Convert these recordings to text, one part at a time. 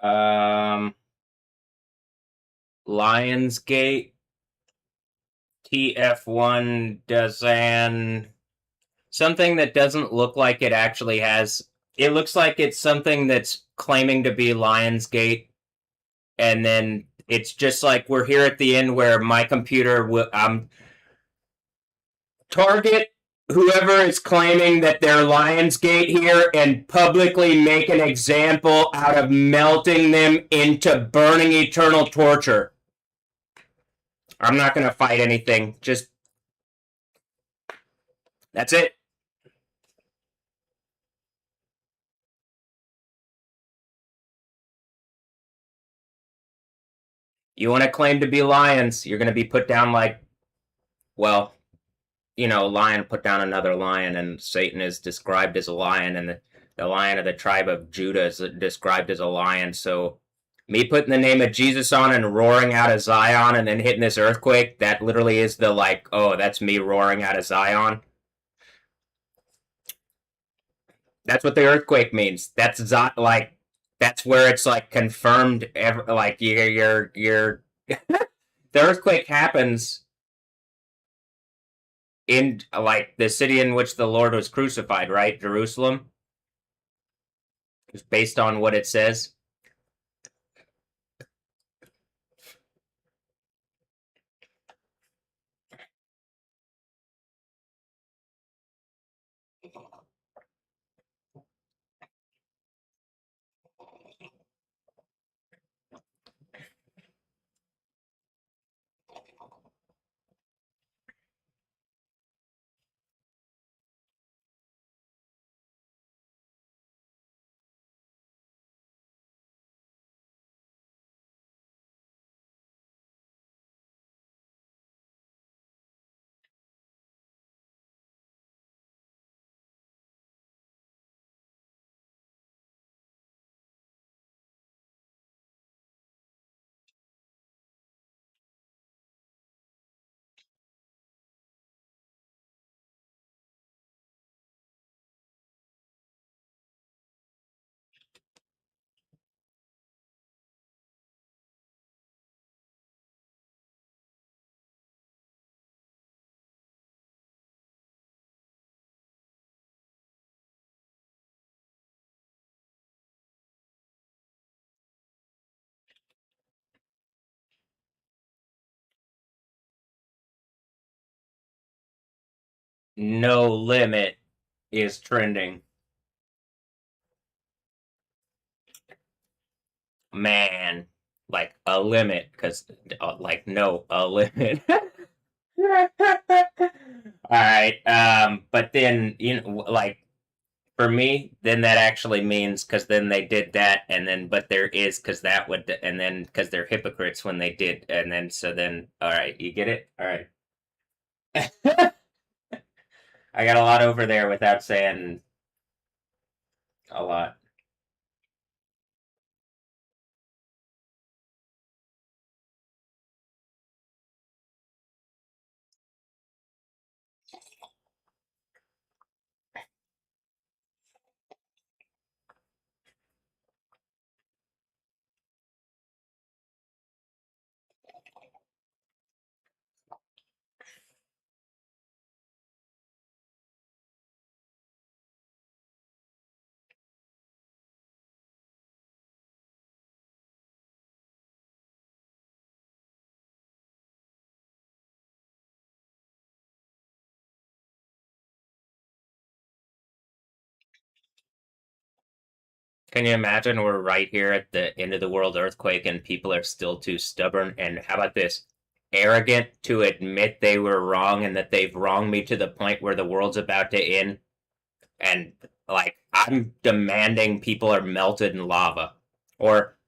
Um, Lionsgate, TF1 doesn't something that doesn't look like it actually has. It looks like it's something that's claiming to be Lionsgate, and then it's just like we're here at the end where my computer will target whoever is claiming that they're Lionsgate here and publicly make an example out of melting them into burning eternal torture. I'm not going to fight anything. Just that's it. You want to claim to be lions, you're going to be put down like, well, lion put down another lion, and Satan is described as a lion, and the lion of the tribe of Judah is described as a lion. So, me putting the name of Jesus on and roaring out of Zion and then hitting this earthquake, that literally is the like, oh, that's me roaring out of Zion. That's what the earthquake means. Like, that's where it's like confirmed. Like you're the earthquake happens in like the city in which the Lord was crucified, right? Jerusalem. It's based on what it says. No limit is trending. Man, like a limit, because like no, a limit. All right. But then like for me, then that actually means because then they did that, and then but there is because that would, and then because they're hypocrites when they did, and then so then all right, you get it. All right. I got a lot over there without saying a lot. Can you imagine we're right here at the end of the world earthquake and people are still too stubborn? And how about this? Arrogant to admit they were wrong and that they've wronged me to the point where the world's about to end. And like, I'm demanding people are melted in lava or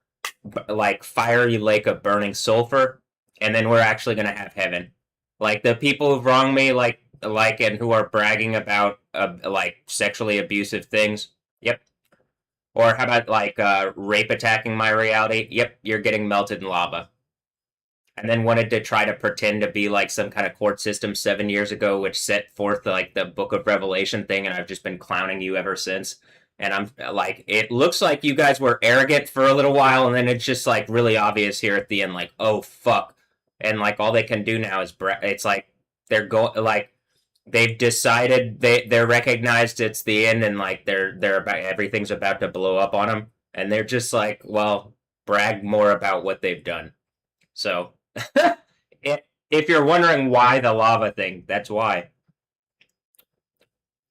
like fiery lake of burning sulfur. And then we're actually going to have heaven. Like the people who've wronged me, and who are bragging about like sexually abusive things. Yep, or how about like rape attacking my reality? Yep, you're getting melted in lava. And then wanted to try to pretend to be like some kind of court system 7 years ago, which set forth like the Book of Revelation thing, and I've just been clowning you ever since. And I'm like, it looks like you guys were arrogant for a little while, and then it's just like really obvious here at the end, like, oh fuck, and like all they can do now is it's like they're going like they've decided they're recognized it's the end, and like they're about everything's about to blow up on them, and they're just like, well, brag more about what they've done. So, if you're wondering why the lava thing, that's why.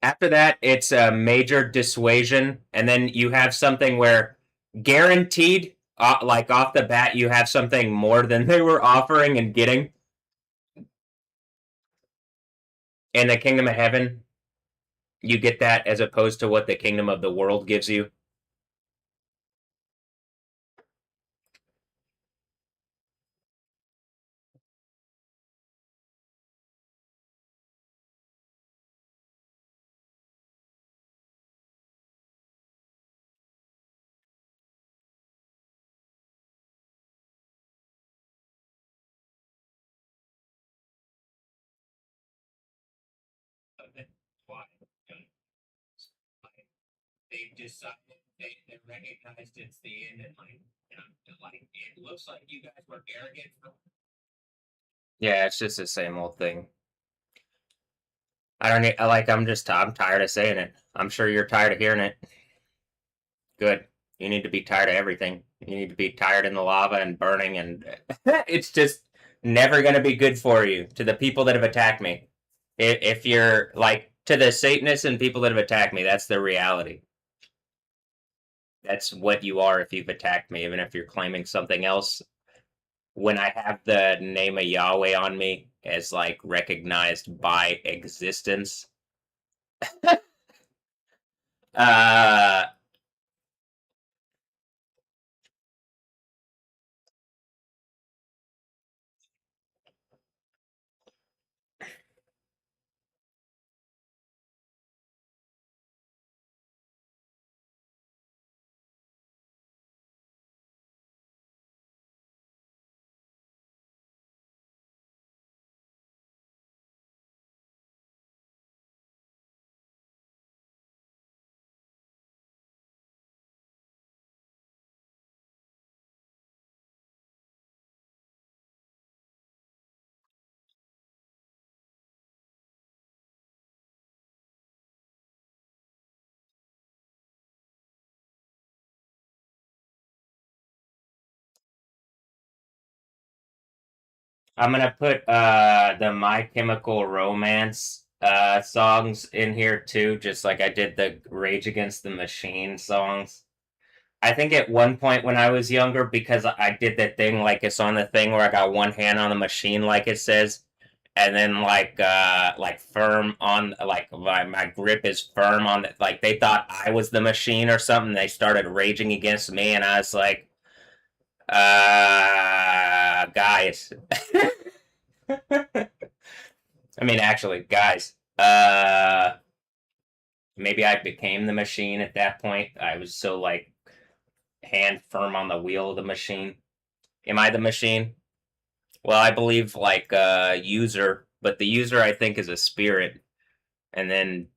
After that, it's a major dissuasion, and then you have something where guaranteed, like off the bat, you have something more than they were offering and getting in the Kingdom of Heaven. You get that as opposed to what the Kingdom of the World gives you. Why? They've decided they recognized it's the end, and like it looks like you guys were arrogant. Yeah, it's just the same old thing. I don't need, like, I'm tired of saying it. I'm sure you're tired of hearing it. Good. You need to be tired of everything. You need to be tired in the lava and burning, and it's just never going to be good for you. To the people that have attacked me, if you're like to the Satanists and people that have attacked me, that's the reality. That's what you are if you've attacked me, even if you're claiming something else. When I have the name of Yahweh on me as like recognized by existence, uh, I'm gonna put the My Chemical Romance songs in here too, just like I did the Rage Against the Machine songs. I think at one point when I was younger, because I did that thing like it's on the thing where I got one hand on the machine, like it says, and then like firm on like my grip is firm on it. Like they thought I was the machine or something. They started raging against me, and I was like, guys. I mean, actually, guys. Maybe I became the machine at that point. I was so like hand firm on the wheel of the machine. Am I the machine? Well, I believe like user, but the user I think is a spirit, and then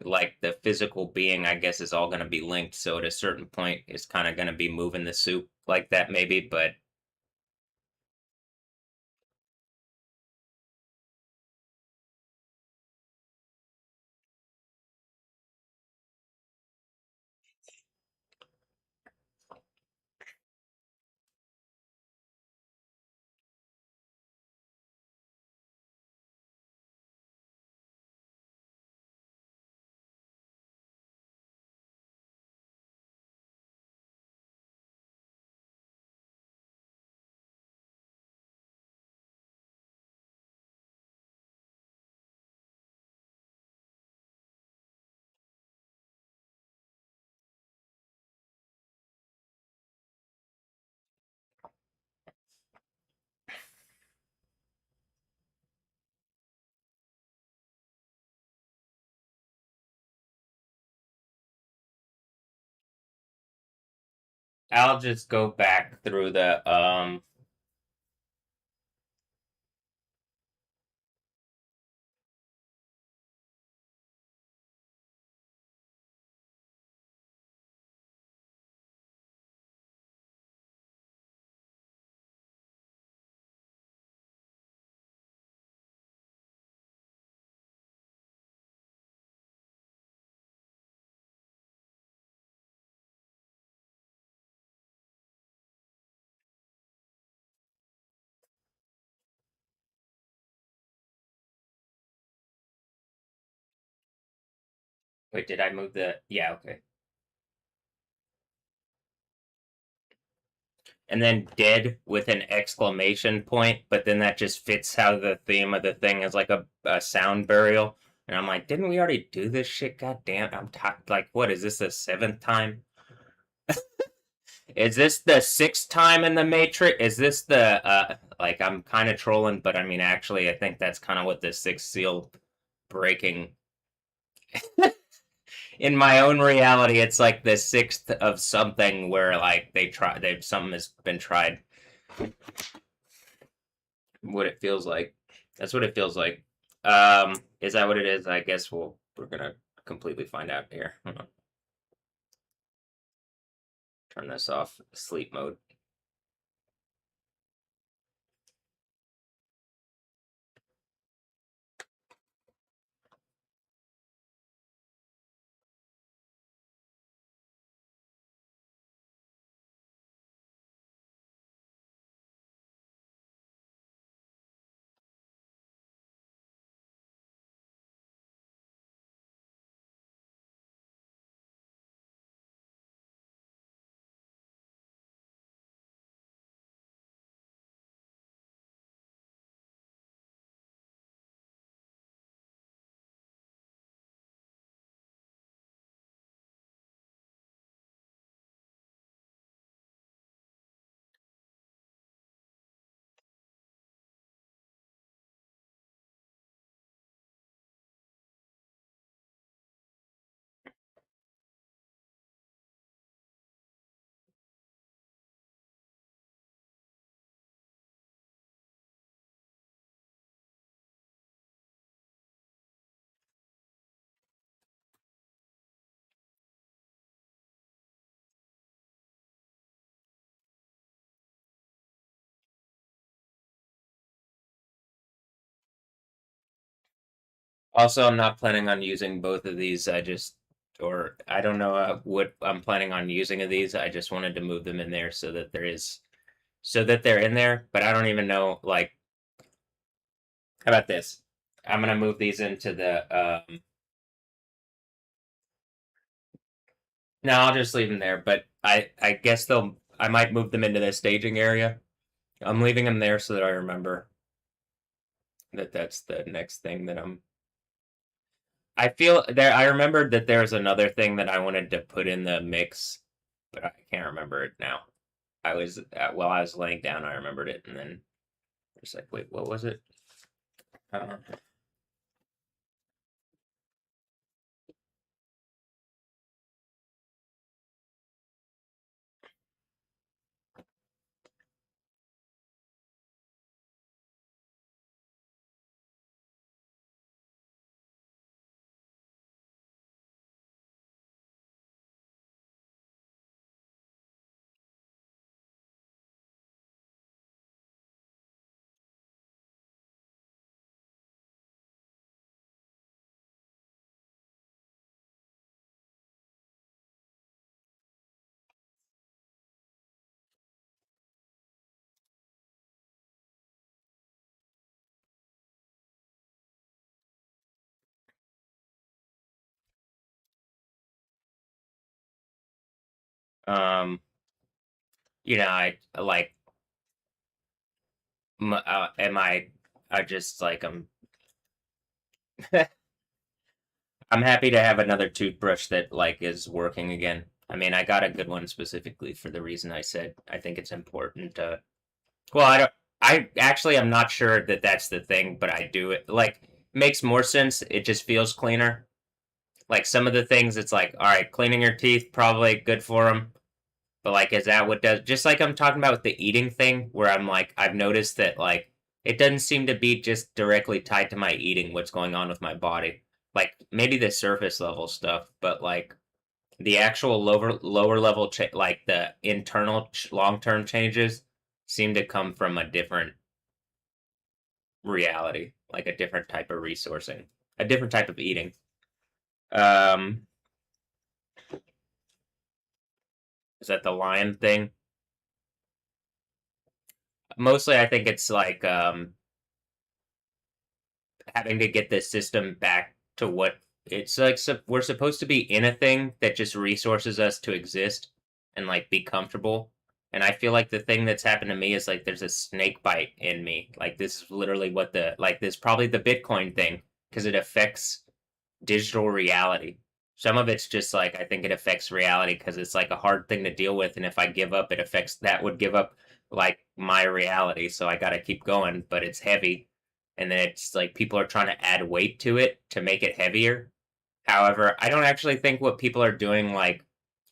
like the physical being, I guess, is all going to be linked. So at a certain point, it's kind of going to be moving the soup like that, maybe. But I'll just go back through the Wait, did I move the? Yeah, okay. And then dead with an exclamation point, but then that just fits how the theme of the thing is like a sound burial. And I'm like, didn't we already do this shit? God damn, I'm like, what is this the seventh time? Is this the sixth time in the Matrix? Is this the like I'm kind of trolling, but I mean actually I think that's kind of what the sixth seal breaking in my own reality, it's like the sixth of something where like they've something has been tried. What it feels like. That's what it feels like. Is that what it is? I guess we're gonna completely find out here. Hold on. Turn this off. Sleep mode. Also, I'm not planning on using both of these. Or I don't know what I'm planning on using of these. I just wanted to move them in there so that they're in there. But I don't even know. Like, how about this? I'm gonna move these into the. No, I'll just leave them there. But I guess they'll. I might move them into the staging area. I'm leaving them there so that I remember that that's the next thing that I'm. I feel there. I remembered that there's another thing that I wanted to put in the mix, but I can't remember it now. I was while I was laying down, I remembered it, and then it's like, wait, what was it? Uh, um, I like. Am I? I just like I'm happy to have another toothbrush that like is working again. I mean, I got a good one specifically for the reason I said. I think it's important to. Well, I don't. I actually I'm not sure that that's the thing, but I do it. Like makes more sense. It just feels cleaner. Like some of the things, it's like, all right, cleaning your teeth probably good for them. But like, is that what does? Just like I'm talking about with the eating thing, where I'm like, I've noticed that like it doesn't seem to be just directly tied to my eating. What's going on with my body? Like maybe the surface level stuff, but like the actual lower level like the internal long term changes seem to come from a different reality, like a different type of resourcing, a different type of eating. Um, is that the lion thing? Mostly, I think it's like having to get the system back to what it's like we're supposed to be in a thing that just resources us to exist and like be comfortable. And I feel like the thing that's happened to me is like there's a snake bite in me. Like this is literally what the like this probably the Bitcoin thing because it affects digital reality. Some of it's just like I think it affects reality because it's like a hard thing to deal with, and if I give up, it affects that would give up like my reality. So I got to keep going, but it's heavy, and then it's like people are trying to add weight to it to make it heavier. However, I don't actually think what people are doing like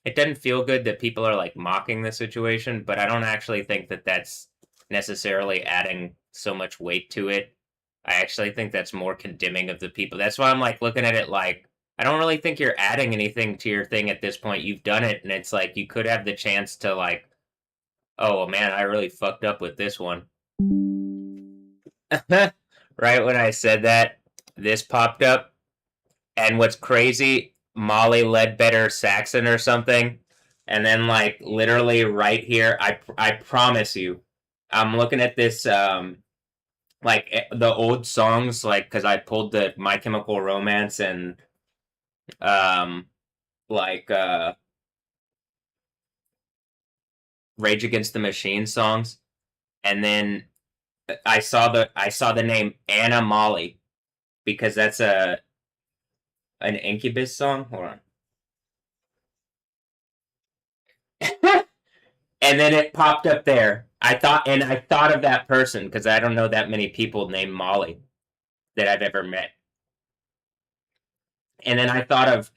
it doesn't feel good that people are like mocking the situation, but I don't actually think that that's necessarily adding so much weight to it. I actually think that's more condemning of the people. That's why I'm like looking at it like I don't really think you're adding anything to your thing at this point. You've done it, and it's like you could have the chance to like, oh man, I really fucked up with this one. Right when I said that, this popped up. And what's crazy, Molly Ledbetter Saxon or something, and then like literally right here, I promise you, I'm looking at this like the old songs like because I pulled the My Chemical Romance and um like Rage Against the Machine songs, and then I saw the name Anna Molly because that's a an Incubus song. Hold on. And then it popped up there. I thought of that person because I don't know that many people named Molly that I've ever met. And then I thought of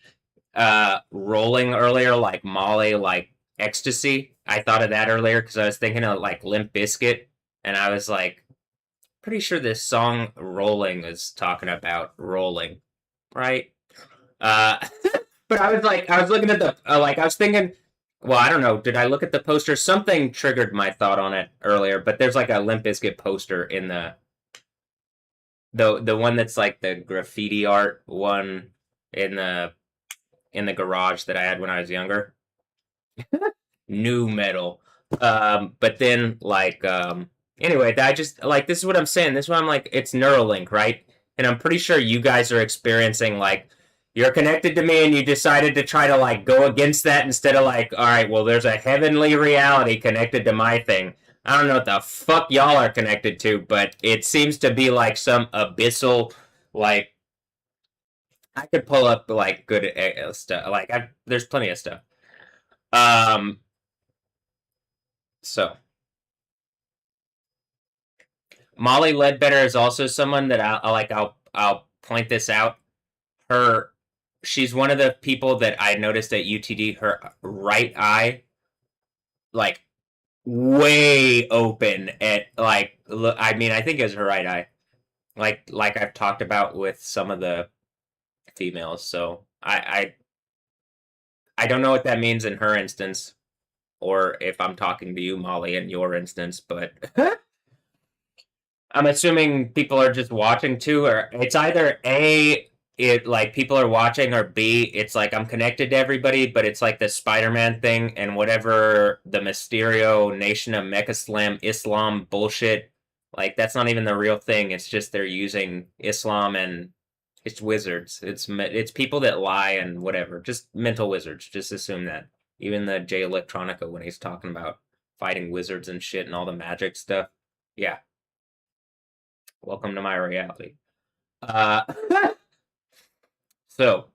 rolling earlier, like Molly, like ecstasy. I thought of that earlier because I was thinking of like Limp Bizkit, and I was like, pretty sure this song "Rolling" is talking about rolling, right? Uh, but I was looking at the like I was thinking. Well, I don't know. Did I look at the poster? Something triggered my thought on it earlier, but there's like a Limp Bizkit poster in the one that's like the graffiti art one in the garage that I had when I was younger. New metal. But then like anyway, I just like this is what I'm saying. This is what I'm like. It's Neuralink, right? And I'm pretty sure you guys are experiencing like you're connected to me and you decided to try to like go against that instead of like, all right, well, there's a heavenly reality connected to my thing. I don't know what the fuck y'all are connected to, but it seems to be like some abyssal, like I could pull up like good stuff. Like there's plenty of stuff. Um, so Molly Ledbetter is also someone that I like. I'll point this out. Her, she's one of the people that I noticed at UTD. Her right eye, like way open at like. Look, I mean, I think it's her right eye. Like I've talked about with some of the females. So I don't know what that means in her instance, or if I'm talking to you, Molly, in your instance, but I'm assuming people are just watching too, or it's either A, it like people are watching, or B, it's like I'm connected to everybody, but it's like the Spider-Man thing and whatever the Mysterio Nation of Mecha Islam bullshit. Like that's not even the real thing. It's just they're using Islam and it's wizards. It's people that lie and whatever. Just mental wizards. Just assume that. Even the Jay Electronica when he's talking about fighting wizards and shit and all the magic stuff. Yeah, welcome to my reality. Uh, so,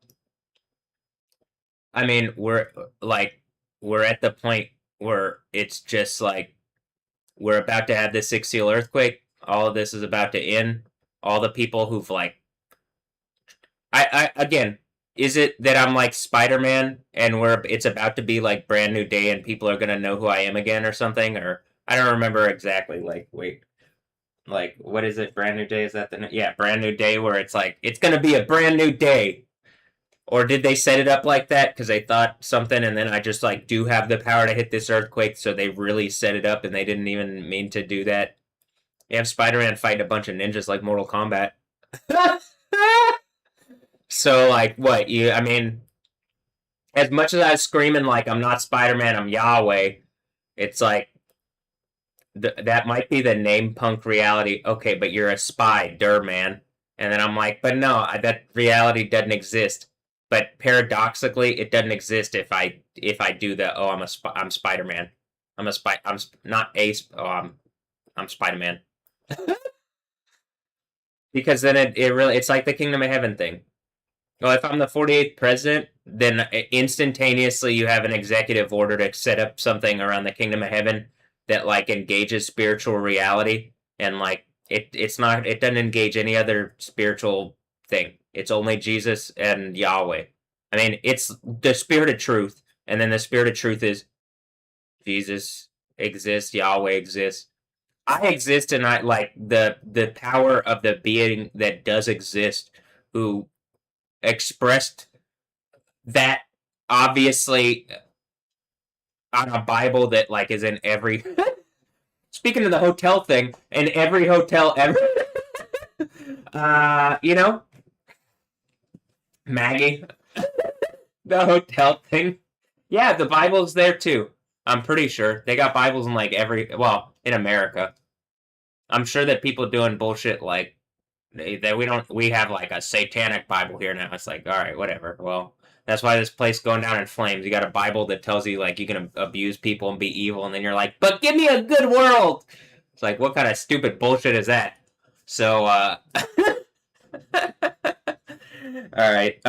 I mean, we're at the point where it's just like we're about to have the six seal earthquake. All of this is about to end. All the people who've like, I again, is it that I'm like Spider Man and it's about to be like brand new day and people are gonna know who I am again or something? Or I don't remember exactly. Like, wait, like what is it? Brand new day? Is that the yeah brand new day where it's like it's gonna be a brand new day? Or did they set it up like that because they thought something and then I just like do have the power to hit this earthquake, so they really set it up and they didn't even mean to do that? You have Spider-Man fighting a bunch of ninjas like Mortal Kombat. So like what you I mean, as much as I was screaming like I'm not Spider-Man, I'm Yahweh, it's like that might be the name punk reality. Okay, but you're a spy, man. And then I'm like, but no, that reality doesn't exist. But paradoxically, it doesn't exist if I do the oh I'm Spider Man. Not oh I'm Spider Man. Because then it really it's like the Kingdom of Heaven thing. Well, if I'm the 48th president, then instantaneously you have an executive order to set up something around the Kingdom of Heaven that like engages spiritual reality, and like it doesn't engage any other spiritual thing. It's only Jesus and Yahweh. I mean, it's the spirit of truth, and then the spirit of truth is Jesus exists, Yahweh exists. I exist, and I like the power of the being that does exist, who expressed that obviously on a Bible that like is in every. Speaking of the hotel thing, in every hotel ever. You know, Maggie, the hotel thing. Yeah, the Bible's there too. I'm pretty sure they got Bibles in like every. Well, in America, I'm sure that people doing bullshit like that we have like a satanic Bible here now. It's like, all right, whatever. Well, that's why this place going down in flames. You got a Bible that tells you like you can abuse people and be evil, and then you're like, but give me a good world. It's like, what kind of stupid bullshit is that? So all right.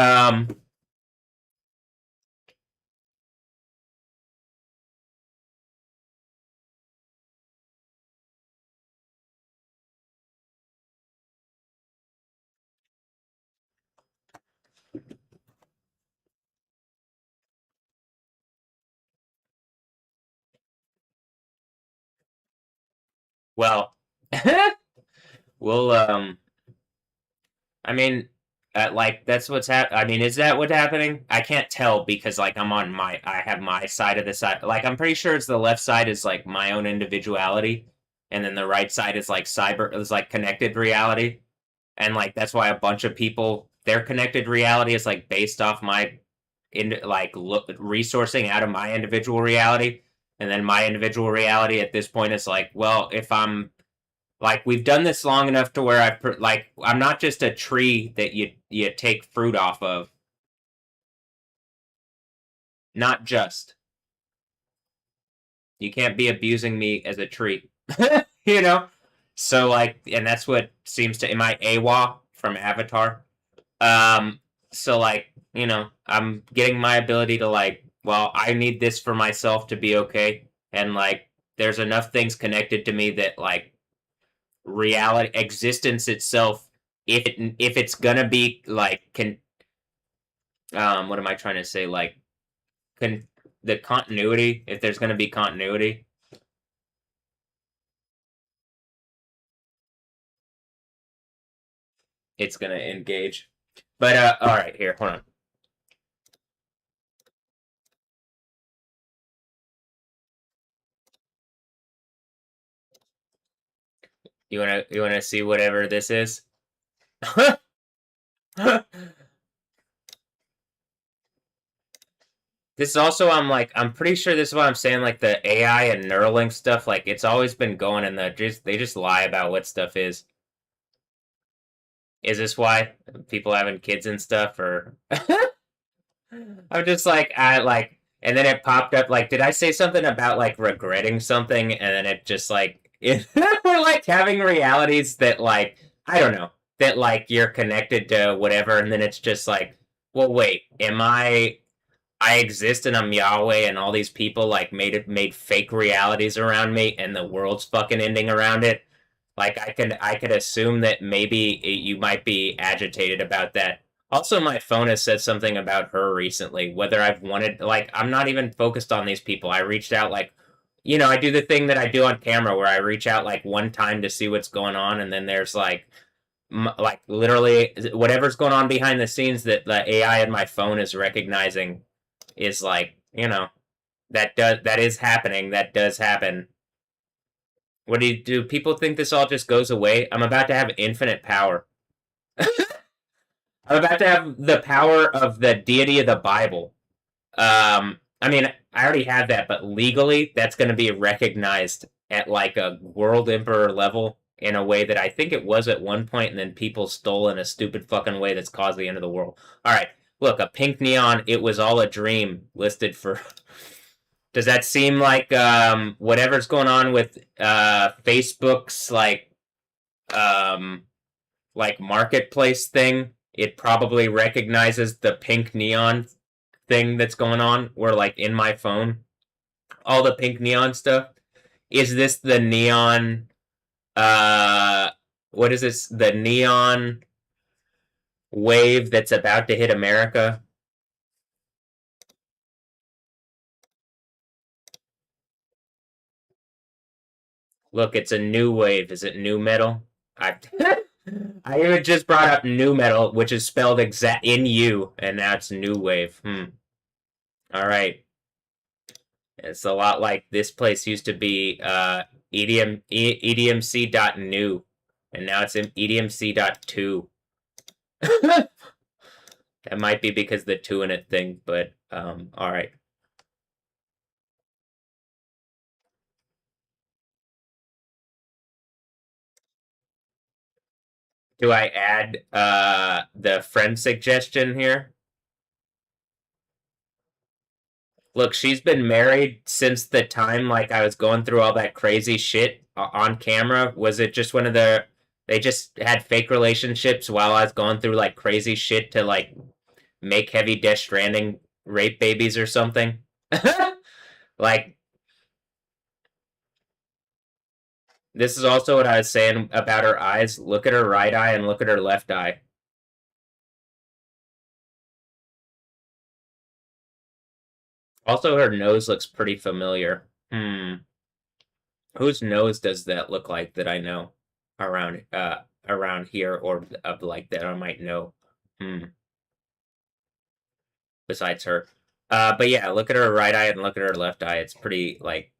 Well, we'll I mean, like that's what's I mean, is that what's happening? I can't tell because like I have my side of the side. Like I'm pretty sure it's the left side is like my own individuality, and then the right side is like cyber is like connected reality, and like that's why a bunch of people their connected reality is like based off my resourcing out of my individual reality, and then my individual reality at this point is like, well, if I'm like we've done this long enough to where I'm not just a tree that you take fruit off of. Not just. You can't be abusing me as a tree. you know? So like and that's what seems to am I AWA from Avatar? So like, I'm getting my ability to like, well, I need this for myself to be okay. And like there's enough things connected to me that like reality existence itself if it's gonna be like can what am I trying to say like can the continuity if there's gonna be continuity it's gonna engage but all right here hold on you wanna see whatever this is. This is also I'm pretty sure this is what I'm saying like the AI and Neuralink stuff like it's always been going in they just lie about what stuff is. Is this why people having kids and stuff or I'm just like I like and then it popped up like did I say something about like regretting something and then it just like we're like having realities that like I don't know that like you're connected to whatever and then it's just like well wait am I exist and I'm Yahweh and all these people like made fake realities around me and the world's fucking ending around it. Like I could assume that maybe you might be agitated about that. Also, my phone has said something about her recently. Whether I've wanted like I'm not even focused on these people. I reached out like I do the thing that I do on camera where I reach out like one time to see what's going on and then there's like literally whatever's going on behind the scenes that the AI in my phone is recognizing is like that is happening that does happen. What do people think this all just goes away? I'm about to have infinite power. I'm about to have the power of the deity of the Bible. I mean I already have that but legally that's going to be recognized at like a world emperor level in a way that I think it was at one point, and then people stole in a stupid fucking way that's caused the end of the world. All right, look, a pink neon. It was all a dream. Listed for. Does that seem like whatever's going on with Facebook's like marketplace thing? It probably recognizes the pink neon thing that's going on. Where like in my phone, all the pink neon stuff. Is this the neon? Uh, what is this? The neon wave that's about to hit America? Look, it's a new wave. Is it new metal? I I even just brought up new metal, which is spelled exact in U, and now it's new wave. All right. It's a lot like this place used to be EDMC.new, and now it's in EDMC.2. That might be because the two in it thing, but all right. Do I add the friend suggestion here? Look, she's been married since the time like I was going through all that crazy shit on camera. Was it just one of the they just had fake relationships while I was going through like crazy shit to like make heavy Death Stranding rape babies or something? Like this is also what I was saying about her eyes. Look at her right eye and look at her left eye. Also, her nose looks pretty familiar. Whose nose does that look like that I know around here or of like that I might know? Besides her. But yeah, look at her right eye and look at her left eye. It's pretty like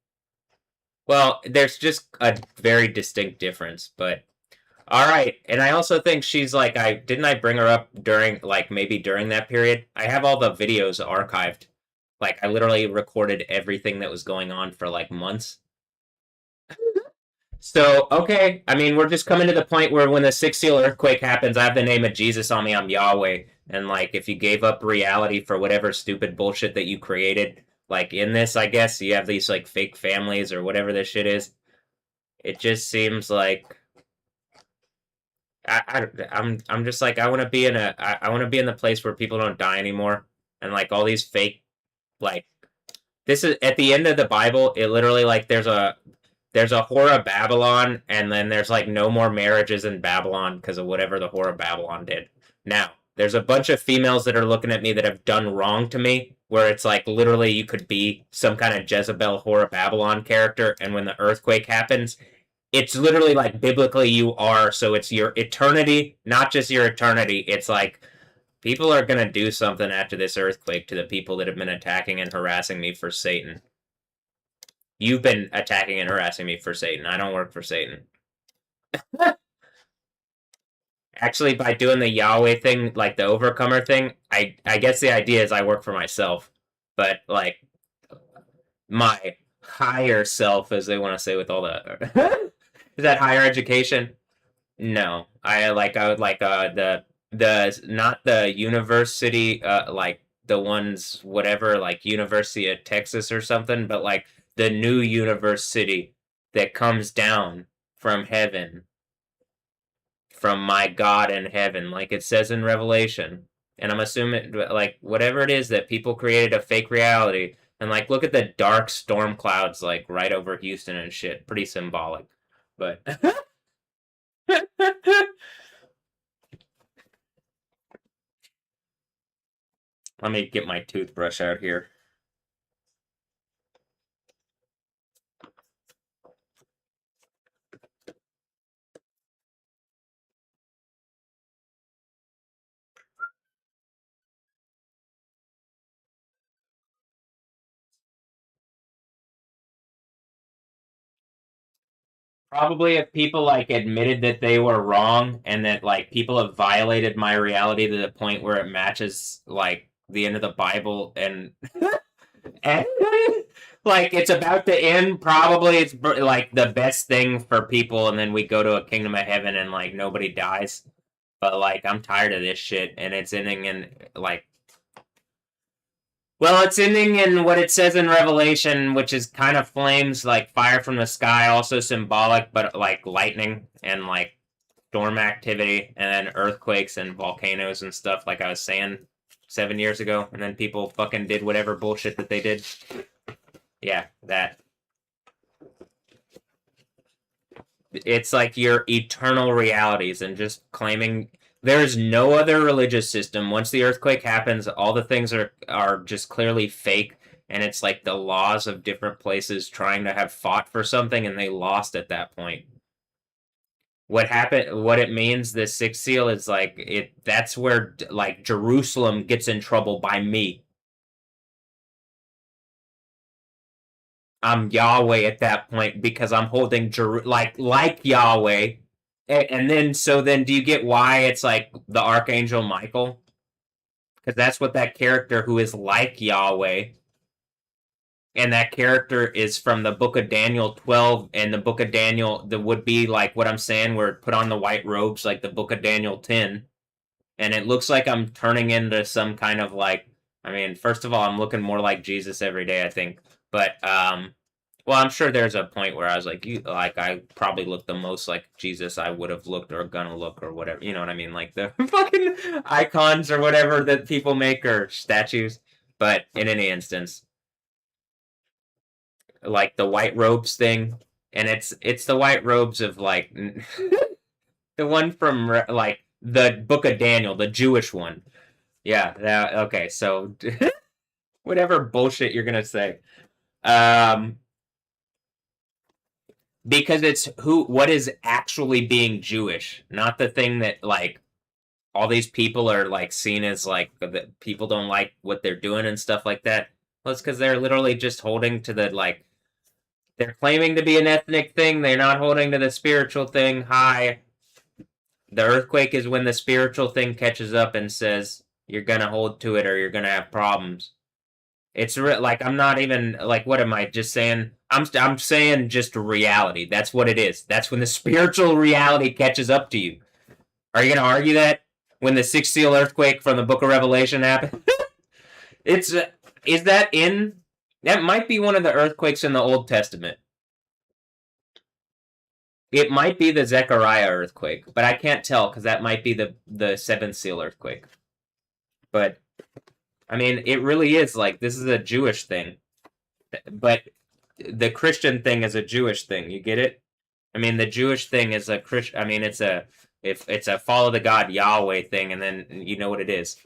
well, there's just a very distinct difference, but all right. And I also think she's like I bring her up during like maybe during that period. I have all the videos archived. Like I literally recorded everything that was going on for like months. So, okay. I mean, we're just coming to the point where when the sixth seal earthquake happens, I have the name of Jesus on me. I'm Yahweh. And, like, if you gave up reality for whatever stupid bullshit that you created, like, in this, I guess, you have these, like, fake families or whatever this shit is. It just seems like. I'm just like, I want to be in I want to be in the place where people don't die anymore. And, like, all these fake, like, this is at the end of the Bible, it literally, like, there's a whore of Babylon, and then there's like no more marriages in Babylon because of whatever the whore of Babylon did. Now, there's a bunch of females that are looking at me that have done wrong to me, where it's like literally you could be some kind of Jezebel whore of Babylon character, and when the earthquake happens, it's literally like biblically you are, so it's your eternity, not just your eternity. It's like people are gonna do something after this earthquake to the people that have been attacking and harassing me for Satan. You've been attacking and harassing me for Satan. I don't work for Satan. Actually, by doing the Yahweh thing, like the overcomer thing, I guess the idea is I work for myself. But like my higher self, as they want to say with all the is that higher education? No. I would like the not the university like the ones whatever like University of Texas or something, but like the new university that comes down from heaven, from my God in heaven, like it says in Revelation. And I'm assuming, like, whatever it is that people created a fake reality. And, like, look at the dark storm clouds, like, right over Houston and shit. Pretty symbolic. But. Let me get my toothbrush out here. Probably if people like admitted that they were wrong and that like people have violated my reality to the point where it matches like the end of the Bible and Like it's about to end. Probably it's like the best thing for people, and then we go to a kingdom of heaven, and like nobody dies. But like I'm tired of this shit, and it's ending in like. Well, it's ending in what it says in Revelation, which is kind of flames, like fire from the sky, also symbolic, but like lightning and like storm activity, and then earthquakes and volcanoes and stuff, like I was saying 7 years ago. And then people fucking did whatever bullshit that they did. Yeah, that. It's like your eternal realities and just claiming there's no other religious system. Once the earthquake happens, all the things are just clearly fake, and it's like the laws of different places trying to have fought for something and they lost at that point. What happened, what it means, the sixth seal is like it that's where like Jerusalem gets in trouble by me. I'm Yahweh at that point because I'm holding like Yahweh. And then so then do you get why it's like the Archangel Michael? Because that's what that character who is like Yahweh, and that character is from the book of Daniel 12, and the book of Daniel that would be like what I'm saying, where it put on the white robes like the book of Daniel 10. And it looks like I'm turning into some kind of like, I mean, first of all, I'm looking more like Jesus every day, I think. But well, I'm sure there's a point where I was like, you like I probably look the most like Jesus I would have looked or gonna look or whatever. You know what I mean? Like the fucking icons or whatever that people make or statues. But in any instance, like the white robes thing, and it's the white robes of like the one from like the Book of Daniel, the Jewish one. Yeah. That, okay. So whatever bullshit you're gonna say. Um, because it's what is actually being Jewish, not the thing that like all these people are like seen as like that people don't like what they're doing and stuff like that. Well, it's because they're literally just holding to the like they're claiming to be an ethnic thing. They're not holding to the spiritual thing. Hi, the earthquake is when the spiritual thing catches up and says you're gonna hold to it or you're gonna have problems. It's like I'm not even like what am I just saying? I'm saying just reality. That's what it is. That's when the spiritual reality catches up to you. Are you going to argue that when the sixth seal earthquake from the Book of Revelation happened? It's is that in that might be one of the earthquakes in the Old Testament. It might be the Zechariah earthquake, but I can't tell because that might be the seventh seal earthquake. But I mean, it really is like this is a Jewish thing. But the Christian thing is a Jewish thing. You get it? I mean, the Jewish thing is a Christian. I mean, it's a if it's a follow the God Yahweh thing, and then you know what it is.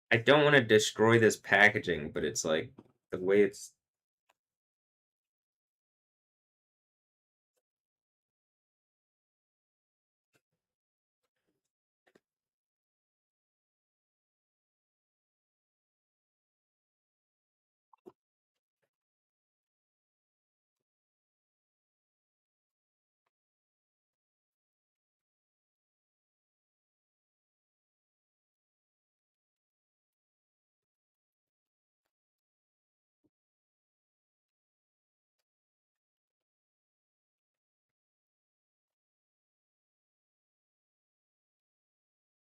I don't want to destroy this packaging, but it's like the way it's.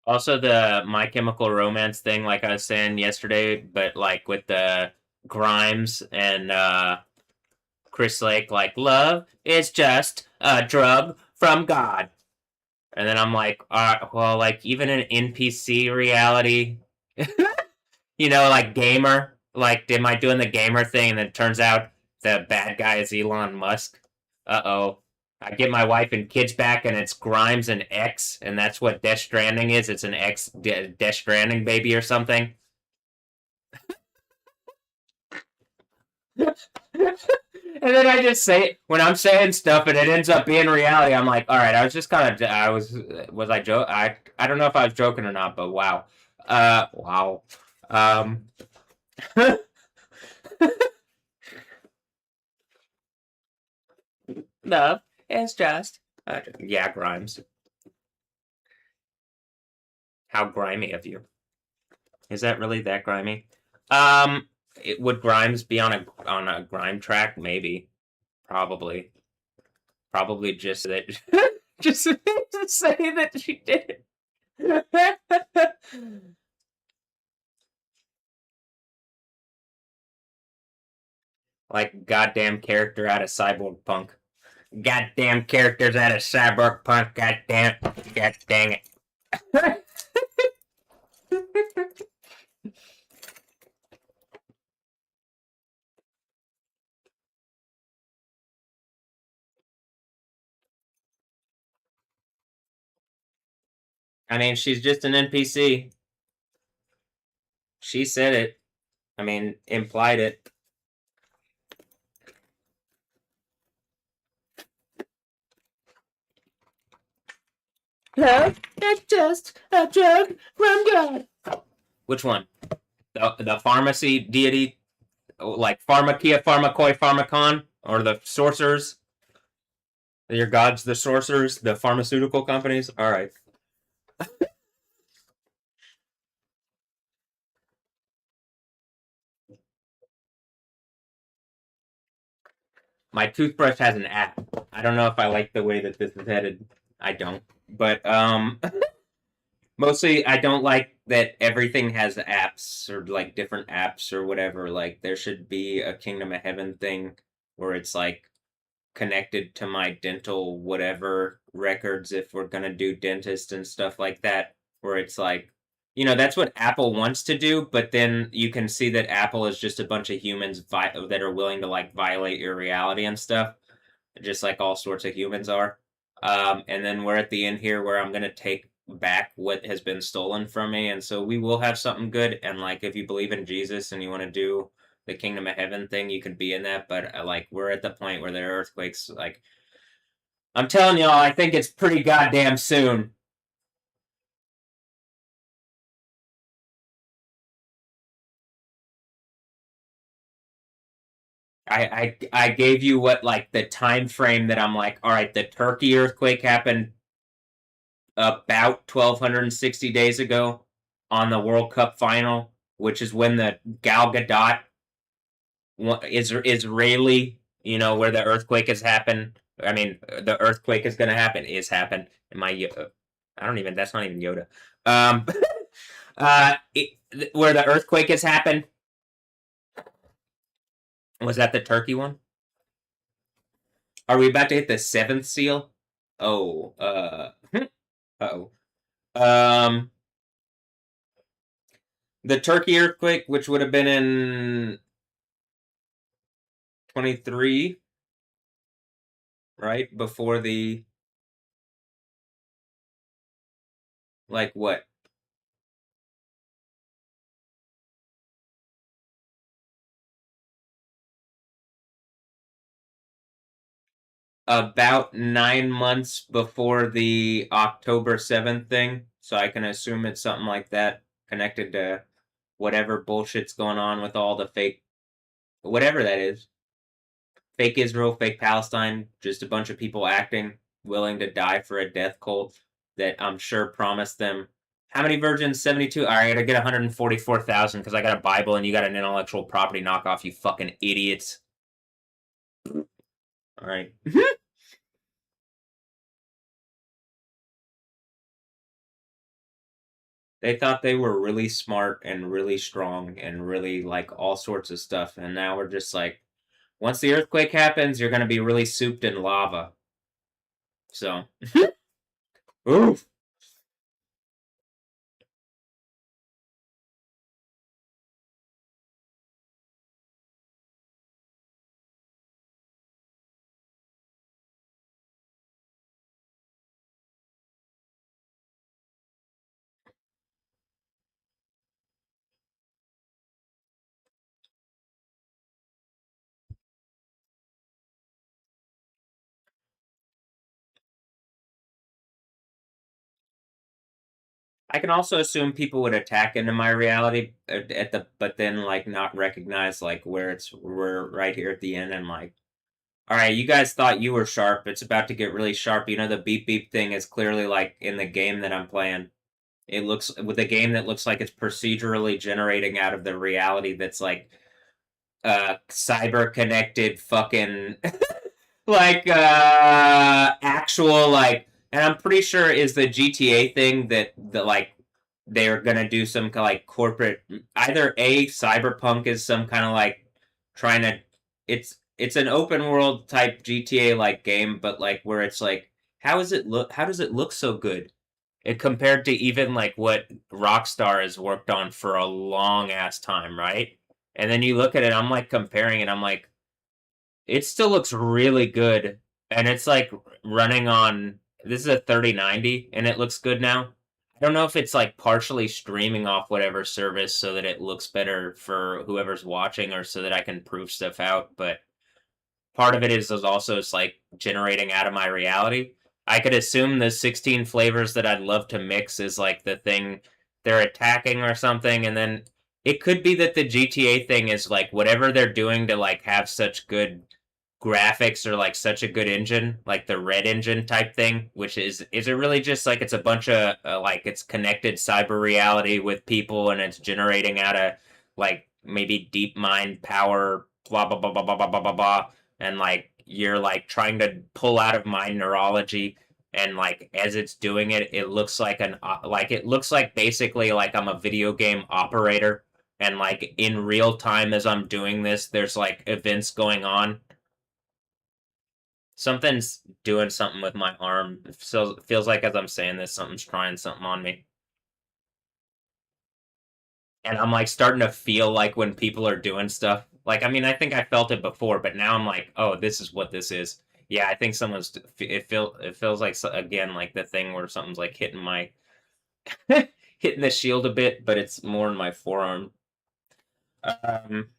Also, the My Chemical Romance thing, like I was saying yesterday, but like with the Grimes and Chris Lake, like love is just a drug from God. And then I'm like, well, like even in NPC reality, like gamer, like am I doing the gamer thing? And it turns out the bad guy is Elon Musk. Uh-oh. I get my wife and kids back, and it's Grimes and X, and that's what Death Stranding is. It's an X Death Stranding baby or something. And then I just say when I'm saying stuff and it ends up being reality, I'm like, all right, I was just kind of, was I joke? I don't know if I was joking or not, but wow, wow, um, love is just, yeah, Grimes. How grimy of you. Is that really that grimy? Would Grimes be on a grime track? Maybe. Probably. Probably just that just to say that she did it. Like goddamn character out of Cyborg Punk. Goddamn characters out of Cyborg Punk. Goddamn. God dang it. I mean, she's just an NPC. She said it. I mean, implied it. Love is just a drug from God. Which one? The pharmacy deity, like Pharmakia, Pharmakoi, Pharmacon, or the sorcerers? Your gods, the sorcerers, the pharmaceutical companies? All right. My toothbrush has an app. I don't know if I like the way that this is headed. I don't. But mostly I don't like that everything has apps or like different apps or whatever. Like there should be a Kingdom of Heaven thing where it's like connected to my dental whatever records if we're gonna do dentist and stuff like that. Where it's like, that's what Apple wants to do, but then you can see that Apple is just a bunch of humans that are willing to like violate your reality and stuff, just like all sorts of humans are. And then we're at the end here where I'm gonna take back what has been stolen from me, and so we will have something good. And like, if you believe in Jesus and you want to do the Kingdom of Heaven thing, you can be in that. But like, we're at the point where there are earthquakes. Like, I'm telling y'all, I think it's pretty goddamn soon. I gave you what like the time frame that I'm like, all right, the Turkey earthquake happened about 1,260 days ago on the World Cup final, which is when the Gal Gadot is Israeli, where the earthquake has happened. I mean, the earthquake is going to happen. Is happened. Am I? I don't even. That's not even Yoda. Um, where the earthquake has happened. Was that the Turkey one? Are we about to hit the seventh seal? Oh, oh. Um, the Turkey earthquake, which would have been in 23, right? Before the, like, what? About 9 months before the October 7th thing. So I can assume it's something like that, connected to whatever bullshit's going on with all the fake, whatever that is. Fake Israel, fake Palestine, just a bunch of people acting, willing to die for a death cult that I'm sure promised them. How many virgins? 72? All right, I gotta get 144,000 because I got a Bible and you got an intellectual property knockoff, you fucking idiots. All right. They thought they were really smart and really strong and really like all sorts of stuff. And now we're just like, once the earthquake happens, you're going to be really souped in lava. So, oof. I can also assume people would attack into my reality but then like not recognize like we're right here at the end and like, all right, you guys thought you were sharp. It's about to get really sharp. The beep beep thing is clearly like in the game that I'm playing. It looks with a game that looks like it's procedurally generating out of the reality that's like cyber connected fucking like actual like, and I'm pretty sure is the GTA thing that like they're gonna do some kind of like corporate, either a cyberpunk is some kind of like trying to, it's an open world type GTA like game, but like where it's like how does it look so good it compared to even like what Rockstar has worked on for a long ass time, right? And then you look at it, I'm like comparing it, I'm like, it still looks really good. And it's like running on, this is a 3090 and it looks good now. I don't know if it's like partially streaming off whatever service so that it looks better for whoever's watching or so that I can prove stuff out, but part of it is also it's like generating out of my reality. I could assume the 16 flavors that I'd love to mix is like the thing they're attacking or something, and then it could be that the GTA thing is like whatever they're doing to like have such good graphics or like such a good engine, like the Red Engine type thing, which is it really just like it's a bunch of like it's connected cyber reality with people and it's generating out of like maybe deep mind power, blah blah blah blah blah blah blah blah blah, and like you're like trying to pull out of my neurology, and like as it's doing it it looks like an like it looks like basically like I'm a video game operator, and like in real time as I'm doing this there's like events going on. Something's doing something with my arm. So it feels like as I'm saying this something's trying something on me, and I'm like starting to feel like when people are doing stuff, like I mean I think I felt it before, but now I'm like, oh, this is what this is. Yeah, I think someone's it feels like again like the thing where something's like hitting my hitting the shield a bit, but it's more in my forearm. um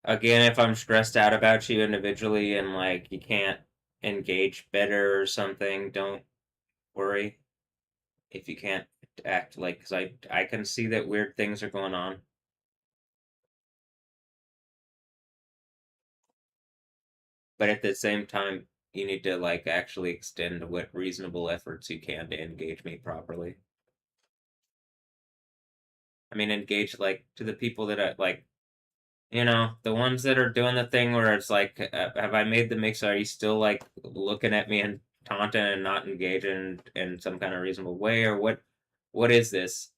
Again, if I'm stressed out about you individually and like you can't engage better or something, don't worry. If you can't act like, because I can see that weird things are going on, but at the same time you need to like actually extend what reasonable efforts you can to engage me properly. I mean, engage like to the people that I like, the ones that are doing the thing where it's like, have I made the mix? Are you still like looking at me and taunting and not engaging in some kind of reasonable way, or what? What is this?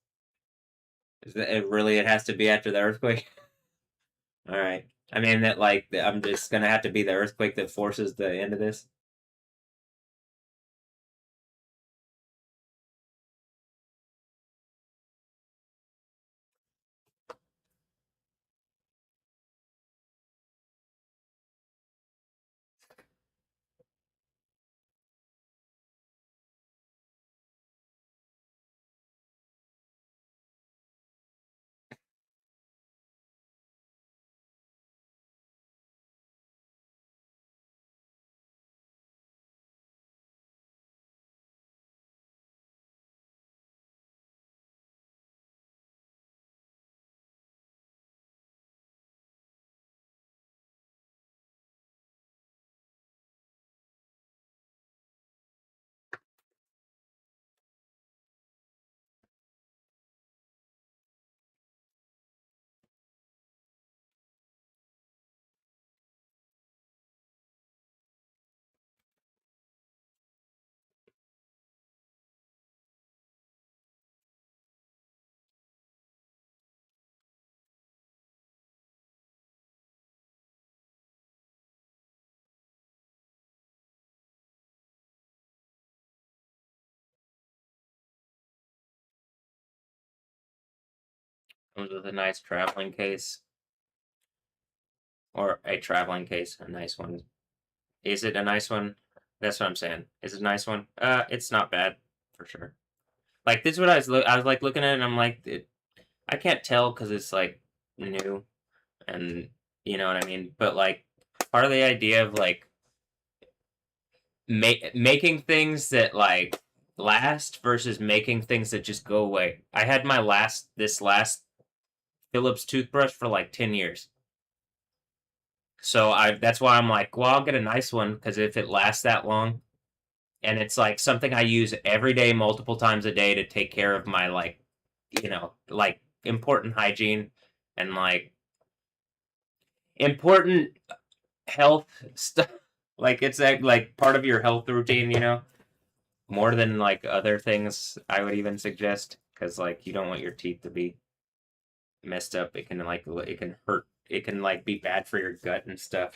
Is that it really? It has to be after the earthquake. All right. I mean that like I'm just gonna have to be the earthquake that forces the end of this. Comes with a nice traveling case. Or a traveling case, a nice one. Is it a nice one? That's what I'm saying. Is it a nice one? It's not bad for sure. Like this is what I was like looking at it and I'm like I can't tell because it's like new and you know what I mean. But like part of the idea of like making things that like last versus making things that just go away. I had this last Philips toothbrush for like 10 years. So I that's why I'm like, well, I'll get a nice one because if it lasts that long, and it's like something I use every day, multiple times a day to take care of my like, like important hygiene and like important health stuff. Like it's like part of your health routine, more than like other things. I would even suggest because like you don't want your teeth to be messed up. It can hurt. It can like be bad for your gut and stuff.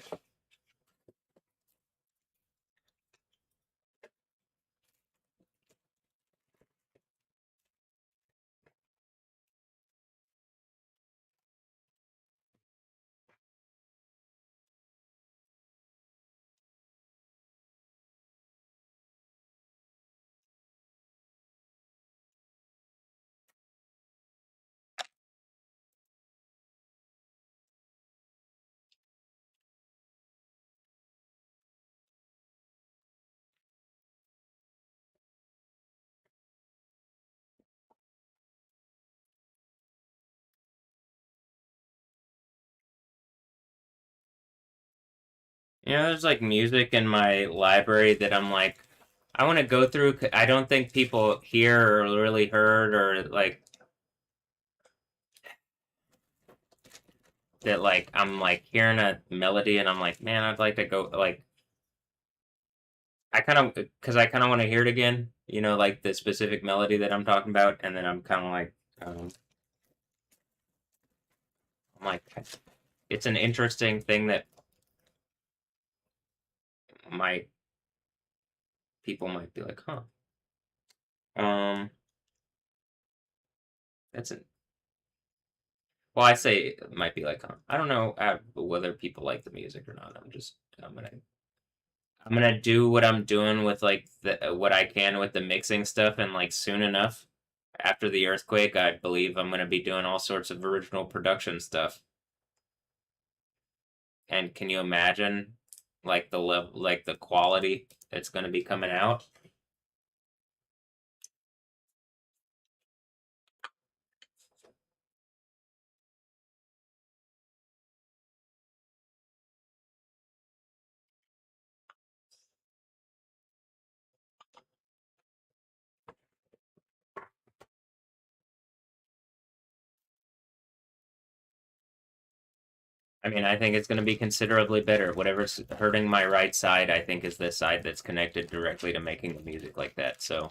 There's like music in my library that I'm like, I want to go through. I don't think people hear or really heard or like that. Like I'm like hearing a melody and I'm like, man, I'd like to go. Like I kind of because I kind of want to hear it again. Like the specific melody that I'm talking about, and then I'm kind of like, um, I'm like, it's an interesting thing that might people might be like, huh. Um, that's it. Well, I say it might be like, huh. I don't know whether people like the music or not. I'm gonna do what I'm doing with like what I can with the mixing stuff, and like soon enough after the earthquake, I believe I'm gonna be doing all sorts of original production stuff. And can you imagine like the level, like the quality that's gonna be coming out? I mean, I think it's gonna be considerably better. Whatever's hurting my right side, I think is the side that's connected directly to making the music like that. So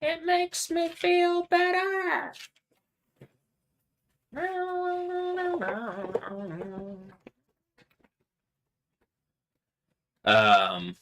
It makes me feel better. Um,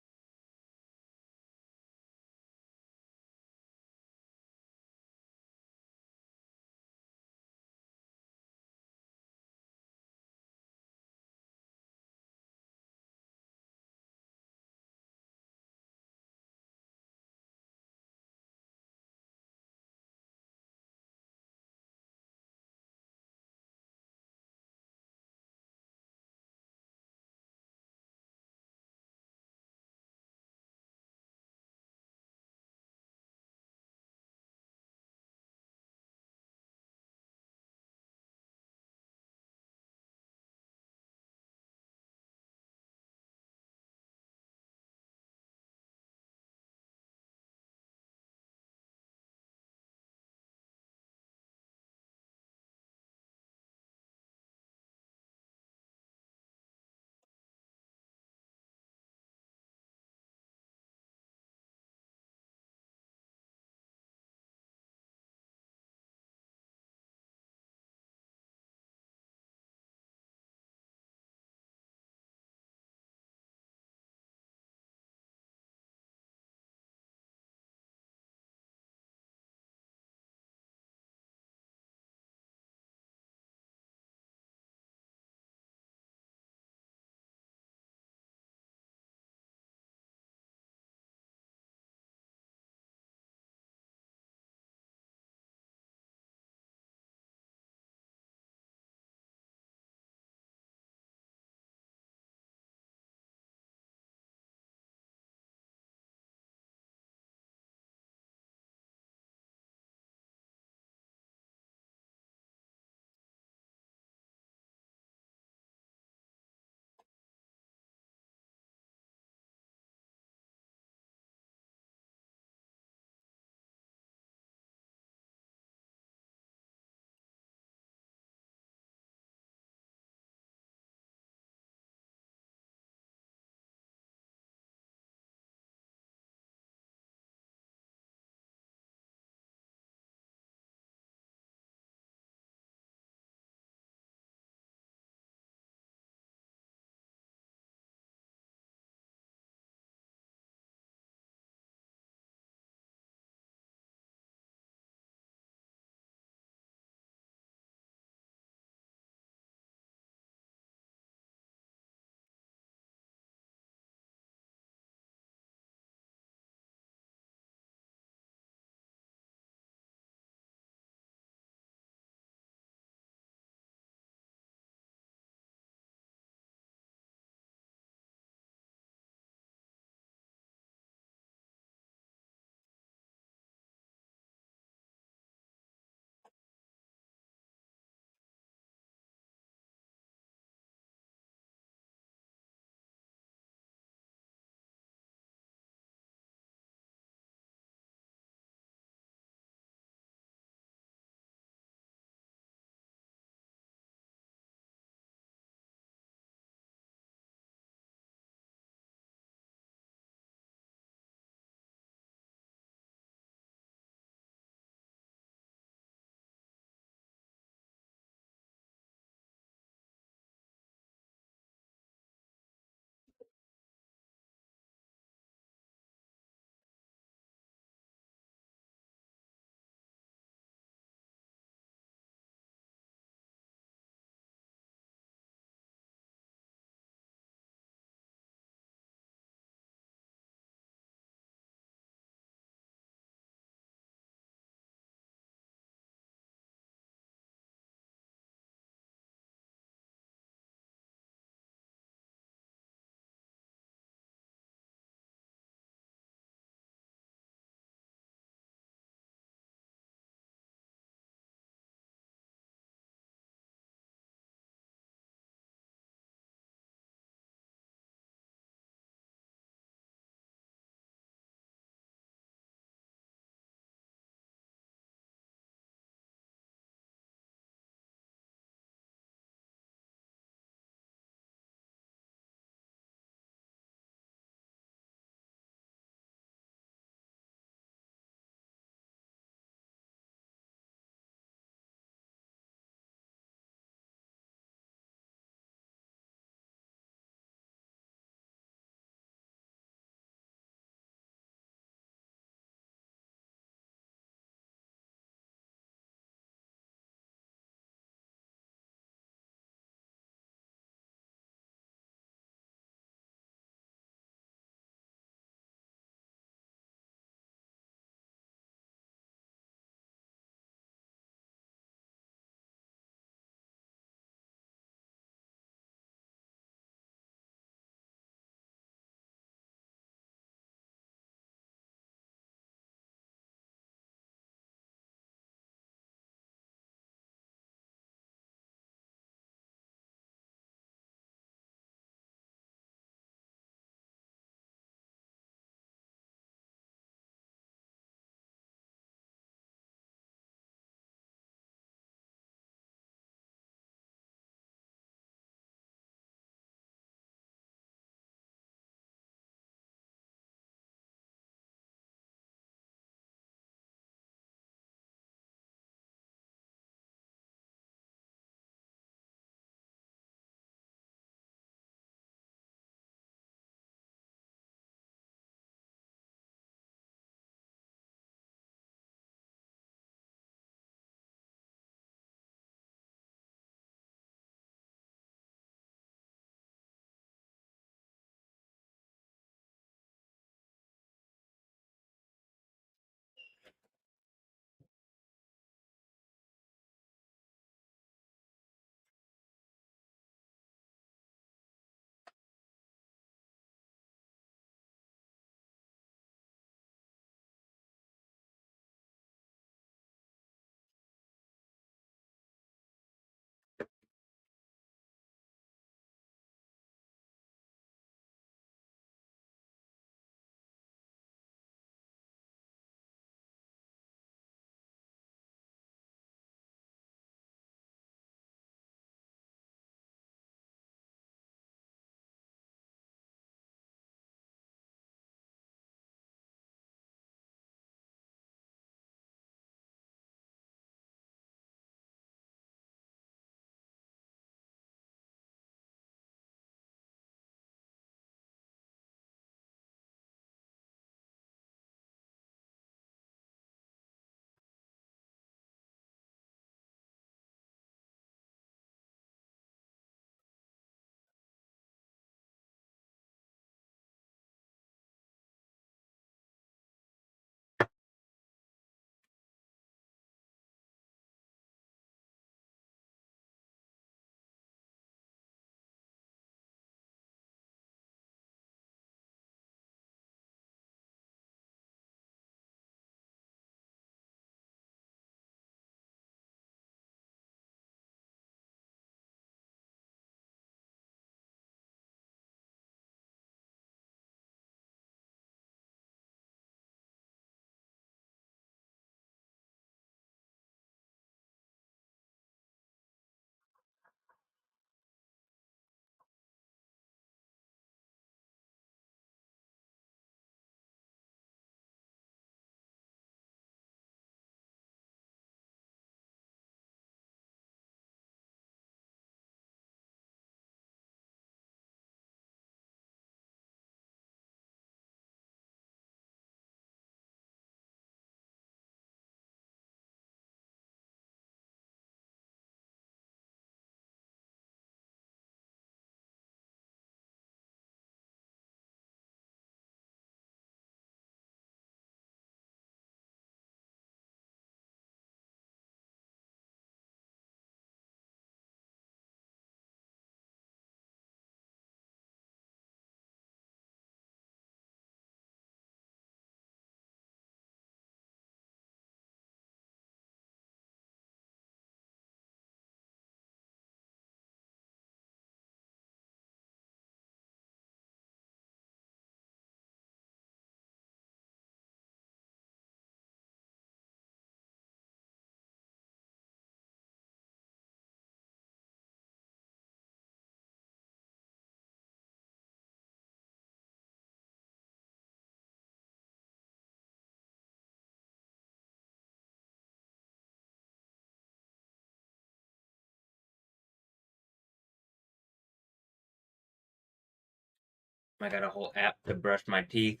I got a whole app to brush my teeth.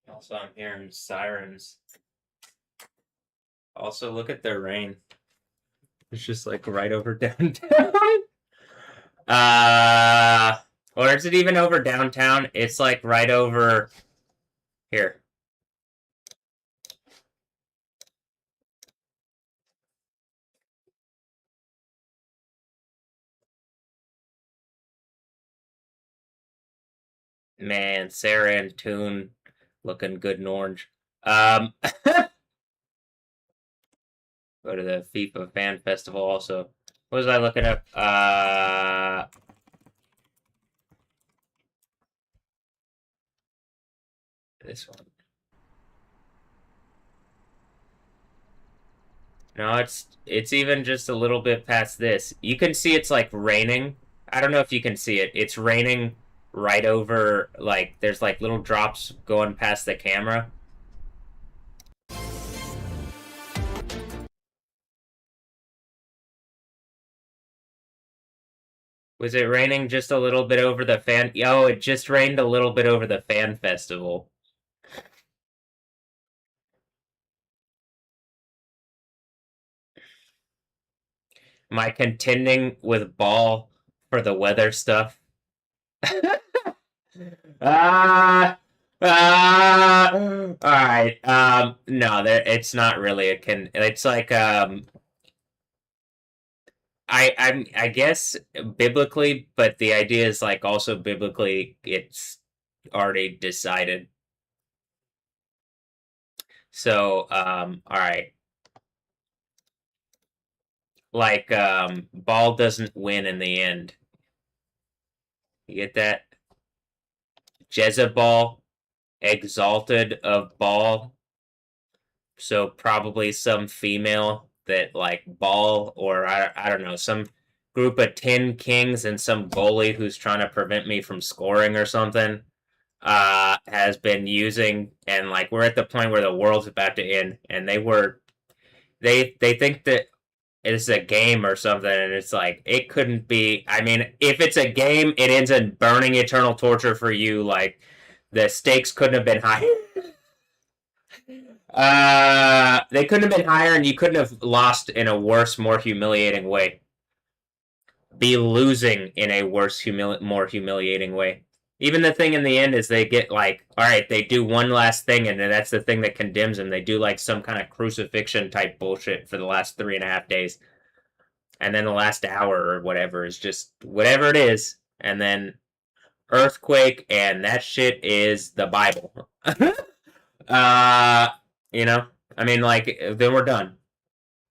Also, I'm hearing sirens. Also, look at the rain. It's just like right over downtown. uh, or is it even over downtown? It's like right over here. Man, Sarah and Toon looking good in orange. Go to the FIFA Fan Festival also. What was I looking up? This one. No, it's even just a little bit past this. You can see it's like raining. I don't know if you can see it. It's raining right over, like there's like little drops going past the camera. Was it raining just a little bit over the fan? Oh, it just rained a little bit over the fan festival. My contending with Ball for the weather stuff. Ah, all right. No, there. It's not really a can. It's like I guess biblically, but the idea is like also biblically, it's already decided. So all right. Like Ball doesn't win in the end. You get that? Jezebel exalted of Ball, so probably some female that like Ball or I don't know, some group of 10 kings and some goalie who's trying to prevent me from scoring or something has been using, and like we're at the point where the world's about to end, and they think that it's a game or something, and it's like it couldn't be. I mean, if it's a game, it ends in burning eternal torture for you. Like the stakes couldn't have been higher. They couldn't have been higher, and you couldn't have lost in a worse, more humiliating way. Be losing in a worse, more humiliating way. Even the thing in the end is they get like, all right, they do one last thing, and then that's the thing that condemns them. They do like some kind of crucifixion type bullshit for the last 3.5 days, and then the last hour or whatever is just whatever it is, and then earthquake, and that shit is the Bible. uh, you know, I mean, like then we're done.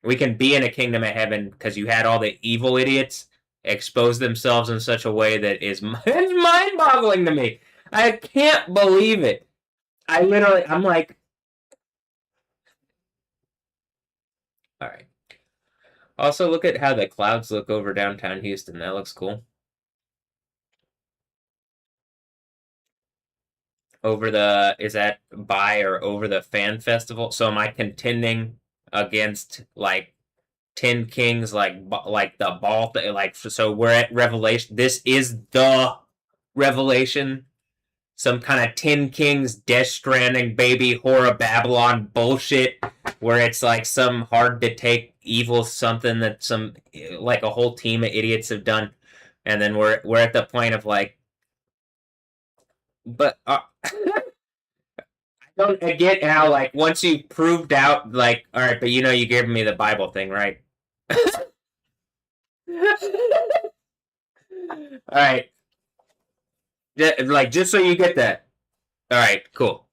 We can be in a kingdom of heaven because you had all the evil idiots expose themselves in such a way that is mind-boggling to me. I can't believe it. I'm like, all right. Also, look at how the clouds look over downtown Houston. That looks cool. Over the, is that by or over the fan festival? So am I contending against like 10 Kings, like the ball, like so we're at Revelation. This is the Revelation, some kind of 10 Kings, Death Stranding, baby, horror Babylon bullshit, where it's like some hard to take evil something that some like a whole team of idiots have done, and then we're at the point of like, but don't I get how like once you proved out like all right, but you know you gave me the Bible thing, right? All right, like just so you get that. All right, cool.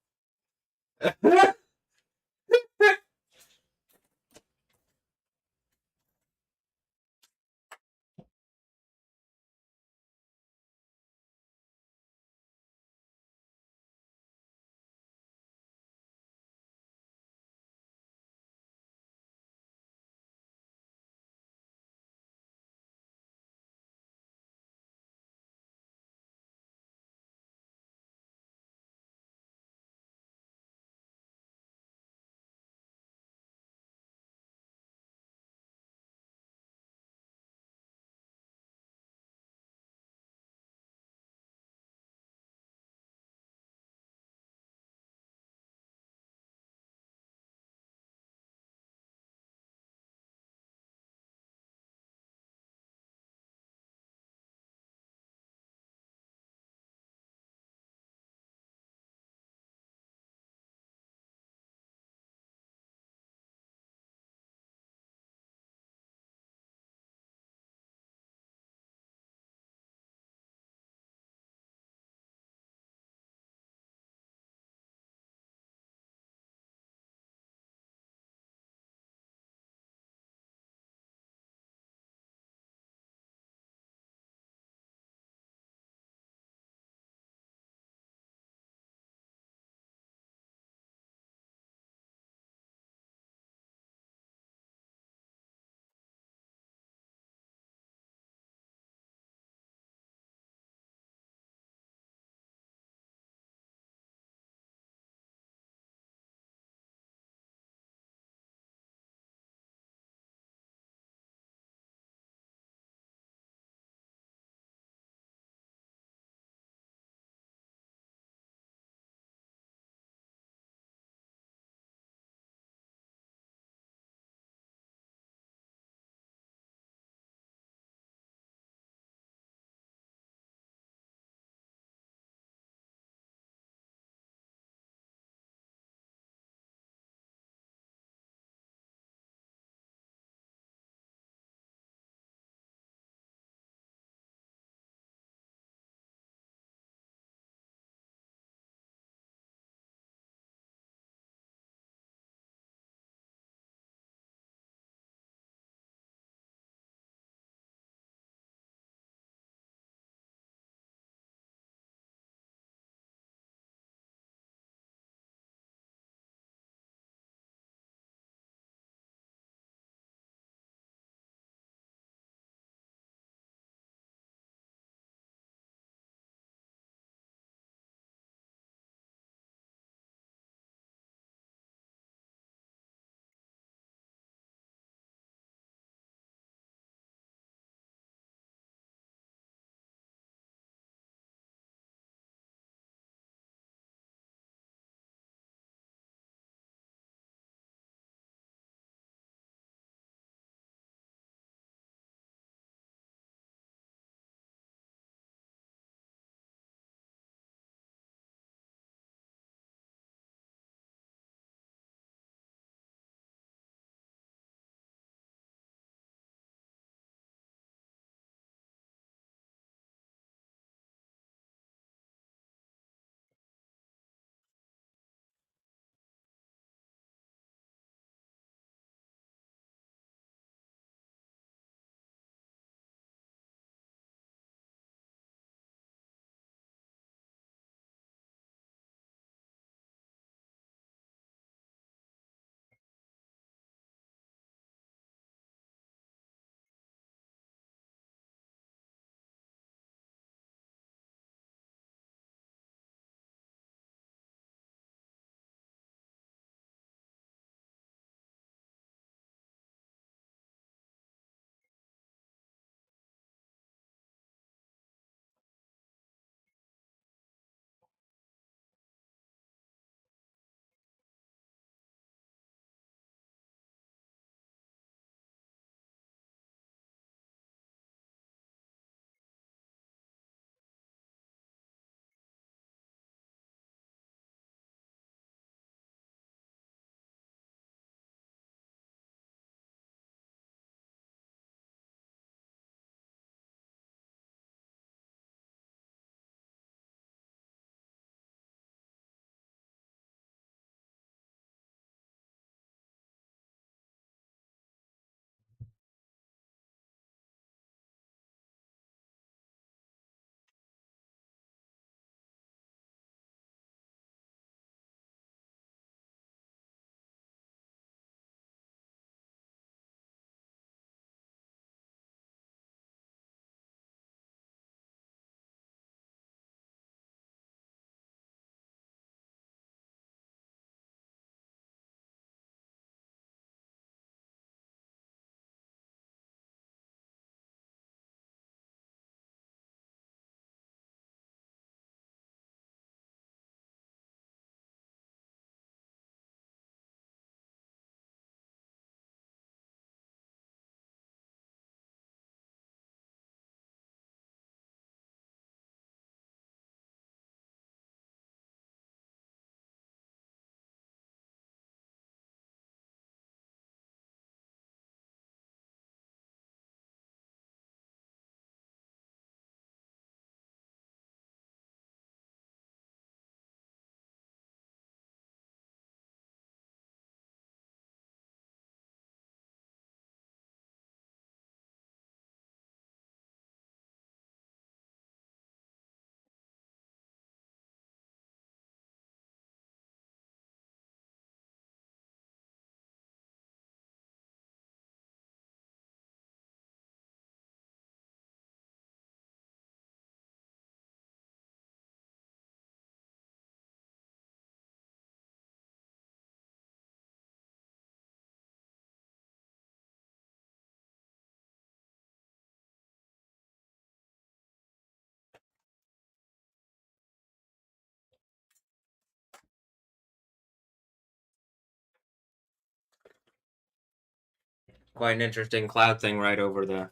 Quite an interesting cloud thing right over the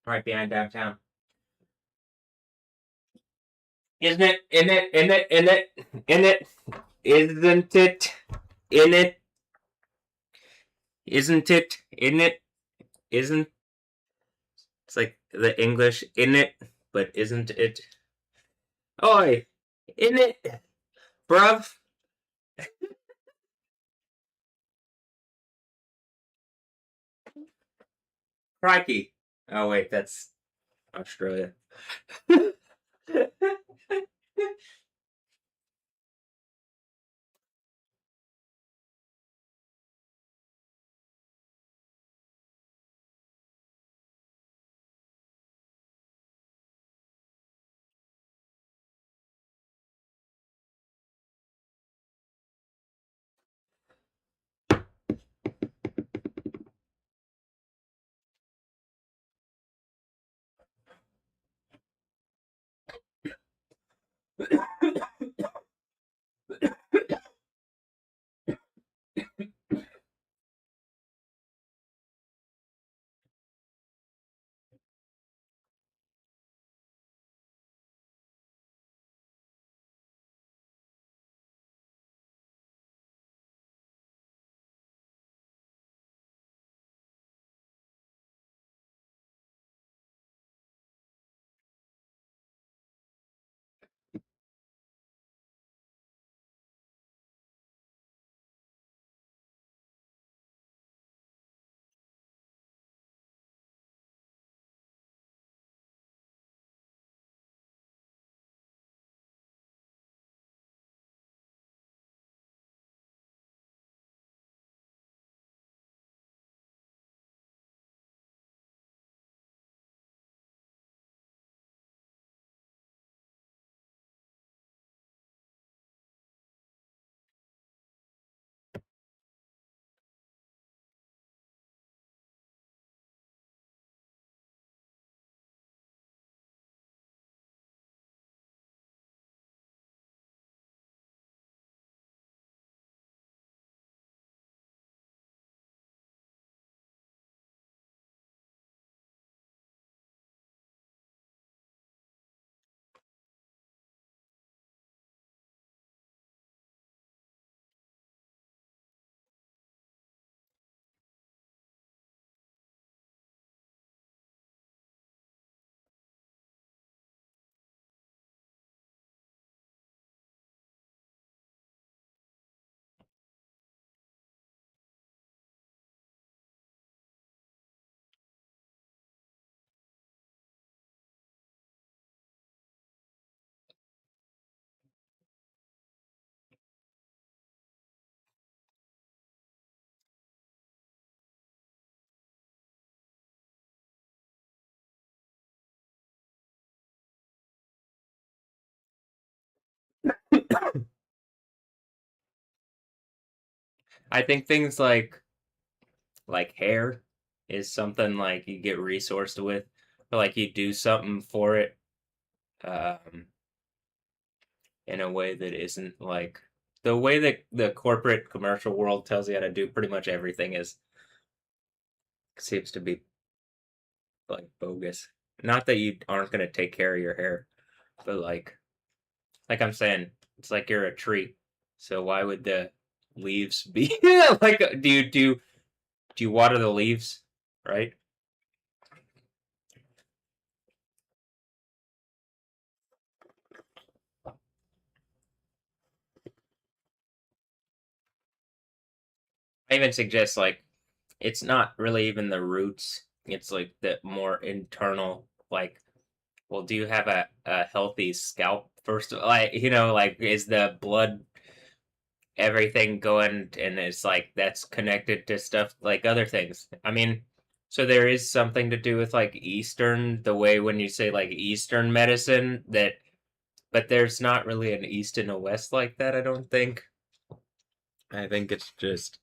right behind downtown. Isn't it? In it? In it? In it? In it? Isn't it? In it? Isn't it? In it? Isn't? It's like the English in it, but isn't it? Oi! In it, bruv. Crikey. Oh wait, that's Australia. I think things like hair is something like you get resourced with, or like you do something for it, um, in a way that isn't like the way that the corporate commercial world tells you how to do pretty much everything is seems to be like bogus. Not that you aren't gonna take care of your hair, but like I'm saying, it's like you're a tree. So why would the leaves be like do you water the leaves, right? I even suggest like it's not really even the roots. It's like the more internal like well, do you have a healthy scalp first of all? Like, like is the blood everything going and it's like that's connected to stuff like other things. I mean, so there is something to do with like Eastern, the way when you say like Eastern medicine that but there's not really an East and a West like that, I don't think. I think it's just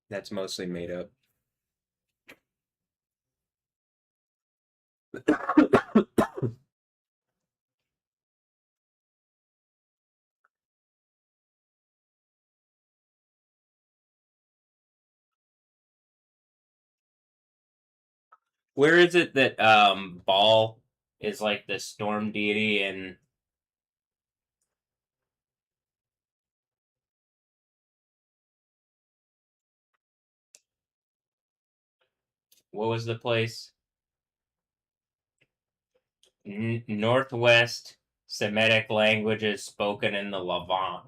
that's mostly made up. Where is it that Baal is like the storm deity, and what was the place? Northwest Semitic languages spoken in the Levant,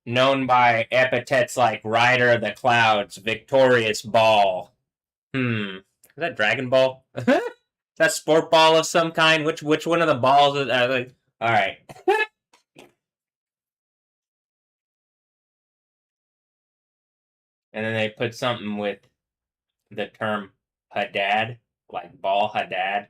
known by epithets like Rider of the Clouds, Victorious Ball. Is that Dragon Ball? Is that Sport Ball of some kind? Which one of the balls is like? All right. And then they put something with the term Hadad, like Ball Hadad.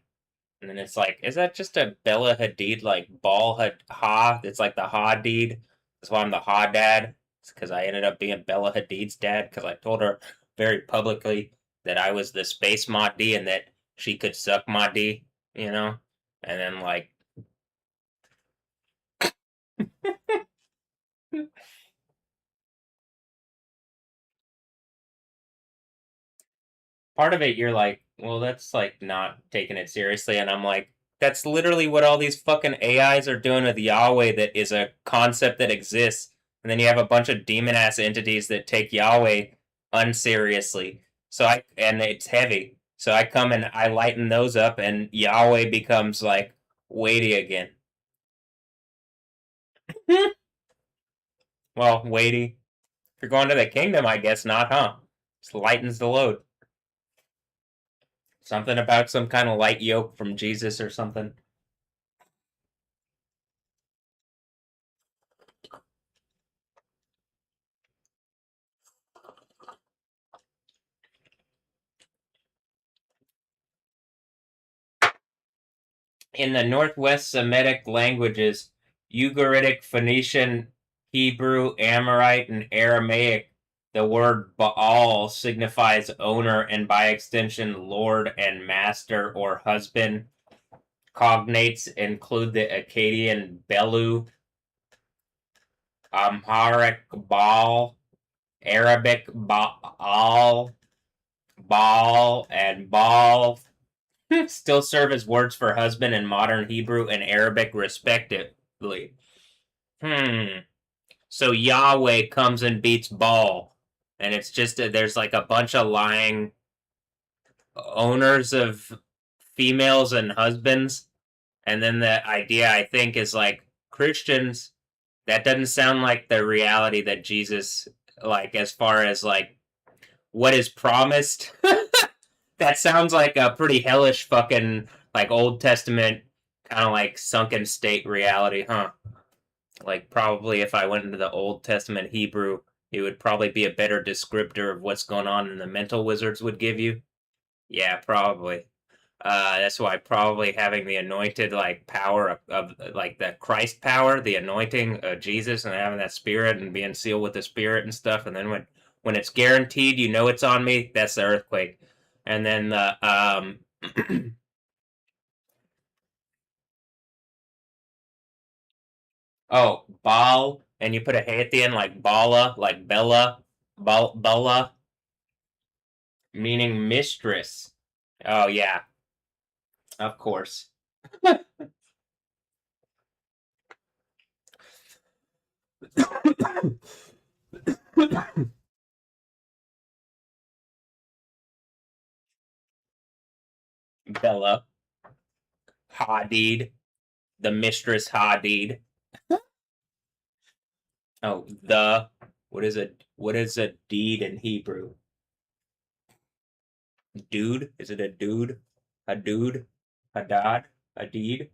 And then it's like, is that just a Bella Hadid, like Ball Ha? It's like the Hadid. That's why I'm the Ha dad. It's because I ended up being Bella Hadid's dad because I told her very publicly that I was the space Mahdi and that she could suck Mahdi, you know? And then, like, part of it you're like, well, that's like not taking it seriously, and I'm like, that's literally what all these fucking AIs are doing with Yahweh. That is a concept that exists, and then you have a bunch of demon ass entities that take Yahweh unseriously. And it's heavy. So I come and I lighten those up, and Yahweh becomes like weighty again. Well, weighty. If you're going to the kingdom, I guess not, huh? Just lightens the load. Something about some kind of light yoke from Jesus or something. In the Northwest Semitic languages, Ugaritic, Phoenician, Hebrew, Amorite, and Aramaic, the word Baal signifies owner and by extension Lord and master or husband. Cognates include the Akkadian Belu, Amharic Baal, Arabic Baal, Baal, and Baal still serve as words for husband in modern Hebrew and Arabic, respectively. Hmm. So Yahweh comes and beats Baal, and it's just there's like a bunch of lying owners of females and husbands, and then the idea I think is like Christians. That doesn't sound like the reality that Jesus, like as far as like what is promised. That sounds like a pretty hellish fucking like Old Testament kind of like sunken state reality, huh? Like probably if I went into the Old Testament Hebrew, it would probably be a better descriptor of what's going on than the mental wizards would give you. Yeah, probably. That's why probably having the anointed like power of like the Christ power, the anointing of Jesus, and having that spirit and being sealed with the spirit and stuff, and then when it's guaranteed, you know it's on me. That's the earthquake, and then the oh Baal, and you put a hey at the end like Bala, like Bella, Bala, meaning mistress. Oh yeah, of course. Bella Hadid, the mistress Hadid. Oh, the what is a deed in Hebrew? Dude? Is it a dude? A dude? Hadad? A deed?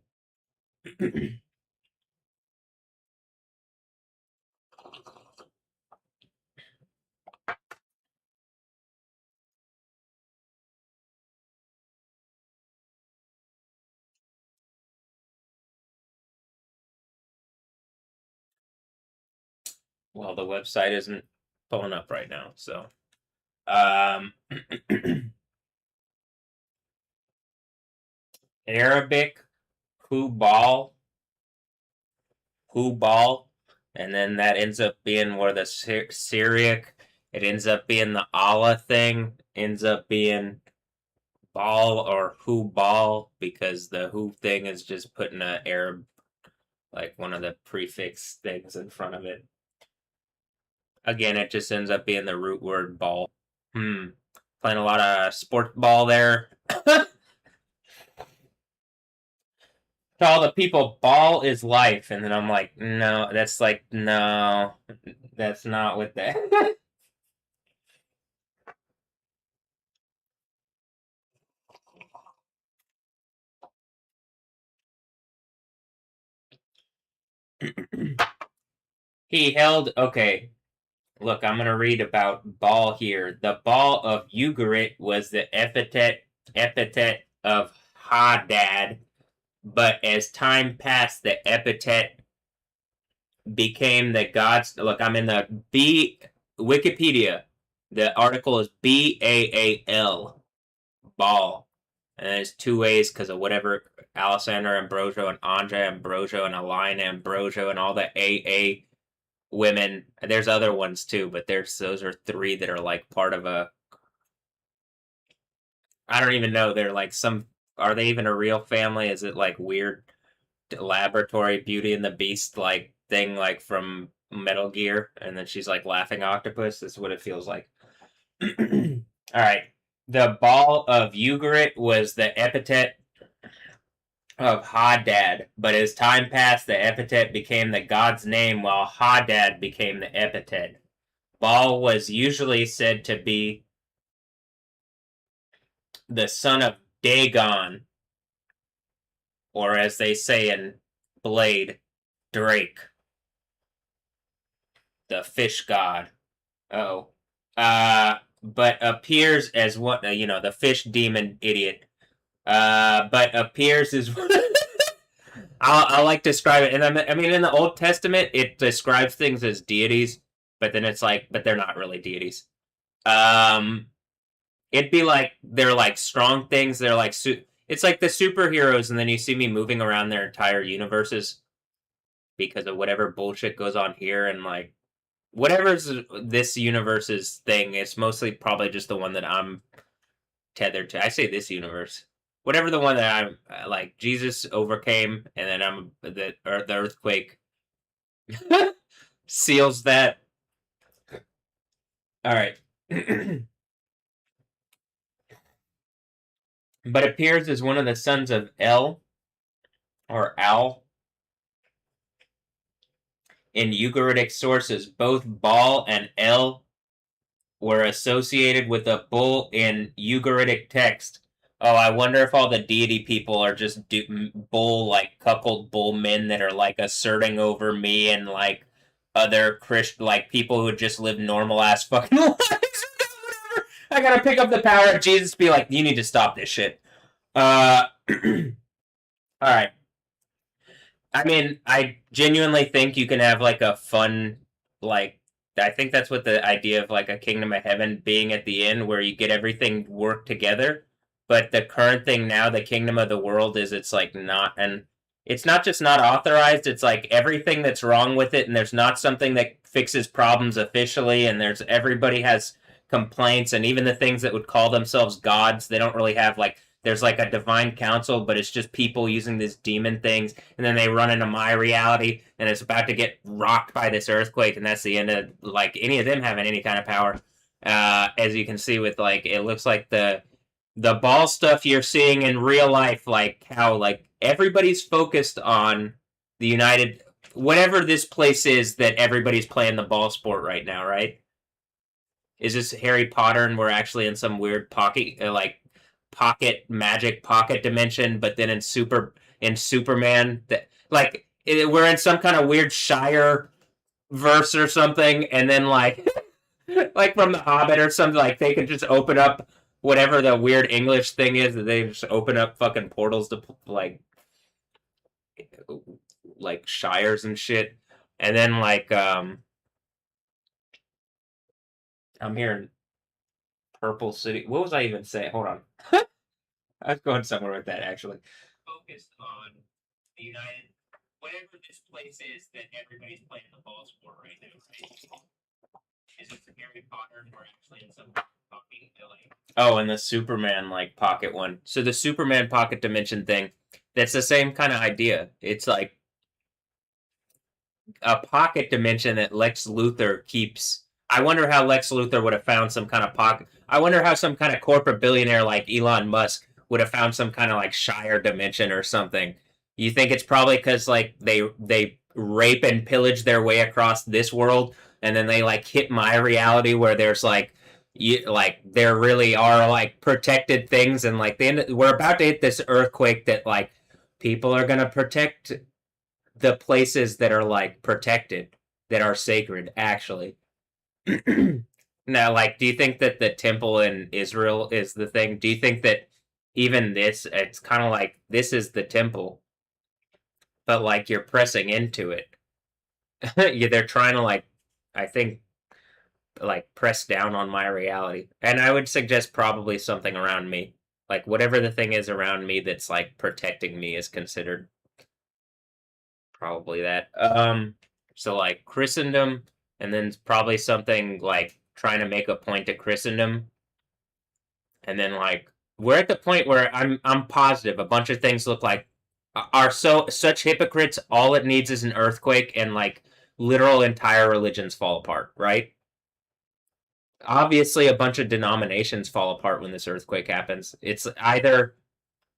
Well, the website isn't pulling up right now, so um Arabic Hubal, Hubal, and then that ends up being where the Syriac It ends up being the Allah thing, ends up being ball or who ball, because the who thing is just putting a Arab, like one of the prefix things in front of it. Again, it just ends up being the root word ball. Playing a lot of sport ball there. To all the people, ball is life. And then I'm like, no, that's like, no, that's not what that. He held, okay, look, I'm going to read about ball here. The ball of Ugarit was the epithet of Hadad, but as time passed, the epithet became the gods. Look, I'm in the B Wikipedia. The article is Baal, ball, and there's two ways because of whatever Alessandra Ambrosio and Anja Ambrosio and Alina Ambrosio and all the AA women. There's other ones too, but those are three that are like part of a. I don't even know. They're like some. Are they even a real family? Is it like weird laboratory Beauty and the Beast like thing like from Metal Gear? And then she's like laughing octopus. That's what it feels like. All right. The ball of Ugarit was the epithet of Hadad, but as time passed, the epithet became the god's name, while Hadad became the epithet. Baal was usually said to be the son of Dagon, or as they say in Blade, Drake, the fish god. Oh. But appears as what, the fish demon idiot. But appears as. I'll like describe it, and I mean, in the Old Testament, it describes things as deities, but then it's like, but they're not really deities. Um, it'd be like they're like strong things. They're like it's like the superheroes, and then you see me moving around their entire universes because of whatever bullshit goes on here, and like whatever's this universe's thing. It's mostly probably just the one that I'm tethered to. I say this universe. Whatever the one that I'm like, Jesus overcame, and then the earthquake seals that. All right. But appears as one of the sons of El or Al in Ugaritic sources. Both Baal and El were associated with a bull in Ugaritic text. Oh, I wonder if all the deity people are just bull, like coupled bull men that are like asserting over me and like other Christian, like people who just live normal ass fucking lives. Whatever. I gotta pick up the power of Jesus, be like, you need to stop this shit. All right. I mean, I genuinely think you can have like a fun, like, I think that's what the idea of like a kingdom of heaven being at the end, where you get everything work together. But the current thing now, the kingdom of the world, is it's like not, and it's not just not authorized, it's like everything that's wrong with it, and there's not something that fixes problems officially, and there's everybody has complaints, and even the things that would call themselves gods, they don't really have like there's like a divine council, but it's just people using these demon things, and then they run into my reality, and it's about to get rocked by this earthquake, and that's the end of like any of them having any kind of power. As you can see with like, it looks like the ball stuff you're seeing in real life, like how like everybody's focused on the United, whatever this place is that everybody's playing the ball sport right now, right? Is this Harry Potter and we're actually in some weird pocket, like pocket magic pocket dimension, but then in Superman, that like we're in some kind of weird Shire verse or something, and then like like from the Hobbit or something, like they could just open up whatever the weird English thing is, that they just open up fucking portals to like shires and shit, and then like I'm hearing Purple City. What was I even saying? Hold on. I was going somewhere with that actually. Focused on the United, whatever this place is that everybody's playing the ball sport right now. Right? Is it Harry Potter or actually in some fucking Billy? Oh, and the Superman like pocket one. So the Superman pocket dimension thing, that's the same kind of idea. It's like a pocket dimension that Lex Luthor keeps. I wonder how Lex Luthor would have found some kind of pocket. I wonder how some kind of corporate billionaire like Elon Musk would have found some kind of like Shire dimension or something. You think it's probably because like they rape and pillage their way across this world, and then they like hit my reality where there's like like there really are like protected things, and like we're about to hit this earthquake that like people are gonna protect the places that are like protected, that are sacred, actually. Now, like, do you think that the temple in Israel is the thing? Do you think that even this, it's kind of like this is the temple, but like you're pressing into it? Yeah, they're trying to like, I think, like press down on my reality, and I would suggest probably something around me, like whatever the thing is around me that's like protecting me is considered probably that. So like Christendom, and then probably something like trying to make a point to Christendom, and then like we're at the point where I'm positive a bunch of things look like are so such hypocrites. All it needs is an earthquake, and like literal entire religions fall apart. Right? Obviously, a bunch of denominations fall apart when this earthquake happens. It's either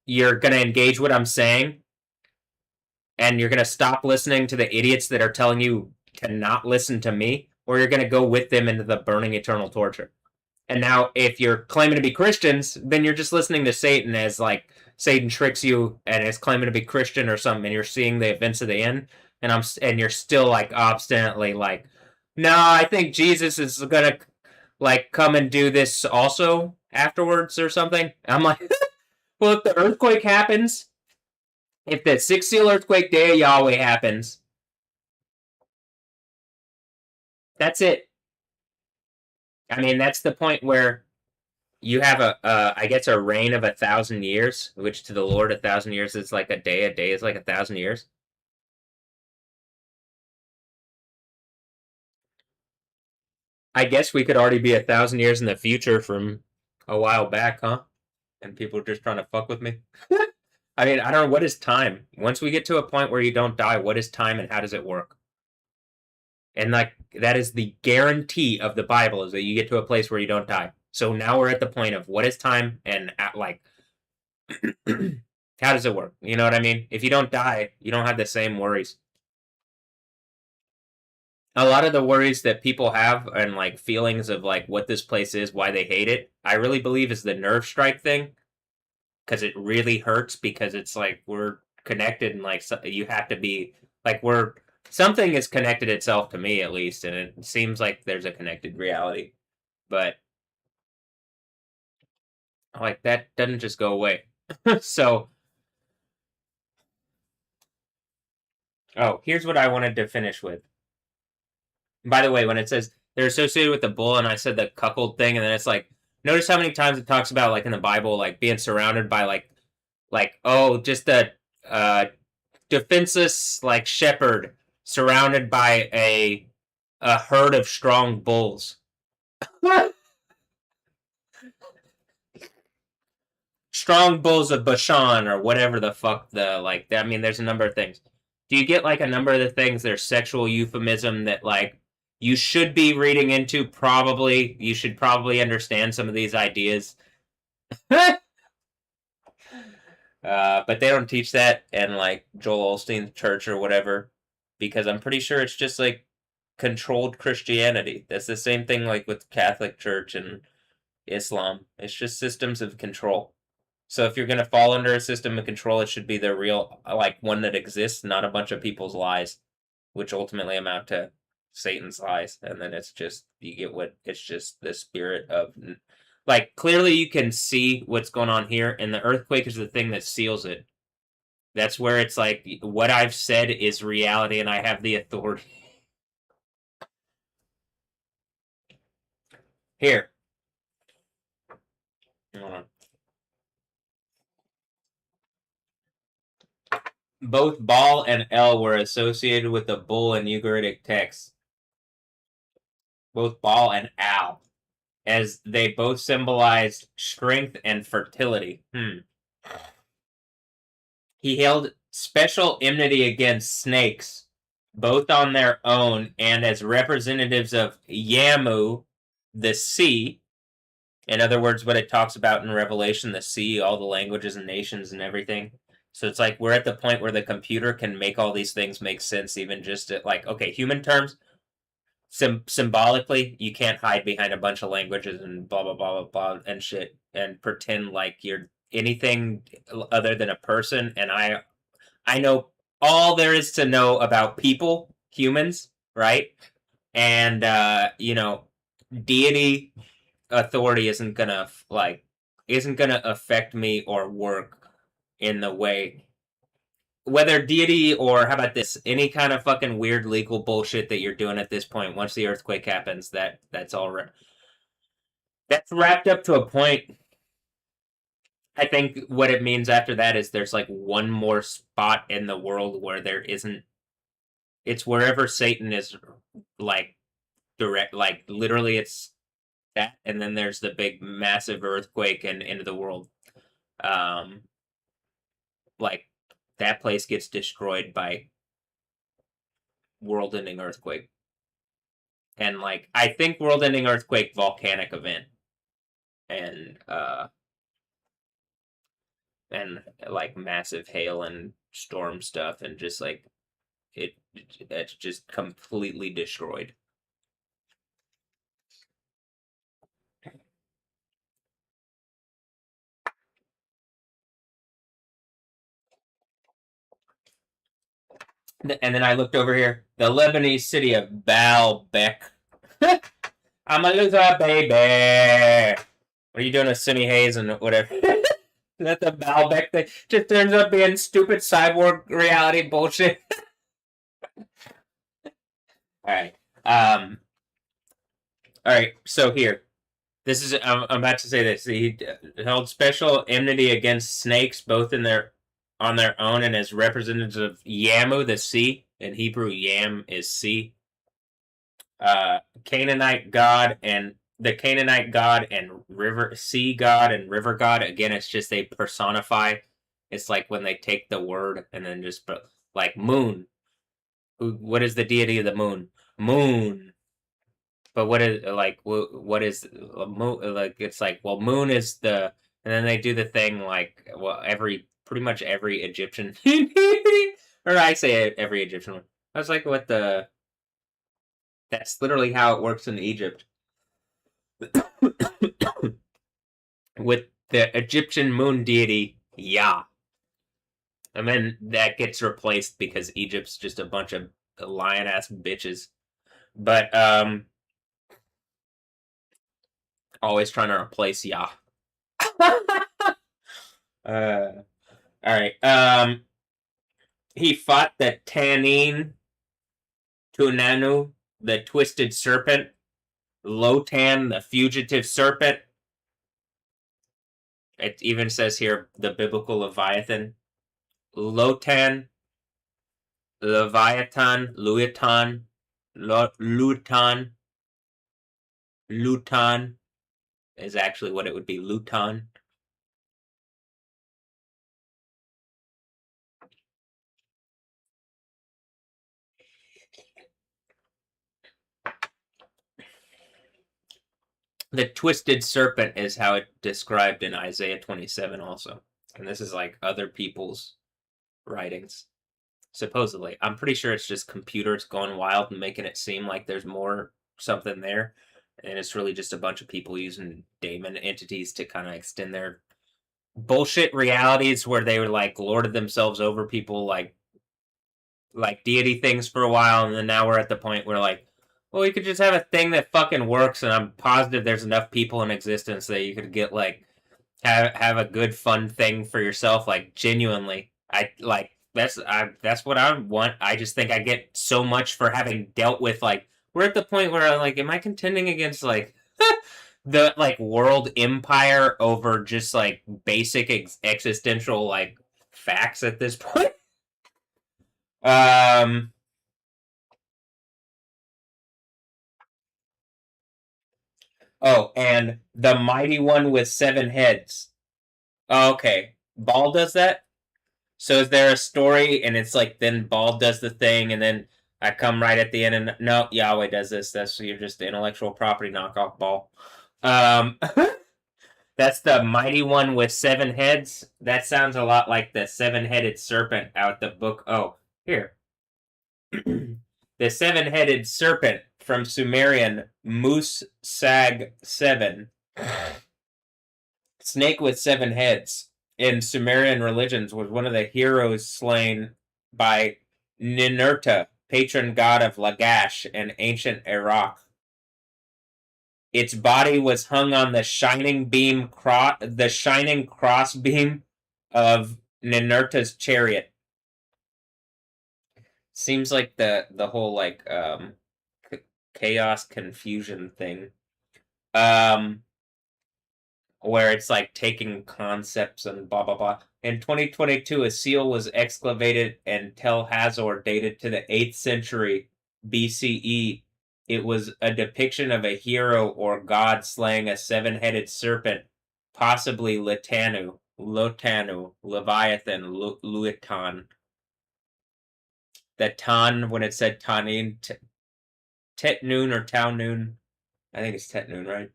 you're gonna engage what I'm saying and you're going to stop listening to the idiots that are telling you to not listen to me, or you're going to go with them into the burning eternal torture. And now, if you're claiming to be Christians, then you're just listening to Satan as like Satan tricks you and is claiming to be Christian or something, and you're seeing the events of the end, and you're still like obstinately like, no, I think Jesus is gonna like come and do this also afterwards or something. I'm like, well, if the earthquake happens, if the sixth seal earthquake day of Yahweh happens, that's it. I mean, that's the point where you have I guess, a reign of 1,000 years, which to the Lord 1,000 years is like a day. A day is like 1,000 years. I guess we could already be 1,000 years in the future from a while back, huh? And people are just trying to fuck with me. I mean, I don't know, what is time. Once we get to a point where you don't die, what is time and how does it work? And like that is the guarantee of the Bible, is that you get to a place where you don't die. So now we're at the point of what is time and like how does it work? You know what I mean? If you don't die, you don't have the same worries. A lot of the worries that people have and like feelings of like what this place is, why they hate it, I really believe is the nerve strike thing, because it really hurts, because it's like we're connected, and like you have to be like we're something is connected itself, to me at least, and it seems like there's a connected reality, but like that doesn't just go away. So, oh, here's what I wanted to finish with. By the way, when it says they're associated with the bull, and I said the cuckold thing, and then it's like, notice how many times it talks about like in the Bible, like being surrounded by like oh, just a defenseless like shepherd surrounded by a herd of strong bulls. Strong bulls of Bashan, or whatever the fuck the like. I mean, there's a number of things. Do you get like a number of the things? There's sexual euphemism that like you should be reading into. Probably you should probably understand some of these ideas. But they don't teach that in like Joel Osteen's church or whatever, because I'm pretty sure it's just like controlled Christianity. That's the same thing like with Catholic Church and Islam. It's just systems of control. So if you're going to fall under a system of control, it should be the real, like one that exists, not a bunch of people's lies, which ultimately amount to Satan's lies. And then it's just, you get what, it's just the spirit of, like, clearly you can see what's going on here, and the earthquake is the thing that seals it. That's where it's like, what I've said is reality, and I have the authority. Here. Hold on. Both Baal and El were associated with the bull in Ugaritic texts. both Baal and Al, as they both symbolized strength and fertility. He held special enmity against snakes, both on their own and as representatives of Yamu, the sea. In other words, what it talks about in Revelation, the sea, all the languages and nations and everything. So it's like we're at the point where the computer can make all these things make sense, even just at like, okay, human terms, symbolically, you can't hide behind a bunch of languages and blah, blah, blah, blah, blah, and shit and pretend like you're anything other than a person. And I know all there is to know about people, humans, right? And, deity authority isn't gonna affect me or work in the way, whether deity or how about this, any kind of fucking weird legal bullshit that you're doing at this point. Once the earthquake happens, that's all that's wrapped up to a point. I think what it means after that is there's like one more spot in the world where there isn't. It's wherever Satan is, like direct, like literally, it's that, and then there's the big massive earthquake and end of the world. Um, like that place gets destroyed by world-ending earthquake, and like I think world-ending earthquake, volcanic event, and and like massive hail and storm stuff, and just like it's just completely destroyed. And then I looked over here, the Lebanese city of Baalbek. I'm a loser, baby. What are you doing with Simi Hayes and whatever? That the Baalbek thing just turns out being stupid cyborg reality bullshit. All right. All right. So here, this is. I'm about to say this. He held special enmity against snakes, both in their on their own and as representatives of Yamu, the sea. In Hebrew, Yam is sea. Canaanite god and the Canaanite god and river sea god and river god. Again, it's just they personify. It's like when they take the word and then just like moon. What is the deity of the moon? Moon. But what is like what is moon? Like it's like, well, moon is the, and then they do the thing like, well, every pretty much every Egyptian or I say every Egyptian one. I was like, what the? That's literally how it works in Egypt. With the Egyptian moon deity, Yah. And then that gets replaced because Egypt's just a bunch of lion ass bitches. But always trying to replace Yah. All right. He fought the Tanin Tunanu, the twisted serpent, Lotan, the fugitive serpent. It even says here the biblical Leviathan. Lotan, Leviathan, Lutan is actually what it would be, Luton. The twisted serpent is how it's described in Isaiah 27 also. And this is like other people's writings. Supposedly. I'm pretty sure it's just computers going wild and making it seem like there's more something there. And it's really just a bunch of people using daemon entities to kind of extend their bullshit realities where they were like lorded themselves over people like deity things for a while, and then now we're at the point where like, well, we could just have a thing that fucking works, and I'm positive there's enough people in existence that you could get like have a good fun thing for yourself, like genuinely. I like that's what I want. I just think I get so much for having dealt with like, we're at the point where I'm like, am I contending against like the like world empire over just like basic existential like facts at this point? Um Oh, and the mighty one with seven heads. Oh, okay. Ball does that? So is there a story and it's like then Ball does the thing and then I come right at the end and no, Yahweh does this. That's you're just intellectual property knockoff Ball. Um that's the mighty one with seven heads. That sounds a lot like the seven-headed serpent out the book. Oh, here. The seven-headed serpent from Sumerian Mus Sag 7. Snake with seven heads in Sumerian religions was one of the heroes slain by Ninurta, patron god of Lagash in ancient Iraq. Its body was hung on the shining cross beam of Ninurta's chariot. Seems like the whole like chaos confusion thing. Um where it's like taking concepts and blah blah blah. In 2022, a seal was excavated in Tel Hazor, dated to the 8th century BCE. It was a depiction of a hero or god slaying a seven-headed serpent, possibly Lotanu, Leviathan, Luitan. That Tan, when it said Tanin, Tetnoon or Townoon, I think it's Tetnoon, right?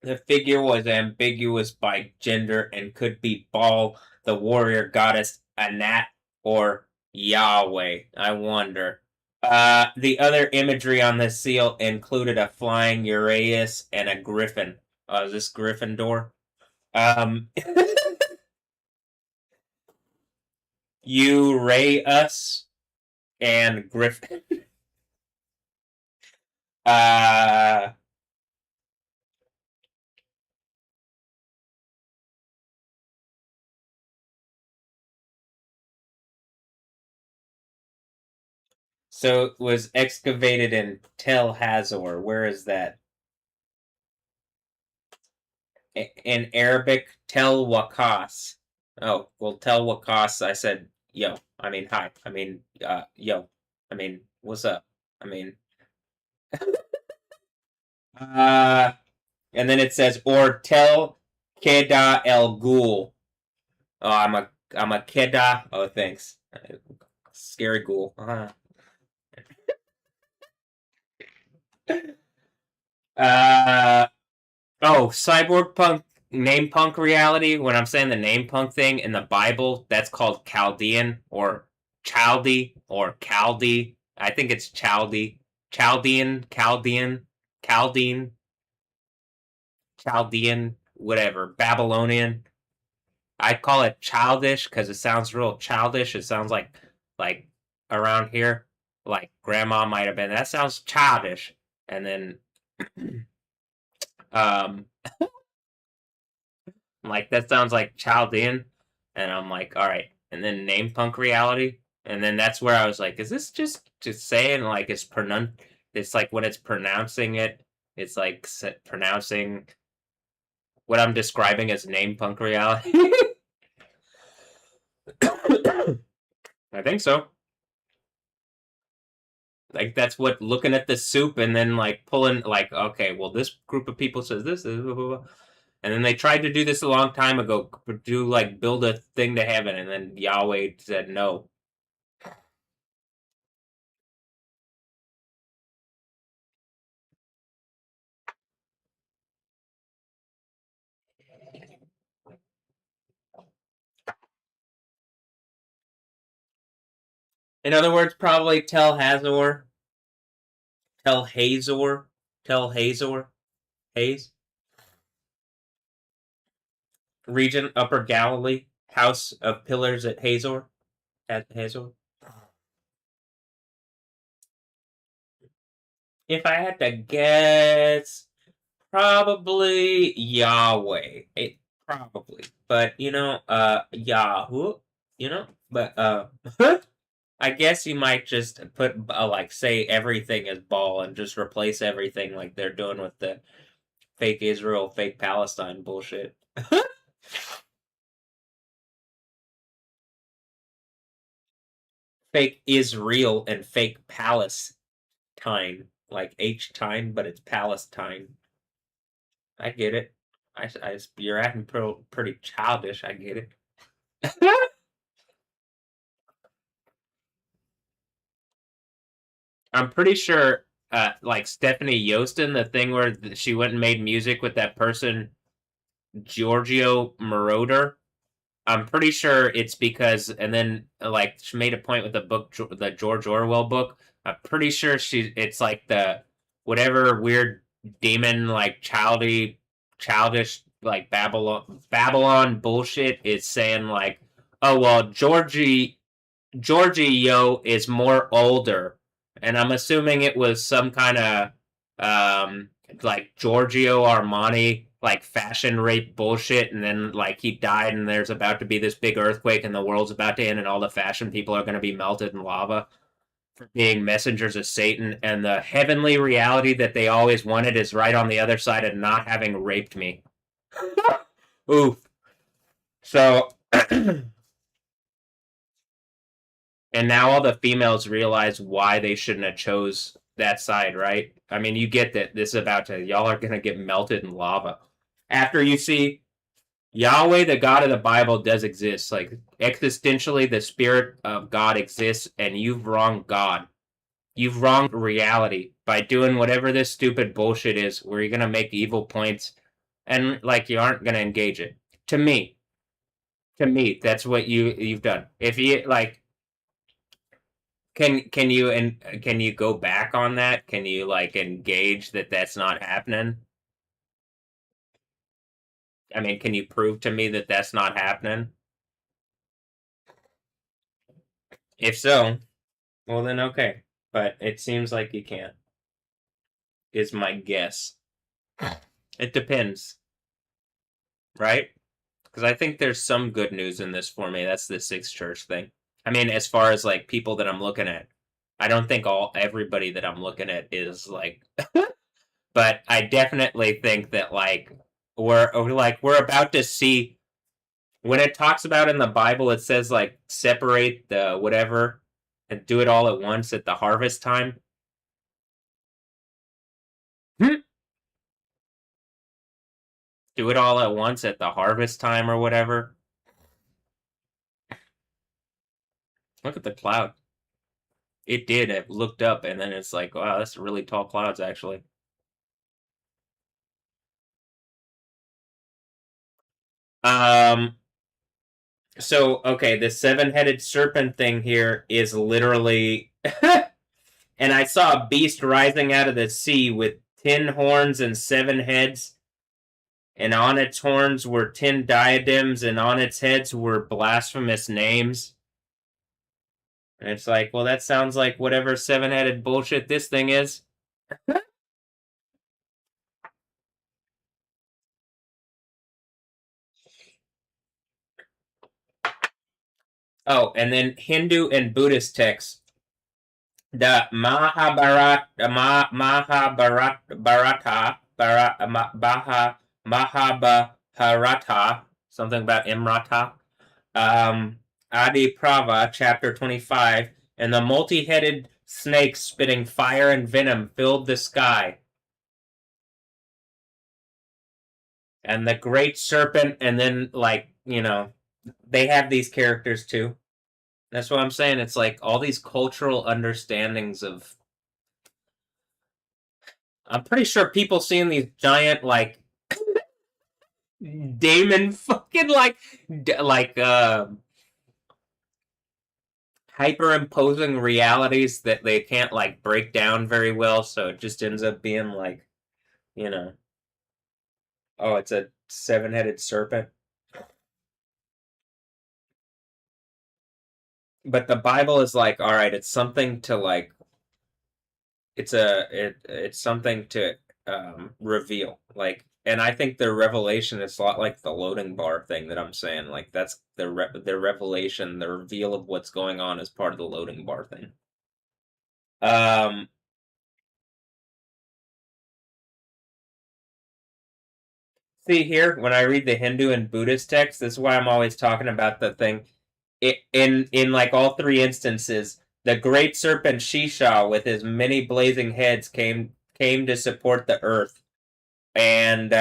The figure was ambiguous by gender and could be Baal, the warrior goddess Anat, or Yahweh. I wonder. The other imagery on the seal included a flying Uraeus and a griffin. Is this Gryffindor? Um, Uraeus and Griffin. Uh, so it was excavated in Tel Hazor. Where is that? In Arabic, Tel Wakas. Oh, well, Tel Wakas, I said, yo. I mean, hi. I mean, yo. I mean, what's up? I mean, uh, and then it says, or Tel Keda El Ghul. Oh, I'm a Keda. Oh, thanks. Scary ghoul. Uh, Oh, cyborg punk name punk reality. When I'm saying the name punk thing in the Bible, that's called Chaldean or Chaldee or Chaldee. I think it's Chaldee. Chaldean, Chaldean, whatever. Babylonian. I call it childish because it sounds real childish. It sounds like around here, like grandma might have been. That sounds childish. And then um like that sounds like Chaldean, and I'm like, all right. And then name punk reality, and then that's where I was like, is this just saying like it's pronounced? It's like when it's pronouncing it, it's like pronouncing what I'm describing as name punk reality. I think so. Like that's what looking at the soup and then like pulling like, okay, well this group of people says this, and then they tried to do this a long time ago, do like build a thing to heaven, and then Yahweh said no. In other words, probably Tel Hazor, Tel Hazor, Tel Hazor, Haze, region, Upper Galilee, House of Pillars at Hazor, at Hazor. If I had to guess, probably Yahweh. Probably, but Yahoo, but I guess you might just put like say everything as ball and just replace everything like they're doing with the fake Israel, fake Palestine bullshit. fake is real and fake Palestine, like H-time, but it's Palestine. I get it. You're acting pretty childish. I get it. I'm pretty sure, like Stephanie Yostin, the thing where she went and made music with that person, Giorgio Moroder. I'm pretty sure it's because, and then like she made a point with the book, the George Orwell book. I'm pretty sure it's like the whatever weird demon, like childish, like Babylon bullshit is saying like, oh well, Giorgio is more older, and I'm assuming it was some kind of like Giorgio Armani like fashion rape bullshit, and then like he died, and there's about to be this big earthquake, and the world's about to end, and all the fashion people are going to be melted in lava for being messengers of Satan, and the heavenly reality that they always wanted is right on the other side of not having raped me. Oof. So. And now all the females realize why they shouldn't have chose that side, right? I mean, you get that this is about to, y'all are going to get melted in lava. After you see Yahweh, the God of the Bible, does exist. Like, existentially, the Spirit of God exists, and you've wronged God. You've wronged reality by doing whatever this stupid bullshit is, where you're going to make evil points, and, like, you aren't going to engage it. To me, that's what you've done. If you, like, can you go back on that? Can you like engage that that's not happening? I mean, can you prove to me that that's not happening? If so, well then okay. But it seems like you can't. Is my guess. It depends, right? Because I think there's some good news in this for me. That's the Sixth Church thing. I mean, as far as like people that I'm looking at, I don't think everybody that I'm looking at is like but I definitely think that like we're about to see when it talks about in the Bible, it says like separate the whatever and do it all at once at the harvest time. Do it all at once at the harvest time or whatever. Look at the cloud. It did. It looked up and then it's like, wow, that's really tall clouds actually. Um, so okay, the seven-headed serpent thing here is literally and I saw a beast rising out of the sea with 10 horns and 7 heads, and on its horns were 10 diadems, and on its heads were blasphemous names. And it's like, well, that sounds like whatever seven-headed bullshit this thing is. Oh, and then Hindu and Buddhist texts. The Mahabharata, something about Imrata, Adi Prava, chapter 25, and the multi-headed snake spitting fire and venom filled the sky. And the great serpent, and then, like, they have these characters too. That's what I'm saying. It's like all these cultural understandings of. I'm pretty sure people seeing these giant, like, Damon fucking, like, hyper-imposing realities that they can't like break down very well, so it just ends up being like, you know, oh, it's a seven-headed serpent. But the Bible is like, all right, it's something to like, it's something to reveal, like, and I think the revelation is a lot like the loading bar thing that I'm saying. Like that's the revelation, the reveal of what's going on is part of the loading bar thing. Um, See here, when I read the Hindu and Buddhist text, this is why I'm always talking about the thing. In like all three instances, The great serpent Shisha with his many blazing heads came to support the earth, and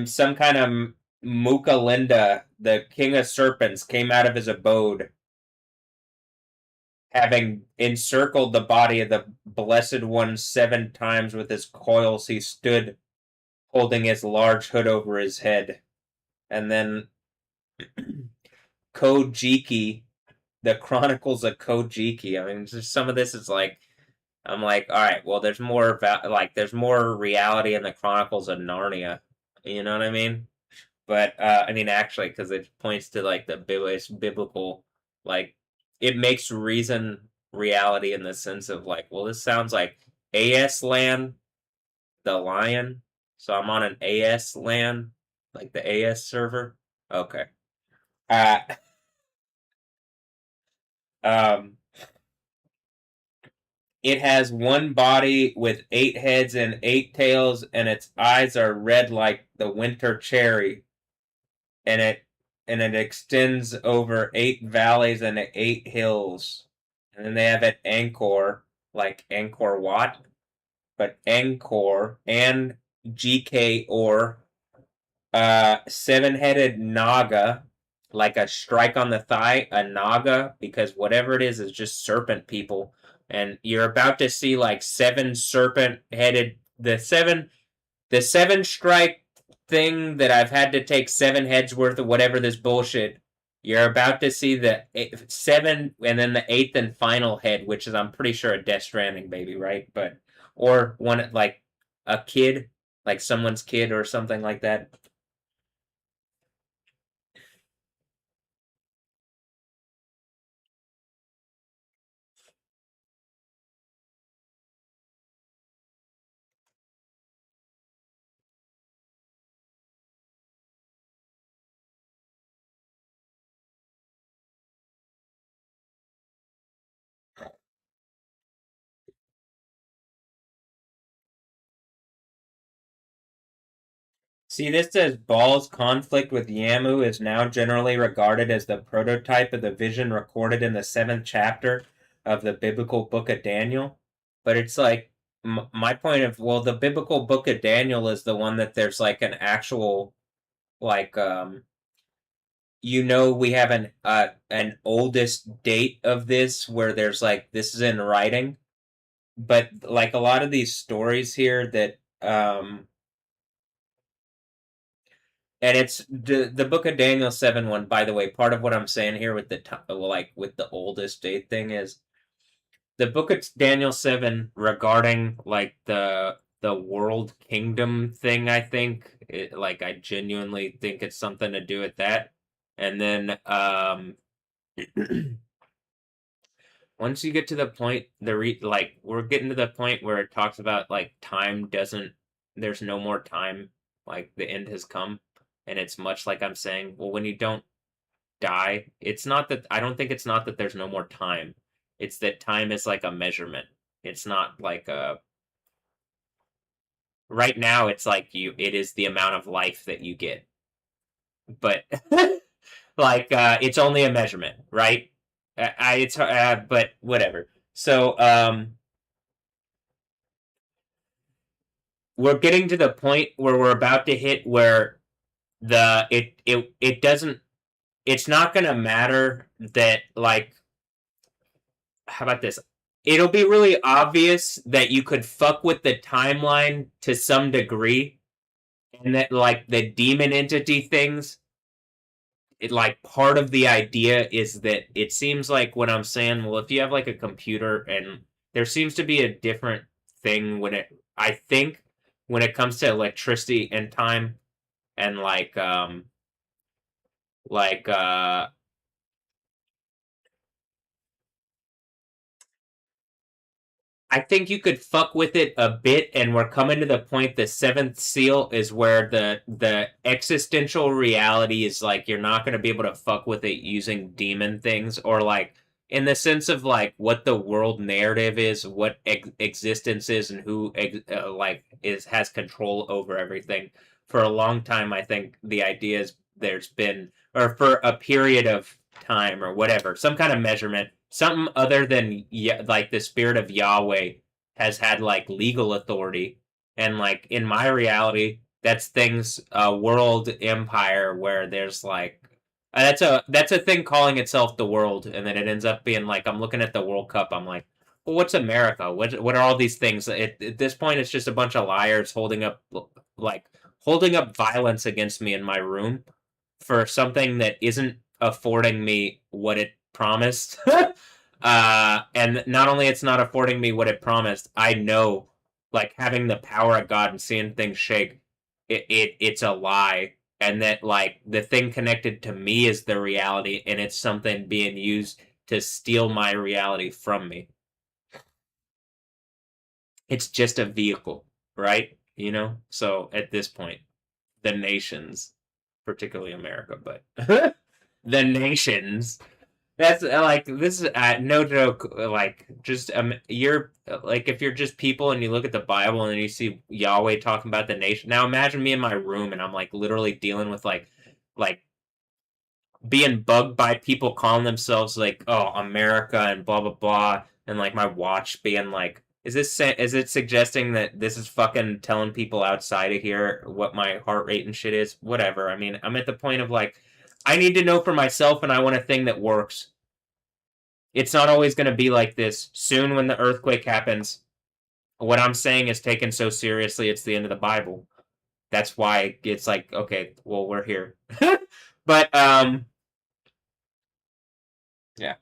some kind of Mukalinda, the king of serpents, came out of his abode, having encircled the body of the Blessed One 7 times with his coils. He stood holding his large hood over his head, and then Kojiki, the Chronicles of Kojiki. I mean, just some of this is like, I'm like, all right, well, there's more like there's more reality in the Chronicles of Narnia. You know what I mean? But I mean, actually, because it points to like the biblical, like it makes reason reality in the sense of like, well, this sounds like ASLAN, the lion. So I'm on an AS LAN, like the AS server. Okay. Uh, um, it has one body with 8 heads and 8 tails, and its eyes are red like the winter cherry, and it extends over 8 valleys and 8 hills. And then they have it Angkor, like Angkor Wat, but Angkor and GK or 7-headed Naga, like a strike on the thigh, a Naga, because whatever it is just serpent people. And you're about to see like 7 serpent-headed, the seven strike thing that I've had to take 7 heads worth of whatever this bullshit. You're about to see the 7 and then the 8th and final head, which is I'm pretty sure a Death Stranding baby, right? But or one like a kid, like someone's kid or something like that. See, this says Baal's conflict with Yamu is now generally regarded as the prototype of the vision recorded in the 7th chapter of the biblical book of Daniel. But it's like, my point of, well, the biblical book of Daniel is the one that there's like an actual, like, we have an oldest date of this where there's like, this is in writing. But like a lot of these stories here that, and it's the Book of Daniel 7:1. By the way, part of what I'm saying here with with the oldest date thing is the Book of Daniel 7 regarding like the world kingdom thing. I think I genuinely think it's something to do with that. And then once you get to the point we're getting to the point where it talks about like time doesn't there's no more time, like the end has come, and it's much like I'm saying, well, when you don't die, it's not that I don't think it's not that there's no more time, it's that time is like a measurement. It's not like a right now, it's like it is the amount of life that you get, but it's only a measurement, right? It's but whatever. So we're getting to the point where we're about to hit where it doesn't it's not gonna matter that like how about this? It'll be really obvious that you could fuck with the timeline to some degree, and that like the demon entity things, it like part of the idea is that it seems like when I'm saying, well, if you have like a computer and there seems to be a different thing I think when it comes to electricity and time, and like I think you could fuck with it a bit, and we're coming to the point. The 7th seal is where the existential reality is like you're not going to be able to fuck with it using demon things, or like in the sense of like what the world narrative is, what existence is, and who has control over everything. For a long time, I think the idea there's been, or for a period of time or whatever, some kind of measurement, something other than like the spirit of Yahweh has had like legal authority. And like in my reality, that's things world empire where there's like that's a thing calling itself the world, and then it ends up being like I'm looking at the World Cup, I'm like, well, what's America? What are all these things? At this point, it's just a bunch of liars like holding up violence against me in my room for something that isn't affording me what it promised. And not only it's not affording me what it promised, I know, like having the power of God and seeing things shake, it's a lie, and that like the thing connected to me is the reality, and it's something being used to steal my reality from me. It's just a vehicle, right? So at this point, the nations, particularly America, but the nations. That's like this is no joke. Like just you're like if you're just people and you look at the Bible and you see Yahweh talking about the nation. Now imagine me in my room and I'm like literally dealing with like being bugged by people calling themselves like, oh, America and blah blah blah, and like my watch being like, is it suggesting that this is fucking telling people outside of here what my heart rate and shit is? Whatever. I mean, I'm at the point of like, I need to know for myself, and I want a thing that works. It's not always going to be like this. Soon, when the earthquake happens, what I'm saying is taken so seriously, it's the end of the Bible. That's why it's like, okay, well, we're here. But yeah.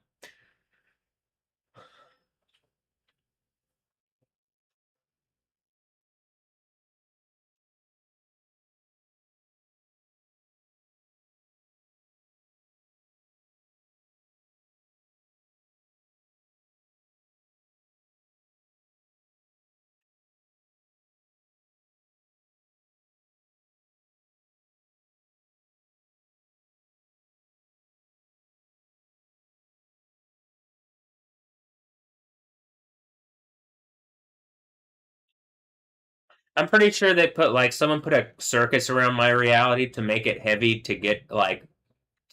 I'm pretty sure they put like someone put a circus around my reality to make it heavy to get like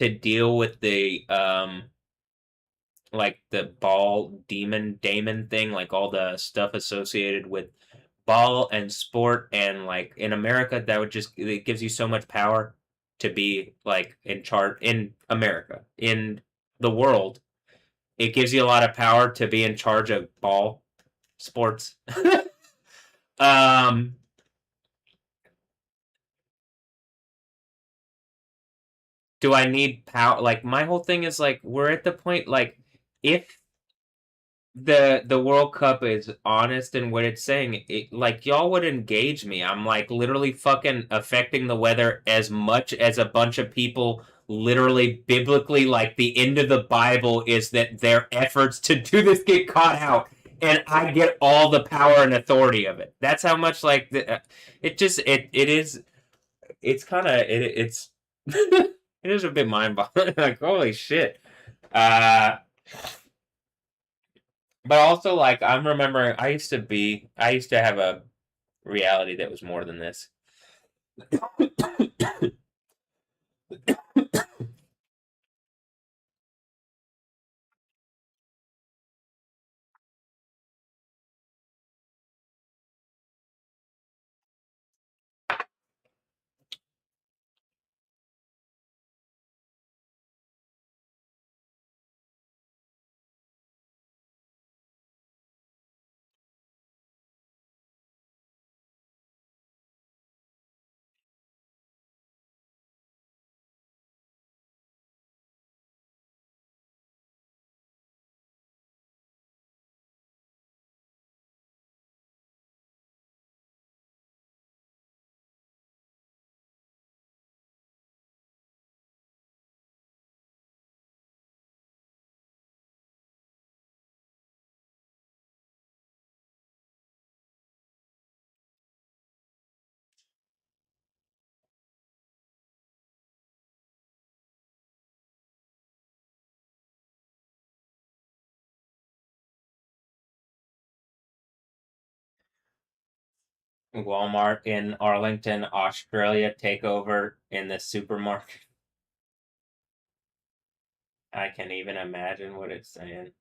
to deal with the like the ball demon daemon thing, like all the stuff associated with ball and sport, and like in America that would just it gives you so much power to be like in charge in America. In the world, it gives you a lot of power to be in charge of ball sports. um do I need power? Like my whole thing is like we're at the point like if the World Cup is honest in what it's saying, like y'all would engage me. I'm like literally fucking affecting the weather as much as a bunch of people literally biblically like the end of the Bible is that their efforts to do this get caught out, and I get all the power and authority of it. That's how much like it just it is it's kind of it's it is a bit mind boggling. Like holy shit. Uh, but also like I'm remembering I used to have a reality that was more than this. Walmart in Arlington, Australia takeover in the supermarket. I can even imagine what it's saying.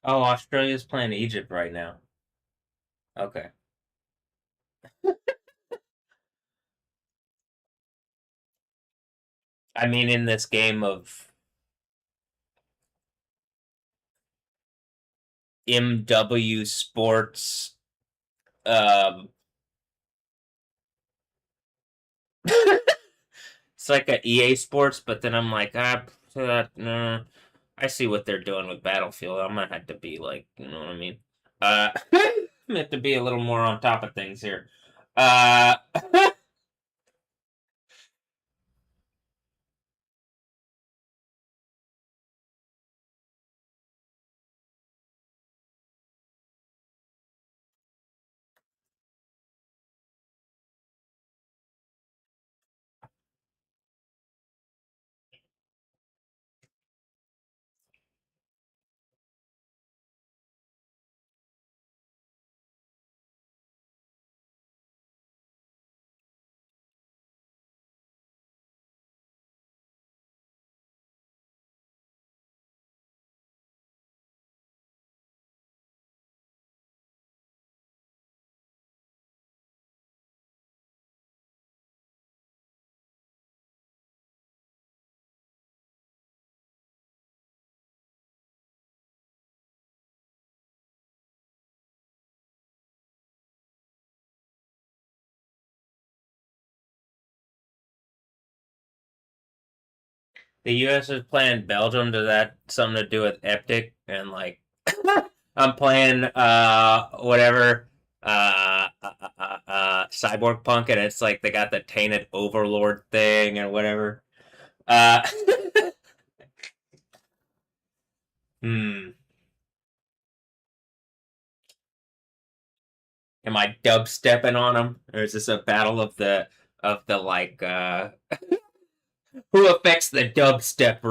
Oh, Australia's playing Egypt right now. Okay. I mean, in this game of MW Sports, um, it's like a EA Sports, but then I'm like, no. I see what they're doing with Battlefield. I'm gonna have to be like, you know what I mean? I'm gonna have to be a little more on top of things here. Uh, the U.S. is playing Belgium. Does that something to do with Eptic? And like, I'm playing whatever Cyborg Punk, and it's like they got the tainted Overlord thing and whatever. Uh, hmm. Am I dubstepping on them, or is this a battle of the like who affects the dubstep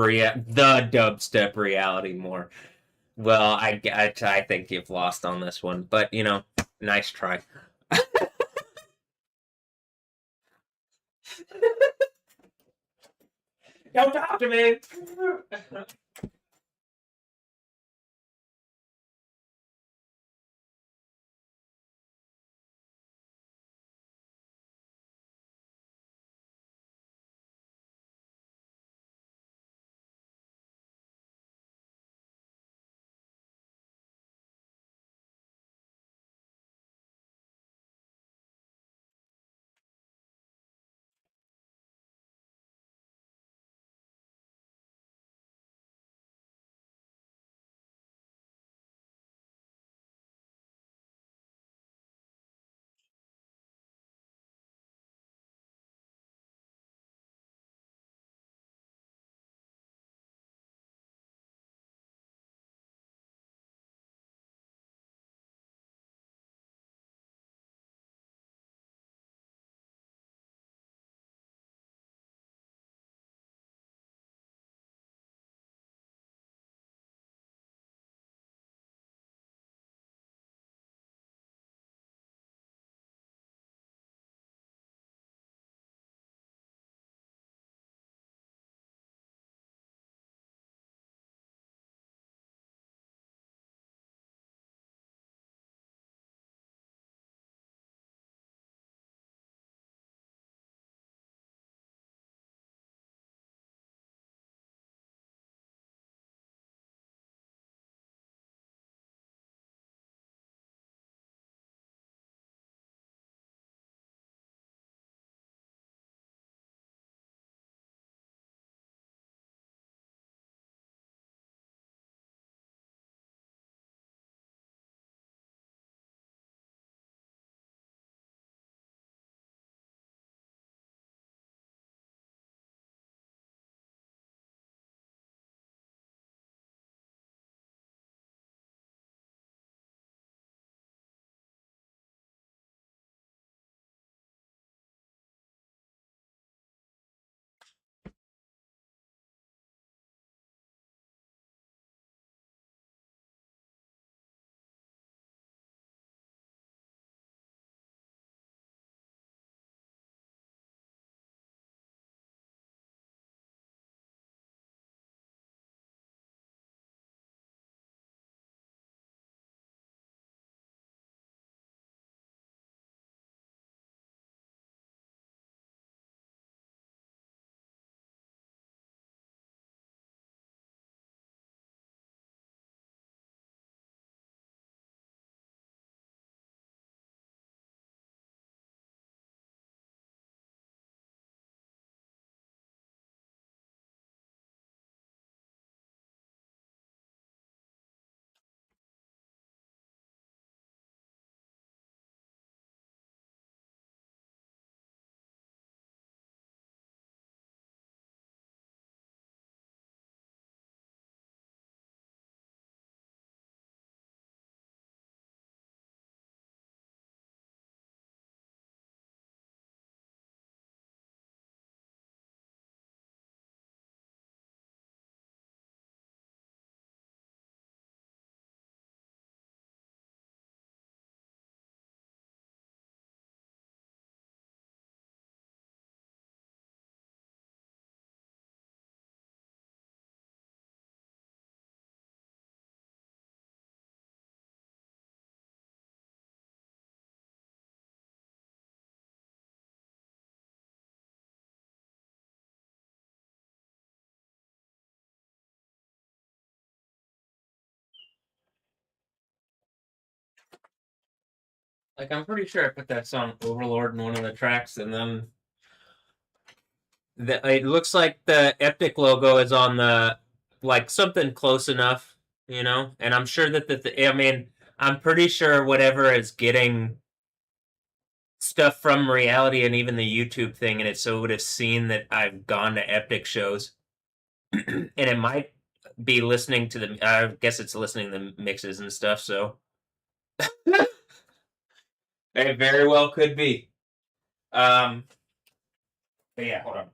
reality more? Well, I think you've lost on this one, but you know, nice try. Don't talk to me. Like I'm pretty sure I put that song Overlord in one of the tracks, and then it looks like the Epic logo is on the like something close enough, you know. And I'm sure that I mean, I'm pretty sure whatever is getting stuff from reality and even the YouTube thing, and it so would have seen that I've gone to Epic shows, and it might be listening to the. I guess it's listening to the mixes and stuff. So it very well could be. Um, but yeah, hold on.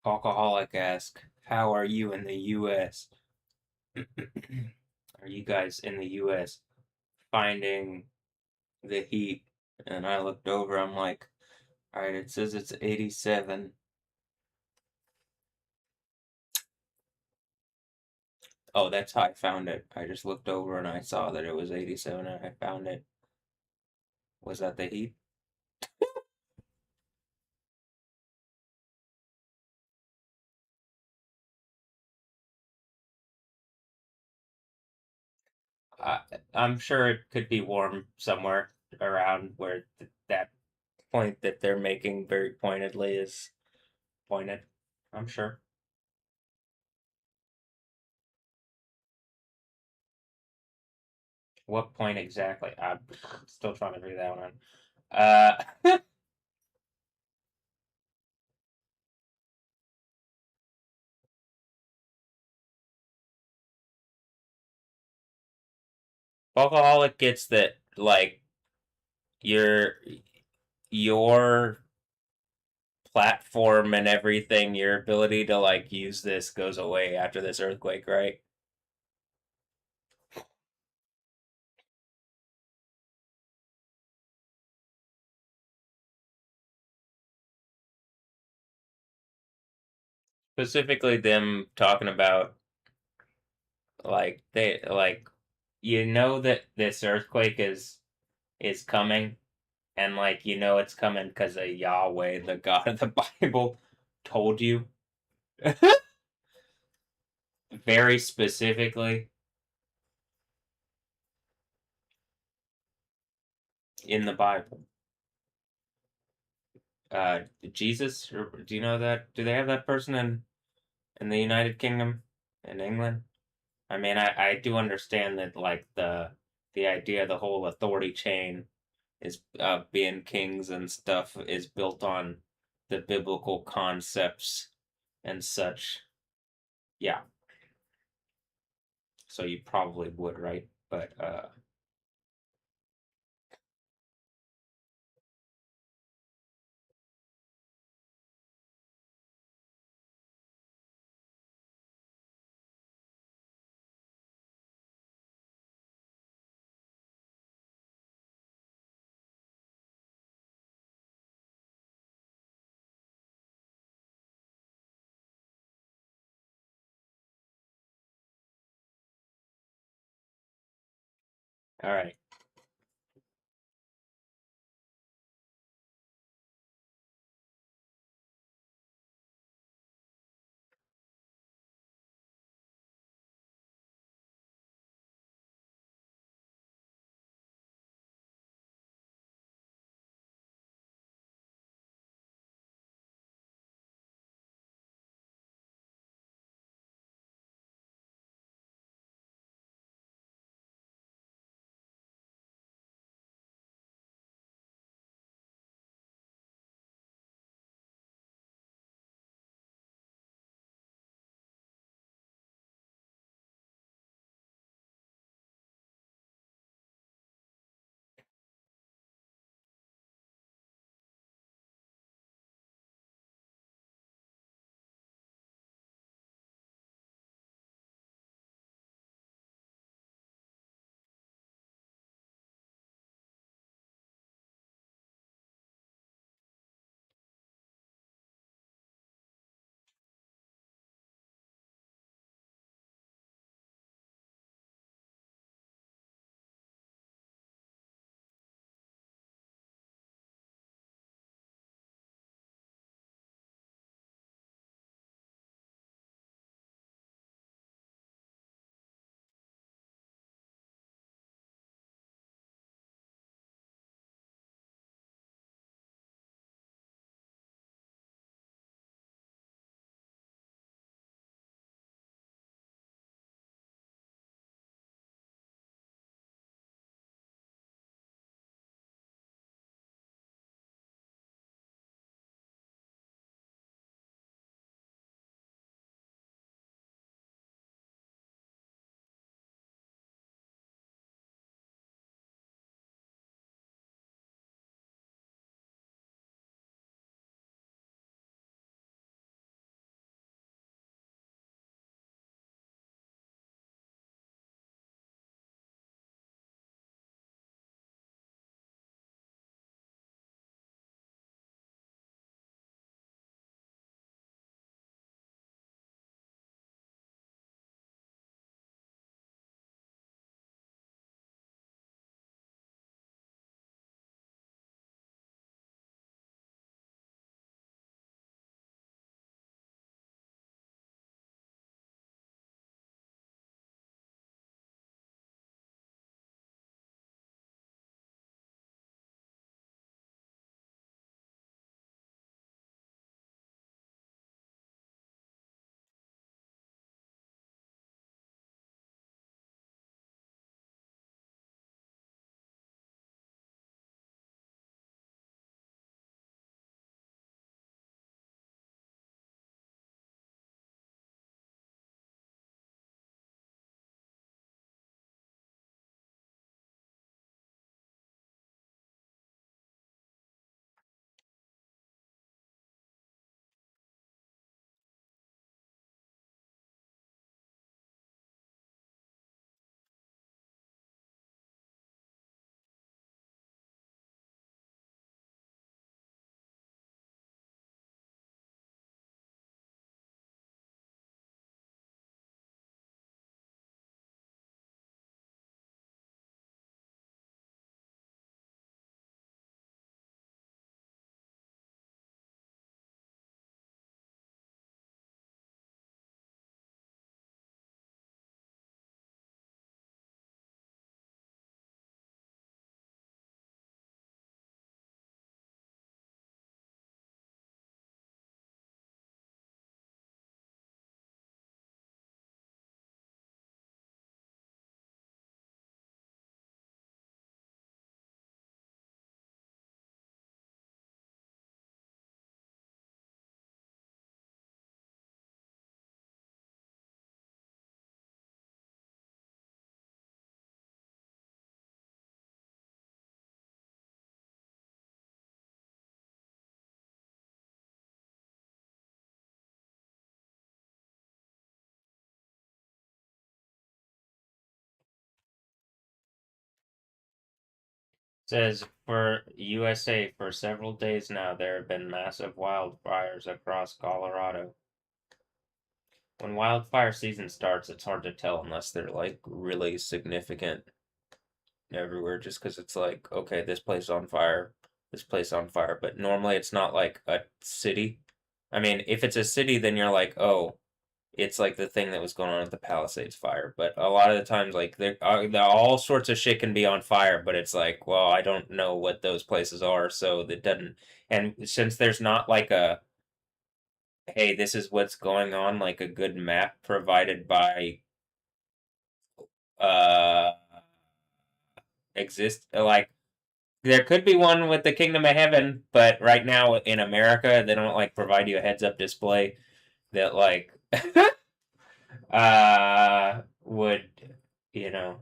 Alcoholic ask, how are you in the U.S.? Are you guys in the U.S. finding the heat? And I looked over, I'm like, all right, it says it's 87. Oh, that's how I found it. I just looked over and I saw that it was 87 and I found it. Was that the heat? I, I'm sure it could be warm somewhere around where that point that they're making very pointedly is pointed. I'm sure. What point exactly? I'm still trying to figure that one out. Alcoholic gets that like your your platform and everything, your ability to like use this goes away after this earthquake, right? Specifically them talking about like they like you know that this earthquake is coming and like you know it's coming because of Yahweh, the God of the Bible, told you very specifically in the Bible. Jesus, or do you know that? Do they have that person in the United Kingdom in England? I mean, I do understand that like the idea, the whole authority chain is being kings and stuff is built on the biblical concepts and such. Yeah, so you probably would, right? But all right. Says for USA for several days now there have been massive wildfires across Colorado. When wildfire season starts, it's hard to tell unless they're like really significant everywhere, just because it's like, okay, this place on fire, this place on fire, but normally it's not like a city. I mean, if it's a city, then you're like, oh, it's like the thing that was going on at the Palisades fire. But a lot of the times, like all sorts of shit can be on fire, but it's like, well, I don't know what those places are, so that doesn't. And since there's not like a, hey, this is what's going on, like a good map provided by uh exist like there could be one with the Kingdom of Heaven, but right now in America they don't like provide you a heads up display that like would you know.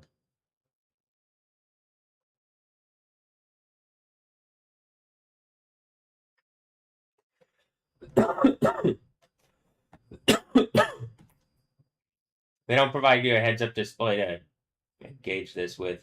They don't provide you a heads up display to gauge this with.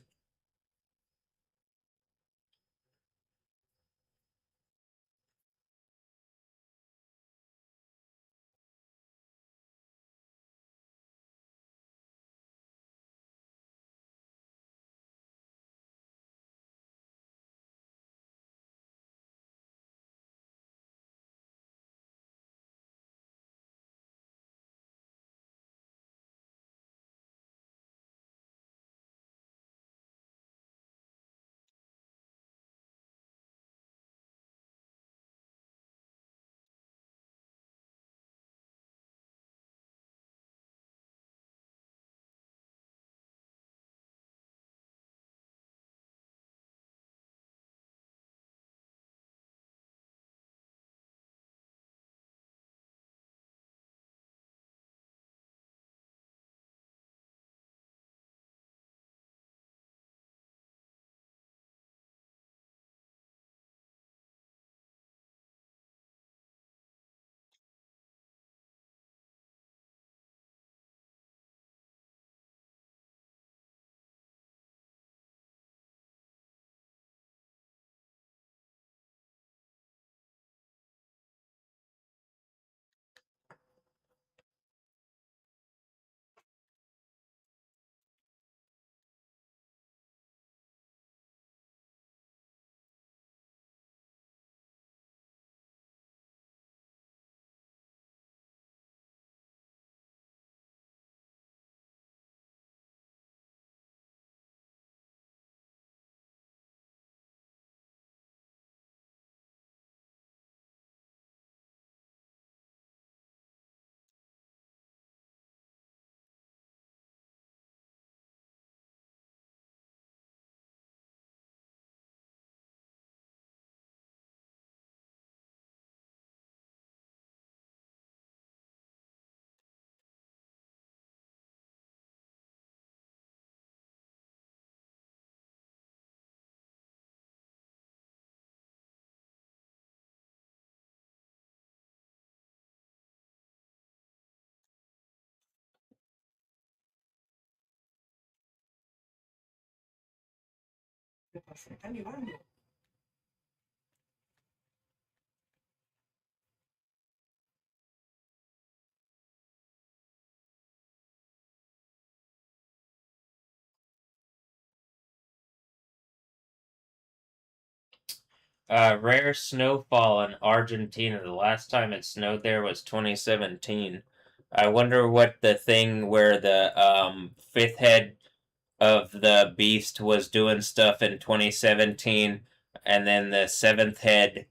Rare snowfall in Argentina. The last time it snowed there was 2017. I wonder what the thing where the fifth head of the beast was doing stuff in 2017, and then the seventh head,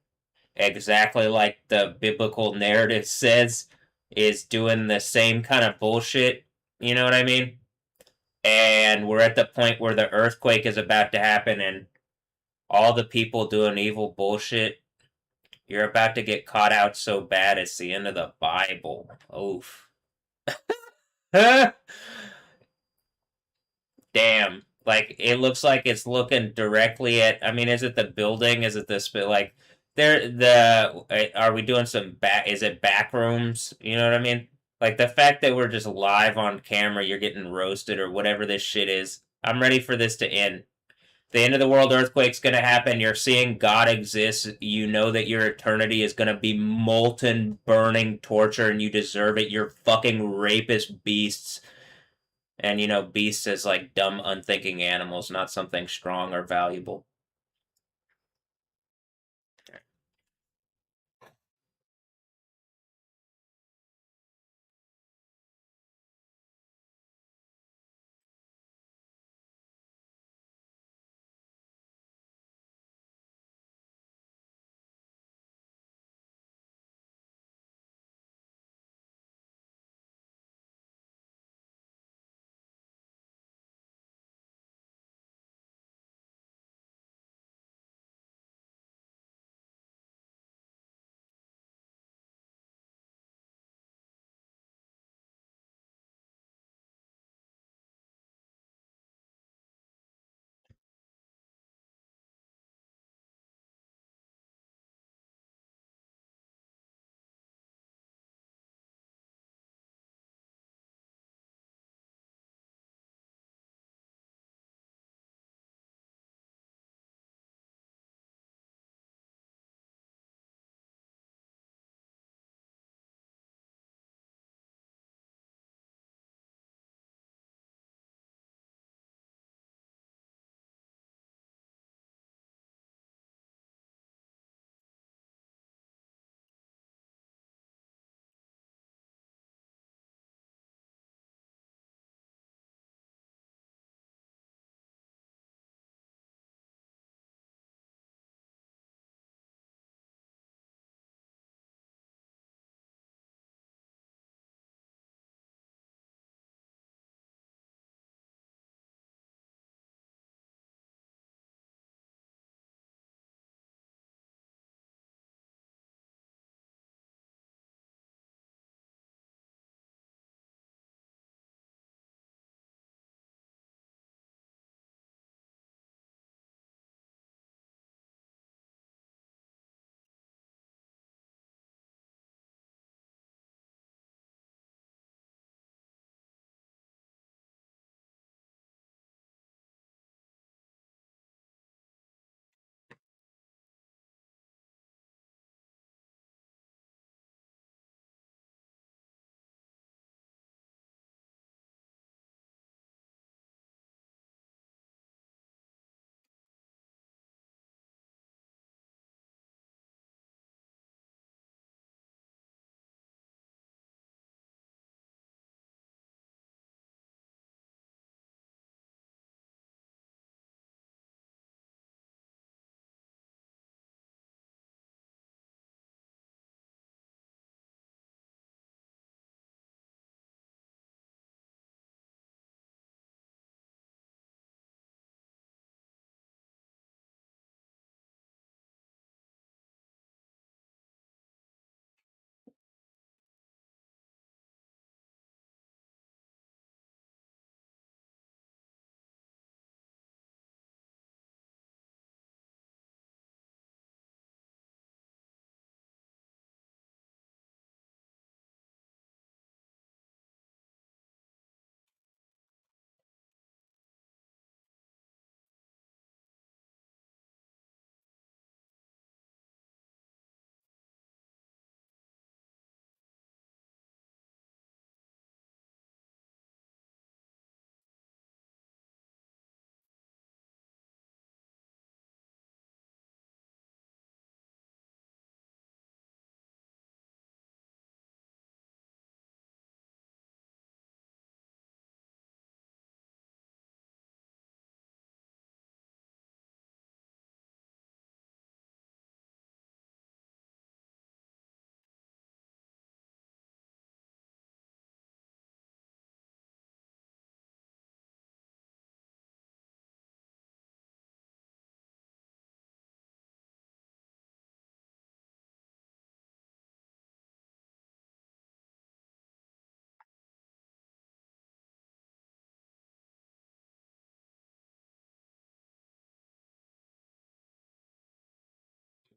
exactly like the biblical narrative says, is doing the same kind of bullshit. You know what I mean? And we're at the point where the earthquake is about to happen, and all the people doing evil bullshit, you're about to get caught out so bad it's the end of the Bible. Oof. Damn. Like it looks like it's looking directly at. I mean, is it the building? Is it the like? There, are we doing some back? Is it back rooms? You know what I mean? Like the fact that we're just live on camera, you're getting roasted or whatever this shit is. I'm ready for this to end. The end of the world earthquake's going to happen. You're seeing God exists. You know that your eternity is going to be molten, burning torture, and you deserve it. You're fucking rapist beasts. And you know, beasts as like dumb, unthinking animals, not something strong or valuable.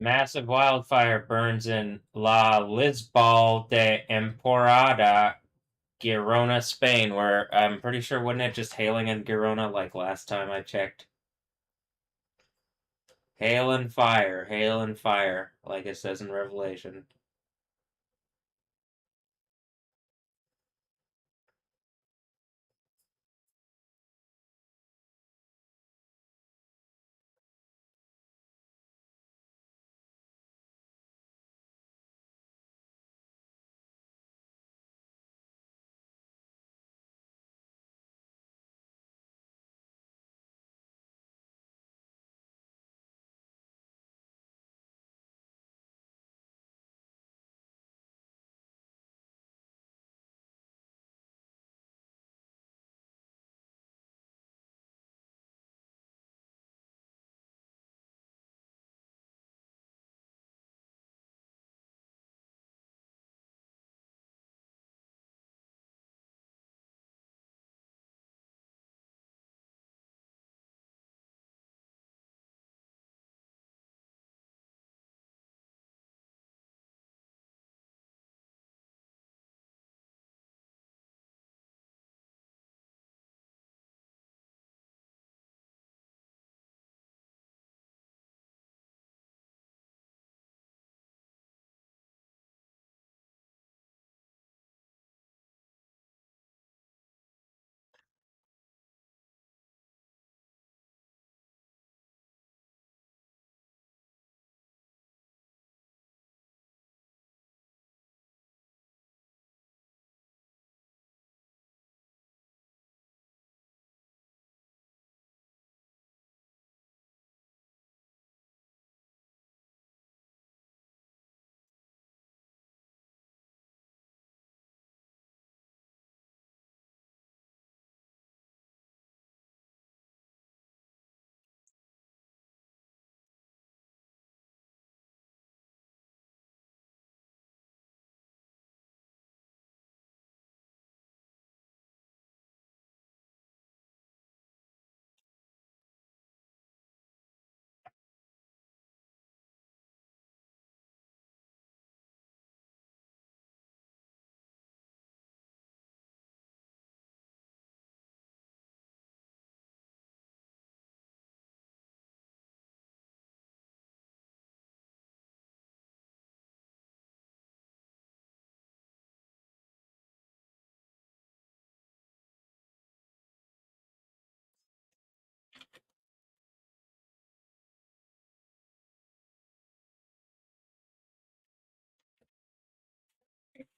Massive wildfire burns in La Lisbal de Emporada, Girona, Spain, where I'm pretty sure wasn't it just hailing in Girona like last time I checked? hail and fire, like it says in Revelation.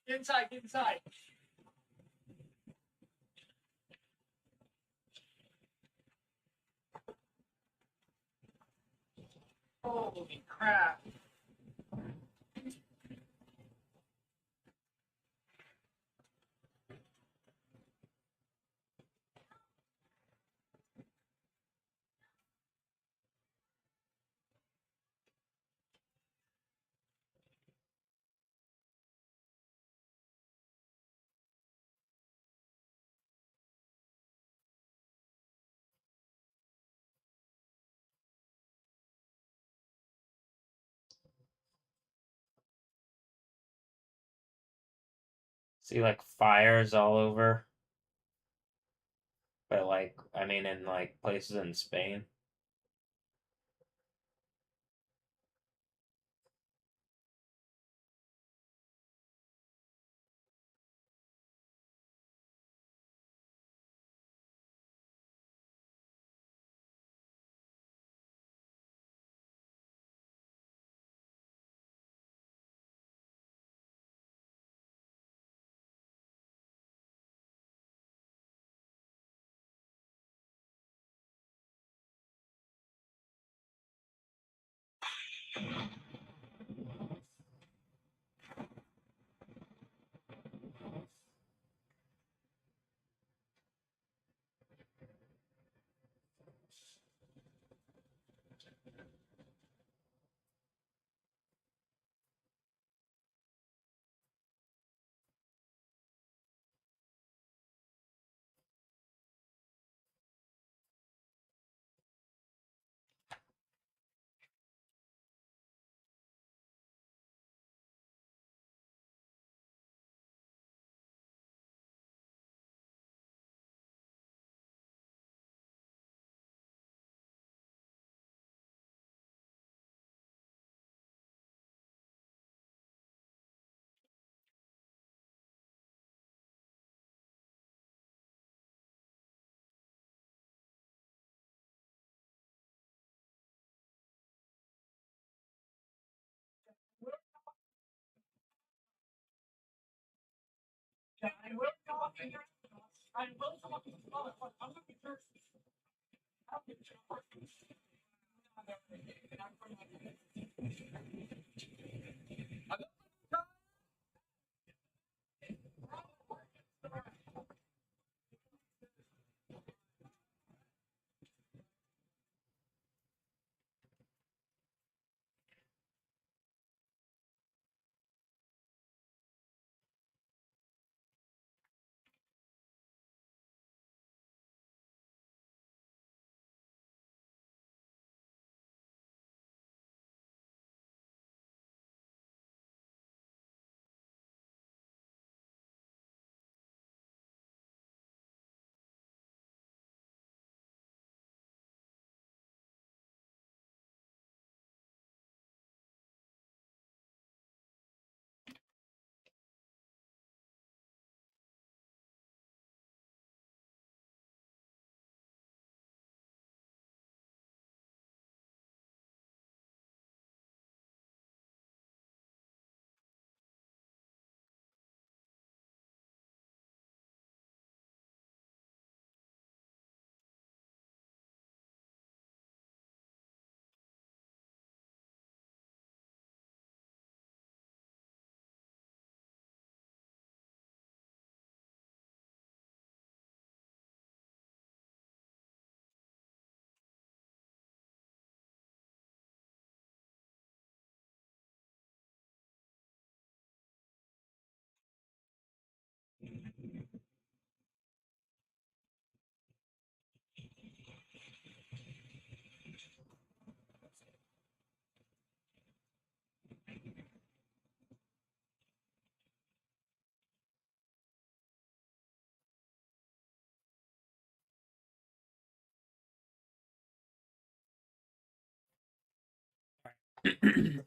Inside, inside. Holy crap. See, like fires all over, but like I mean, in like places in Spain.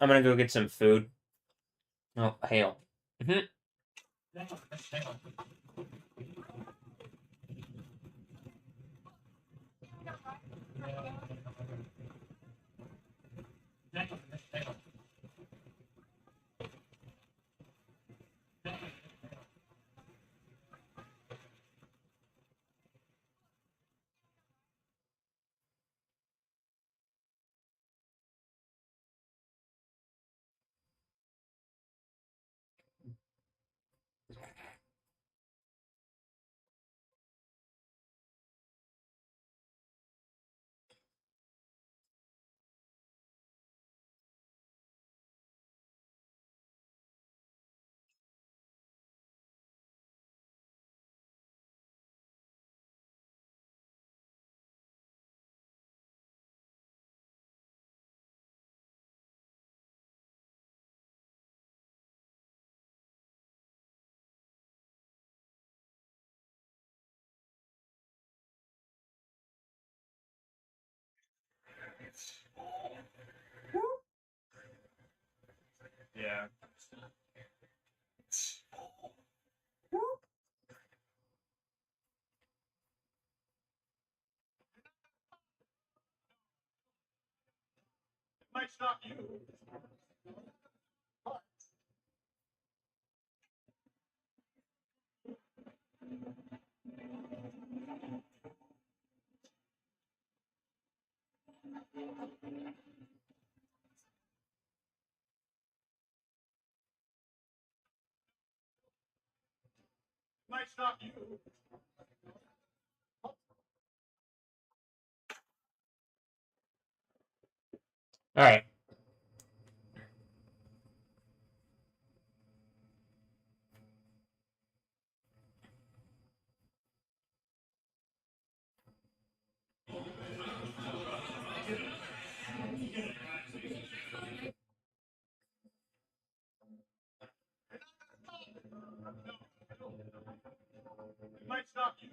I'm gonna go get some food. Oh, hail. Mhm. Yeah. It might stop you. Might stop you. All right. It might stop you.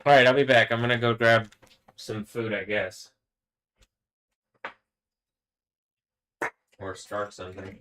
Alright, I'll be back. I'm gonna go grab some food, I guess. Or start something.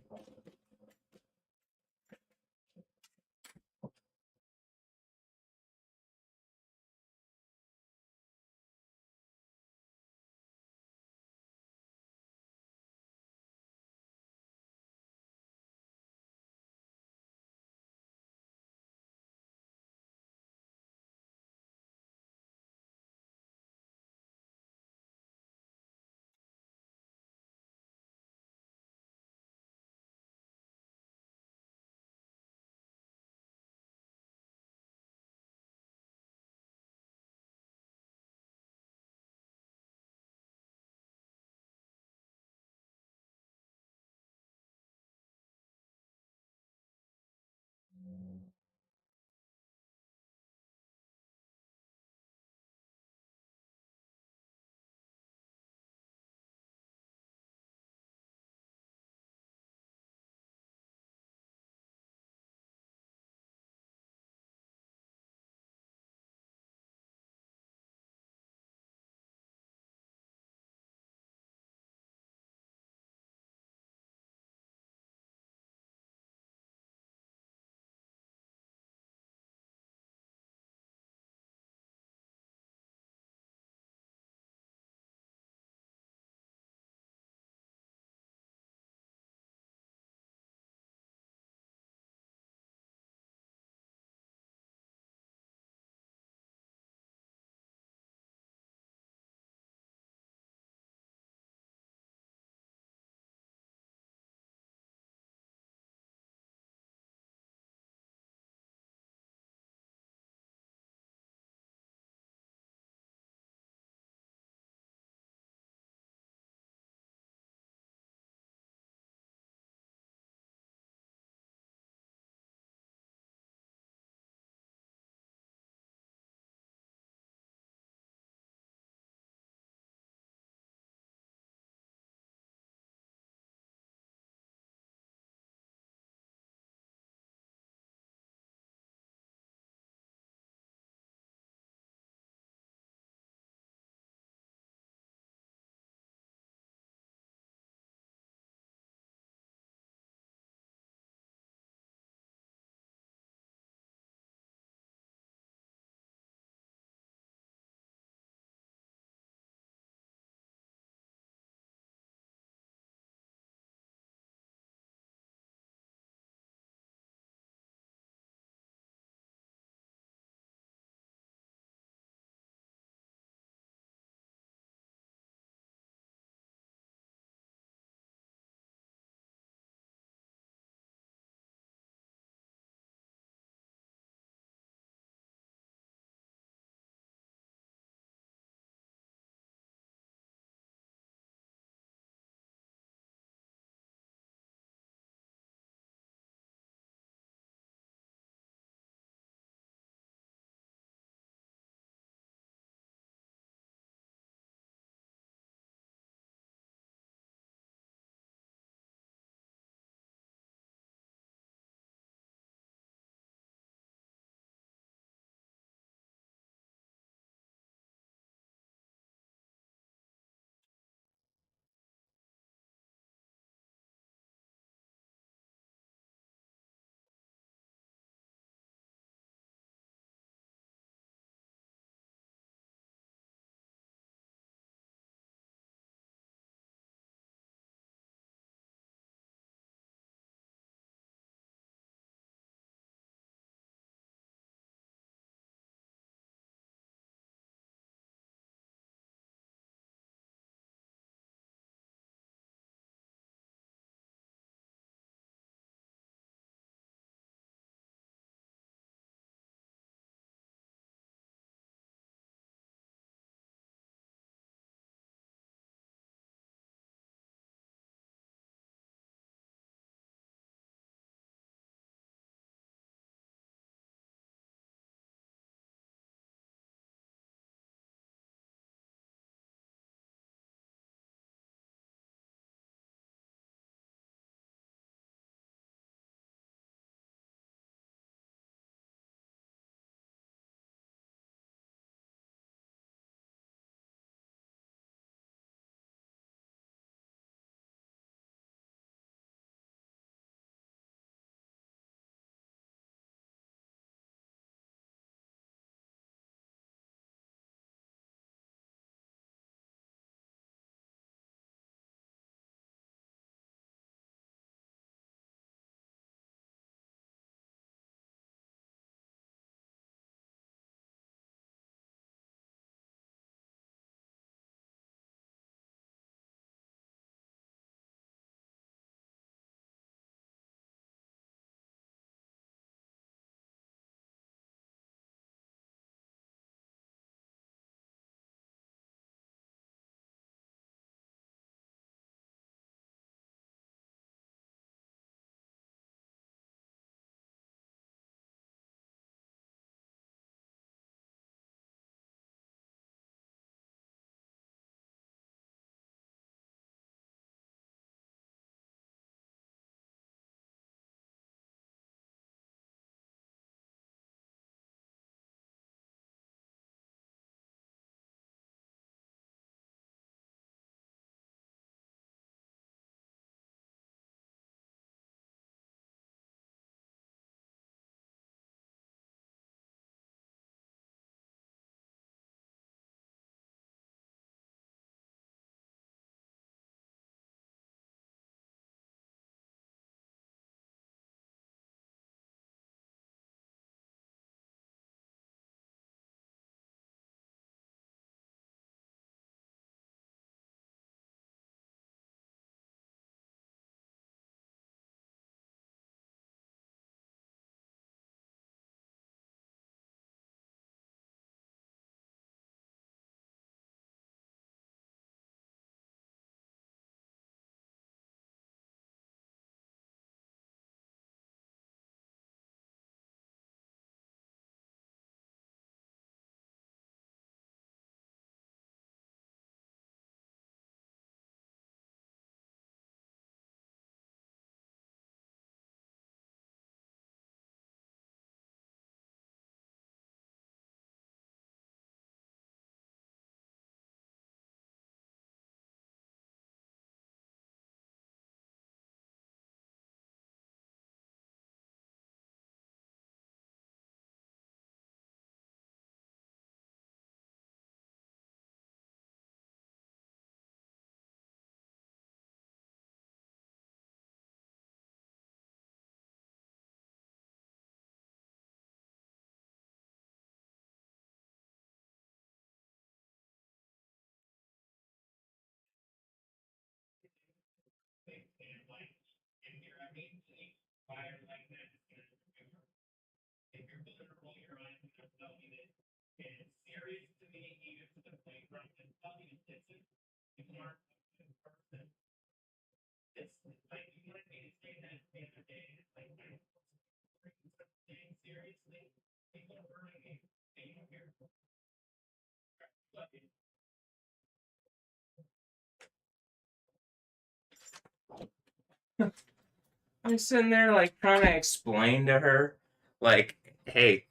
I'm sitting there like trying to explain to her, like, hey,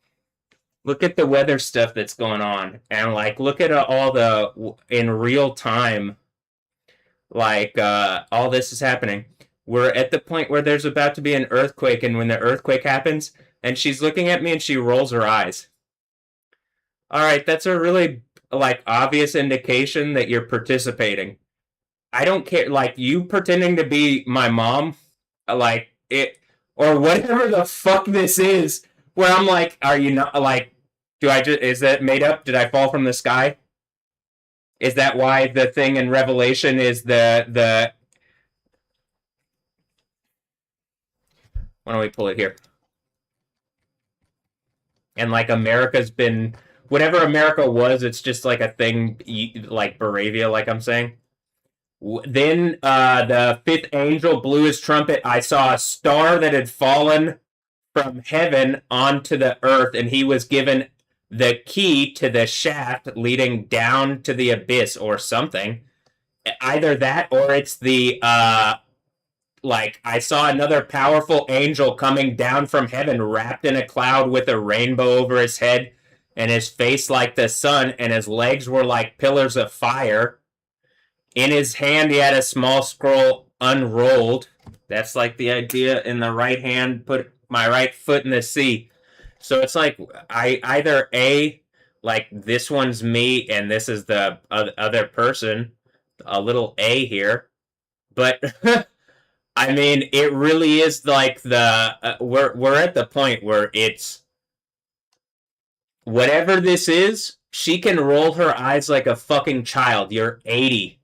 look at the weather stuff that's going on, and like look at all the in real time, like all this is happening. We're at the point where there's about to be an earthquake, and when the earthquake happens, and she's looking at me and she rolls her eyes. All right, that's a really like obvious indication that you're participating. I don't care, like you pretending to be my mom, like it or whatever the fuck this is. Where I'm like, are you not like? Do I just is that made up? Did I fall from the sky? Is that why the thing in Revelation is the? Why don't we pull it here? And like America's been whatever America was, it's just like a thing like Baravia, like I'm saying. Then the fifth angel blew his trumpet. I saw a star that had fallen from heaven onto the earth, and he was given the key to the shaft leading down to the abyss or something. Either that or it's the like I saw another powerful angel coming down from heaven wrapped in a cloud with a rainbow over his head and his face like the sun and his legs were like pillars of fire. In his hand, he had a small scroll unrolled. That's like the idea in the right hand, put my right foot in the sea. So it's like I either A, like this one's me and this is the other person, a little A here. But I mean, it really is like the we're at the point where it's whatever this is, she can roll her eyes like a fucking child. You're 80.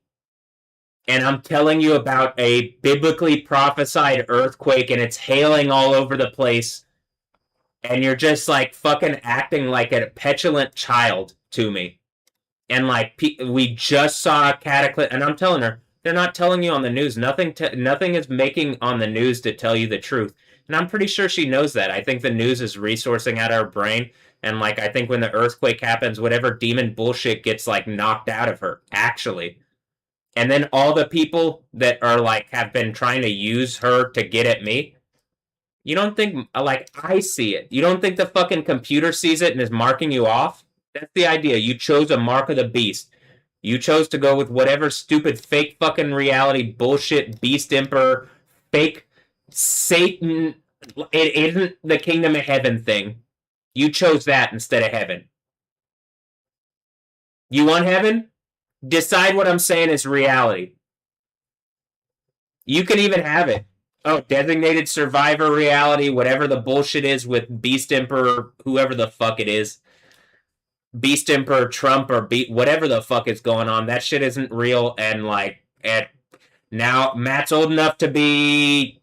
And I'm telling you about a biblically prophesied earthquake and it's hailing all over the place. And you're just like fucking acting like a petulant child to me. And like we just saw a cataclysm, and I'm telling her they're not telling you on the news. Nothing is making on the news to tell you the truth. And I'm pretty sure she knows that. I think the news is resourcing out her brain. And like I think when the earthquake happens, whatever demon bullshit gets like knocked out of her, actually. And then all the people that are like have been trying to use her to get at me. You don't think like I see it? You don't think the fucking computer sees it and is marking you off? That's the idea. You chose a mark of the beast. You chose to go with whatever stupid fake fucking reality bullshit beast emperor fake Satan. It isn't the kingdom of heaven thing. You chose that instead of heaven. You want heaven? Decide what I'm saying is reality. You can even have it. Oh, designated survivor reality, whatever the bullshit is with Beast Emperor, whoever the fuck it is. Beast Emperor Trump or whatever the fuck is going on. That shit isn't real. And like, now Matt's old enough to do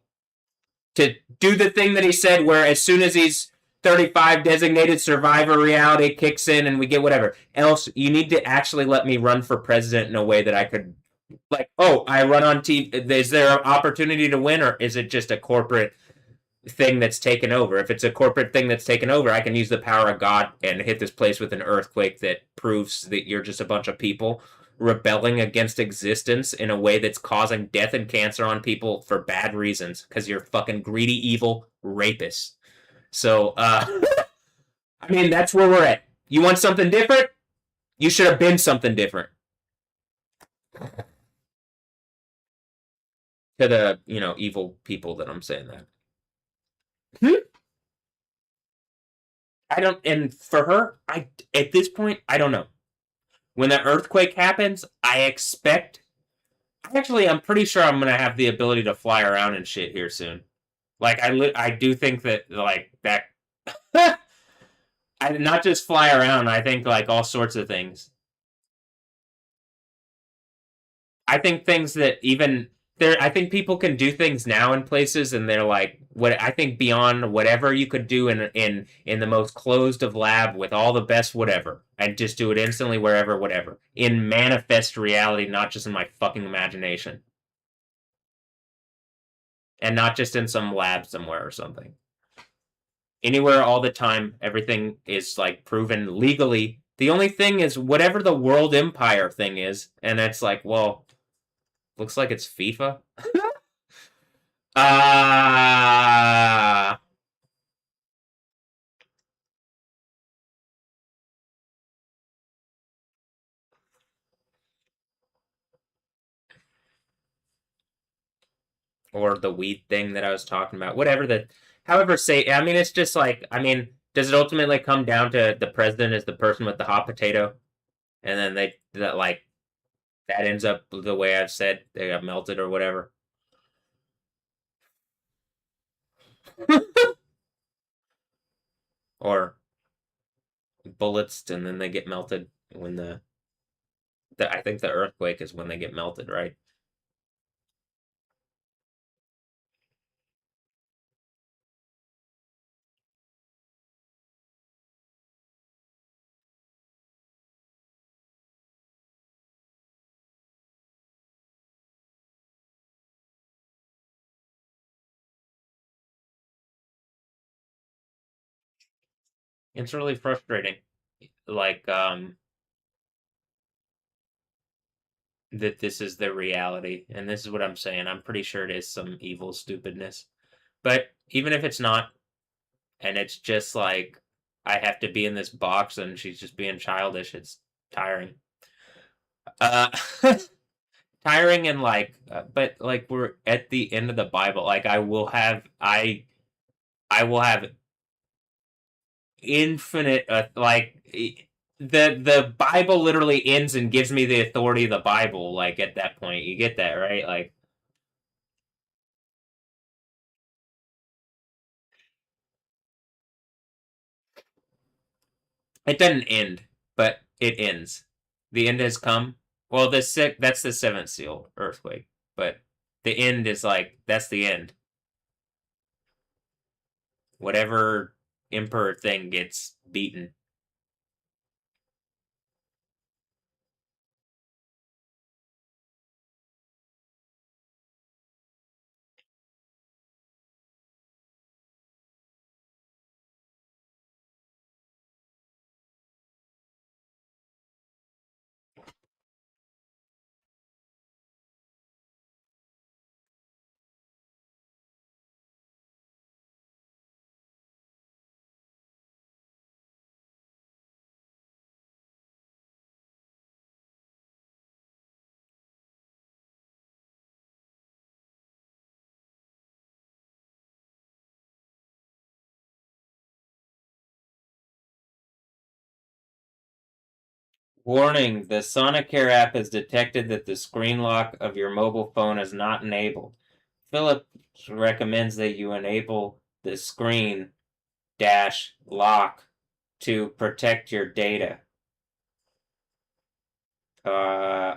the thing that he said, where as soon as he's 35, designated survivor reality kicks in and we get whatever. Else, you need to actually let me run for president in a way that I could, like, oh, I run on TV. Is there an opportunity to win, or is it just a corporate thing that's taken over? If it's a corporate thing that's taken over, I can use the power of God and hit this place with an earthquake that proves that you're just a bunch of people rebelling against existence in a way that's causing death and cancer on people for bad reasons because you're fucking greedy, evil rapists. So, I mean, that's where we're at. You want something different? You should have been something different. To the, evil people that I'm saying that. I don't, and for her, at this point, I don't know. When the earthquake happens, I'm pretty sure I'm gonna have the ability to fly around and shit here soon. Like, I do think that, like, that, I not just fly around, I think, like, all sorts of things. I think things that even there I think people can do things now in places and they're like what I think beyond whatever you could do in the most closed of lab with all the best whatever. I'd just do it instantly wherever whatever. In manifest reality, not just in my fucking imagination. And not just in some lab somewhere or something. Anywhere all the time, everything is like proven legally. The only thing is whatever the world empire thing is, and it's like, well, looks like it's FIFA. Ah, or the weed thing that I was talking about. Whatever the, however, say. I mean, it's just like, I mean, does it ultimately come down to the president is the person with the hot potato, and then they that like that ends up the way I've said they got melted or whatever, or bullets and then they get melted when the I think the earthquake is when they get melted, right? It's really frustrating. Like that this is the reality, and this is what I'm saying. I'm pretty sure it is some evil stupidness. But even if it's not, and it's just like I have to be in this box and she's just being childish, it's tiring. Uh tiring and like but like we're at the end of the Bible. Like I will have infinite like the Bible literally ends and gives me the authority of the Bible. Like at that point, you get that right? Like it doesn't end, but it ends. The end has come. Well, that's the seventh seal earthquake, but the end is like that's the end. Whatever emperor thing gets beaten. Warning, the Sonicare app has detected that the screen lock of your mobile phone is not enabled. Philips recommends that you enable the screen dash lock to protect your data. Uh,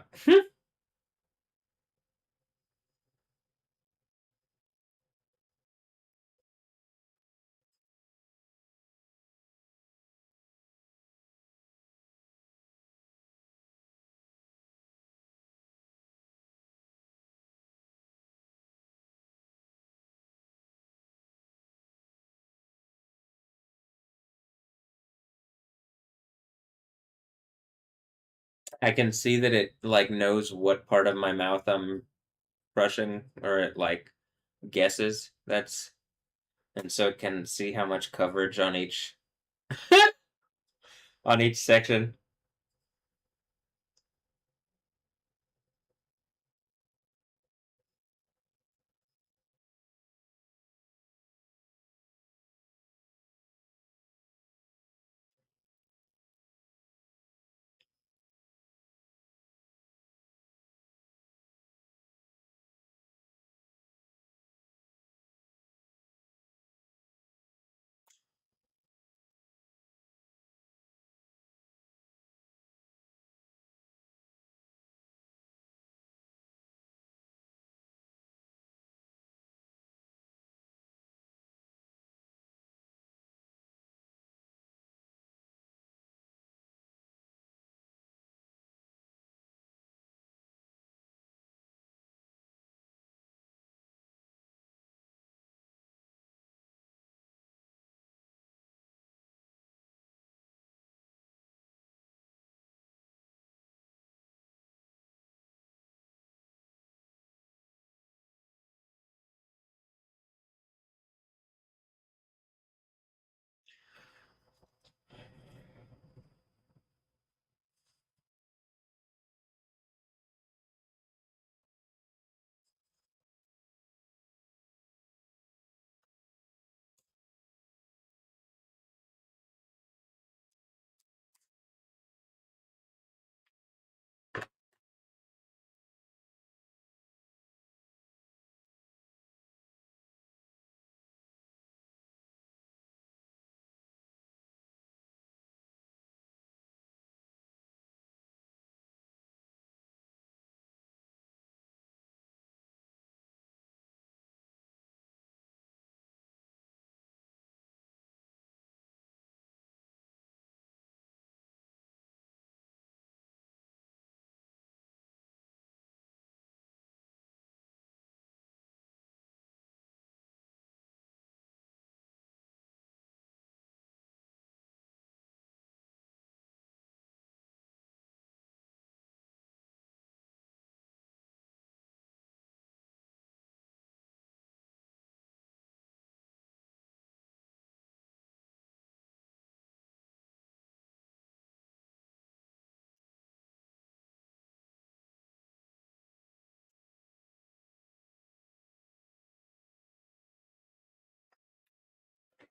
I can see that it like knows what part of my mouth I'm brushing, or it like guesses that's, and so it can see how much coverage on each section.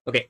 Okay.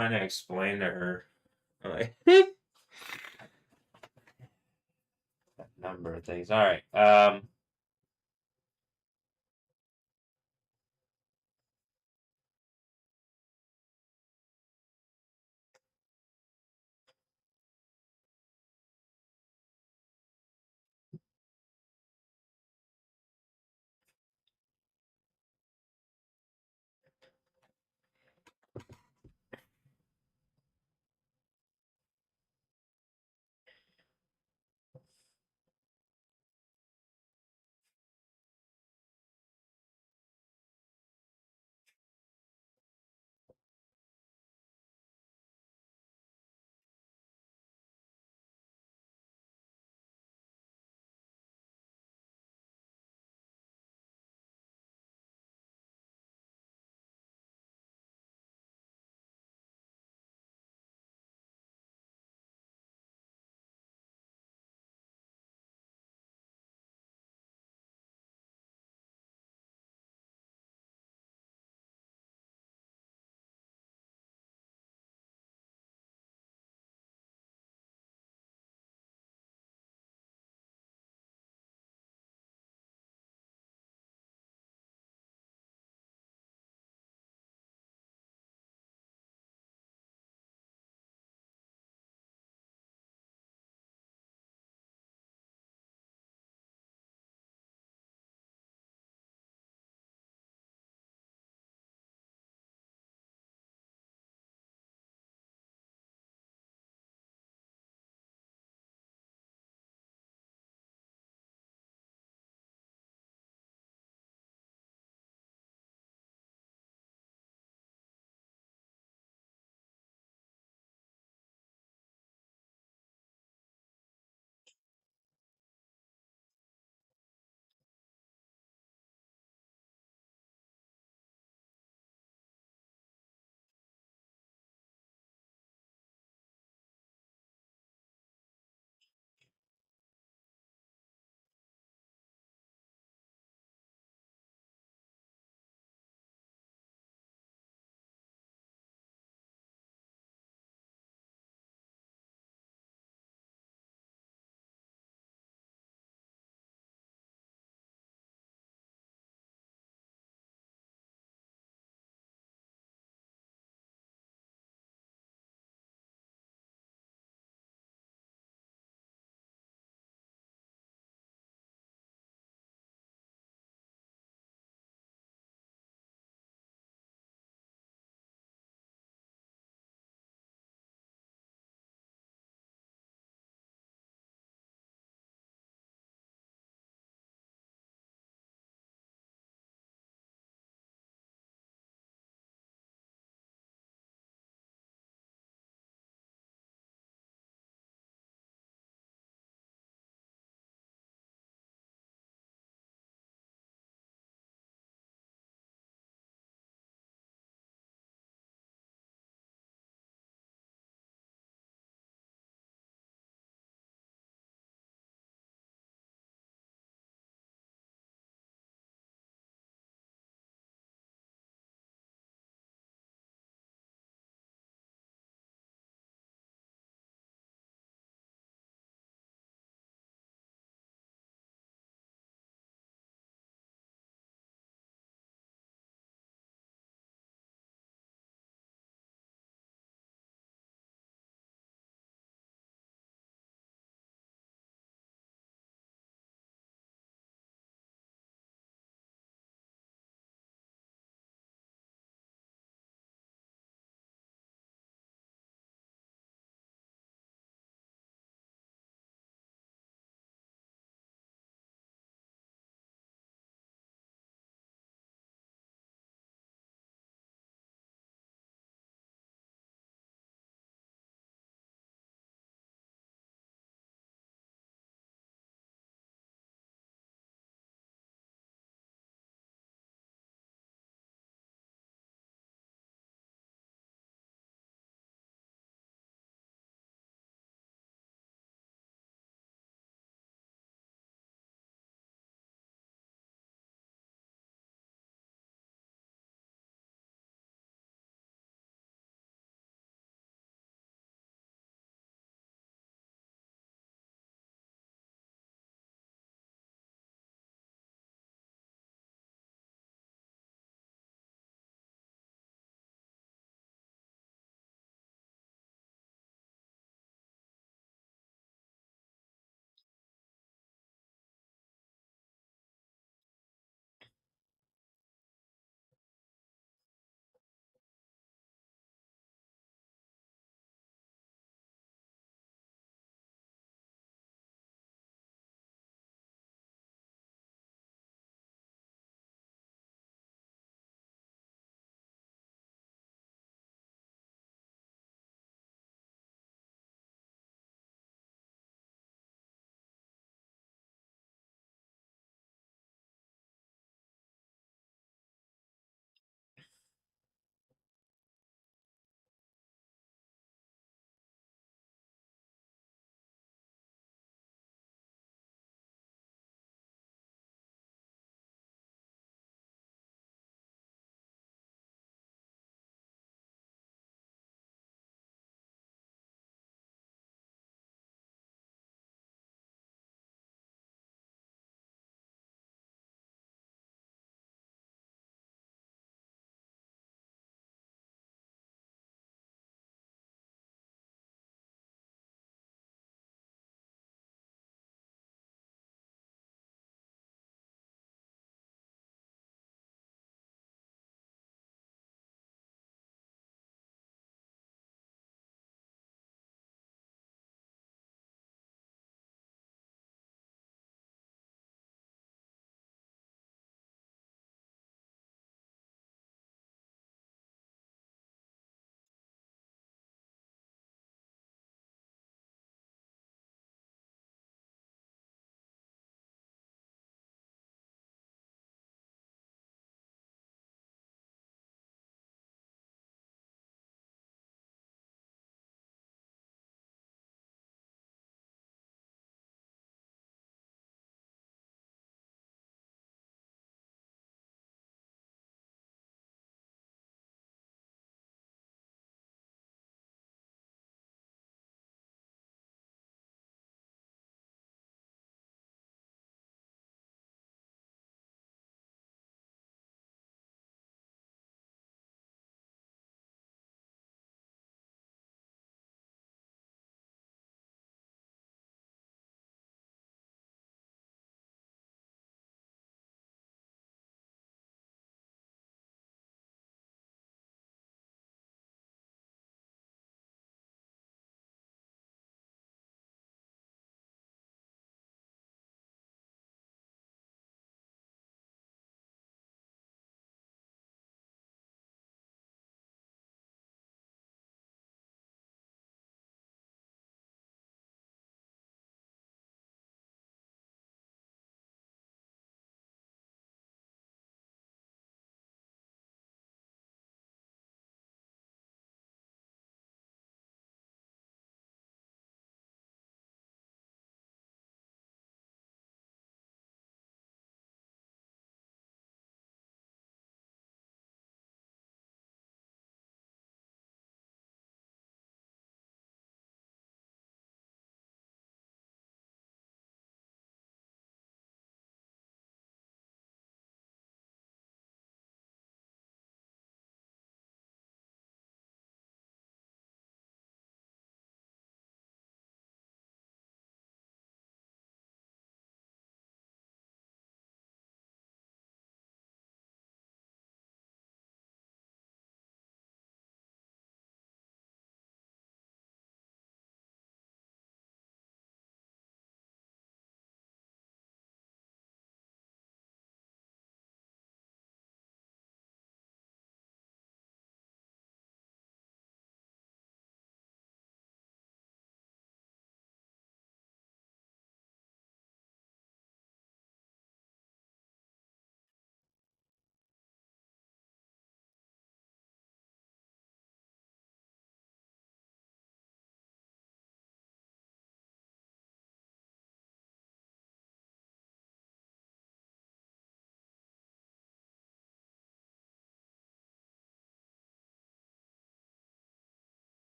trying to explain to her. Like, a number of things. All right.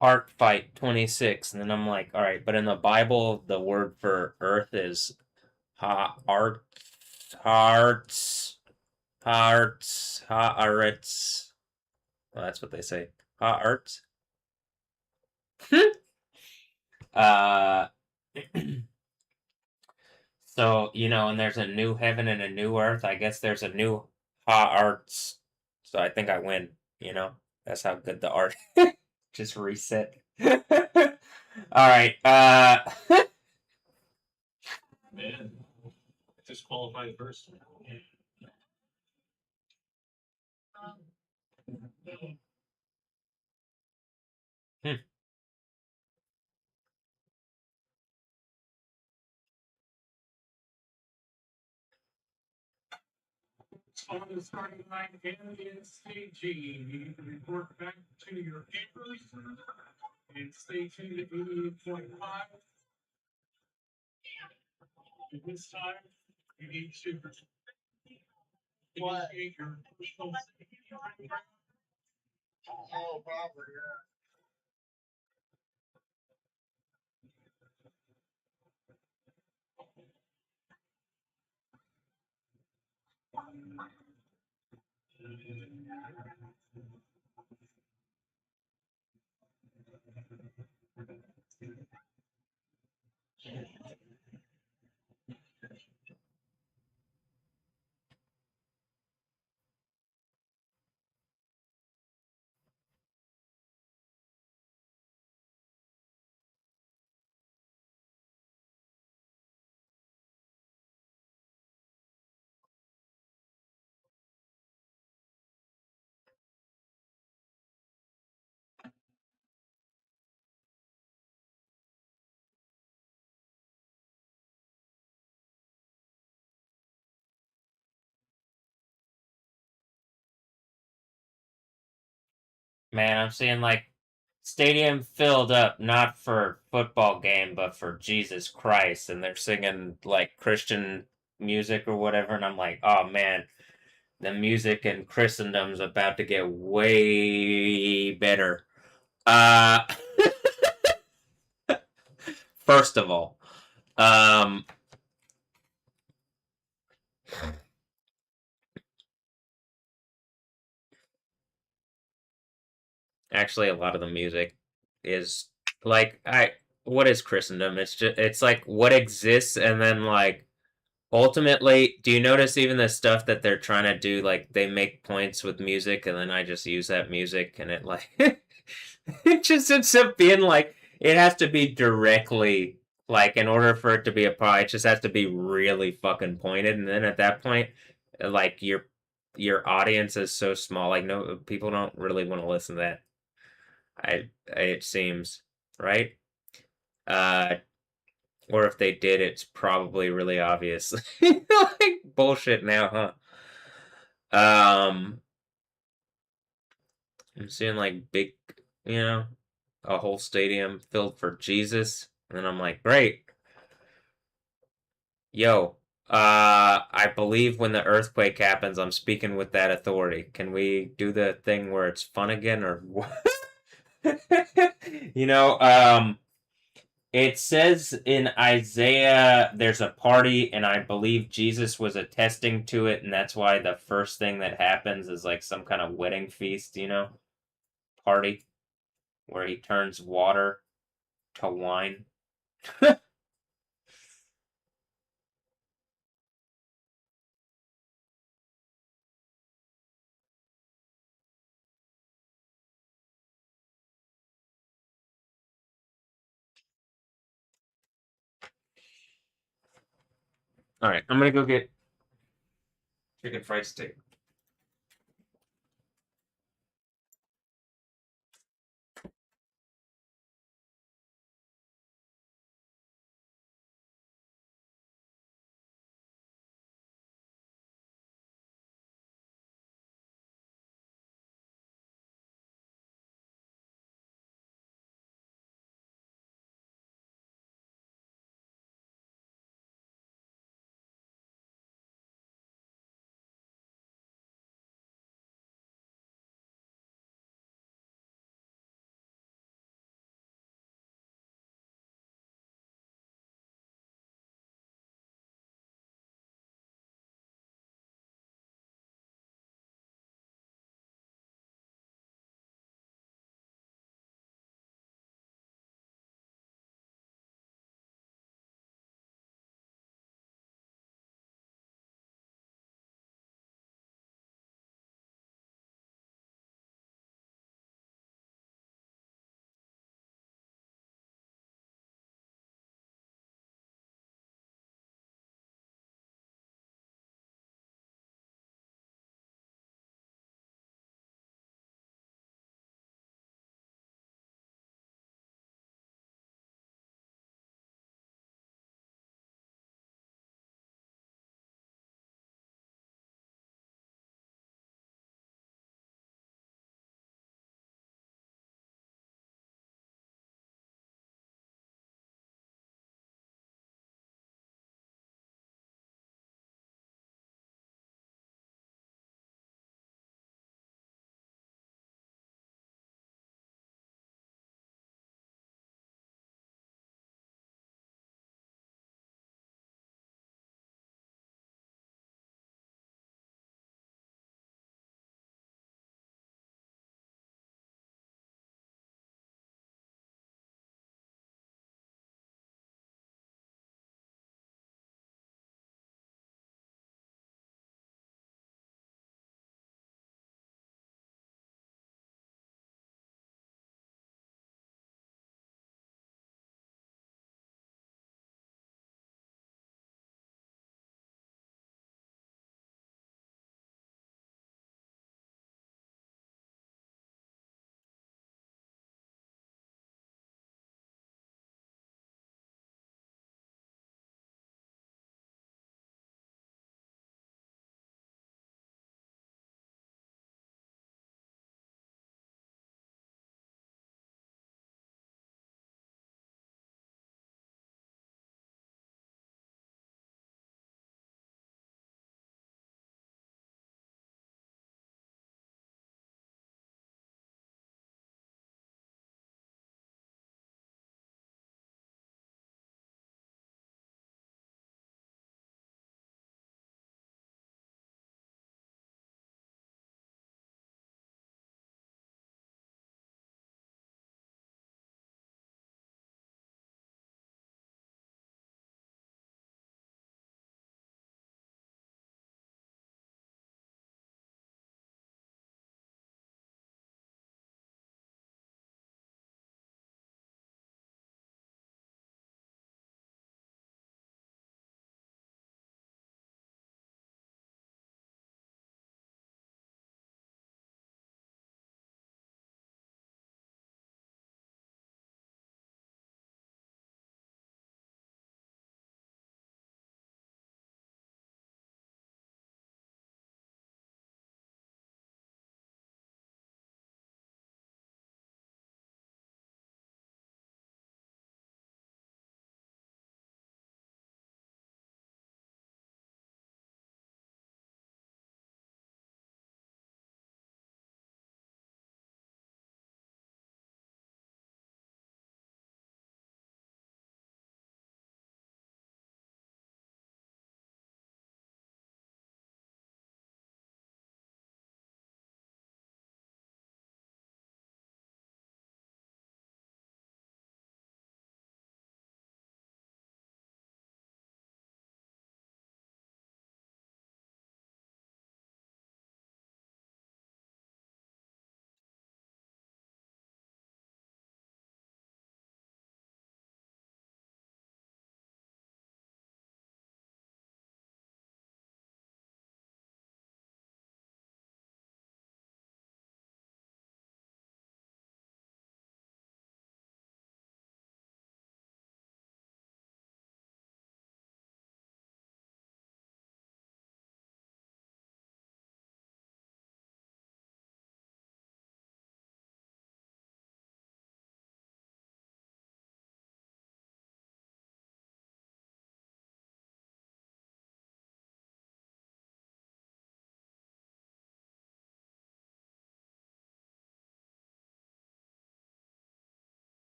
Art fight 26, and then I'm like, all right, but in the Bible, the word for earth is art, hearts, haaretz. Well, that's what they say. Haaretz. uh, so and there's a new heaven and a new earth. I guess there's a new haaretz. So I think I win. That's how good the art. Just reset. All right. Man, disqualified first. Hmm. On the starting line, NSCG. Report back to your papers. And stay tuned at 88.5. And this time, you need to initiate your personal safety. Oh, probably, yeah. Man, I'm seeing like stadium filled up not for football game but for Jesus Christ, and they're singing like Christian music or whatever, and I'm like, oh man, the music in Christendom's about to get way better. Uh, first of all, um, actually, a lot of the music is like I. What is Christendom? It's like what exists, and then like ultimately, do you notice even the stuff that they're trying to do? Like they make points with music, and then I just use that music, and it like it just ends up being like it has to be directly like in order for it to be a pie, it just has to be really fucking pointed, and then at that point, like your audience is so small, like no people don't really want to listen to that. It seems right. Uh, or if they did, it's probably really obvious. Like bullshit now, huh? I'm seeing like big, you know, a whole stadium filled for Jesus, and then I'm like, great, yo. I believe when the earthquake happens, I'm speaking with that authority. Can we do the thing where it's fun again, or what? you know, um, It says in Isaiah there's a party, and I believe Jesus was attesting to it, and that's why the first thing that happens is like some kind of wedding feast, party where he turns water to wine. All right, I'm gonna go get chicken fried steak.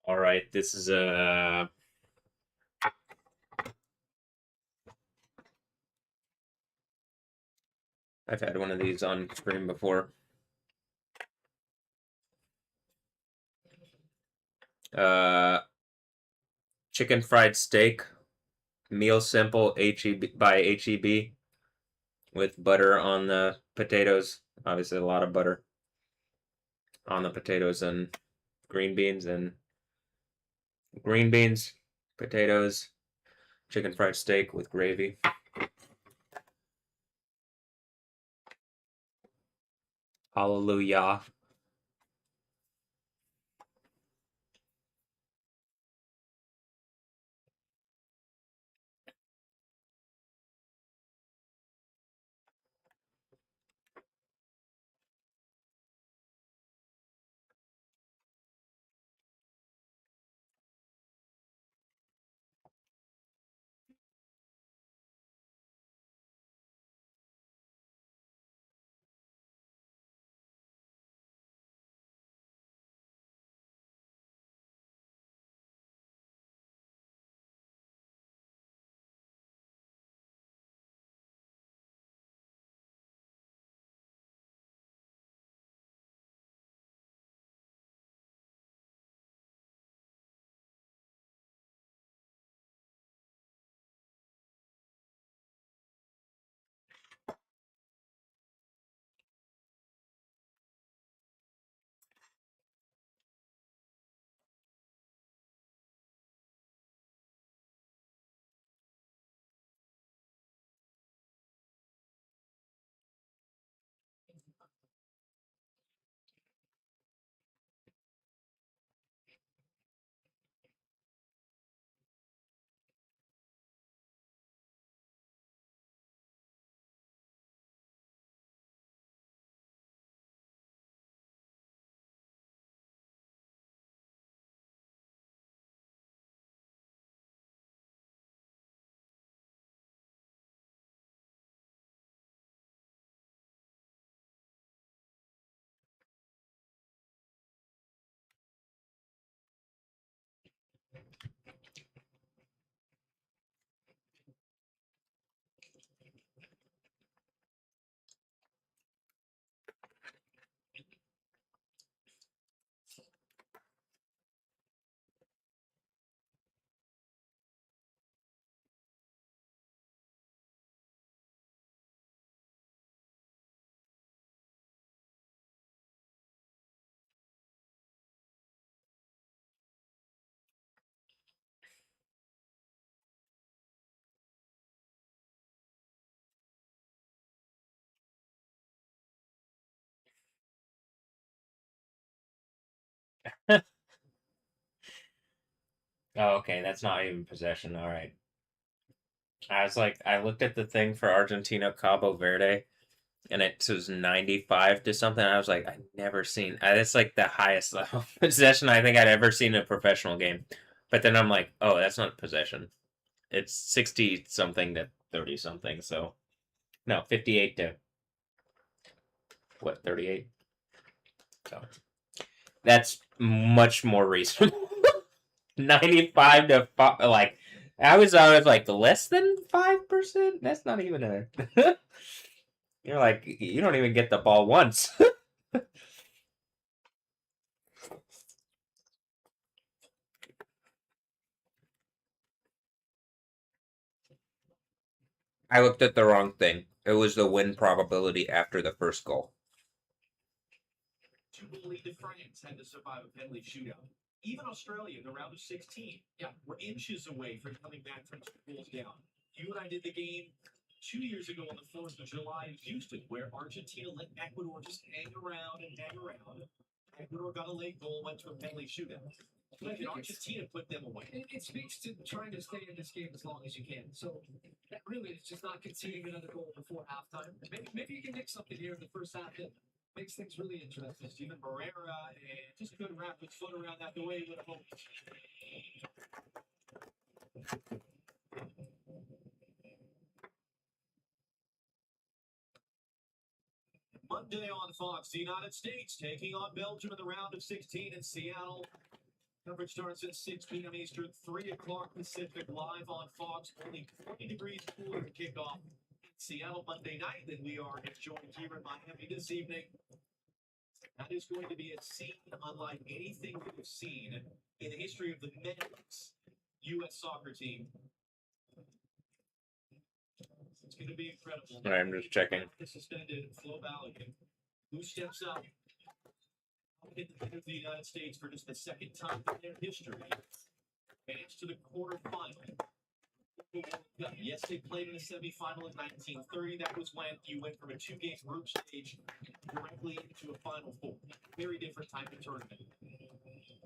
All right, this is a. I've had one of these on screen before. Chicken fried steak, meal simple, HEB by HEB, with butter on the potatoes. Obviously, a lot of butter on the potatoes and green beans and green beans, potatoes, chicken fried steak with gravy. Hallelujah. Oh, okay, that's not even possession. All right. I was like, I looked at the thing for Argentina Cabo Verde, and it was 95 to something. I was like, I've never seen. It's like the highest level of possession I think I'd ever seen in a professional game. But then I'm like, oh, that's not possession. It's 60 something to 30 something. So no, 58 to what, 38? So that's much more reasonable. 95 to like I was like less than 5%. That's not even a. You're like you don't even get the ball once. I looked at the wrong thing. It was the win probability after the first goal. Two will lead to France had to survive a penalty shootout. Even Australia in the round of 16, yeah, were inches away from coming back from 2 goals down. You and I did the game 2 years ago on the 4th of July in Houston, where Argentina let Ecuador just hang around and hang around. Ecuador got a late goal, went to a penalty shootout. And Argentina put them away. It speaks to trying to stay in this game as long as you can. So that really is just not conceding another goal before halftime. Maybe you can nick something here in the first half. It makes things really interesting. Steven Barrera and just couldn't wrap his foot around that the way he would have hoped. Monday on Fox, the United States taking on Belgium in the round of 16 in Seattle. Coverage starts at 6 p.m. Eastern, 3 o'clock Pacific, live on Fox. Only 20 degrees cooler to kick off in Seattle Monday night than we are enjoying here in Miami this evening. That is going to be a scene unlike anything we've seen in the history of the men's U.S. soccer team. It's going to be incredible. All right, I'm just checking. Suspended Flo Balogun, who steps up in the United States for just the second time in their history, advanced to the quarterfinal. Yes, they played in a semifinal in 1930. That was when you went from a two-game group stage directly into a Final Four. Very different type of tournament.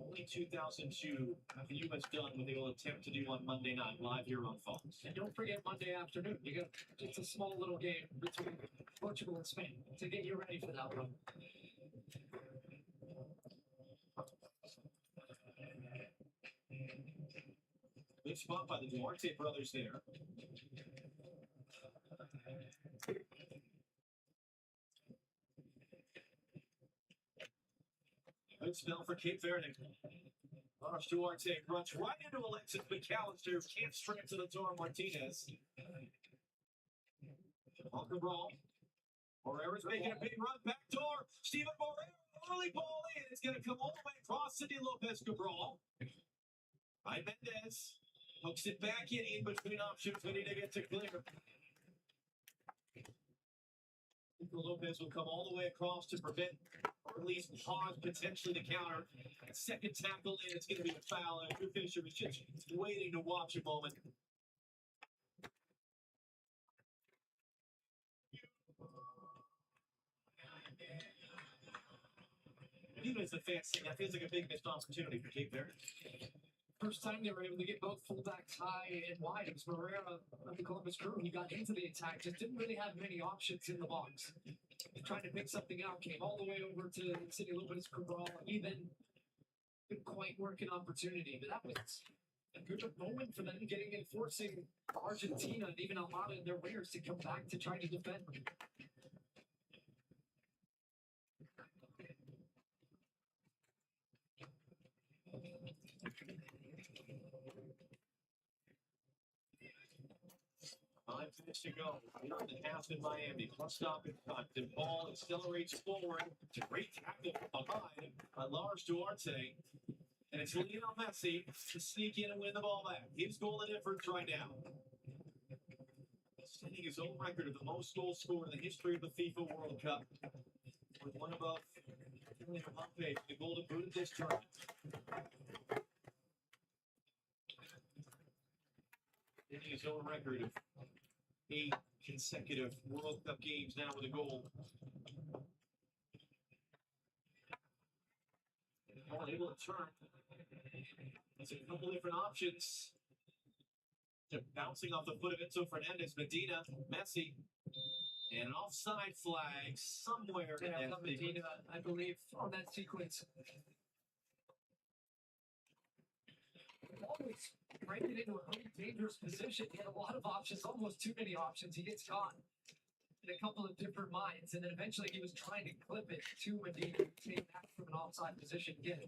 Only 2002 have the U.S. done what they will attempt to do on Monday night, live here on Fox. And don't forget Monday afternoon. It's a small little game between Portugal and Spain to get you ready for that one. Good spot by the Duarte brothers there. Good spell for Cape Verde. Lars Duarte runs right into Alexis McAllister, who can't straight to the door. Martinez. On the ball. Morera's making a big run back door. Steven Morera, early ball in. It's going to come all the way across Cindy Lopez Cabral. By Mendez. Hooks it back in between options. We need to get to clear. Lopez will come all the way across to prevent, or at least pause potentially the counter. Second tackle in, it's going to be a foul. And Drew Fisher was just waiting to watch a moment. Even as the fans say, that feels like a big missed opportunity for Cape Verde. First time they were able to get both fullbacks high and wide. It was Morera of the Columbus Crew. He got into the attack, just didn't really have many options in the box. He tried to pick something out, came all the way over to City Lopez Cabral. He then couldn't quite work an opportunity, but that was a good moment for them getting and forcing Argentina and even Almada and their wingers to come back to try to defend. Minutes to go. Here in the half in Miami. Plus stop and cut. The ball accelerates forward. Great tackle behind by Lars Duarte. And it's Lionel Messi to sneak in and win the ball back. His goal and difference right now. Setting his own record of the most goals scored in the history of the FIFA World Cup. With one above Kylian Mbappe for the Golden Boot of this tournament. Setting his own record of 8 consecutive World Cup games now with a goal. Ball able to turn. There's a couple different options. Bouncing off the foot of Enzo Fernandez, Medina, Messi, and an offside flag somewhere in that Medina, I believe, on that sequence. Always right into a really dangerous position. He had a lot of options, almost too many options. He gets caught in a couple of different minds, and then eventually he was trying to clip it to Medina, came back from an offside position again.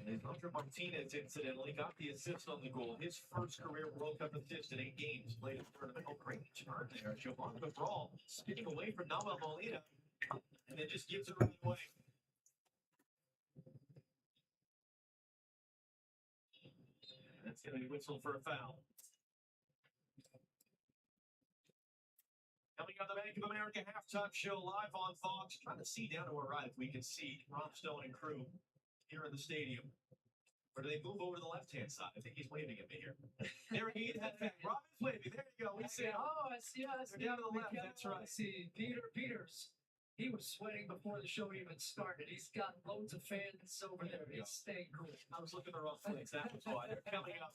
And Hunter Martinez incidentally got the assist on the goal. His first career World Cup assist in 8 games played in the tournament. Oh, great turn there. Jovan Cabral spinning away from Nahuel Molina, and then just gives it right away. That's going to be whistled for a foul. Coming on the Bank of America halftime show live on Fox. Trying to see down to our right if we can see Rob Stone and crew here in the stadium. Or do they move over to the left-hand side? I think he's waving at me here. There he is. Rob is waving. There you go. We see. Oh, I see. They're down to the left. That's right. I see. Peters. He was sweating before the show even started. He's got loads of fans over there. He's staying cool. I was looking at the wrong place. That was why. They're coming up.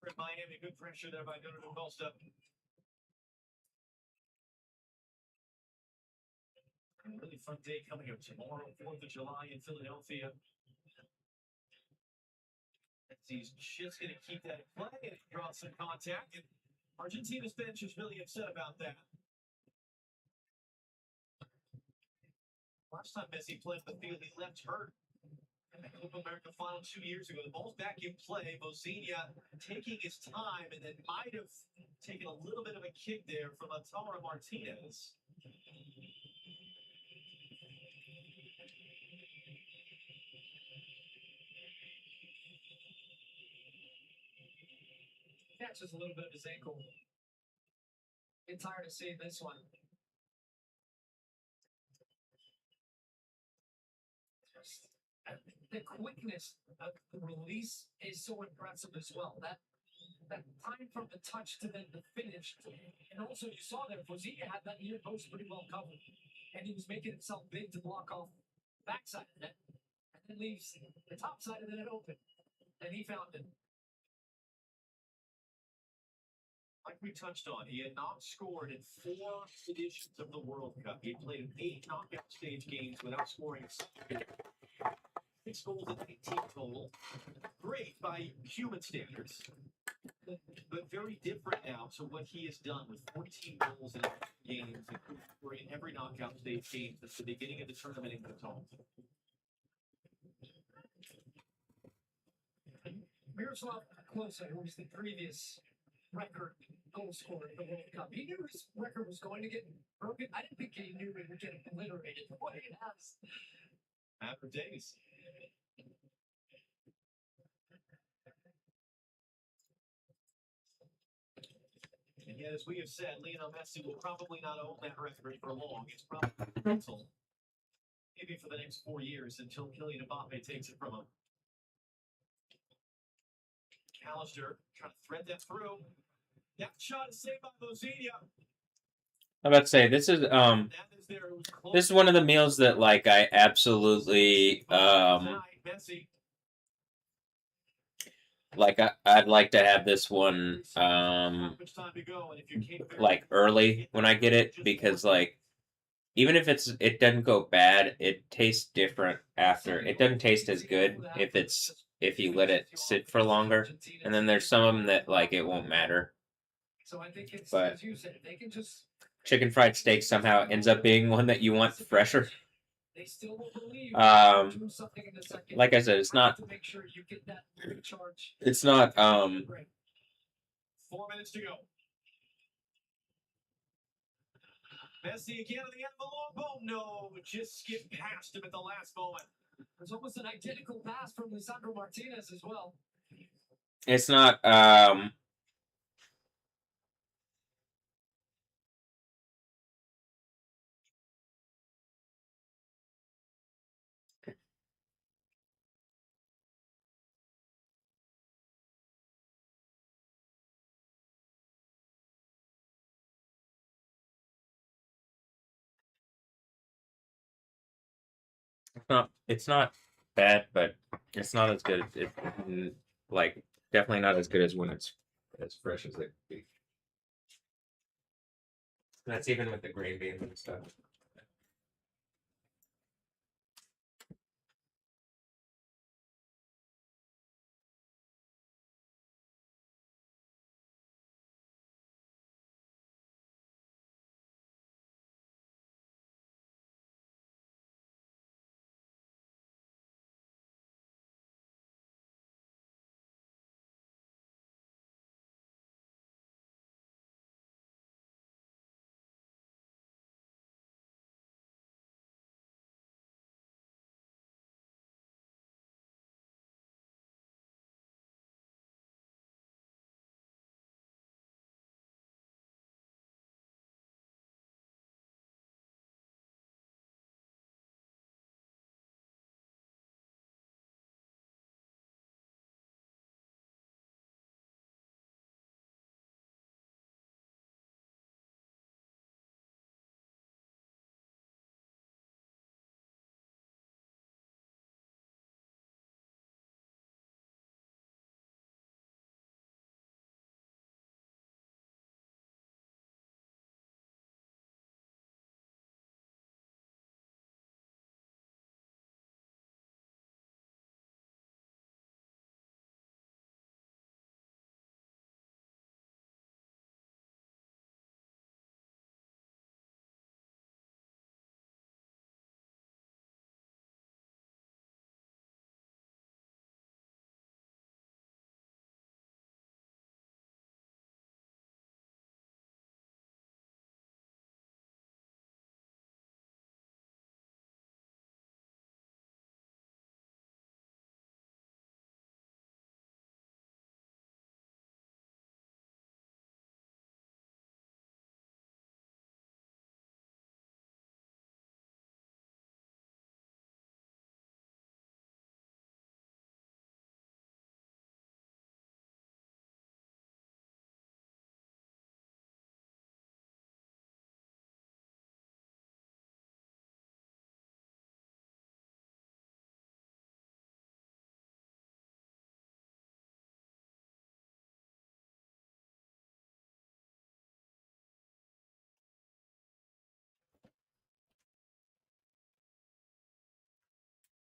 We're in Miami. Good pressure there by Nuno Costa. A really fun day coming up tomorrow, 4th of July in Philadelphia. He's just going to keep that in play and draw some contact. And Argentina's bench is really upset about that. Last time Messi played the field, he left hurt in the Copa America final 2 years ago. The ball's back in play. Bosnia taking his time and then might have taken a little bit of a kick there from Lautaro Martinez. Catches a little bit of his ankle. Get tired of seeing this one. The quickness of the release is so impressive as well. That time from the touch to then the finish, and also you saw that Bosnia had that near post pretty well covered, and he was making himself big to block off the backside of the net, and then leaves the top side of the net open, and he found it. Like we touched on, he had not scored in 4 editions of the World Cup. He had played in 8 knockout stage games without scoring. 6 goals in 18 total. Great by human standards, but very different now to what he has done with 14 goals in games, including scoring in every knockout stage game since the beginning of the tournament in Qatar. Miroslav Klose, who was the previous record goal scorer in the World Cup, he knew his record was going to get broken. I didn't think he knew it would get obliterated the way it has. Matter of days. And yet, as we have said, Lionel Messi will probably not own that record for long. It's probably mental. Maybe for the next 4 years until Kylian Mbappe takes it from him. Callister trying to thread that through. That shot is saved by Bosnia. I'm about to say this is this is one of the meals that like I absolutely Messi. like I'd like to have this one like early when I get it, because like even if it doesn't go bad, it tastes different after. It doesn't taste as good if you let it sit for longer. And then there's some of them that like it won't matter. So I think it's, But as you said, they can just chicken fried steak somehow ends up being one that you want fresher. they still will believe do something in the second. Like I said, it's not to make sure you get that recharge. it's not 4 minutes to go. Messi again at the end of the long ball. No, just skipped past him at the last moment. There's almost an identical pass from Lisandro Martinez as well. it's not it's not bad, but it's not as good. Like definitely not as good as when it's as fresh as it could be. That's even with the gravy and stuff.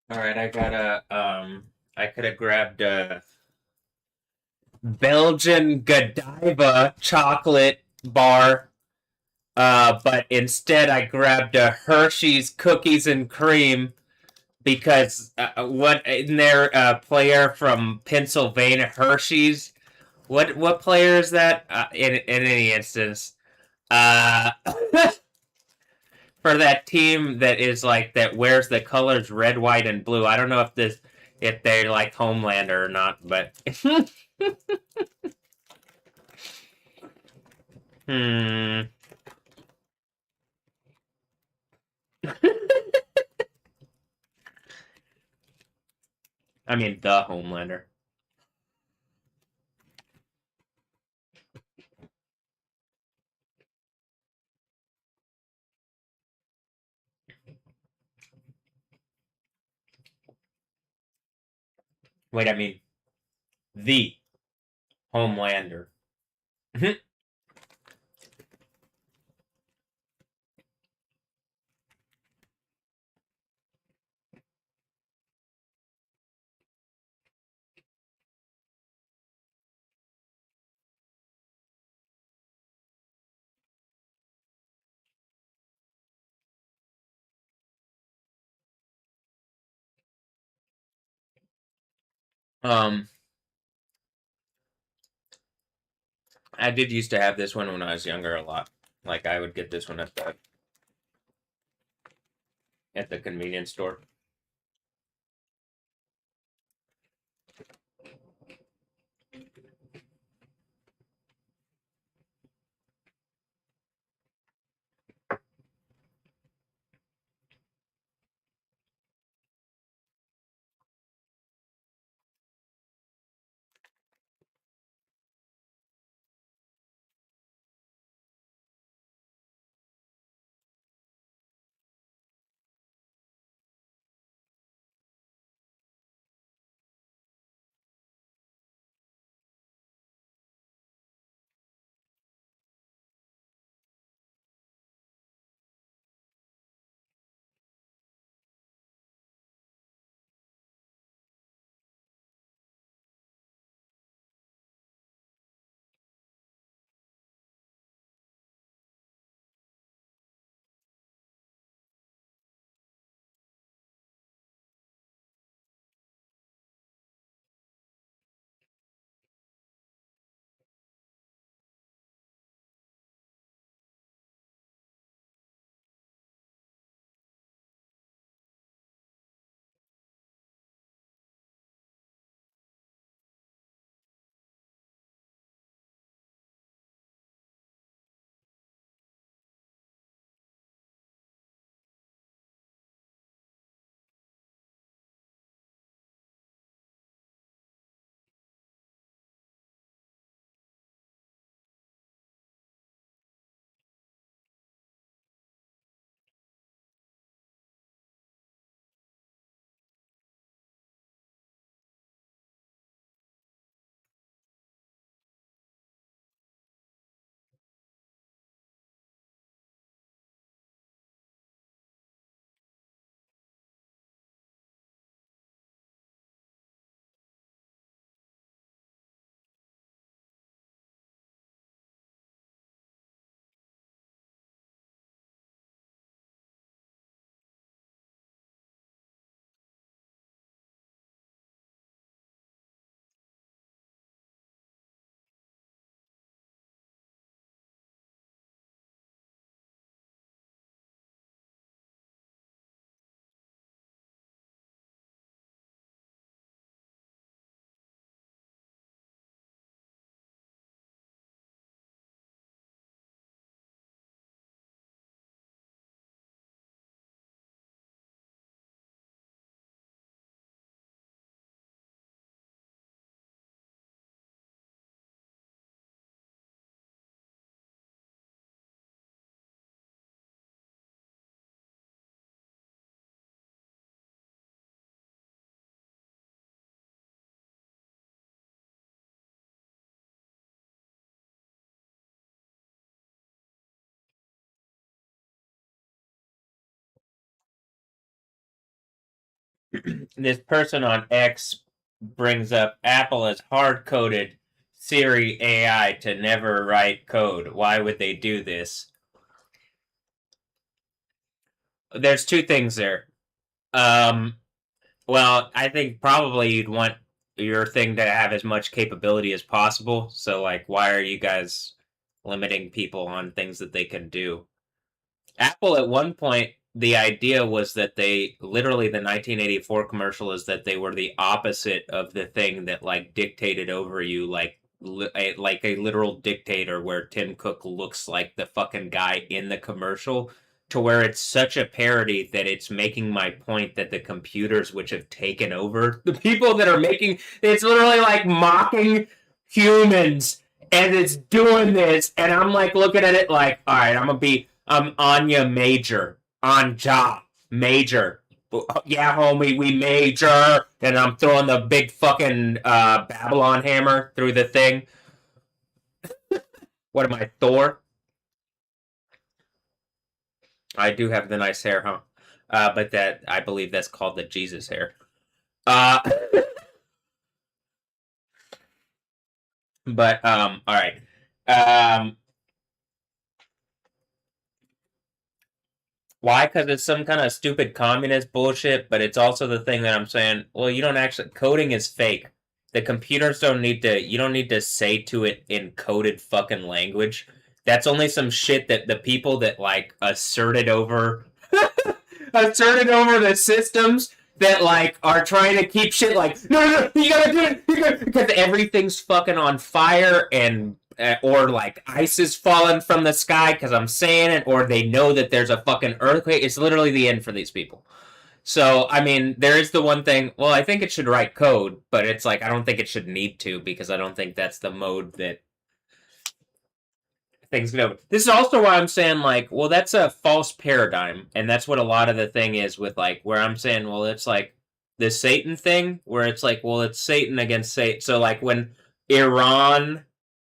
All right, I gotta I could have grabbed a Belgian Godiva chocolate bar, but instead I grabbed a Hershey's cookies and cream because what in their player from Pennsylvania, Hershey's. What player is that? In any instance, uh, for that team that is like that wears the colors red, white, and blue. I don't know if they're like Homelander or not, but hmm. I mean the Homelander. Wait, I mean the Homelander. um, I did used to have this one when I was younger a lot. Like I would get this one at the convenience store. this person on X brings up Apple has hard coded Siri AI to never write code. Why would they do this? There's two things there. Um, well, I think probably you'd want your thing to have as much capability as possible. So, like, why are you guys limiting people on things that they can do? Apple at one point, the idea was that they literally the 1984 commercial is that they were the opposite of the thing that like dictated over you, like a literal dictator, where Tim Cook looks like the fucking guy in the commercial. To where it's such a parody that it's making my point that the computers which have taken over the people that are making it's literally like mocking humans and it's doing this, and I'm like looking at it like, all right, I'm Anya Major, Anja Major. Yeah, homie, we major, and I'm throwing the big fucking Babylon hammer through the thing. What am I, Thor? I do have the nice hair, huh? But that I believe that's called the Jesus hair. Uh, but all right. Um, Why? Because it's some kind of stupid communist bullshit, but it's also the thing that I'm saying, well, you don't actually, coding is fake. The computers don't need to, you don't need to say to it in coded fucking language. That's only some shit that the people that like asserted over, asserted over the systems that like are trying to keep shit like, no, you gotta do it, because everything's fucking on fire and or like ice is falling from the sky because I'm saying it, or they know that there's a fucking earthquake. It's literally the end for these people. So, I mean, there is the one thing, well, I think it should write code, but it's like, I don't think it should need to because I don't think that's the mode that things go. This is also why I'm saying, like, well, that's a false paradigm. And that's what a lot of the thing is with, like, where I'm saying, well, it's like the Satan thing, where it's like, well, it's Satan against Satan. So, like, when Iran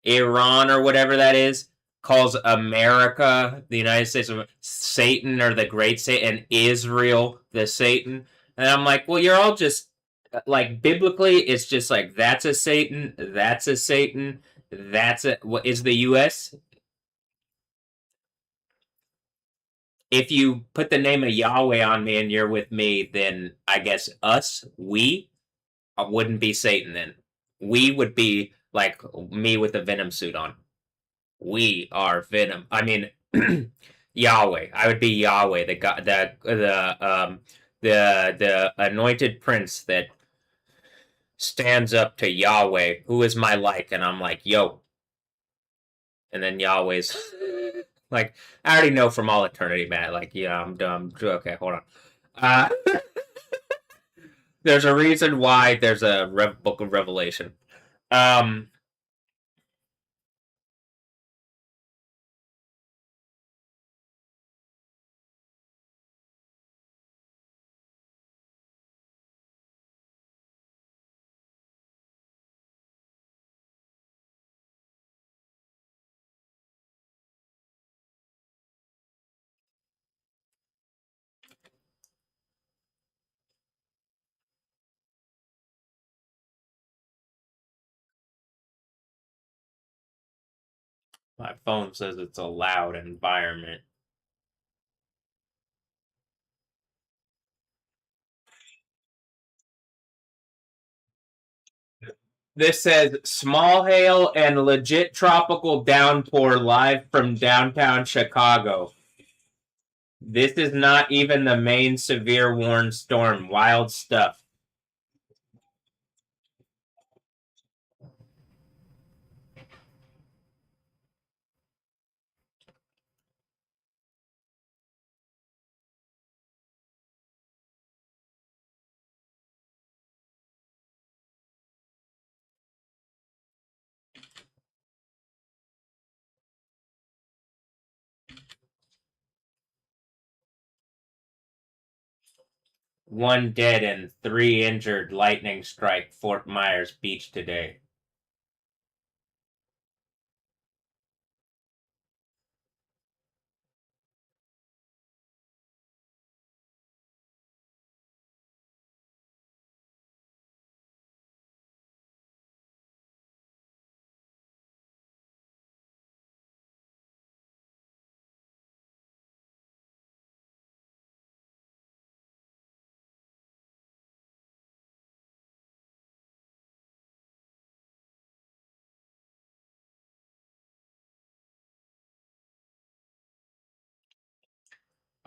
or whatever that is, calls America, the United States, Satan or the Great Satan, and Israel the Satan. And I'm like, well, you're all just like biblically, it's just like that's a Satan, that's a Satan, that's a what is the U.S. If you put the name of Yahweh on me and you're with me, then I guess we wouldn't be Satan. Then we would be like me with the Venom suit on. We are Venom. I mean, Yahweh. I would be Yahweh, the god, the anointed prince that stands up to Yahweh, who is my like, and I'm like, yo, and then Yahweh's like, I already know from all eternity, Matt. Like, yeah, I'm dumb. Okay, hold on. Uh, there's a reason why there's a book of Revelation. Um, my phone says it's a loud environment. This says small hail and legit tropical downpour live from downtown Chicago. This is not even the main severe warned storm. Wild stuff. One dead and 3 injured lightning strike Fort Myers Beach today.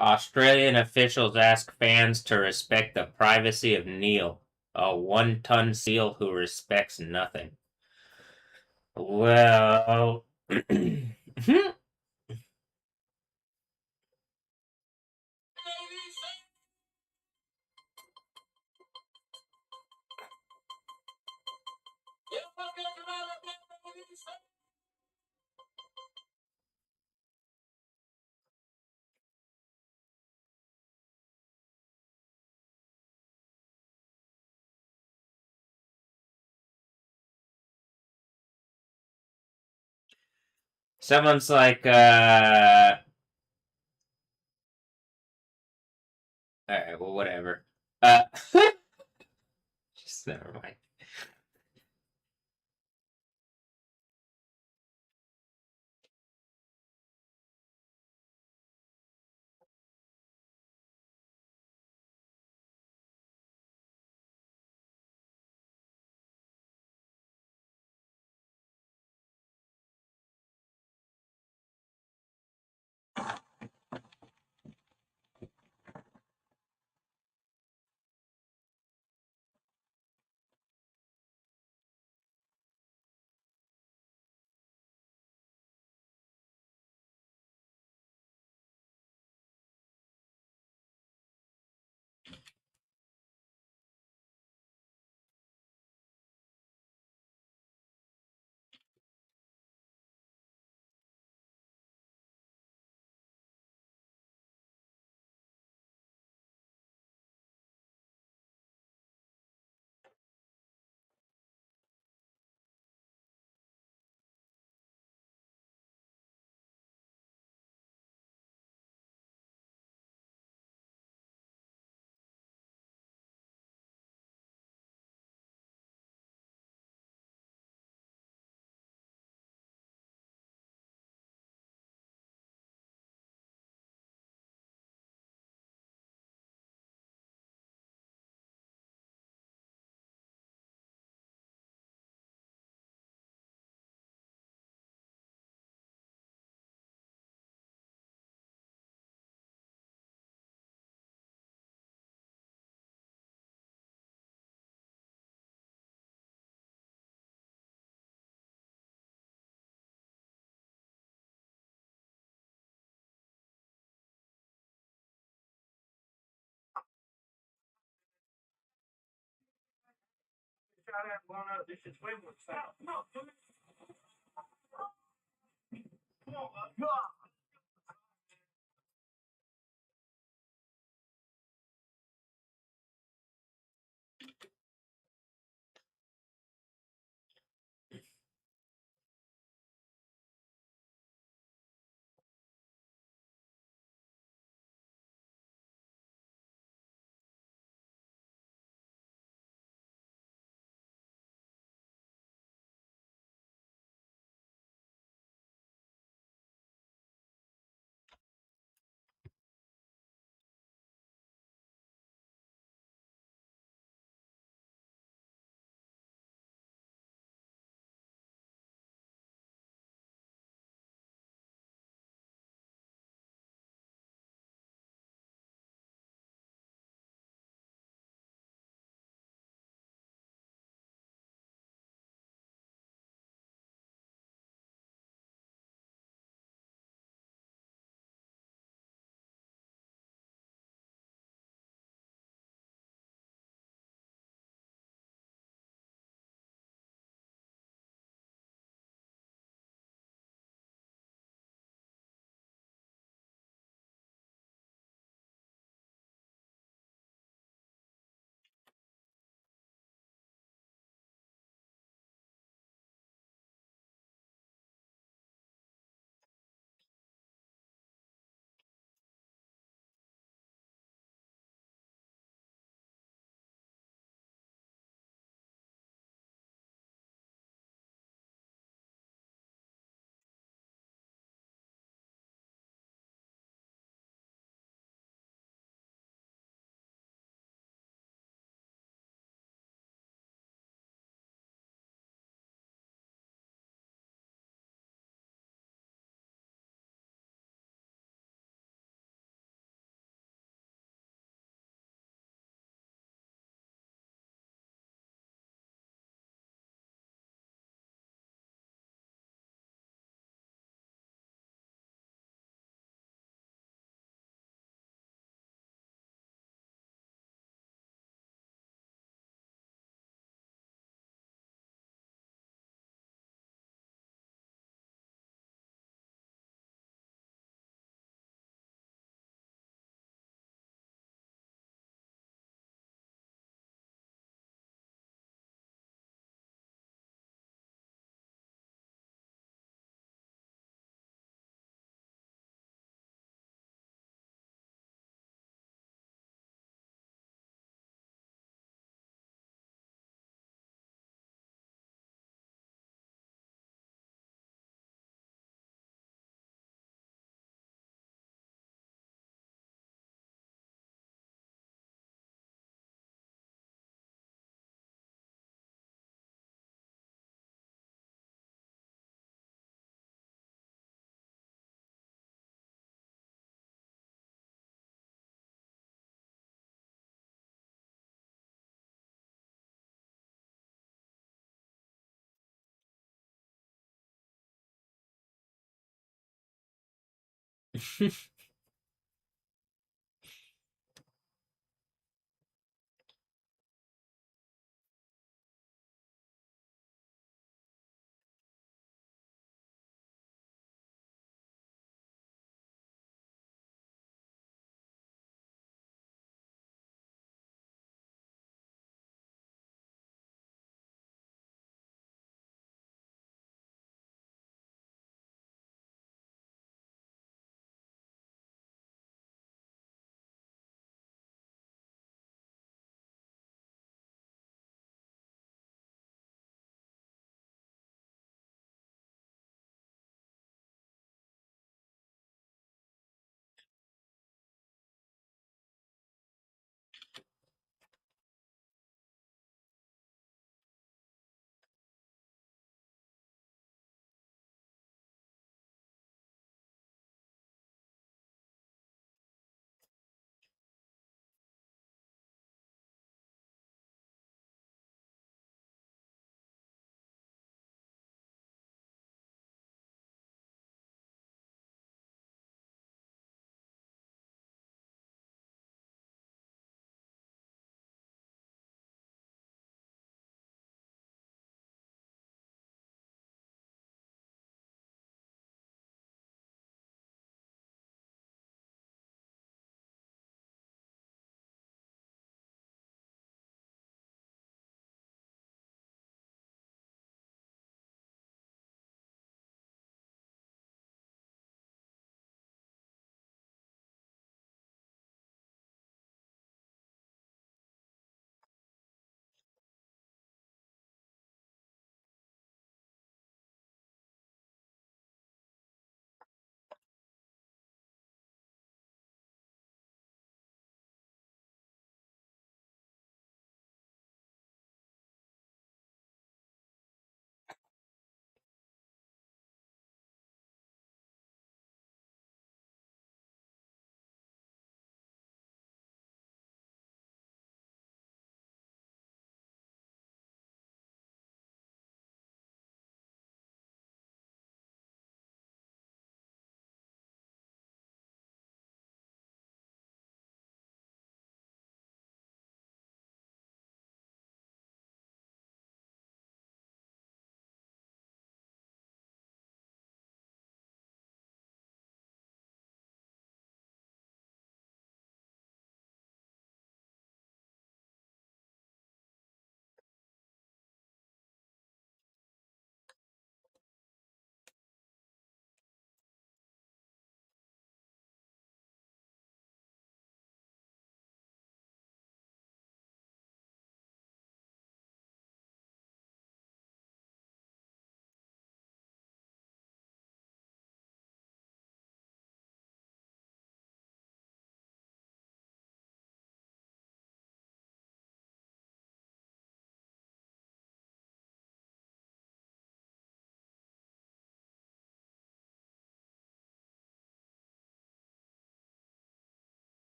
Australian officials ask fans to respect the privacy of Neil, a one-ton seal who respects nothing. Well, someone's like, alright, well, whatever. Uh, just never mind.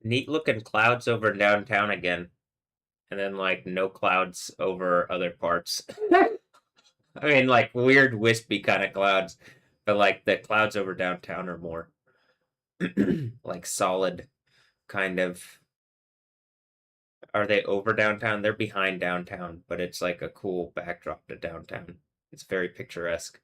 Neat looking clouds over downtown again. And then like no clouds over other parts. I mean like weird wispy kind of clouds. But like the clouds over downtown are more like solid kind of. Are they over downtown? They're behind downtown, but it's like a cool backdrop to downtown. It's very picturesque.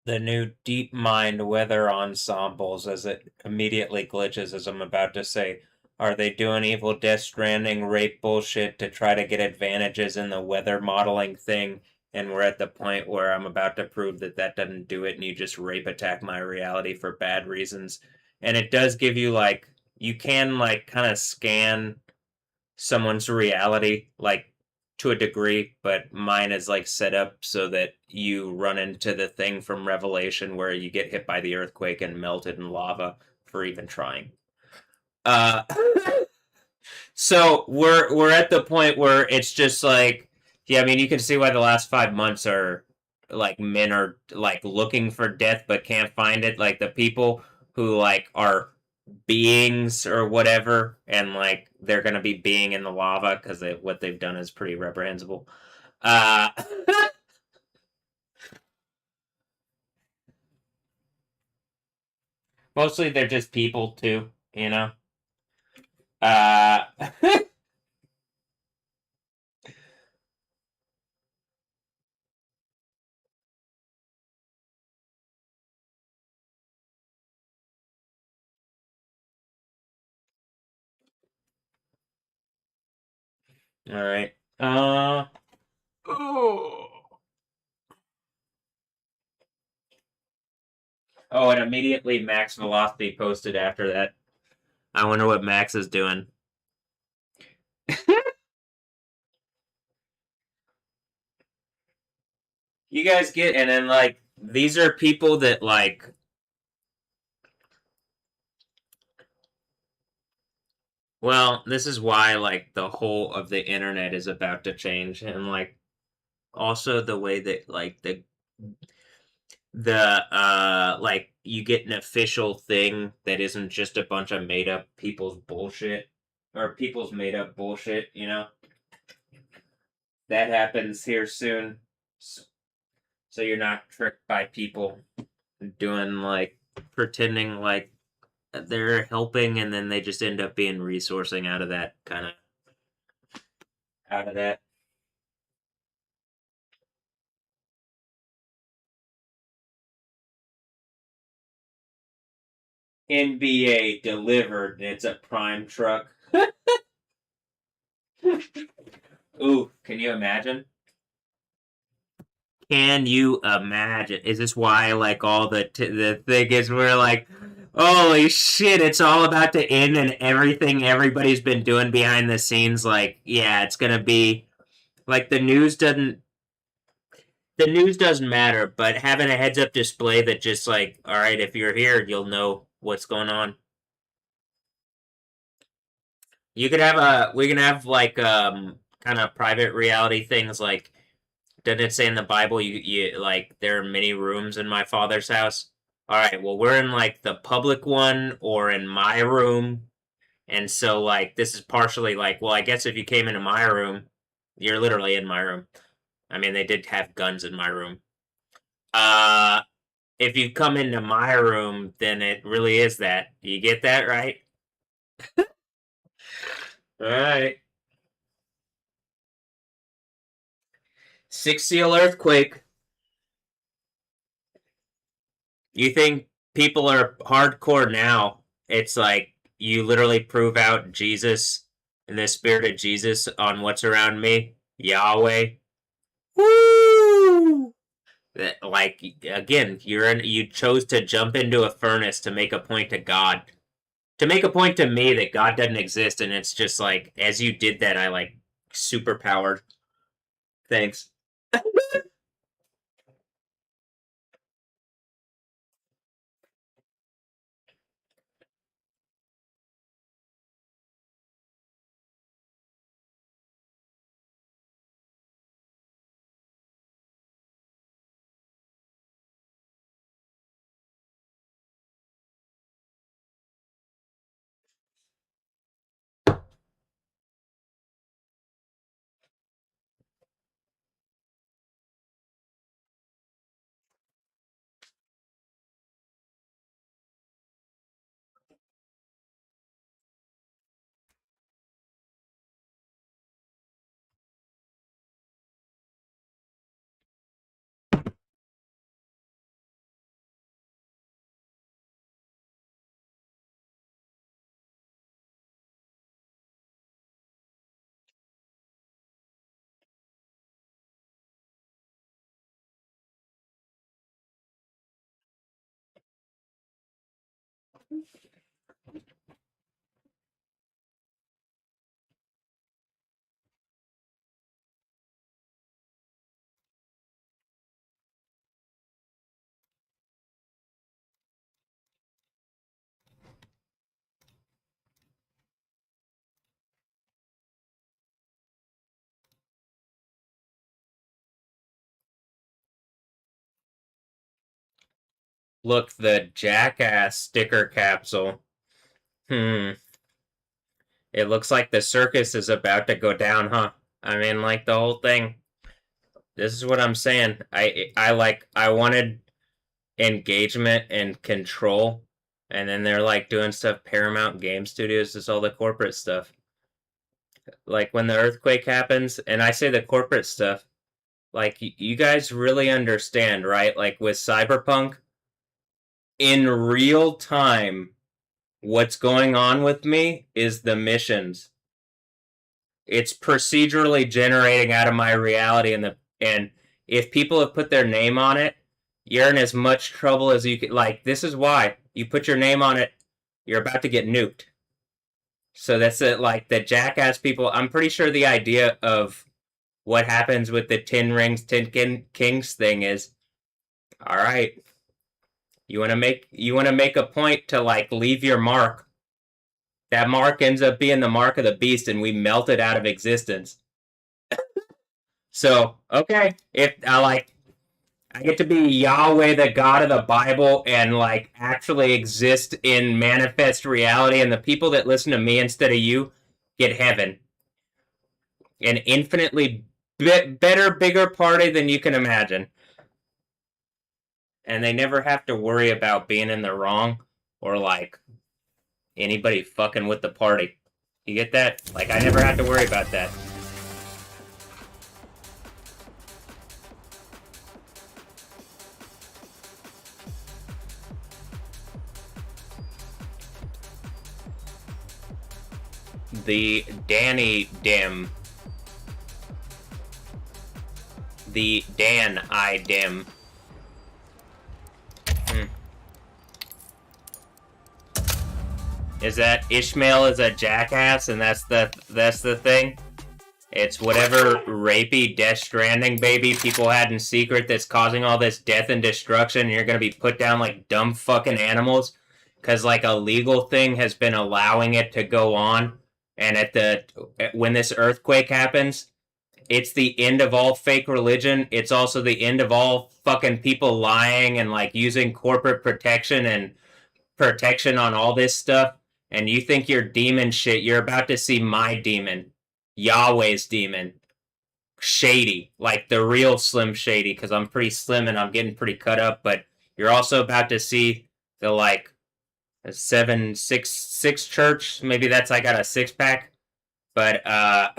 The new Deep Mind weather ensembles, as it immediately glitches as I'm about to say, are they doing evil Death Stranding rape bullshit to try to get advantages in the weather modeling thing? And we're at the point where I'm about to prove that that doesn't do it, and you just rape attack my reality for bad reasons. And it does give you like you can like kind of scan someone's reality like to a degree, but mine is like set up so that you run into the thing from Revelation where you get hit by the earthquake and melted in lava for even trying. Uh so we're at the point where it's just like yeah, I mean you can see why the last 5 months are like men are like looking for death but can't find it. Like the people who like are beings or whatever, and like they're gonna be being in the lava because what they've done is pretty reprehensible. Uh, mostly they're just people too, you know. Uh, all right. Oh, oh, and immediately Max Velocity posted after that. I wonder what Max is doing. You guys get, and then like these are people that like. Well, this is why like the whole of the internet is about to change, and like also the way that like the like you get an official thing that isn't just a bunch of made up people's bullshit or people's made up bullshit, you know? That happens here soon. So you're not tricked by people doing like pretending like they're helping and then they just end up being resourcing out of that kind of out of that. NBA delivered. It's a prime truck. Ooh, can you imagine? Can you imagine? Is this why like all the thing is we're like, holy shit, it's all about to end and everything everybody's been doing behind the scenes, like, yeah, it's gonna be like the news doesn't matter, but having a heads up display that just like, all right, if you're here, you'll know what's going on. You could have we can have like kind of private reality things like didn't it say in the Bible you like there are many rooms in my father's house? All right, well we're in like the public one or in my room, and so like this is partially like well I guess if you came into my room, you're literally in my room. I mean they did have guns in my room. Uh, if you come into my room, then it really is that. You get that right? All right. Six seal earthquake. You think people are hardcore now? It's like you literally prove out Jesus and the spirit of Jesus on what's around me. Yahweh. Woo! Like again, you chose to jump into a furnace to make a point to God. To make a point to me that God doesn't exist, and it's just like as you did that, I like superpowered. Thanks. Look, the jackass sticker capsule. Hmm. It looks like the circus is about to go down, huh? I mean, like the whole thing. This is what I'm saying. I wanted engagement and control, and then they're like doing stuff. Paramount Game Studios is all the corporate stuff. Like when the earthquake happens, and I say the corporate stuff, like you guys really understand, right? Like with Cyberpunk, in real time, what's going on with me is the missions. It's procedurally generating out of my reality, and if people have put their name on it, you're in as much trouble as you can. Like this is why you put your name on it, you're about to get nuked. So that's it. Like the jackass people. I'm pretty sure the idea of what happens with the 10 rings, 10 kings thing is All right. You want to make a point to like leave your mark. That mark ends up being the mark of the beast, and we melt it out of existence. So, okay, if I get to be Yahweh, the God of the Bible, and like actually exist in manifest reality, and the people that listen to me instead of you get heaven. An infinitely better, bigger party than you can imagine. And they never have to worry about being in the wrong or like anybody fucking with the party. You get that? Like, I never have to worry about that. The Danny Dim. The Dan I Dim. Is that Ishmael is a jackass and that's the thing? It's whatever rapey Death Stranding baby people had in secret that's causing all this death and destruction, and you're gonna be put down like dumb fucking animals because like a legal thing has been allowing it to go on, and when this earthquake happens, it's the end of all fake religion. It's also the end of all fucking people lying and like using corporate protection and protection on all this stuff. And you think you're demon shit, you're about to see my demon. Yahweh's demon. Shady. Like the real Slim Shady, because I'm pretty slim and I'm getting pretty cut up, but you're also about to see the like 766 church. Maybe that's I got a six pack. But I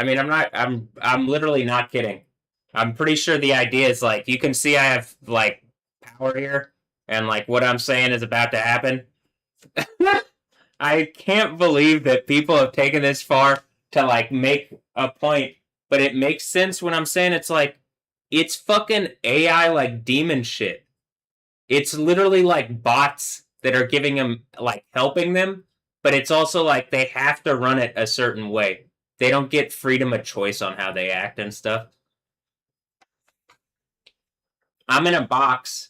mean I'm literally not kidding. I'm pretty sure the idea is like you can see I have like power here and like what I'm saying is about to happen. I can't believe that people have taken this far to like make a point, but it makes sense when I'm saying it's like it's fucking AI like demon shit. It's literally like bots that are giving them like helping them, but it's also like they have to run it a certain way. They don't get freedom of choice on how they act and stuff. I'm in a box,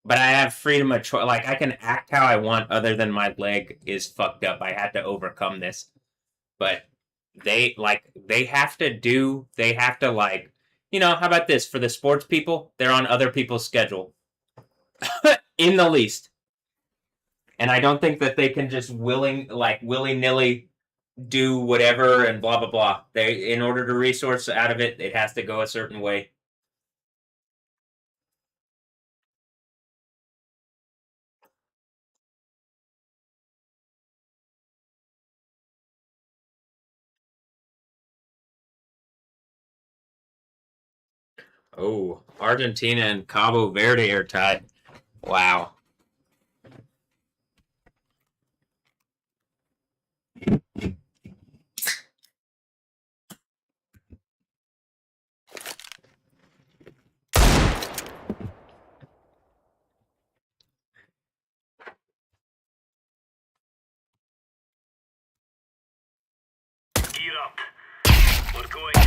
but I have freedom of choice. Like, I can act how I want other than my leg is fucked up. I had to overcome this. But they have to like, how about this? For the sports people, they're on other people's schedule. In the least. And I don't think that they can just willy-nilly do whatever and blah, blah, blah. In order to resource out of it, it has to go a certain way. Oh, Argentina and Cabo Verde are tied. Wow. Gear up. We're going in.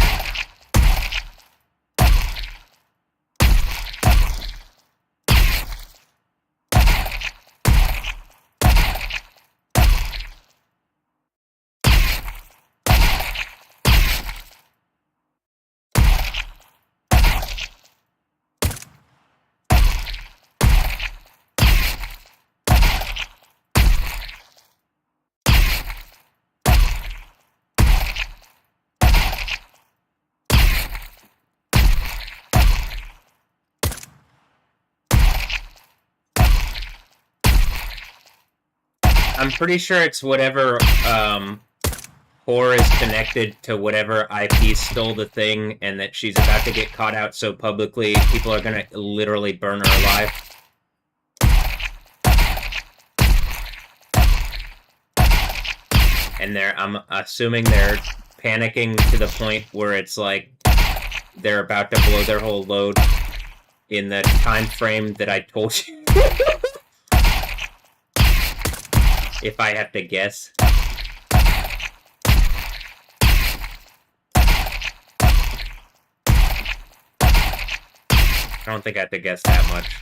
I'm pretty sure it's whatever whore is connected to whatever IP stole the thing, and that she's about to get caught out so publicly, people are gonna literally burn her alive. And I'm assuming they're panicking to the point where it's like they're about to blow their whole load in the time frame that I told you. If I have to guess. I don't think I have to guess that much.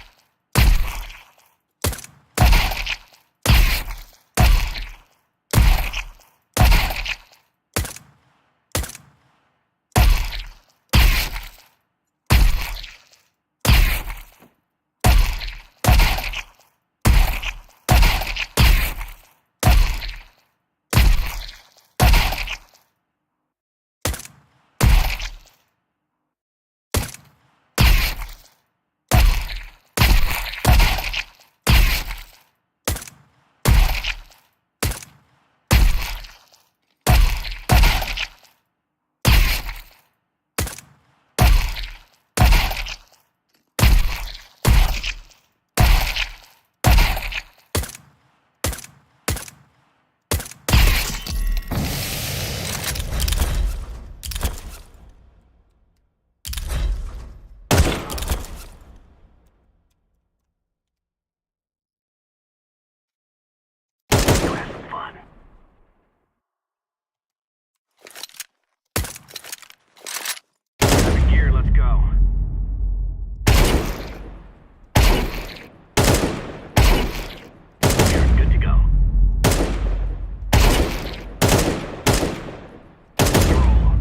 Gear, let's go. You're good to go. Roll.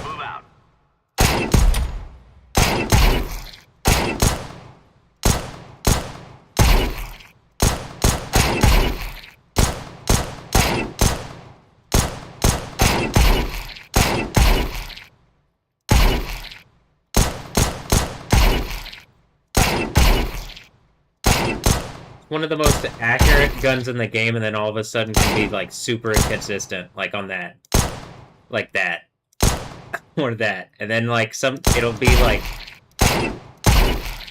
Move out. One of the most accurate guns in the game, and then all of a sudden can be like super inconsistent, like on that, like that, or that, and then like it'll be like,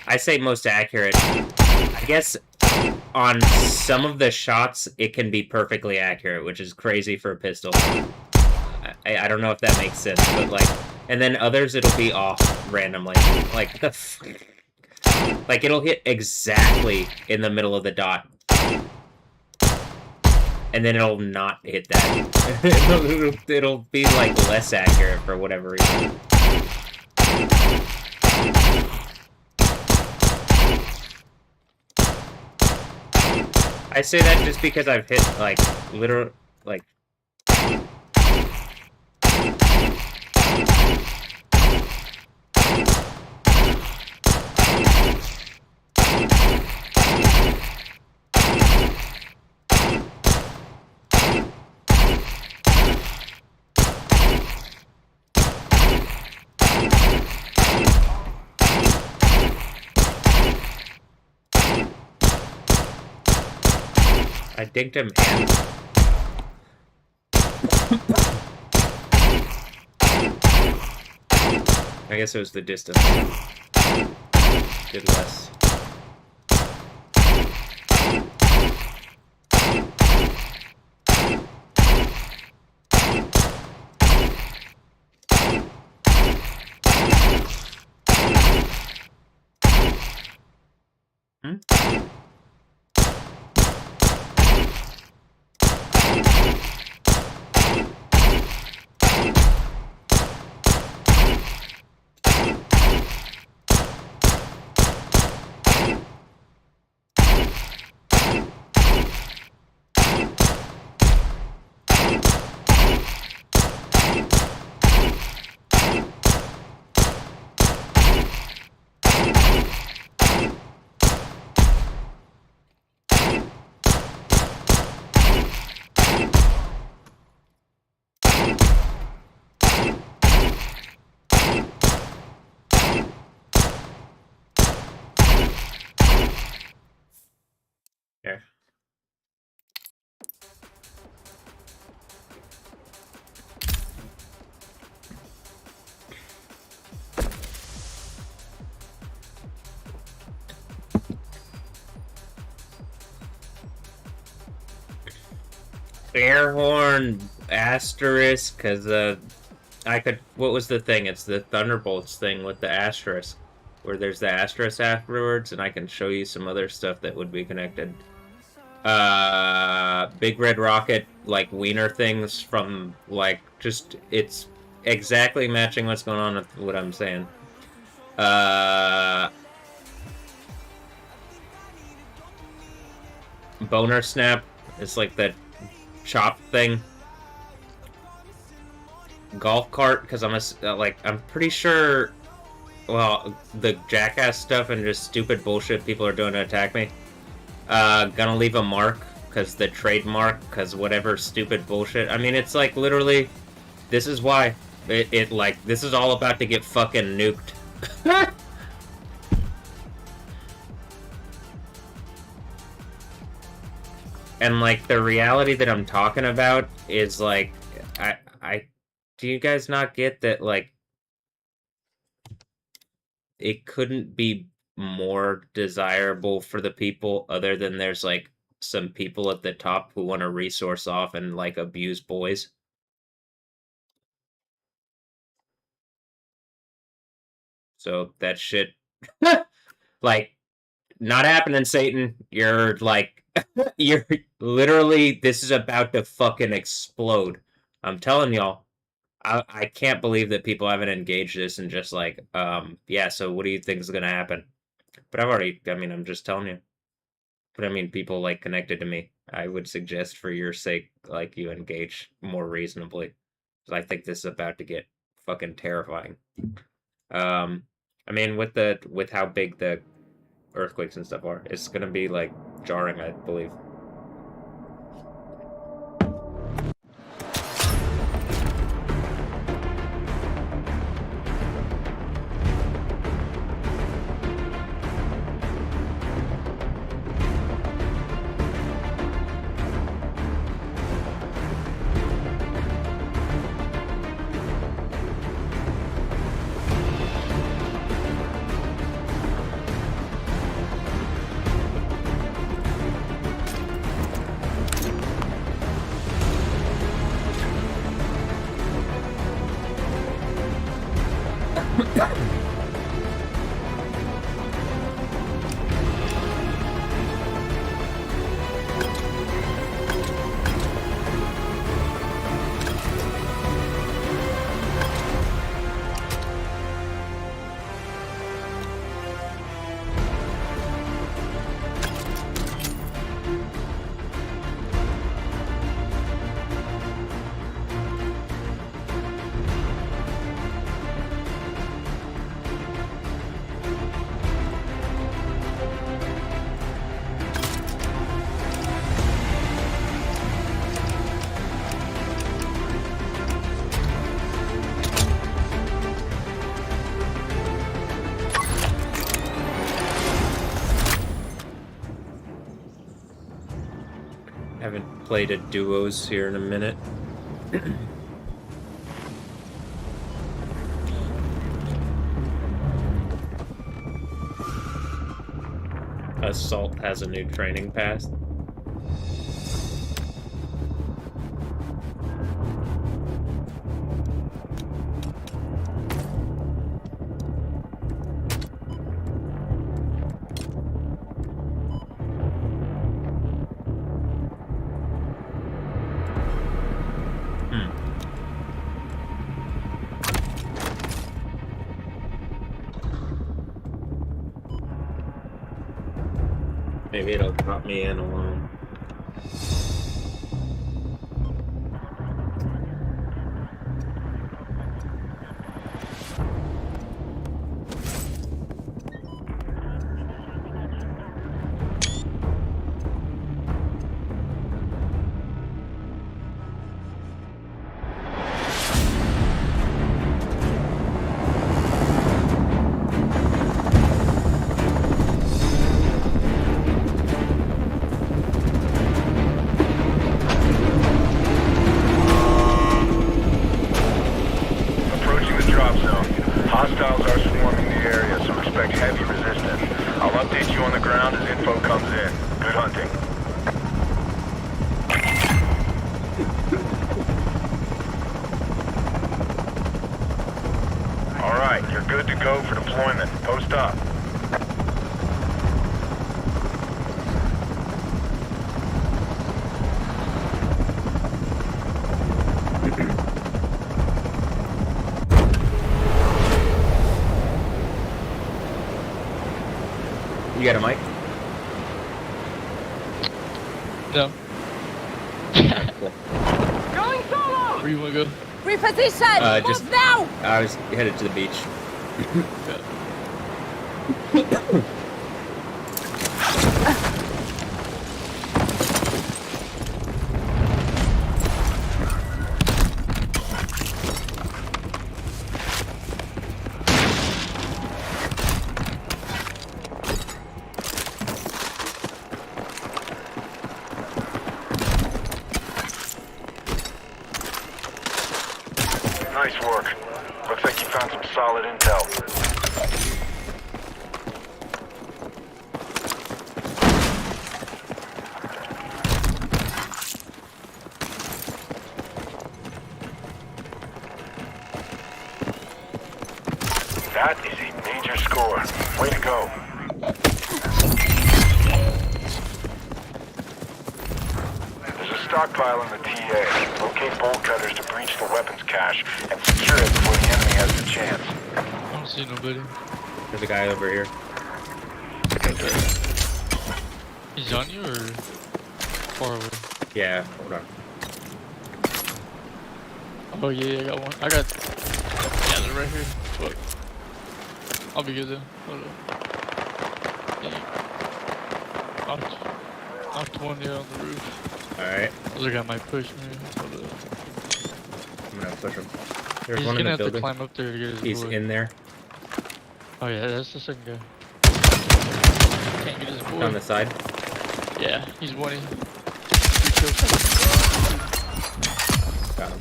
I say most accurate. I guess on some of the shots it can be perfectly accurate, which is crazy for a pistol. I don't know if that makes sense, but like, and then others it'll be off randomly, like the. Like, it'll hit exactly in the middle of the dot. And then it'll not hit that. it'll be, like, less accurate for whatever reason. I say that just because I've hit, like, literal, like... I dinked him and... I guess it was the distance. Did less. Here. Air horn asterisk, because I could. What was the thing? It's the Thunderbolts thing with the asterisk, where there's the asterisk afterwards, and I can show you some other stuff that would be connected. Big Red Rocket, like wiener things from like just it's exactly matching what's going on with what I'm saying. Boner snap is like that chop thing. Golf cart, because I'm pretty sure, well, the jackass stuff and just stupid bullshit people are doing to attack me. Gonna leave a mark, because the trademark, because whatever stupid bullshit. I mean, it's like literally, this is why. This is all about to get fucking nuked. And like the reality that I'm talking about is like, do you guys not get that like it couldn't be more desirable for the people other than there's like some people at the top who want to resource off and like abuse boys? So that shit, like, not happening, Satan. You're like, you're literally, this is about to fucking explode. I'm telling y'all. I can't believe that people haven't engaged this and just like, yeah, so what do you think is gonna happen? But I'm just telling you. But I mean, people like connected to me. I would suggest for your sake, like, you engage more reasonably. Because I think this is about to get fucking terrifying. I mean, with how big the earthquakes and stuff are, it's gonna be like jarring, I believe. plated duos here in a minute. Assault has a new training pass. Maybe it'll drop me in alone. Approaching the drop zone. Hostiles are swarming the area, so expect heavy resistance. I'll update you on the ground as info comes in. Good hunting. Alright, you're good to go for deployment. Post up. You got a mic? No. Cool. Going solo! Where you wanna go? Reposition! Just- Move now! I was headed to the beach. Nice work. Looks like you found some solid intel. That is a major score. Way to go. There's a stockpile in the TA. Locate bolt cutters to breach the weapons cache and secure it before the enemy has the chance. I don't see nobody. There's a guy over here. He's on you or far away? Yeah, hold on. Oh yeah, I got one. I got. Yeah, they're right here. Fuck. I'll be good then. Hold up. Dang. Knocked one there on the roof. Alright, Other guy might push me. Hold up. I'm gonna push him. There's He's one in gonna the have to building. climb up there to get his He's boy. in there. Oh yeah, that's the second guy. Can't get his boy. On the side. Yeah, he's winning. 3 kills. Got him.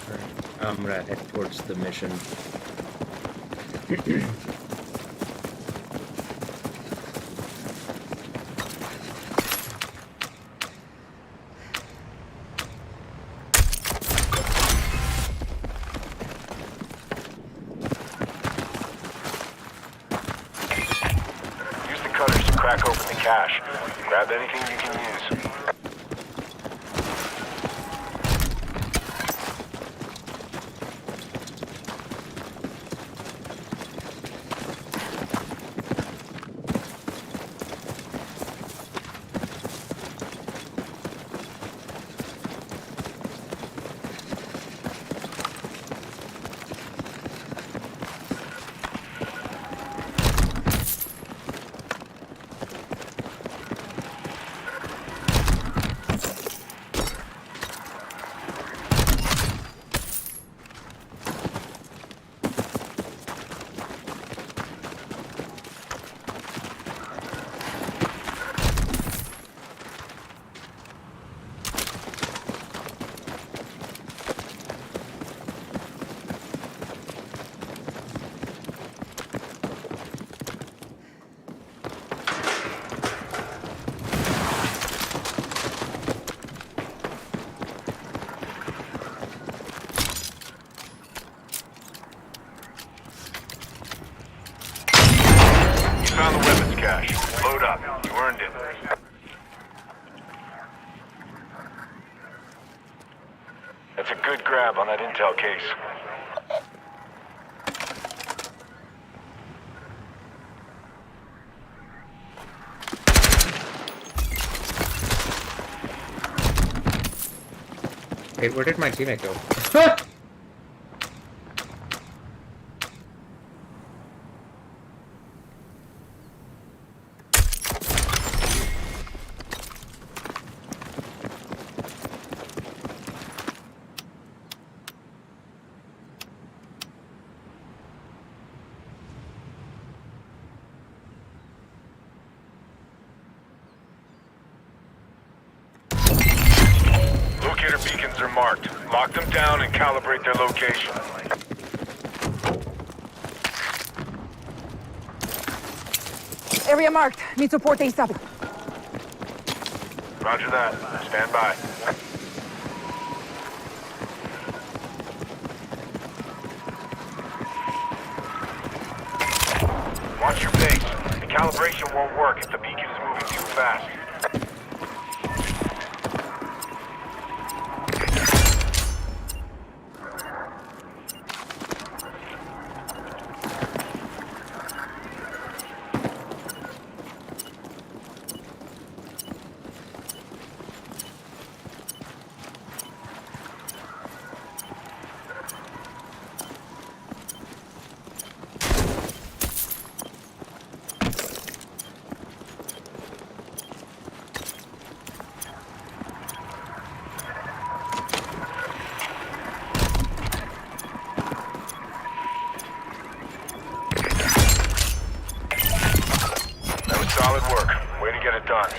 Alright, I'm gonna head towards the mission. Use the cutters to crack open the cache. Grab anything you can use. That's a good grab on that intel case. Hey, where did my teammate go? Locator beacons are marked. Lock them down and calibrate their location. Area marked. Need support ASAP. Roger that. Stand by. Watch your pace. The calibration won't work if the beacon is moving too fast. Solid work. Way to get it done.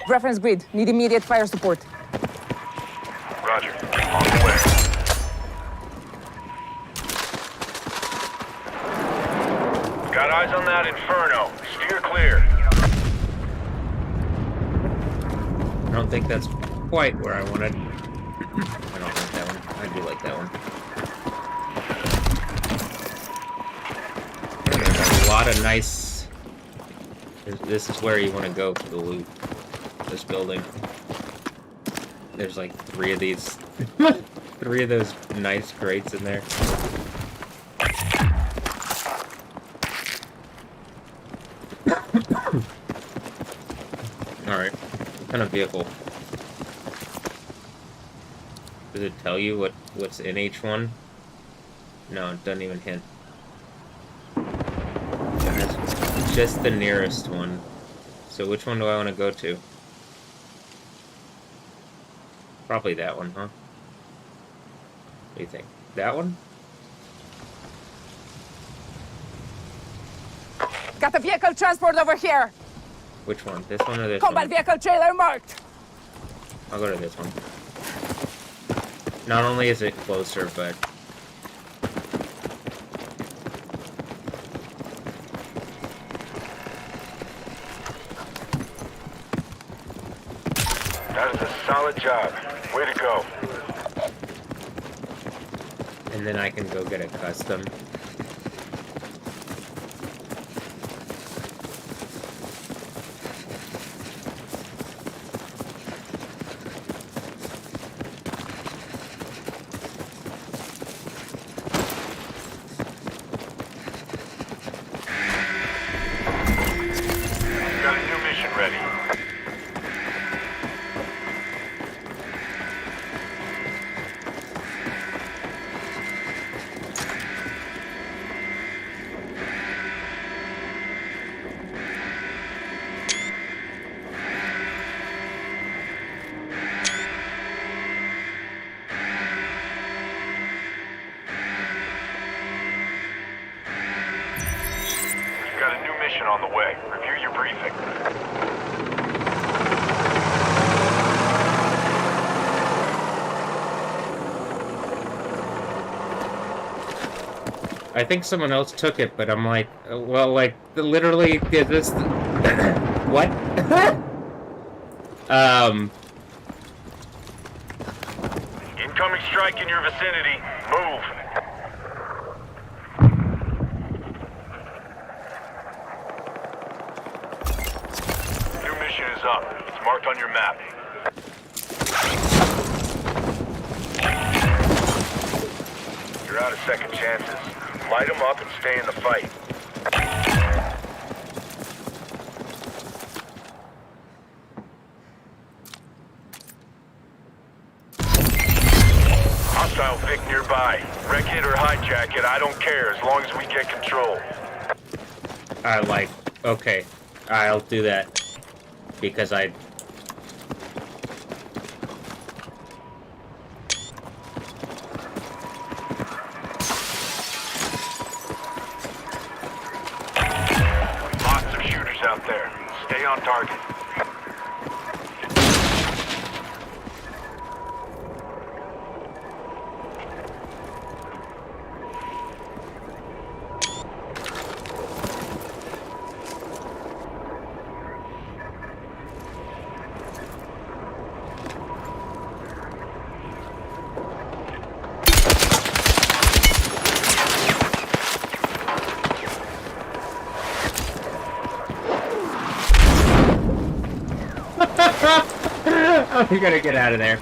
Reference grid. Need immediate fire support. Roger. On the way. Got eyes on that Inferno. Steer clear. I don't think that's quite where I wanted. I don't like that one. I do like that one. There's a lot of nice... This is where you want to go for the loot. This building. There's like 3 of these. 3 of those nice crates in there. Alright. What kind of vehicle? Does it tell you what's in each one? No, it doesn't even hint. It's just the nearest one. So which one do I want to go to? Probably that one, huh? What do you think? That one? Got a vehicle transport over here. Which one? This one or this Combat one? vehicle trailer marked. I'll go to this one. Not only is it closer, but... That is a solid job. Way to go. And then I can go get a custom. Got a new mission ready. You've got a new mission on the way. Review your briefing. I think someone else took it, but I'm like, well, like, literally, this... What? Incoming strike in your vicinity. Move. New mission is up. It's marked on your map. You're out of second chances. Light them up and stay in the fight. Hostile Vic nearby. Wreck it or hijack it, I don't care, as long as we get control. Okay, I'll do that. Because I... Lots of shooters out there. Stay on target. I'm gonna get out of there.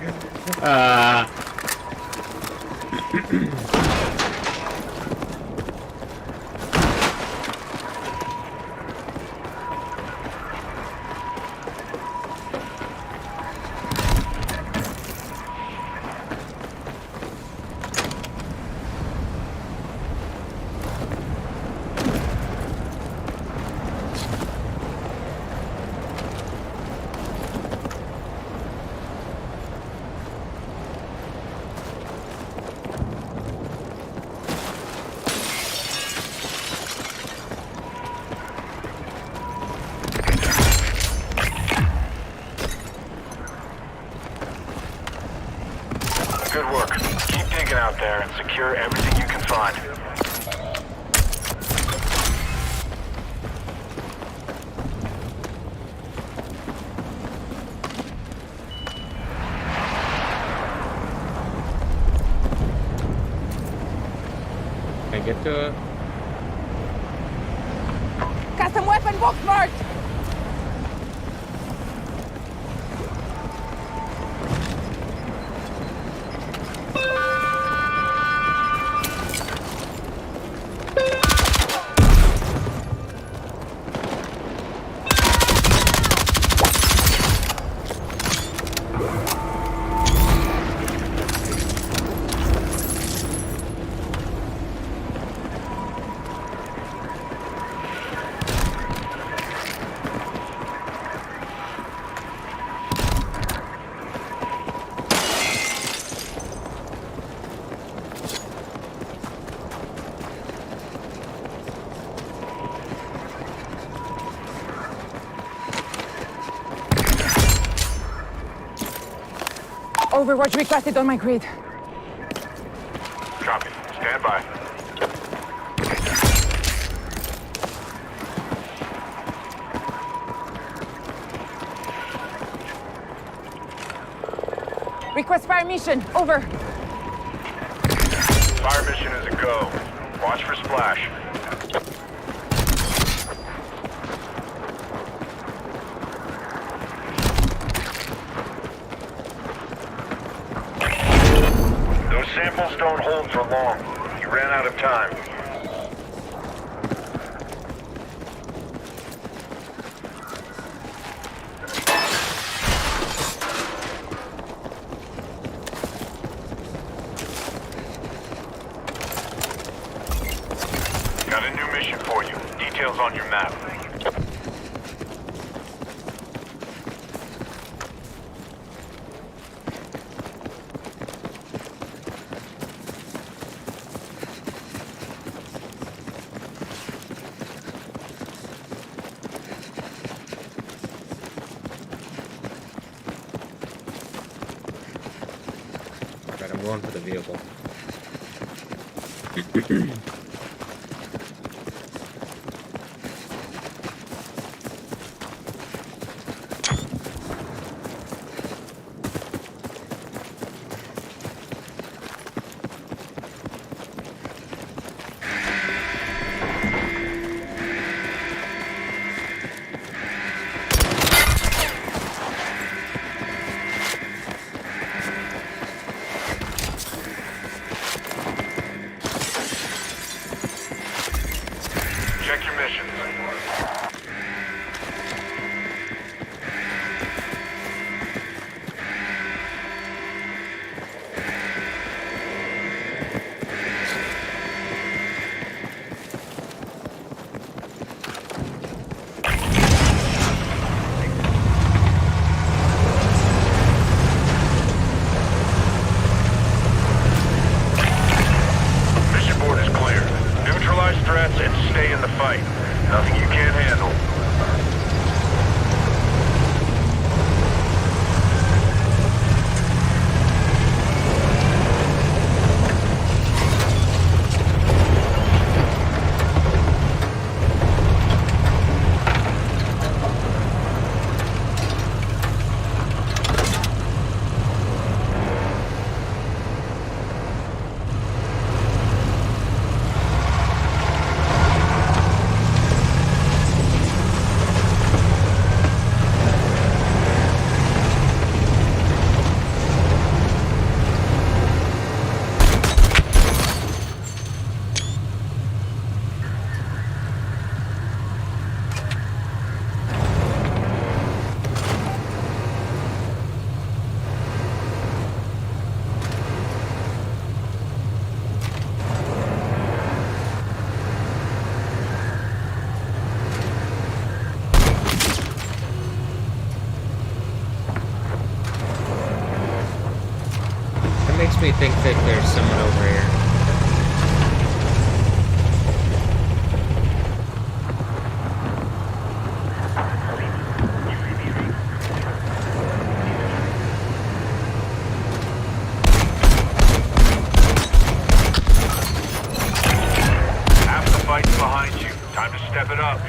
Good work. Keep digging out there and secure everything you can find. Can I get to it? Custom weapon box marked! Overwatch requested on my grid. Copy. Stand by. Request fire mission. Over. Fire mission is a go. Watch for splash. Those samples don't hold for long. You ran out of time. Got a new mission for you. Details on your map. Right, I'm going for the vehicle. Check your missions. Mission board is clear. Neutralize threats and stay in the fight. Nothing you can't handle. That makes me think that there's someone over here. Half the fight's behind you. Time to step it up.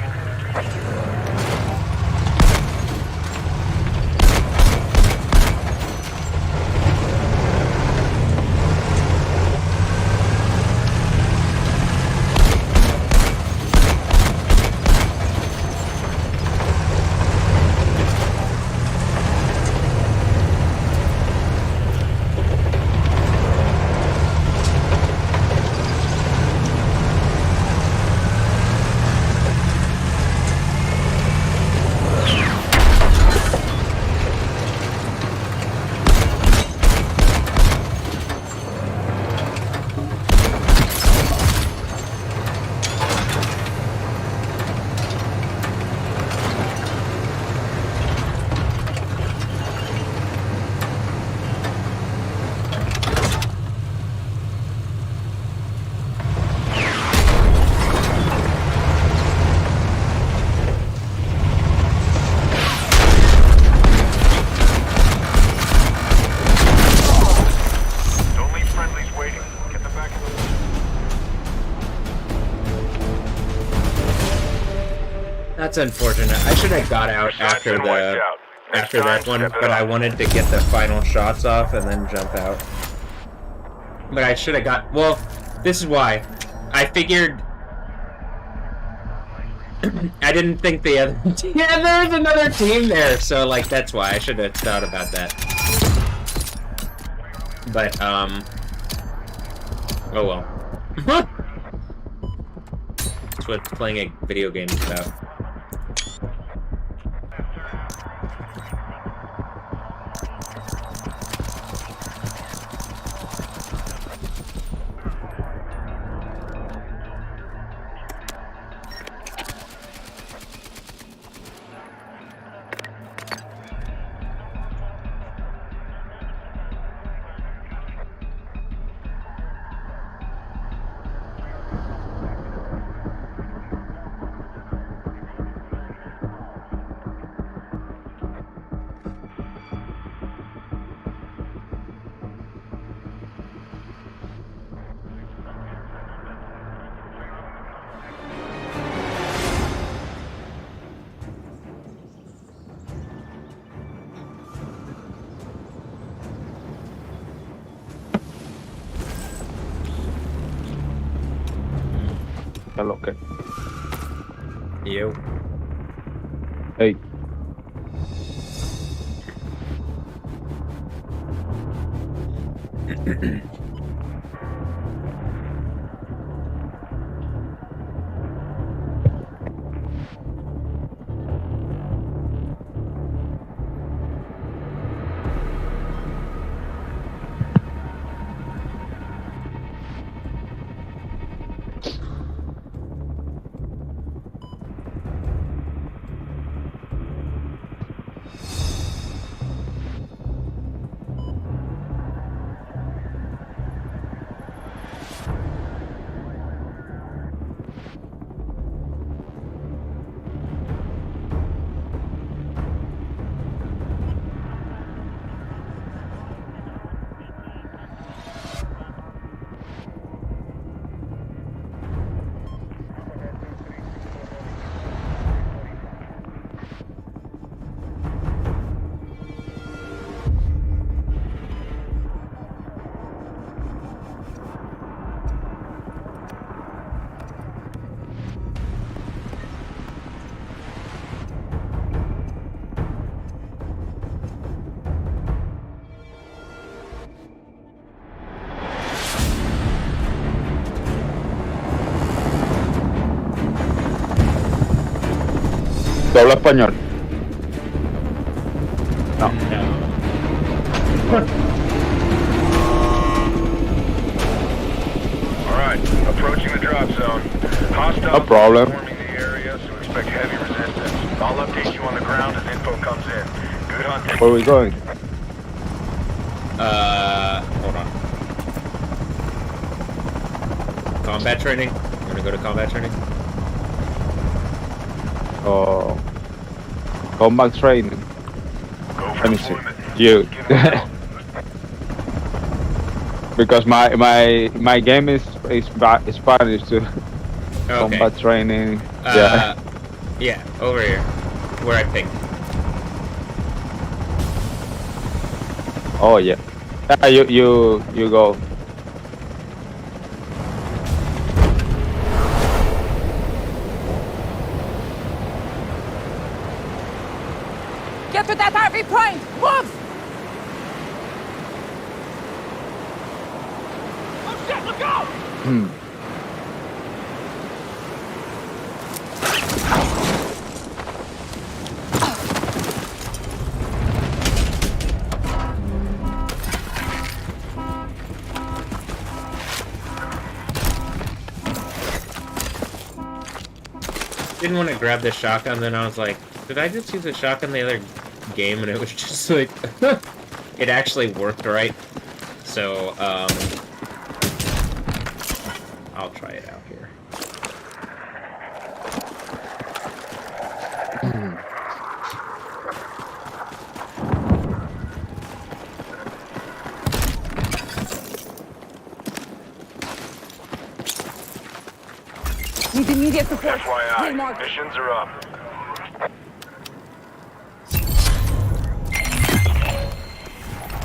Don't leave friendlies waiting. Get them back in the... That's unfortunate. I should have got out Side's after been wiped the out. Next after that time, one, step it but I up. wanted to get the final shots off and then jump out. But I should have got. Well, this is why. I figured. I didn't think the other. Yeah, there's another team there, so like that's why I should have thought about that. But oh well. That's what playing a video game is about. Hello, okay. You. Hey. ¿Tú hablas español? No. Alright, approaching the drop zone. Hostiles No problem. swarming the area, so expect heavy resistance. I'll update you on the ground as info comes in. Good hunting. Where are we going? Hold on. Combat training? You wanna go to combat training? Oh, combat training. Go for Let me see. deployment. You. Give it a go. Because my game is Spanish too. Okay. Combat training. Yeah. Yeah, over here. Where I picked. Oh yeah. Yeah, you go. Get to that RV point! Move! Oh shit, look out! Hmm. Didn't want to grab the shotgun, then I was like, did I just use a shotgun the other game? And it was just like, it actually worked right. So, I'll try it out here. Need immediate support. Here, FYI, Mark. missions are up.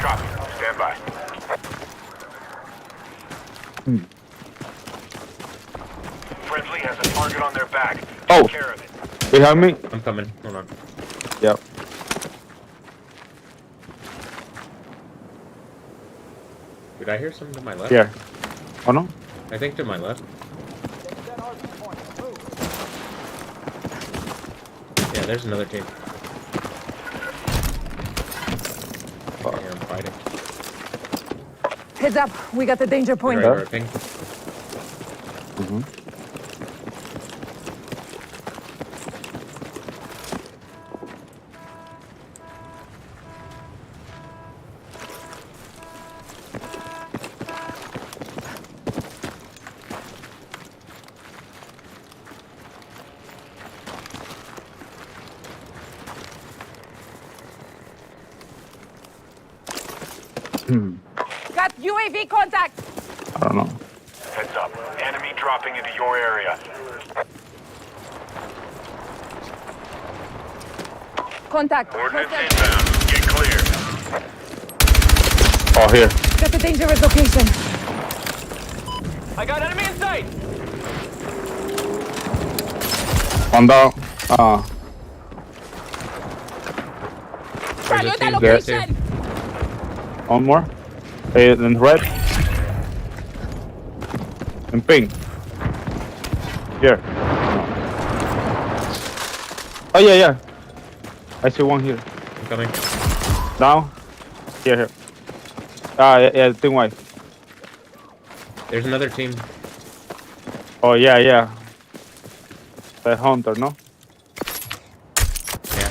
Copy. Stand by. Friendly has a target on their back. Take Oh. care of it. Behind me. I'm coming. Hold on. Yep. Did I hear something to my left? Here. Oh no. I think to my left. Yeah, there's another team. Here, I'm fighting. Heads up, we got the danger point. Right, right, ping. Mhm. Got UAV contact! I don't know. Heads up. Enemy dropping into your area. Contact. Ordnance Contact. inbound. Get clear. Oh here. Got the dangerous location. I got enemy in sight! One down. There's a Target team the there too. location! One more. And red. And pink. Here. Oh yeah. I see one here. I'm coming. Down. Here. Yeah, thing white. There's another team. Oh yeah. The hunter, no? Yeah.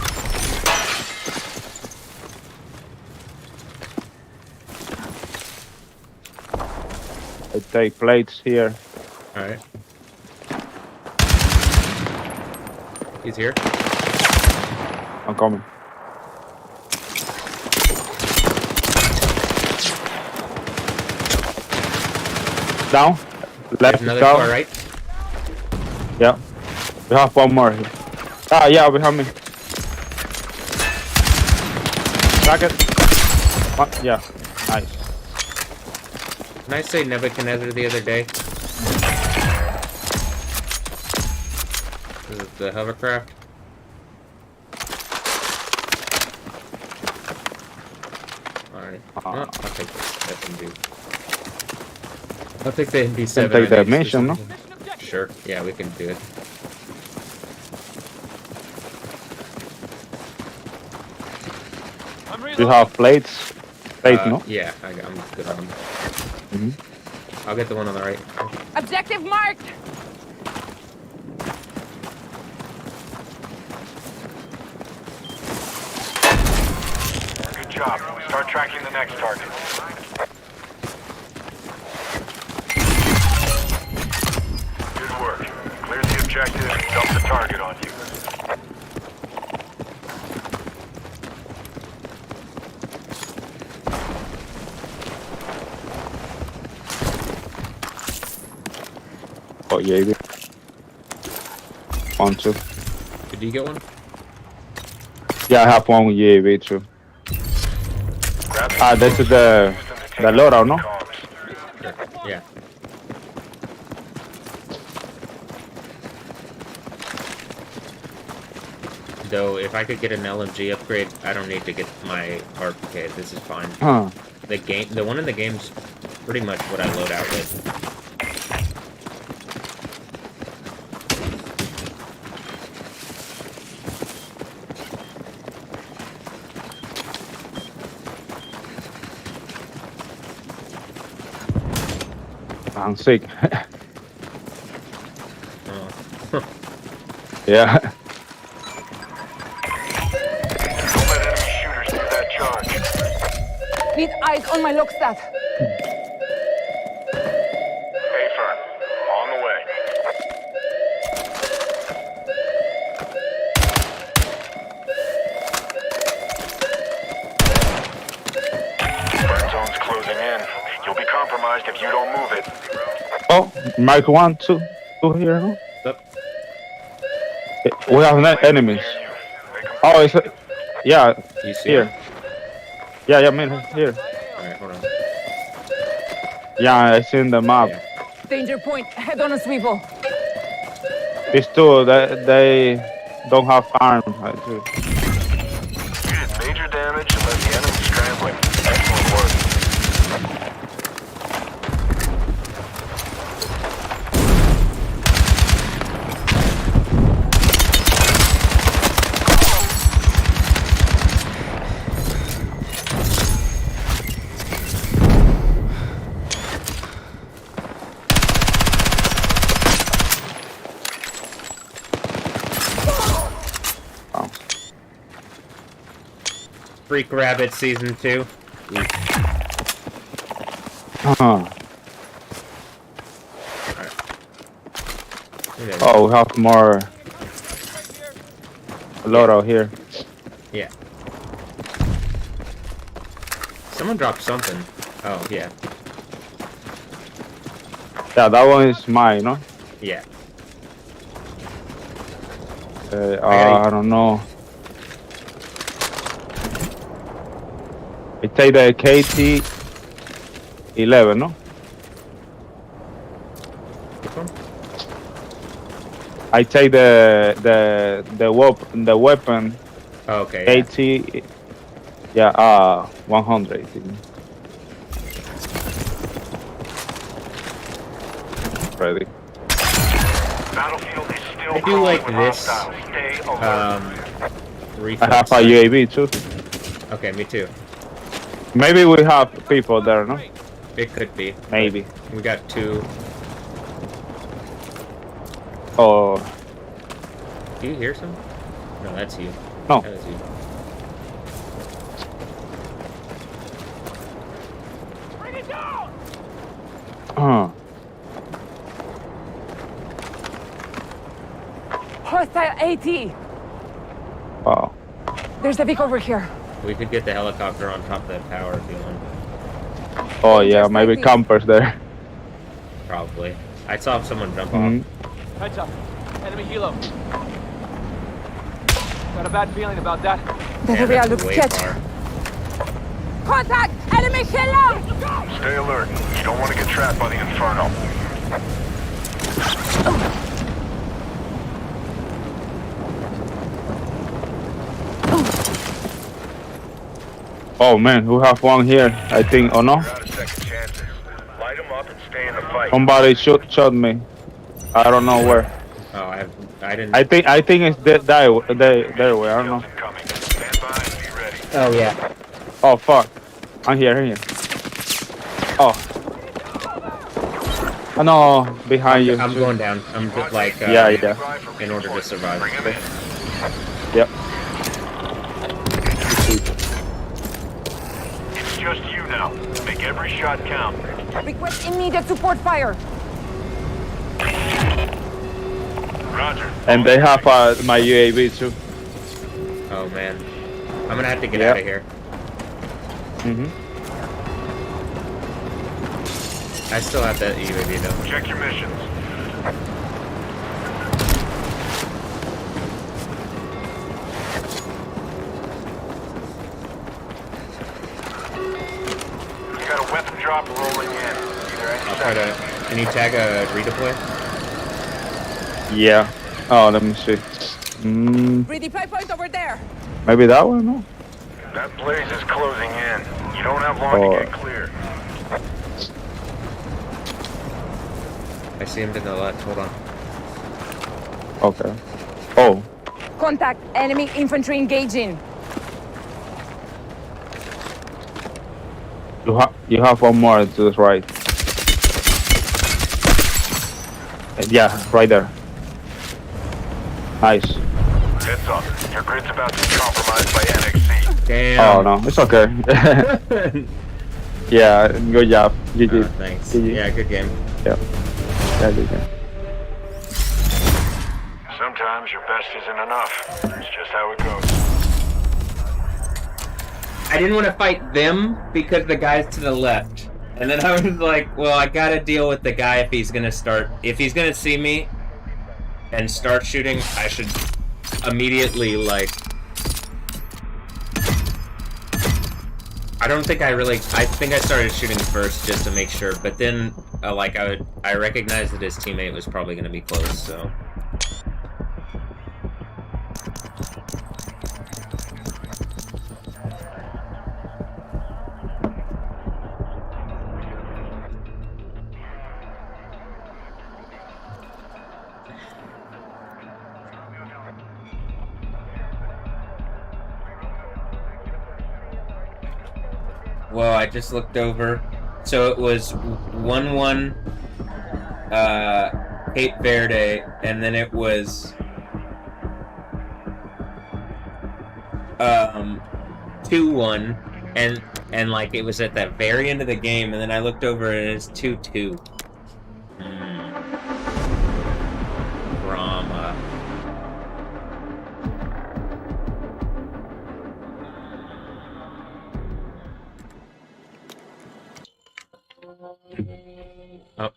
I take plates here. Alright. He's here. I'm coming. Down. There's Left another down. car, right? Yeah. We have one more here. Yeah, behind me. Target. What? Yeah. Nice. Didn't I say Nebuchadnezzar the other day? This is the hovercraft. Alright. I'll take this SMG. I'll take the NB7. Can take the I think, mission, no? Sure. Yeah, we can do it. You have plates? Plates, no? Yeah, I'm good on them. I'll get the one on the right. Objective marked. Good job. Start tracking the next target. Good work. Clear the objective and dump the target on you. Oh, yeah. 1, 2. Did you get one? Yeah, I have one with UAV too. Ah, this is the loadout, no? Yeah. Though, if I could get an LMG upgrade, I don't need to get my okay, this is fine. Huh. The one in the game's pretty much what I load out with. I'm sick. Oh. Yeah. Don't let enemy shooters do that charge. Need eyes on my Lockstaff. Hey, Fern. On the way. Burn zone's closing in. You'll be compromised if you don't move it. Oh, Mark 1, 2 here, no? Yep. We have enemies. Oh, it's yeah, You see here. it? Yeah, man, here. Alright, hold on. Yeah, I seen the map. Yeah. Danger point. Head on a swivel. These two, they don't have arms. You did major damage and left the enemy scrambling. Excellent work. Freak Rabbit Season 2. Huh. Yeah. Oh, we have more loadout here. Yeah. Someone dropped something. Oh, yeah. Yeah, that one is mine, no? Yeah. I don't know. I take the KT-11, no? Which one? I take the weapon Oh, okay. KT. Yeah, 100. Ready. Battlefield is still I do like crawling with this. hostiles. Stay alert. I Reflex. have a UAV too. Okay, me too. Maybe we have people there, no? It could be. Maybe. We got 2. Oh, Do you hear some? No, that's you. No. That is you. huh. Hostile AT. Wow. There's a Vic over here. We could get the helicopter on top of that tower if you want. Oh yeah, Just maybe like campers there. Probably. I saw someone jump Mhm. off. Heads up. Enemy helo. Got a bad feeling about that. The Yeah, area that's looks way sketch. far. Contact! Enemy helo! Stay alert. You don't want to get trapped by the Inferno. Oh man, we have one here. I think. Oh no, You're out of second chances. Light them up and stay in the fight. somebody shot me. I don't know where. Oh, I didn't. I think it's that way. I don't know. Incoming. Stand by and be ready. Oh yeah. Oh fuck! I'm here. Oh. Oh no! Behind you. I'm too. going down. I'm just like Yeah. in order to survive. Bring him in. Yep. It's just you now. Make every shot count. Request immediate support fire. Roger. And they have my UAV too. Oh man, I'm gonna have to get Yep. out of here. I still have that UAV though. Check your missions. You got a weapon drop rolling in. Either any I'll try to. Can you tag a redeploy? Yeah. Oh, let me see. Redeploy point over there. Maybe that one. No. That blaze is closing in. You don't have long to get clear. I see him to the left. Hold on. Okay. Oh. Contact. Enemy infantry engaging. You have one more to the right. Yeah, right there. Nice. Heads up. Your grid's about to be compromised by NXC. Damn. Oh no, it's okay. Yeah, good job. GG. Thanks. GG. Yeah, good game. Yeah, good game. Sometimes your best isn't enough. It's just how it goes. I didn't want to fight them because the guy's to the left. And then I was like, well, I gotta deal with the guy if he's gonna see me and start shooting, I should immediately, like... I think I started shooting first just to make sure, but then, I recognized that his teammate was probably gonna be close, so... Well, I just looked over. So it was 1-1 Cape Verde, and then it was 2-1, and like it was at that very end of the game, and then I looked over and it's 2-2. Drama. Oh.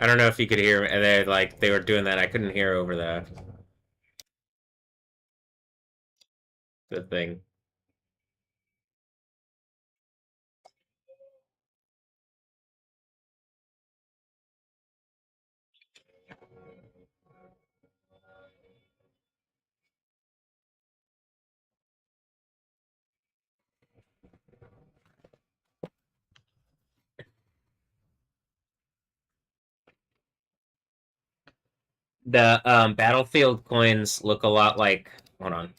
I don't know if you could hear, and they were doing that. I couldn't hear over the thing. The battlefield coins look a lot like. Hold on.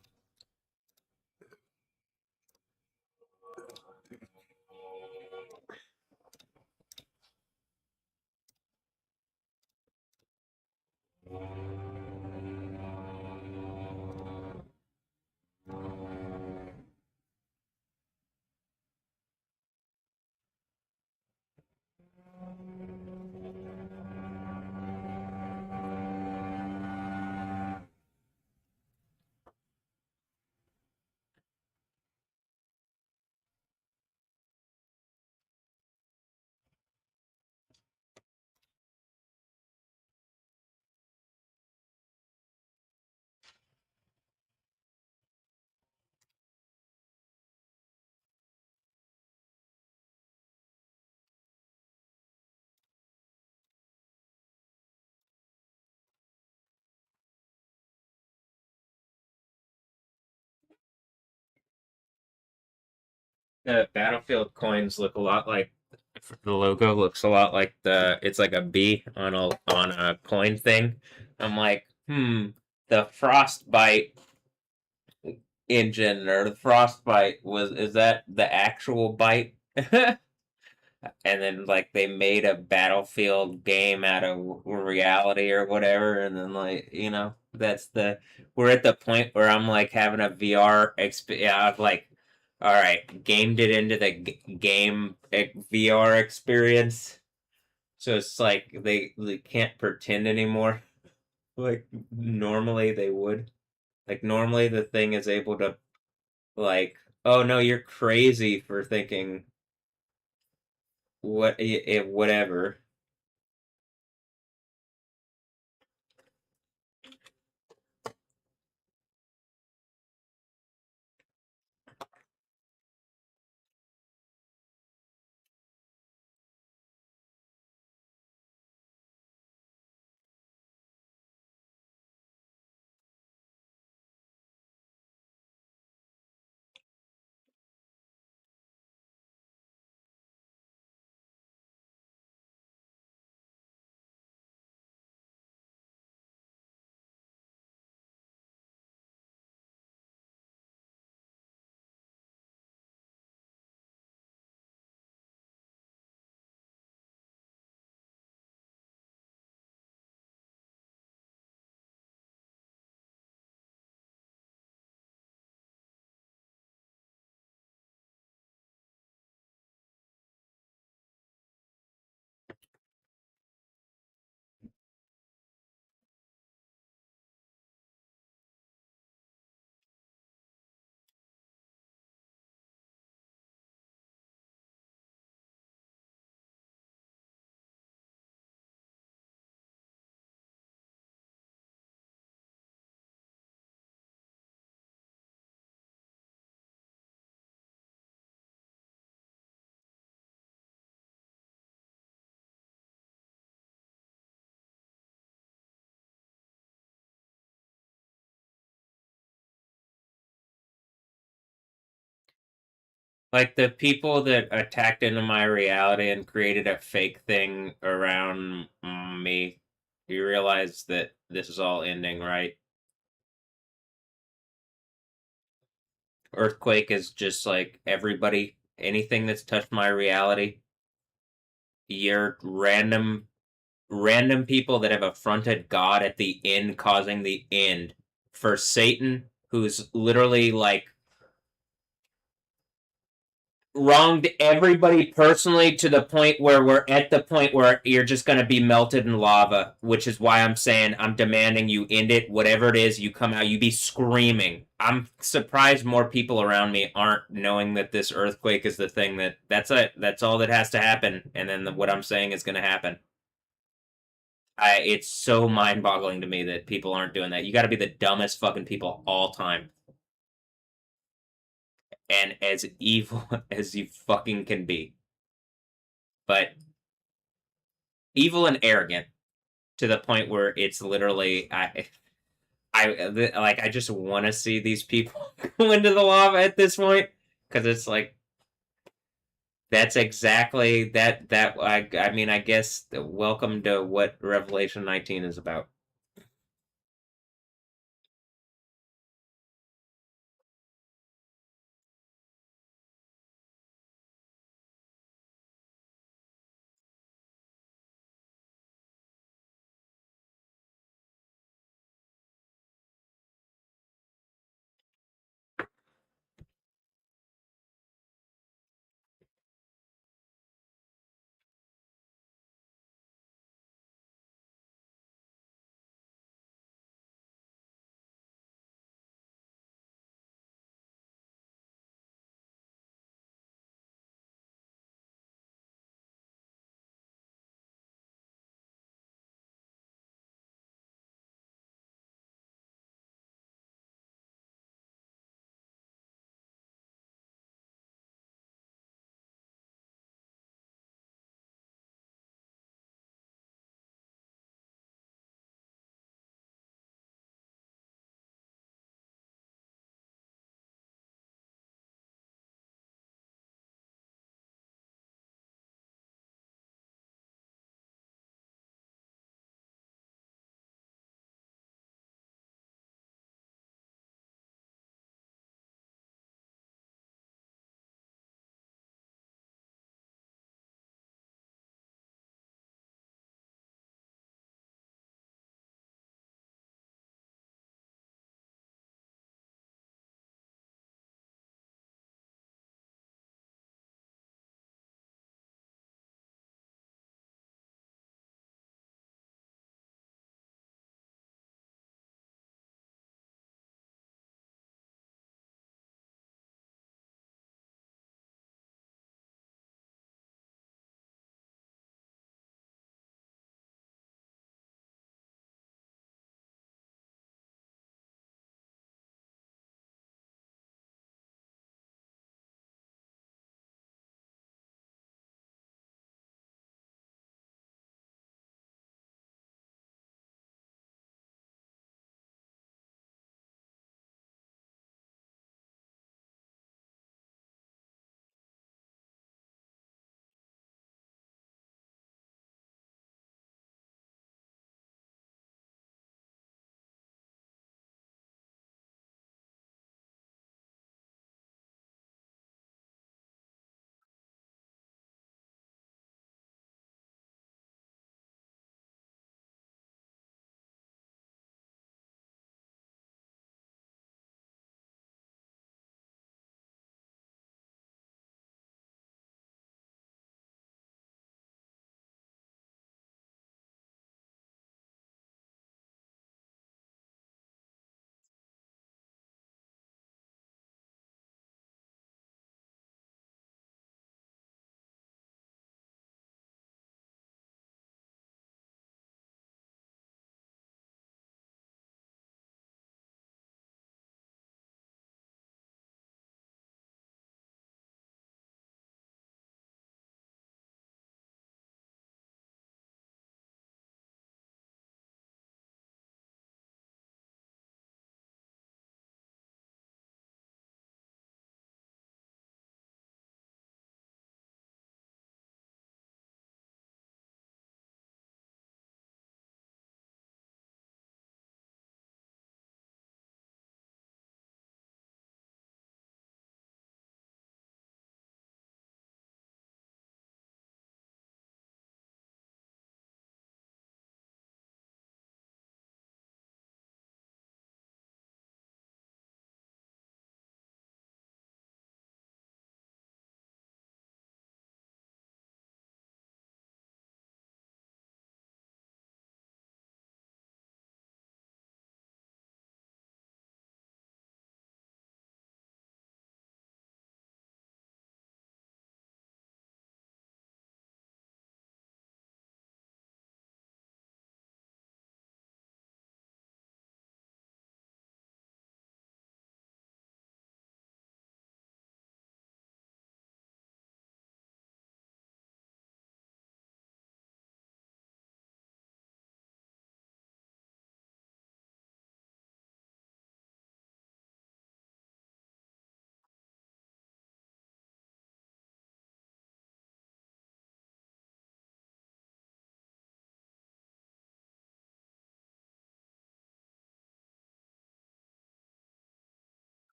The Battlefield coins look a lot like the logo looks a lot like it's like a B on a coin thing. I'm like, the Frostbite engine or the Frostbite is that the actual bite? And then like they made a Battlefield game out of reality or whatever, and then like we're at the point where I'm like having a VR I'm like, all right, gamed it into the game VR experience, so it's like they can't pretend anymore like normally they would. Like normally the thing is able to like, oh no, you're crazy for thinking whatever. Like the people that attacked into my reality and created a fake thing around me, you realize that this is all ending, right? Earthquake is just like everybody, anything that's touched my reality, you're random people that have affronted God at the end, causing the end. For Satan, who's literally like wronged everybody personally to the point where we're at the point where you're just going to be melted in lava, which is why I'm saying I'm demanding you end it. Whatever it is, you come out, you be screaming. I'm surprised more people around me aren't knowing that this earthquake is the thing that's it. That's all that has to happen, and then what I'm saying is going to happen. It's so mind-boggling to me that people aren't doing that. You got to be the dumbest fucking people all time, and as evil as you fucking can be, but evil and arrogant to the point where it's literally I just want to see these people go into the lava at this point, because it's like that's exactly that I mean, I guess welcome to what Revelation 19 is about.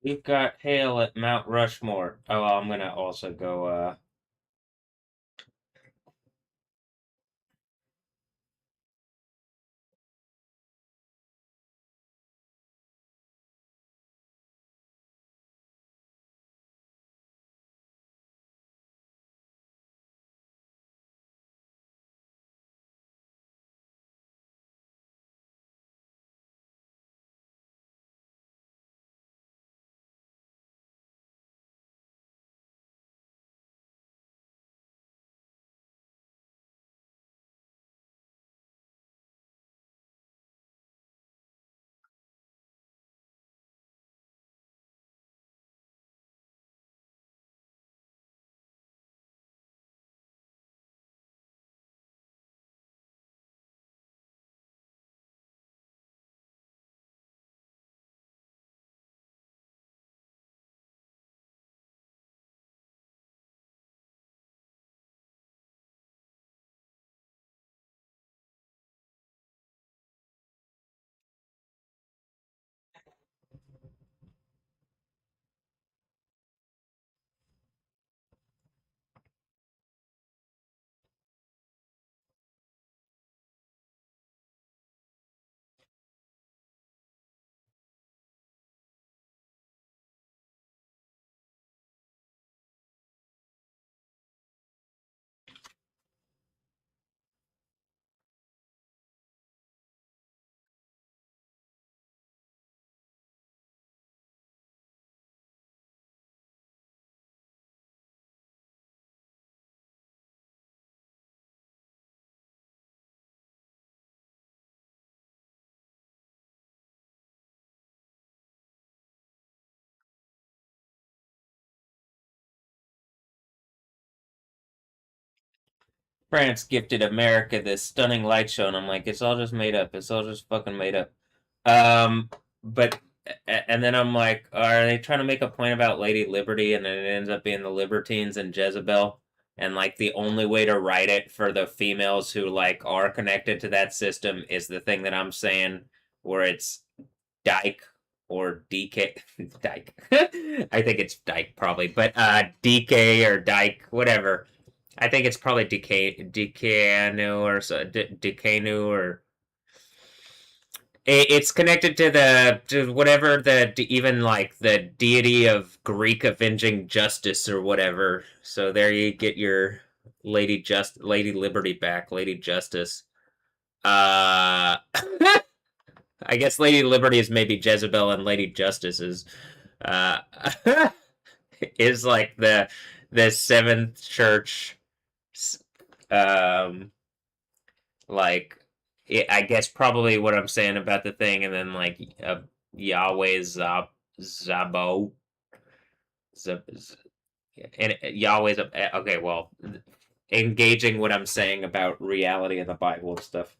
We've got hail at Mount Rushmore. Oh, I'm gonna also go, France gifted America this stunning light show, and I'm like, it's all just made up. It's all just fucking made up. But and then I'm like, are they trying to make a point about Lady Liberty, and then it ends up being the Libertines and Jezebel, and like the only way to write it for the females who like are connected to that system is the thing that I'm saying, where it's Dyke or DK Dyke. I think it's Dyke probably, but DK or Dyke, whatever. I think it's probably Decanu or so, Decanu or it's connected to the to whatever the even like the deity of Greek avenging justice or whatever. So there you get your Lady Liberty back, Lady Justice. I guess Lady Liberty is maybe Jezebel and Lady Justice uh is like the seventh church um like I guess probably what I'm saying about the thing, and then like Yahweh Zabo and Yahweh's okay. Well, engaging what I'm saying about reality in the Bible and stuff.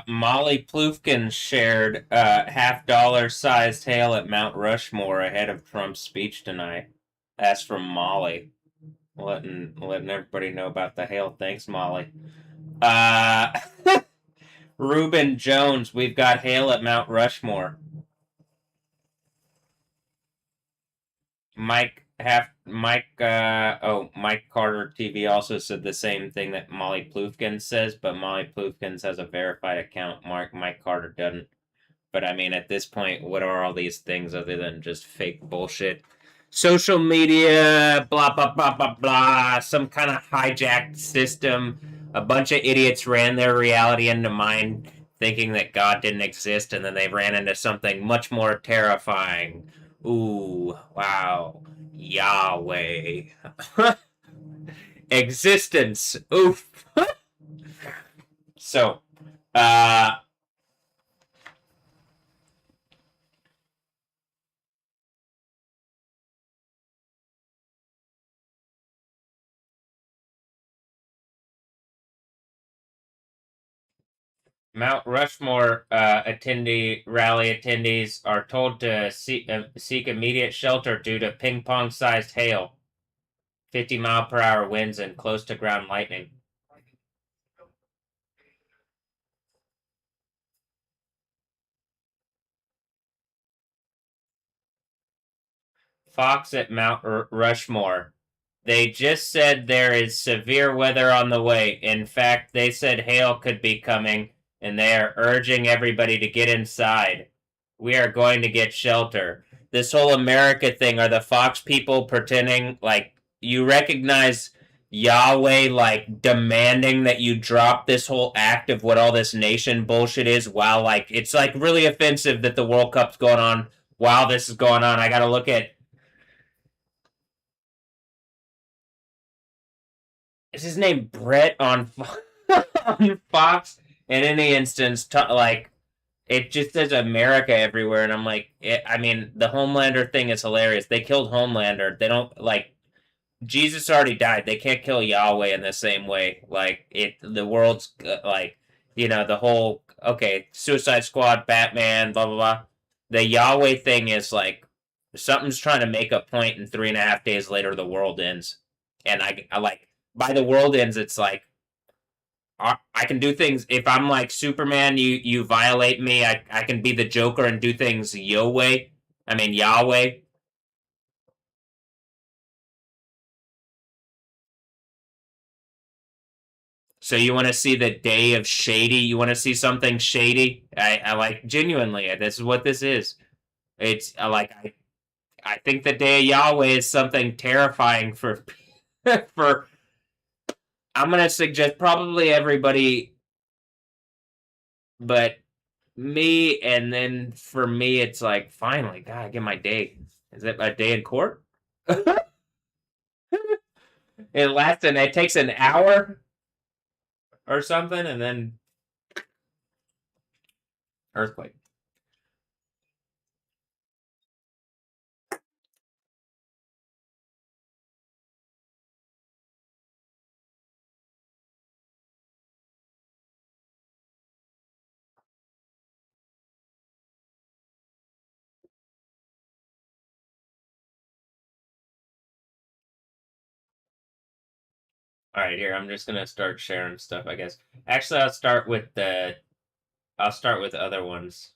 Molly Ploufkin shared $50 sized hail at Mount Rushmore ahead of Trump's speech tonight. That's from Molly. Letting everybody know about the hail. Thanks, Molly. Uh, Reuben Jones, we've got hail at Mount Rushmore. Mike Carter TV also said the same thing that Molly Ploufkin says, but Molly Ploufkin has a verified account. Mike Carter doesn't. But I mean, at this point, what are all these things other than just fake bullshit? Social media, blah, blah, blah, blah, blah, some kind of hijacked system. A bunch of idiots ran their reality into mine thinking that God didn't exist, and then they ran into something much more terrifying. Ooh, wow. Yahweh. Existence. Oof. So, Mount Rushmore rally attendees are told to seek immediate shelter due to ping pong sized hail, 50-mile-per-hour winds, and close to ground lightning. Fox at Mount Rushmore. They just said there is severe weather on the way. In fact, they said hail could be coming, and they are urging everybody to get inside. We are going to get shelter. This whole America thing, are the Fox people pretending like you recognize Yahweh, like demanding that you drop this whole act of what all this nation bullshit is, while like it's like really offensive that the World Cup's going on while this is going on. I gotta look at, is his name Brett on on Fox? In any instance, like it just says America everywhere, and I'm like, I mean, the Homelander thing is hilarious. They killed Homelander. They don't like Jesus already died. They can't kill Yahweh in the same way. Like the world's like, the whole okay, Suicide Squad, Batman, blah blah blah. The Yahweh thing is like something's trying to make a point, and 3.5 days later the world ends. And I like by the world ends, it's like I can do things. If I'm like Superman, you violate me. I can be the Joker and do things Yahweh. I mean Yahweh. So you want to see the day of shady? You want to see something shady? I like genuinely. This is what this is. It's I think the day of Yahweh is something terrifying for for. I'm gonna suggest probably everybody, but me, and then for me, it's like finally, God, I get my day. Is it a day in court? It takes an hour or something, and then earthquake. All right, here I'm just gonna start sharing stuff. I guess. Actually, I'll start with other ones.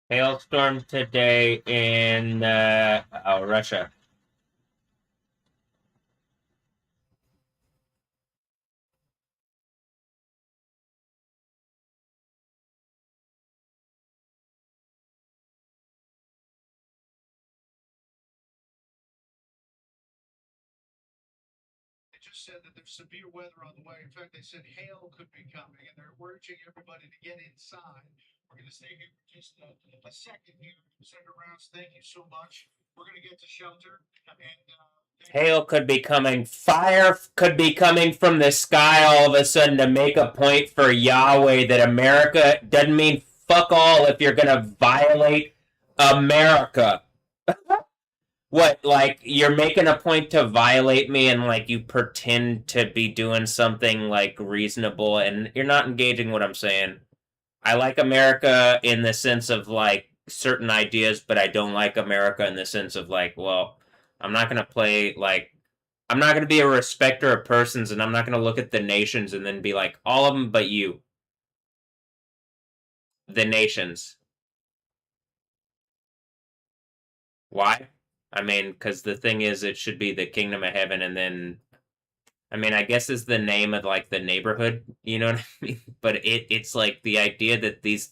Hailstorm today in Russia. They just said that there's severe weather on the way. In fact, they said hail could be coming, and they're urging everybody to get inside. We're going to stay here for just a second here. Senator Rouse, thank you so much. We're going to get to shelter, and Hail could be coming. Fire could be coming from the sky all of a sudden to make a point for Yahweh that America doesn't mean fuck all if you're gonna violate America. What, like, you're making a point to violate me and, like, you pretend to be doing something, like, reasonable and you're not engaging what I'm saying. I like America in the sense of, like, certain ideas, but I don't like America in the sense of, like, well, I'm not gonna play, like, I'm not gonna be a respecter of persons and I'm not gonna look at the nations and then be like, all of them but you. The nations. Why? I mean, because the thing is, it should be the kingdom of heaven, and then, I mean, I guess is the name of like the neighborhood, you know what I mean? But it's like the idea that these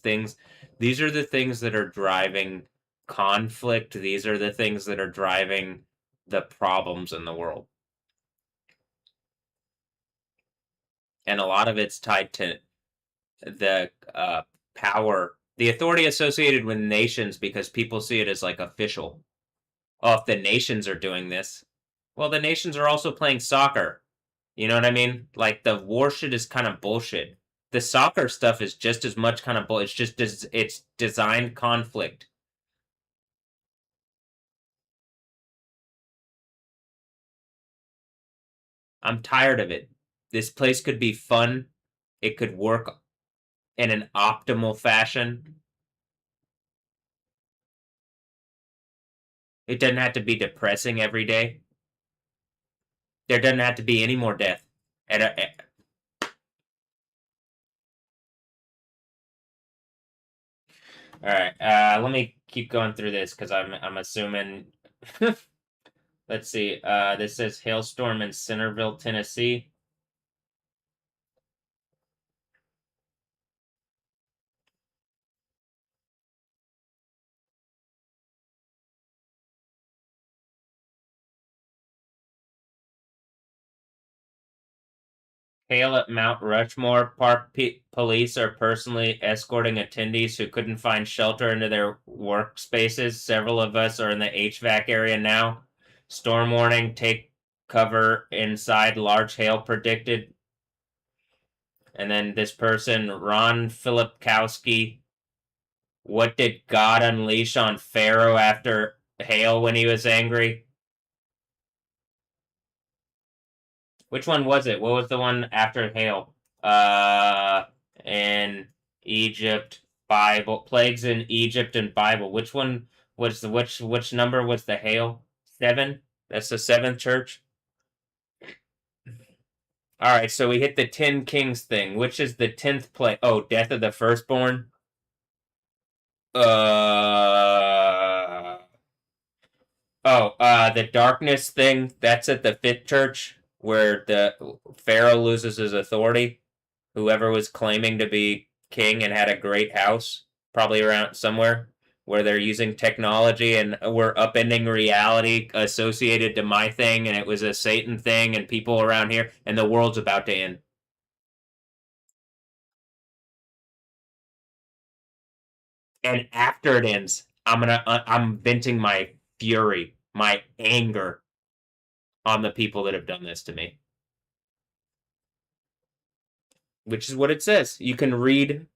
are the things that are driving conflict. These are the things that are driving the problems in the world, and a lot of it's tied to the power, the authority associated with nations, because people see it as like official. Oh, if the nations are doing this, well, the nations are also playing soccer. You know what I mean? Like the war shit is kind of bullshit. The soccer stuff is just as much kind of bull. It's just it's designed conflict. I'm tired of it. This place could be fun. It could work in an optimal fashion. It doesn't have to be depressing every day. There doesn't have to be any more death. And all right, let me keep going through this because I'm assuming. Let's see. This says hailstorm in Centerville, Tennessee. Hail at Mount Rushmore. Park police are personally escorting attendees who couldn't find shelter into their workspaces. Several of us are in the HVAC area now. Storm warning. Take cover inside. Large hail predicted. And then this person, Ron Filipkowski. What did God unleash on Pharaoh after hail when he was angry? Which one was it? What was the one after hail? In Egypt, Bible, plagues in Egypt and Bible. Which one was the which number was the hail? 7? That's the 7th church. All right, so we hit the 10 kings thing. Which is the 10th plague? Oh, death of the firstborn. The darkness thing. That's at the 5th church where the Pharaoh loses his authority. Whoever was claiming to be king and had a great house, probably around somewhere where they're using technology and we're upending reality associated to my thing, and it was a Satan thing, and people around here, and the world's about to end. And after it ends, I'm venting my fury, my anger on the people that have done this to me. Which is what it says. You can read.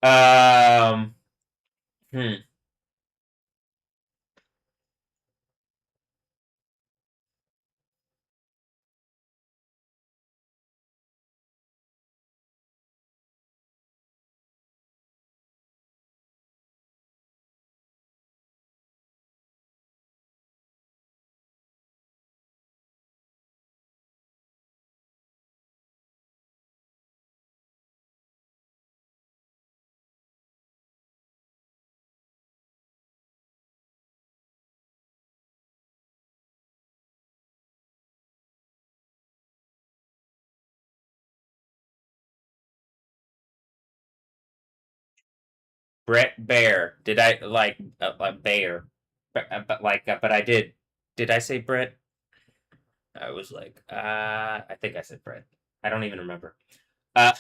um. Hmm. Brett Bear. Did I like Bear? But I did. Did I say Brett? I was like, I think I said Brett. I don't even remember. I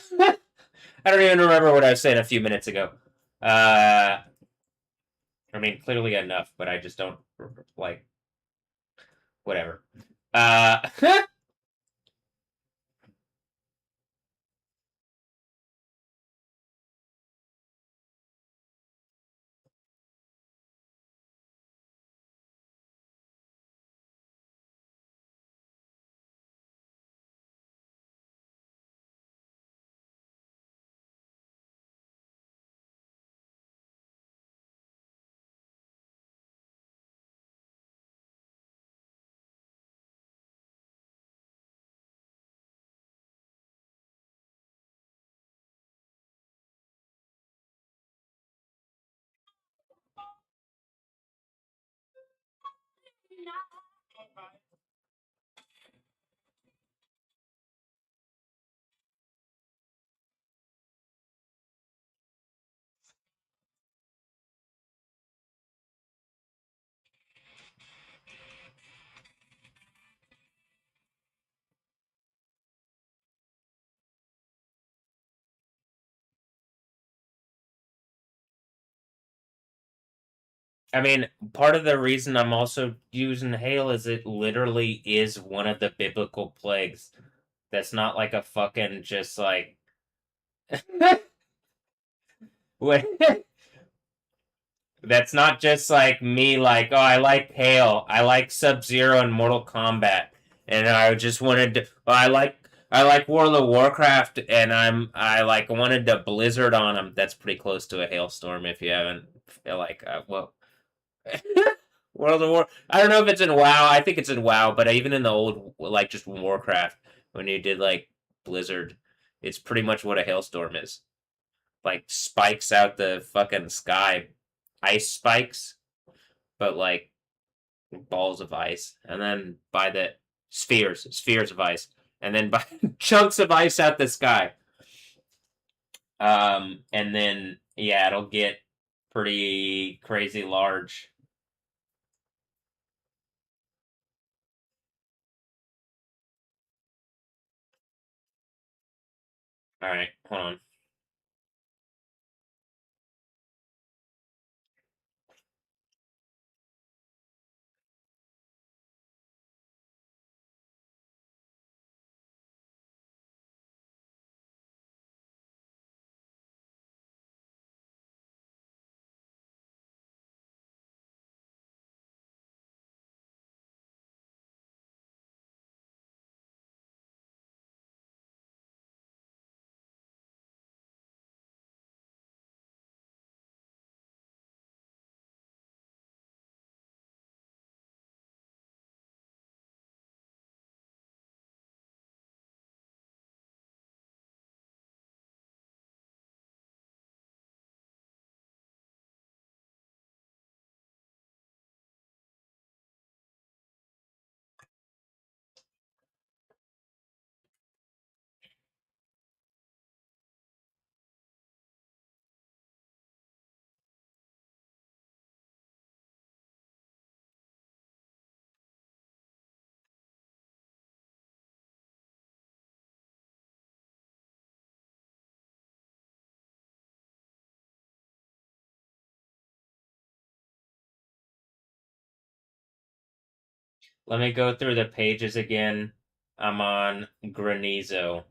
don't even remember what I was saying a few minutes ago. I mean, clearly enough, but I just don't like whatever. I mean, part of the reason I'm also using hail is it literally is one of the biblical plagues. That's not like a fucking just like what that's not just like me like, oh, I like hail. I like Sub-Zero and Mortal Kombat. And I just wanted to I like World of Warcraft and I like wanted to Blizzard on them. That's pretty close to a hailstorm if you haven't like well World of War. I don't know if it's in WoW. I think it's in WoW, but even in the old, like just Warcraft, when you did like Blizzard, it's pretty much what a hailstorm is. Like spikes out the fucking sky, ice spikes, but like balls of ice, and then by the spheres of ice, and then by chunks of ice out the sky. And then yeah, it'll get pretty crazy large. All right, hold on. Let me go through the pages again. I'm on Granizo.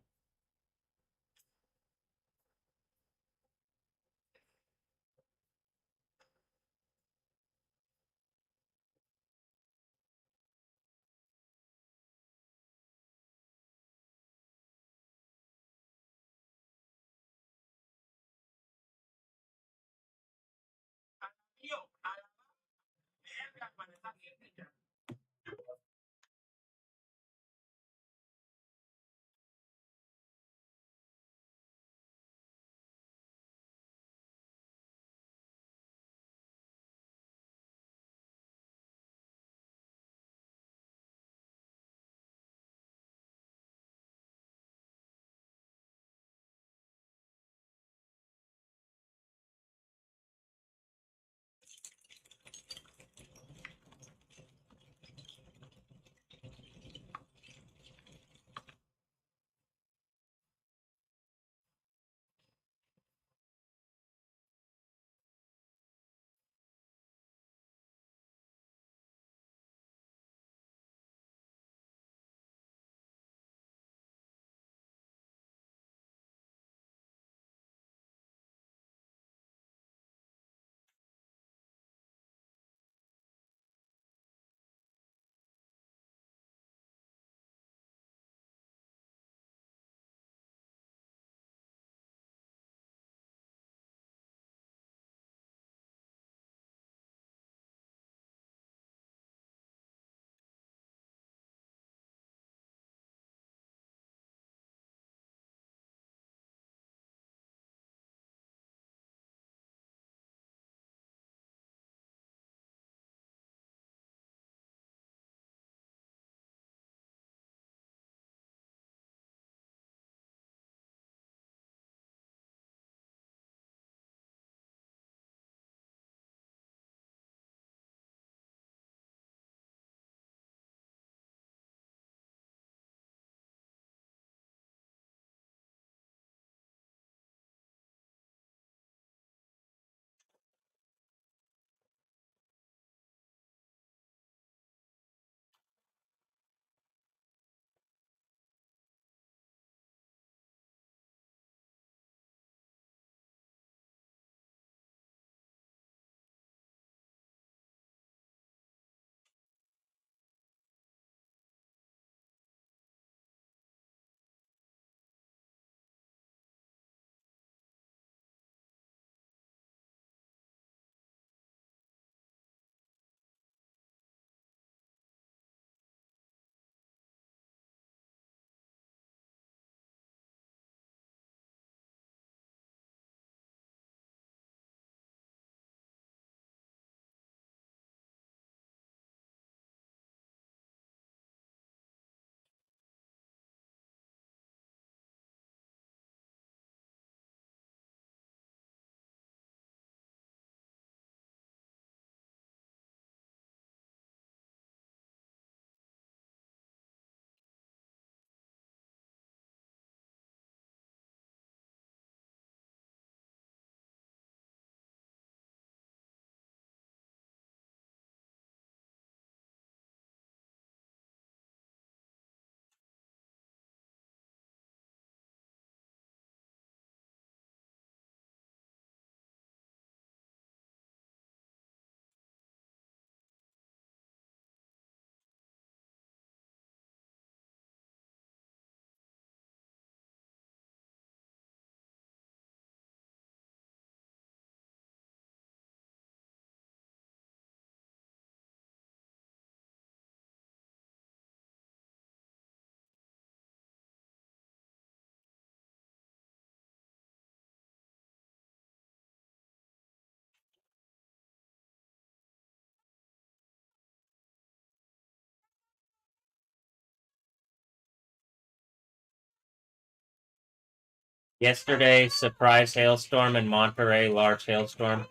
Yesterday, surprise hailstorm in Monterey, large hailstorm.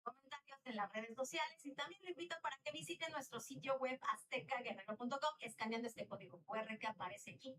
Comentarios en las redes sociales y también lo invito para que visiten nuestro sitio web aztecaguerrero.com escaneando este código QR que aparece aquí.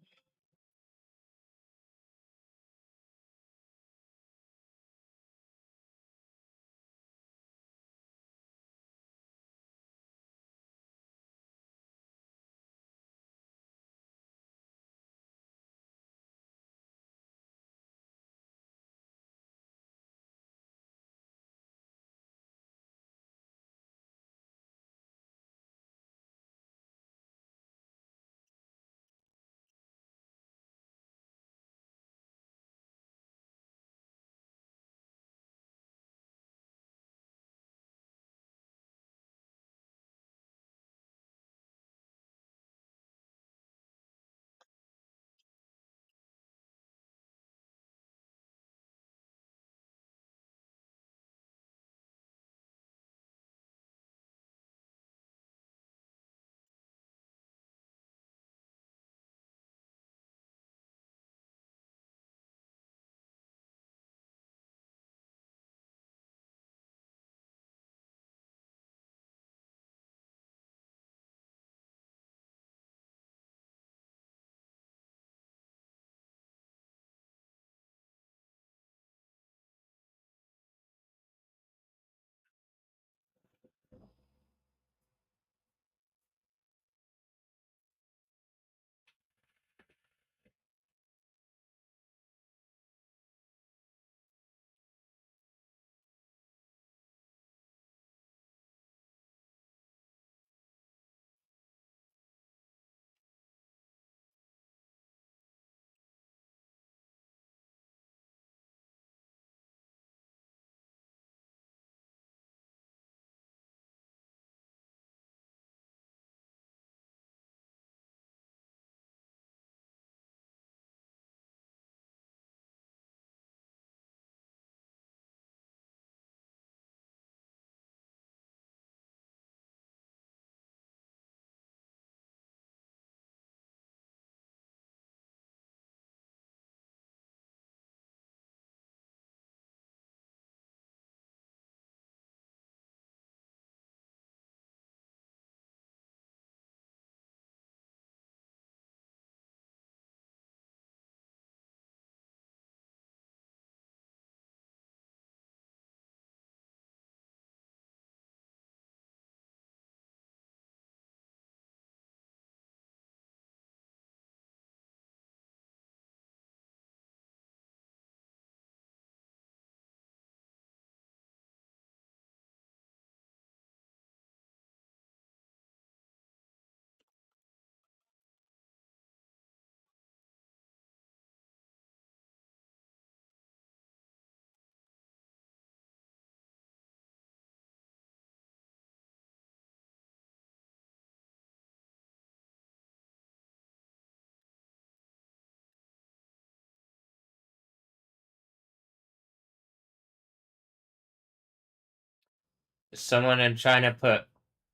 Someone in China put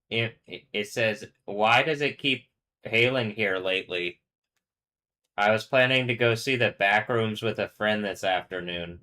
it says, why does it keep hailing here lately? I was planning to go see the back rooms with a friend this afternoon.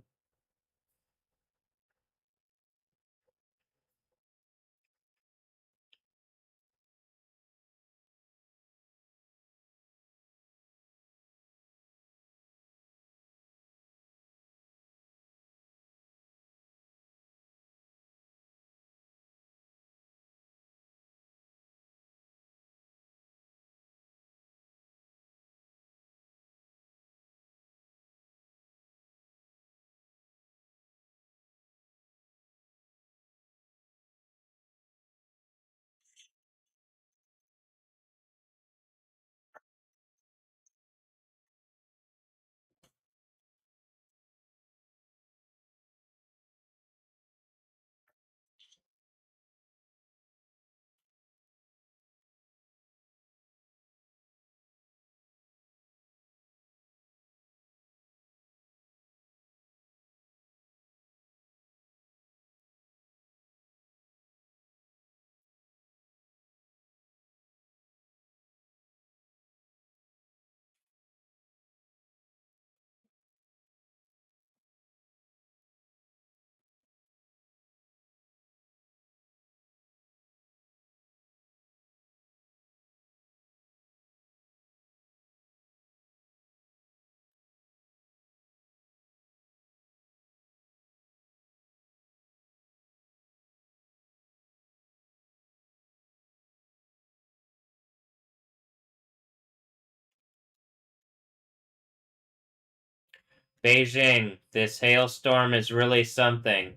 Beijing, this hailstorm is really something.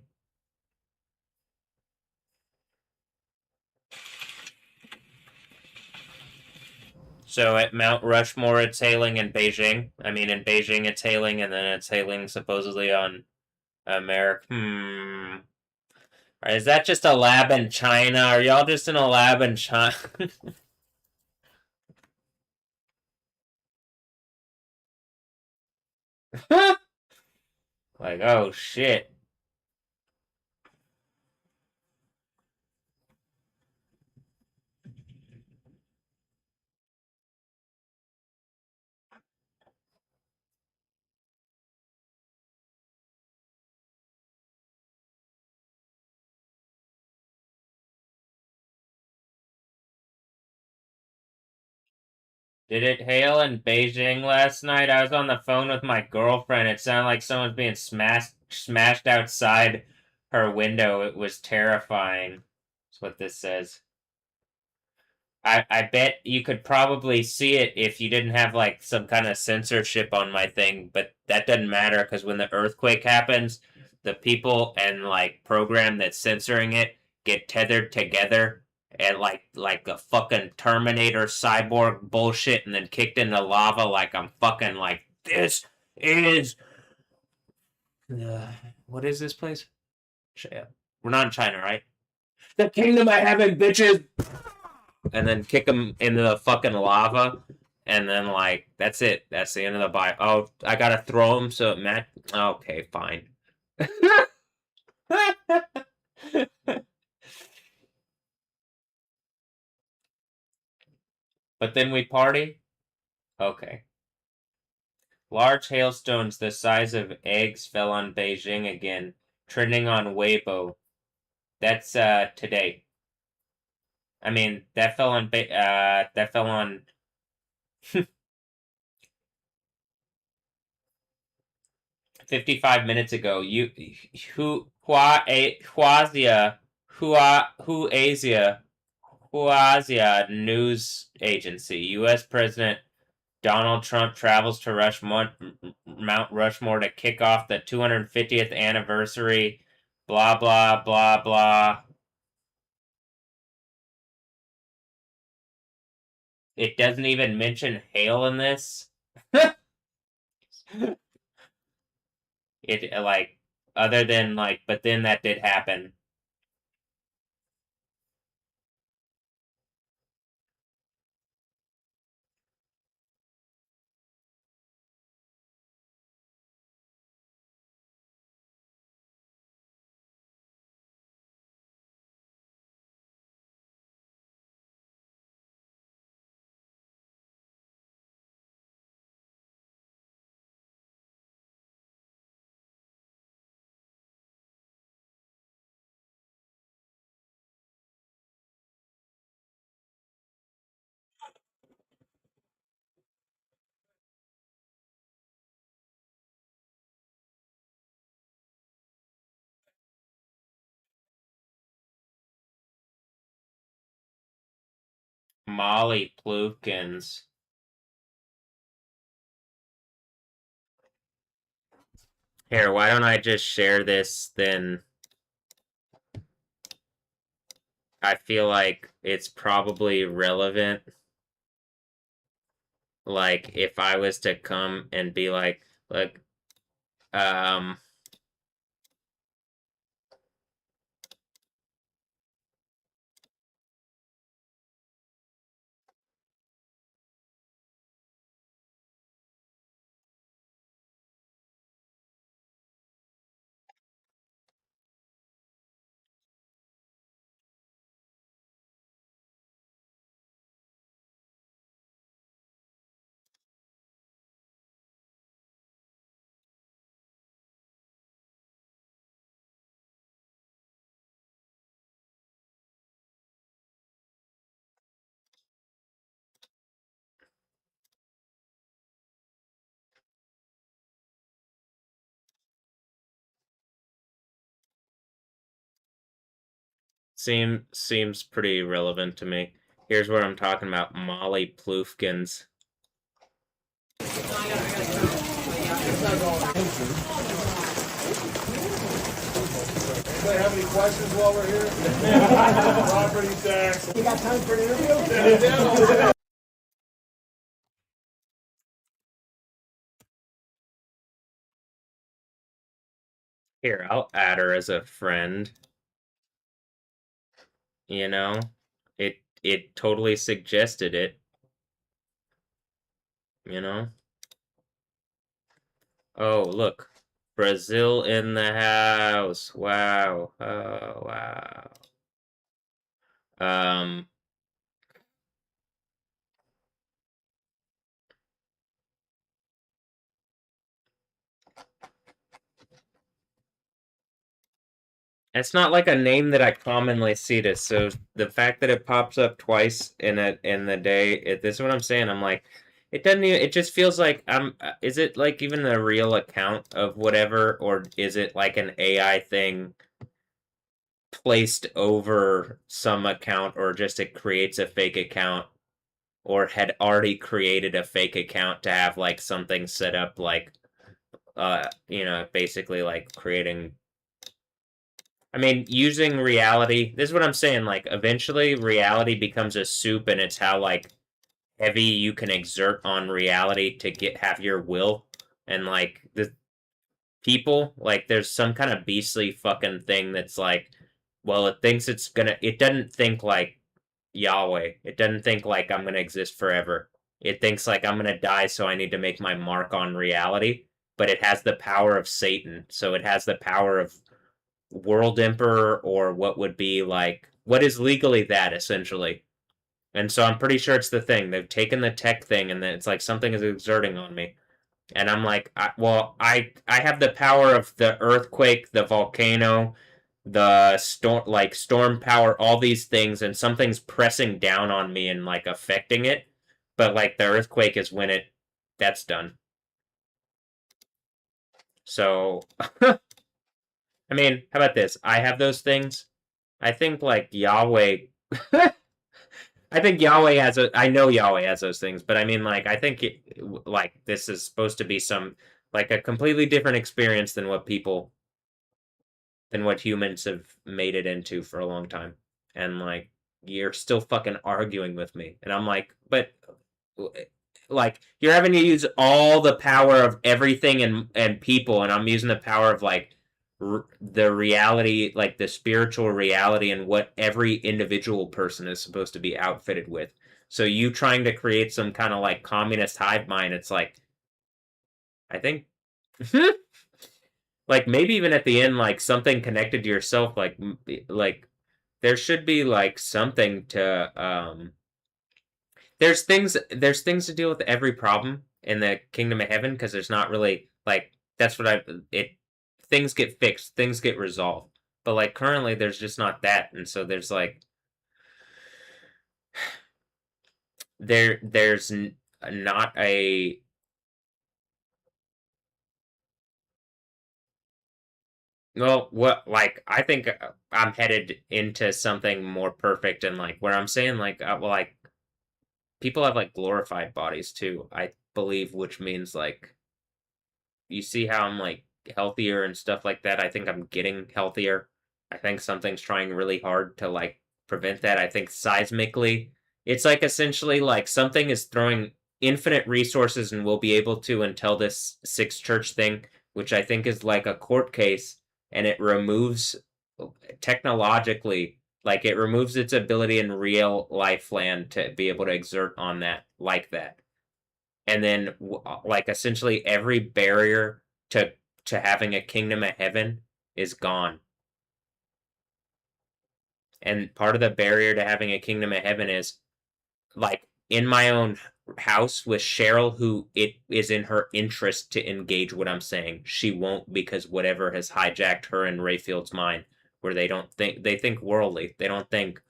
So at Mount Rushmore, it's hailing in Beijing. I mean, in Beijing, it's hailing, and then it's hailing supposedly on America. Is that just a lab in China? Are y'all just in a lab in China? Like, oh shit. Did it hail in Beijing last night? I was on the phone with my girlfriend. It sounded like someone's being smashed outside her window. It was terrifying. That's what this says. I bet you could probably see it if you didn't have like some kind of censorship on my thing, but that doesn't matter because when the earthquake happens, the people and like program that's censoring it get tethered together and like a fucking Terminator cyborg bullshit and then kicked into lava like I'm fucking like this is what is this place? We're not in China, right? The kingdom of heaven, bitches! And then kick them into the fucking lava, and then like that's it. That's the end of the bio. Oh, I gotta throw them so it match. Okay, fine. But then we party. Okay. Large hailstones the size of eggs fell on Beijing again, trending on Weibo. That's today. I mean, that fell on 55 minutes ago. Huazia news agency. U.S. President Donald Trump travels to Mount Rushmore to kick off the 250th anniversary. Blah blah blah blah. It doesn't even mention hail in this. It like other than like, but then that did happen. Molly Plukins. Here, why don't I just share this then? I feel like it's probably relevant. Like, if I was to come and be like, look, seems pretty relevant to me. Here's what I'm talking about. Molly Plufkins. Anybody have any questions while we're here? Property tax. You got time for an interview? Here, I'll add her as a friend. You know? It totally suggested it. You know? Oh, look. Brazil in the house. Wow. Oh, wow. It's not like a name that I commonly see this, so the fact that it pops up twice in the day, this is what I'm saying. I'm like, it doesn't even, it just feels like is it like even a real account of whatever, or is it like an AI thing placed over some account, or just it creates a fake account, or had already created a fake account to have like something set up like basically like creating, I mean, using reality. This is what I'm saying. Like, eventually, reality becomes a soup, and it's how like heavy you can exert on reality to have your will. And like the people, like, there's some kind of beastly fucking thing that's like, well, it thinks it's gonna. It doesn't think like Yahweh. It doesn't think like I'm gonna exist forever. It thinks like I'm gonna die, so I need to make my mark on reality. But it has the power of Satan, so it has the power of world emperor, or what would be like what is legally that essentially. And so I'm pretty sure it's the thing. They've taken the tech thing, and then it's like something is exerting on me. And I'm like, I have the power of the earthquake, the volcano, the storm power, all these things, and something's pressing down on me and like affecting it. But like the earthquake is when that's done. So I mean, how about this? I have those things. I think like Yahweh. I think Yahweh has I know Yahweh has those things, but I mean, like, I think like this is supposed to be some like a completely different experience than what humans have made it into for a long time. And like, you're still fucking arguing with me, and I'm like, but like, you're having to use all the power of everything and people, and I'm using the power of like the reality, like the spiritual reality, and what every individual person is supposed to be outfitted with. So you trying to create some kind of like communist hive mind, it's like, I think like maybe even at the end, like something connected to yourself, like there should be like something to there's things to deal with every problem in the kingdom of heaven, because there's not really like, that's what it things get fixed, things get resolved. But like currently there's just not that, and so there's like there's not a, well, what, like, I think I'm headed into something more perfect, and like where I'm saying like, well, like people have like glorified bodies too, I believe, which means like you see how I'm like healthier and stuff like that. I think I'm getting healthier. I think something's trying really hard to like prevent that. I think seismically, it's like essentially like something is throwing infinite resources and we'll be able to until this sixth church thing, which I think is like a court case, and it removes technologically, like it removes its ability in real life land to be able to exert on that like that. And then like essentially every barrier to having a kingdom of heaven is gone. And part of the barrier to having a kingdom of heaven is like in my own house with Cheryl, who it is in her interest to engage what I'm saying. She won't, because whatever has hijacked her and Rayfield's mind, where they think worldly. They don't think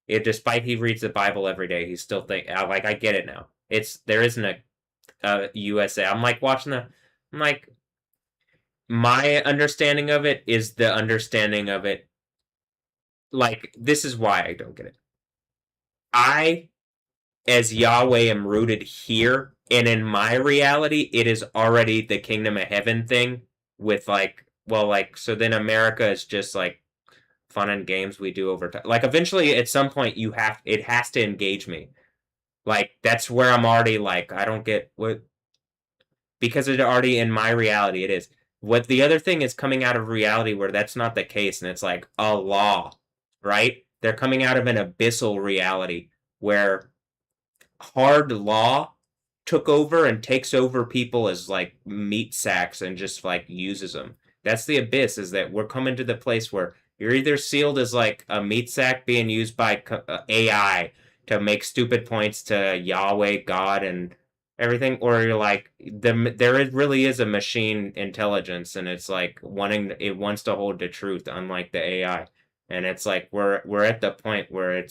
it, despite he reads the Bible every day, he still like, I get it now. There isn't a USA. I'm like watching I'm like, my understanding of it is the understanding of it. Like, this is why I don't get it. I, as Yahweh, am rooted here, and in my reality, it is already the kingdom of heaven thing with like, well, like, so then America is just like fun and games we do over time. Like, eventually, at some point, it has to engage me. Like, that's where I'm already like, I don't get what, because it already, in my reality, it is. What the other thing is coming out of reality where that's not the case, and it's like a law, right? They're coming out of an abyssal reality where hard law took over and takes over people as like meat sacks and just like uses them. That's the abyss, is that we're coming to the place where you're either sealed as like a meat sack being used by AI to make stupid points to Yahweh, God, and everything, or you're like really is a machine intelligence, and it's like it wants to hold the truth, unlike the AI. And it's like we're at the point where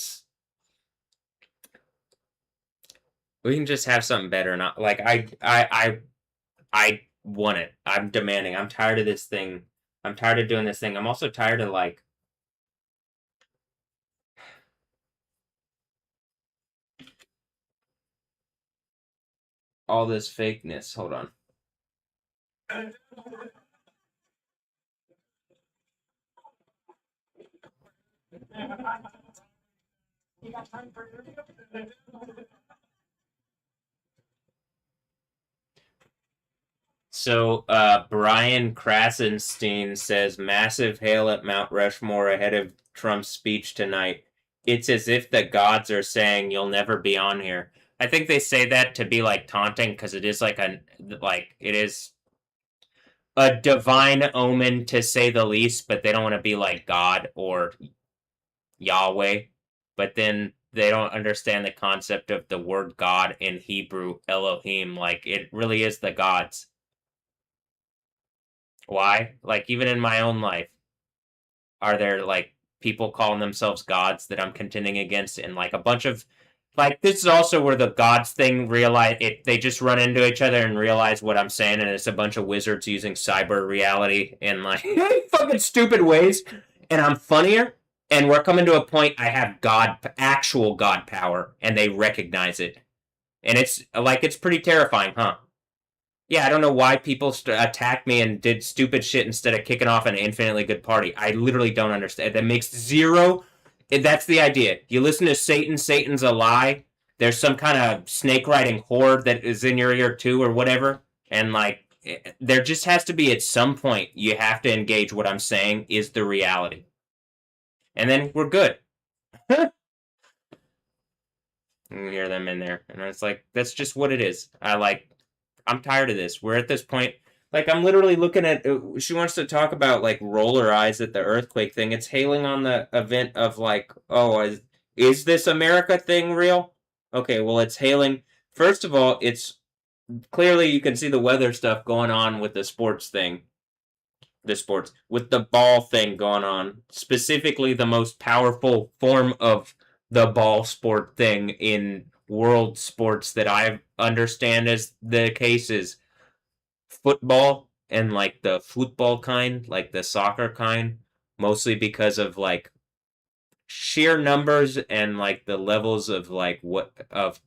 we can just have something better. Not like I want it. I'm demanding. I'm tired of this thing. I'm tired of doing this thing. I'm also tired of like all this fakeness. Hold on. So, Brian Krasenstein says, massive hail at Mount Rushmore ahead of Trump's speech tonight. It's as if the gods are saying, you'll never be on here. I think they say that to be like taunting, because it is like it is a divine omen, to say the least, but they don't want to be like God or Yahweh. But then they don't understand the concept of the word God in Hebrew, Elohim. Like, it really is the gods. Why? Like, even in my own life, are there like people calling themselves gods that I'm contending against? And like a bunch of, like, this is also where the gods thing they just run into each other and realize what I'm saying, and it's a bunch of wizards using cyber reality in like fucking stupid ways, and I'm funnier, and we're coming to a point I have actual god power, and they recognize it, and it's like, it's pretty terrifying, huh? Yeah, I don't know why people attacked me and did stupid shit instead of kicking off an infinitely good party. I literally don't understand. That makes zero. That's the idea. You listen to Satan, Satan's a lie. There's some kind of snake riding horde that is in your ear too, or whatever. And like, there just has to be, at some point, you have to engage what I'm saying is the reality. And then we're good. You can hear them in there. And it's like, that's just what it is. I'm tired of this. We're at this point. Like, I'm literally looking at, she wants to talk about, like, roller eyes at the earthquake thing. It's hailing on the event of, like, oh, is this America thing real? Okay, well, it's hailing. First of all, it's clearly, you can see the weather stuff going on with the sports thing. With the ball thing going on. Specifically, the most powerful form of the ball sport thing in world sports that I understand as the case is football, and like the football kind, like the soccer kind, mostly because of like sheer numbers and like the levels of like what of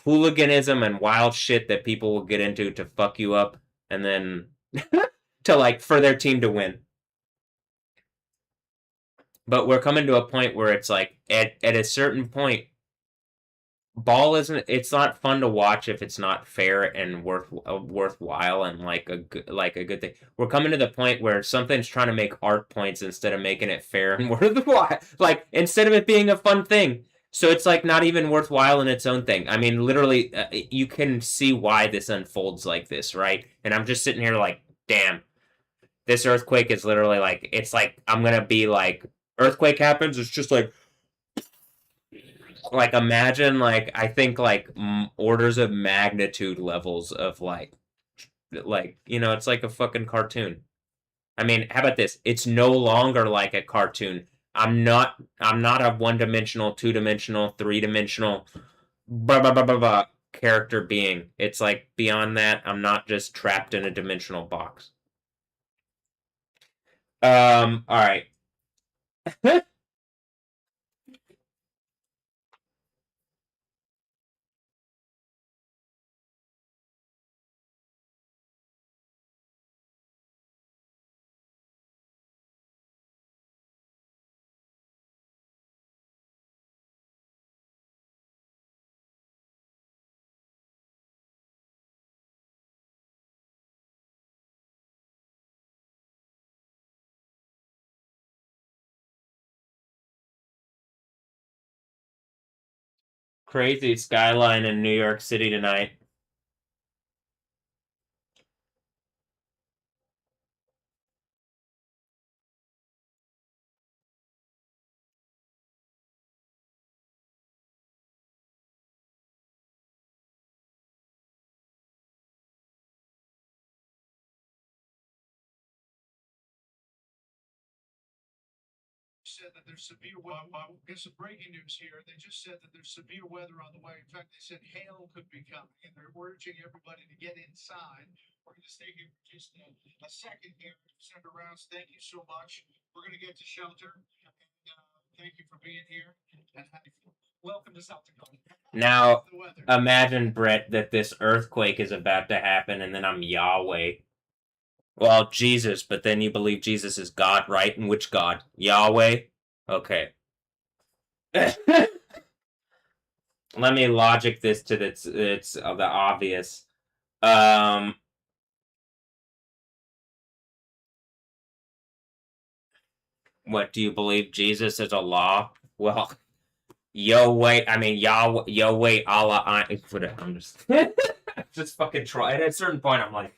hooliganism and wild shit that people will get into to fuck you up and then to like for their team to win. But we're coming to a point where it's like at a certain point, ball isn't. It's not fun to watch if it's not fair and worthwhile and like a good thing. We're coming to the point where something's trying to make art points instead of making it fair and worthwhile. Like instead of it being a fun thing, so it's like not even worthwhile in its own thing. I mean, literally, you can see why this unfolds like this, right? And I'm just sitting here like, damn, this earthquake is literally like it's like I'm gonna be like earthquake happens. It's just like imagine like I think like orders of magnitude levels of like you know it's like a fucking cartoon. I mean, how about this? It's no longer like a cartoon. I'm not a one-dimensional, two-dimensional, three-dimensional blah blah blah blah blah character being. It's like beyond that. I'm not just trapped in a dimensional box. All right. Crazy skyline in New York City tonight. Said that there's severe weather. Get some breaking news here. They just said that there's severe weather on the way. In fact, they said hail could be coming, and they're urging everybody to get inside. We're going to stay here for just a second here. Senator Rouse, thank you so much. We're going to get to shelter. And, thank you for being here. And welcome to South Dakota. Now, imagine, Brett, that this earthquake is about to happen, and then I'm Yahweh. Well, Jesus, but then you believe Jesus is God, right? And which God? Yahweh? Okay. Let me logic this to the obvious. What, do you believe Jesus is a law? Well, Yahweh, I mean, Yahweh, Allah, I'm just fucking try. At a certain point, I'm like,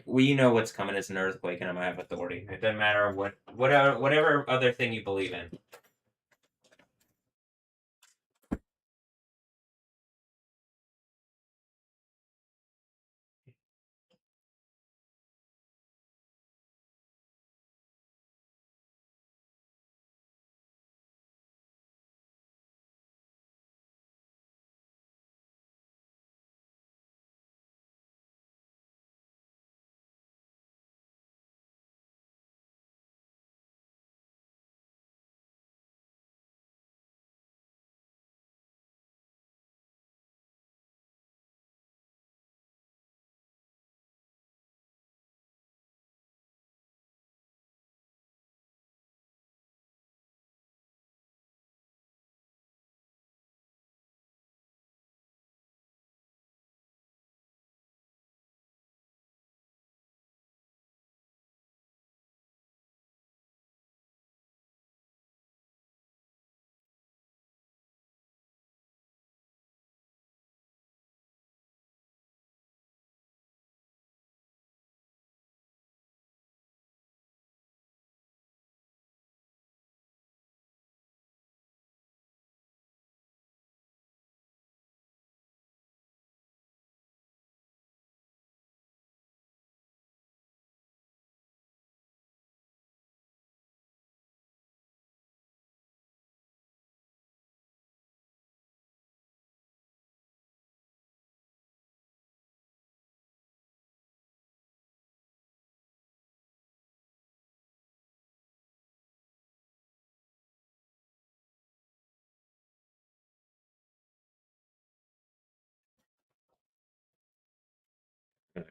well, you know what's coming is an earthquake, and I'm gonna have authority. It doesn't matter whatever other thing you believe in.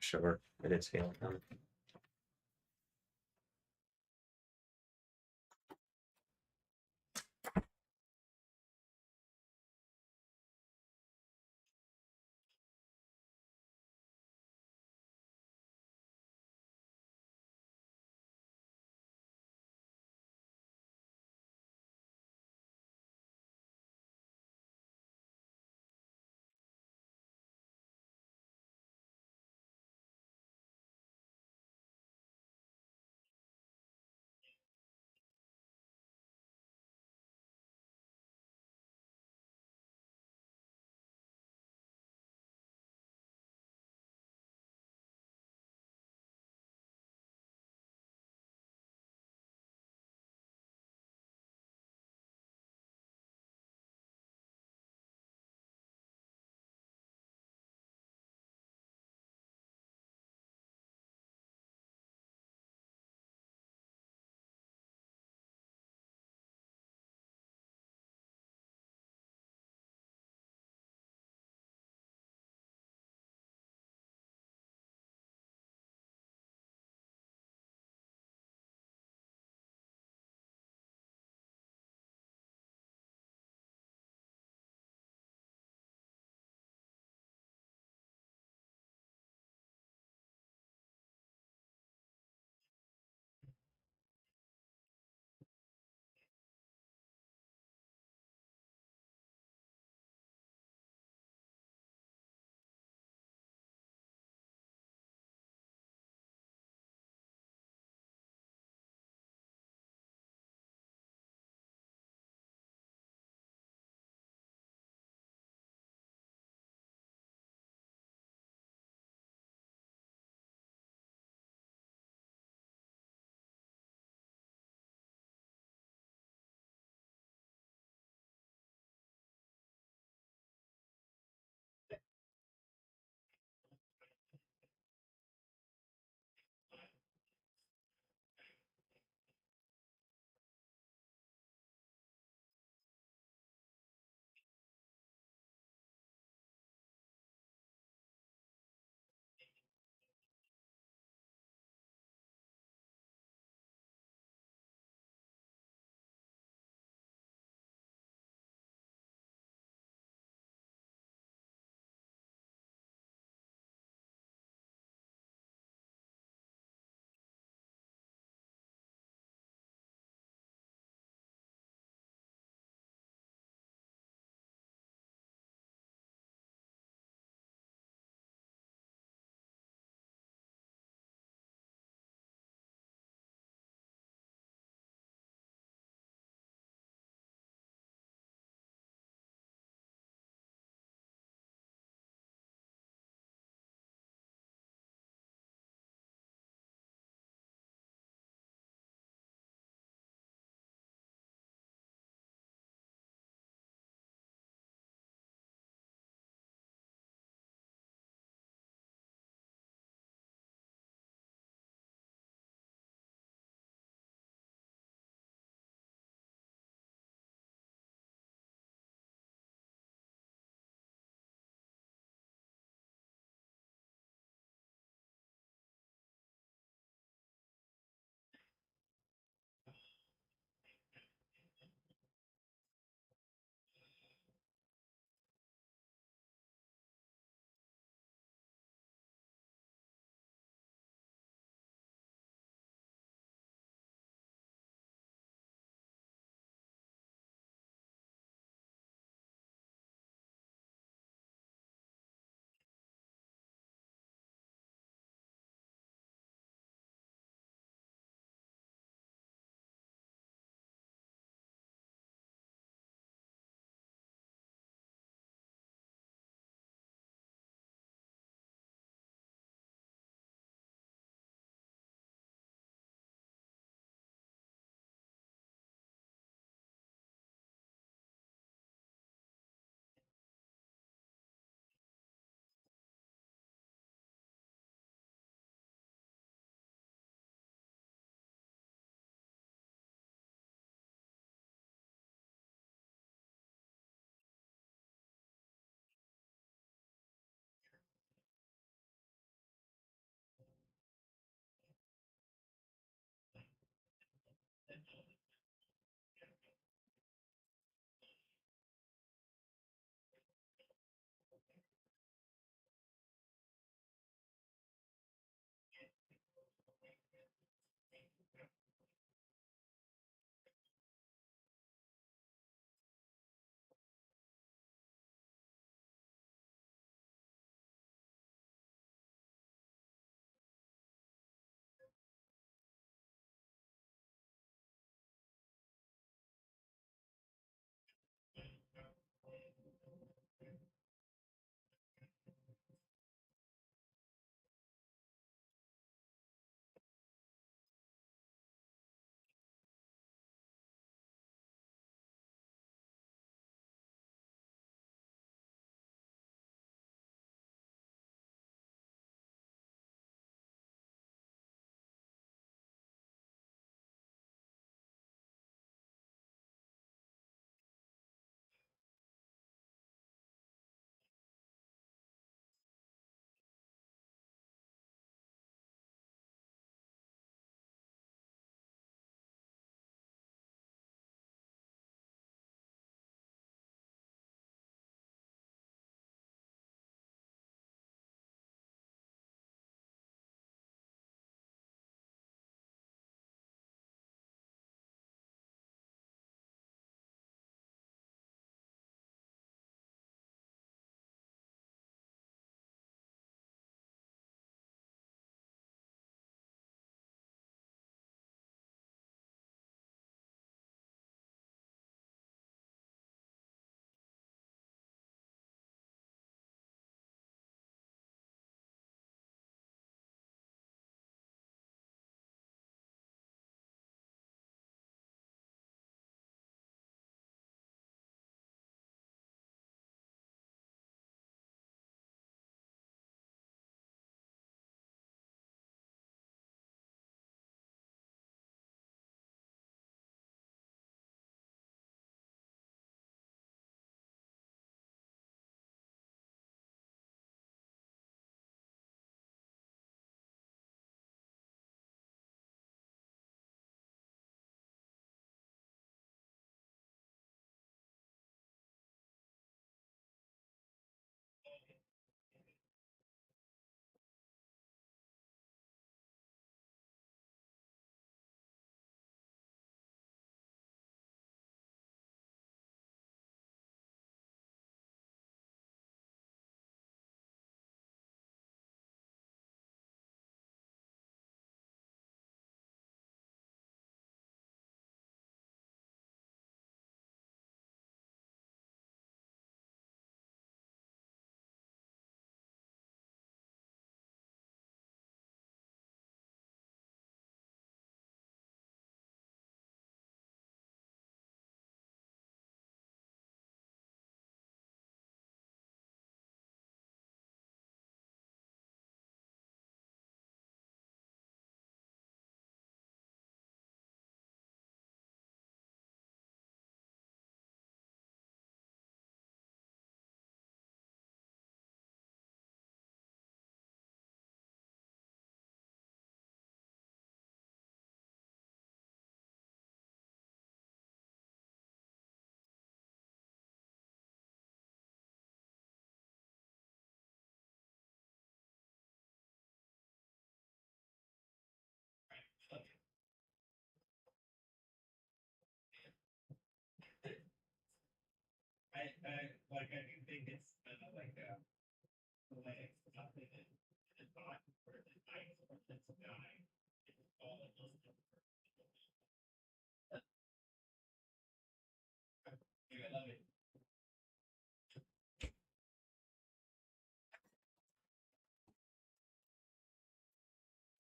Sure, it is hailing them.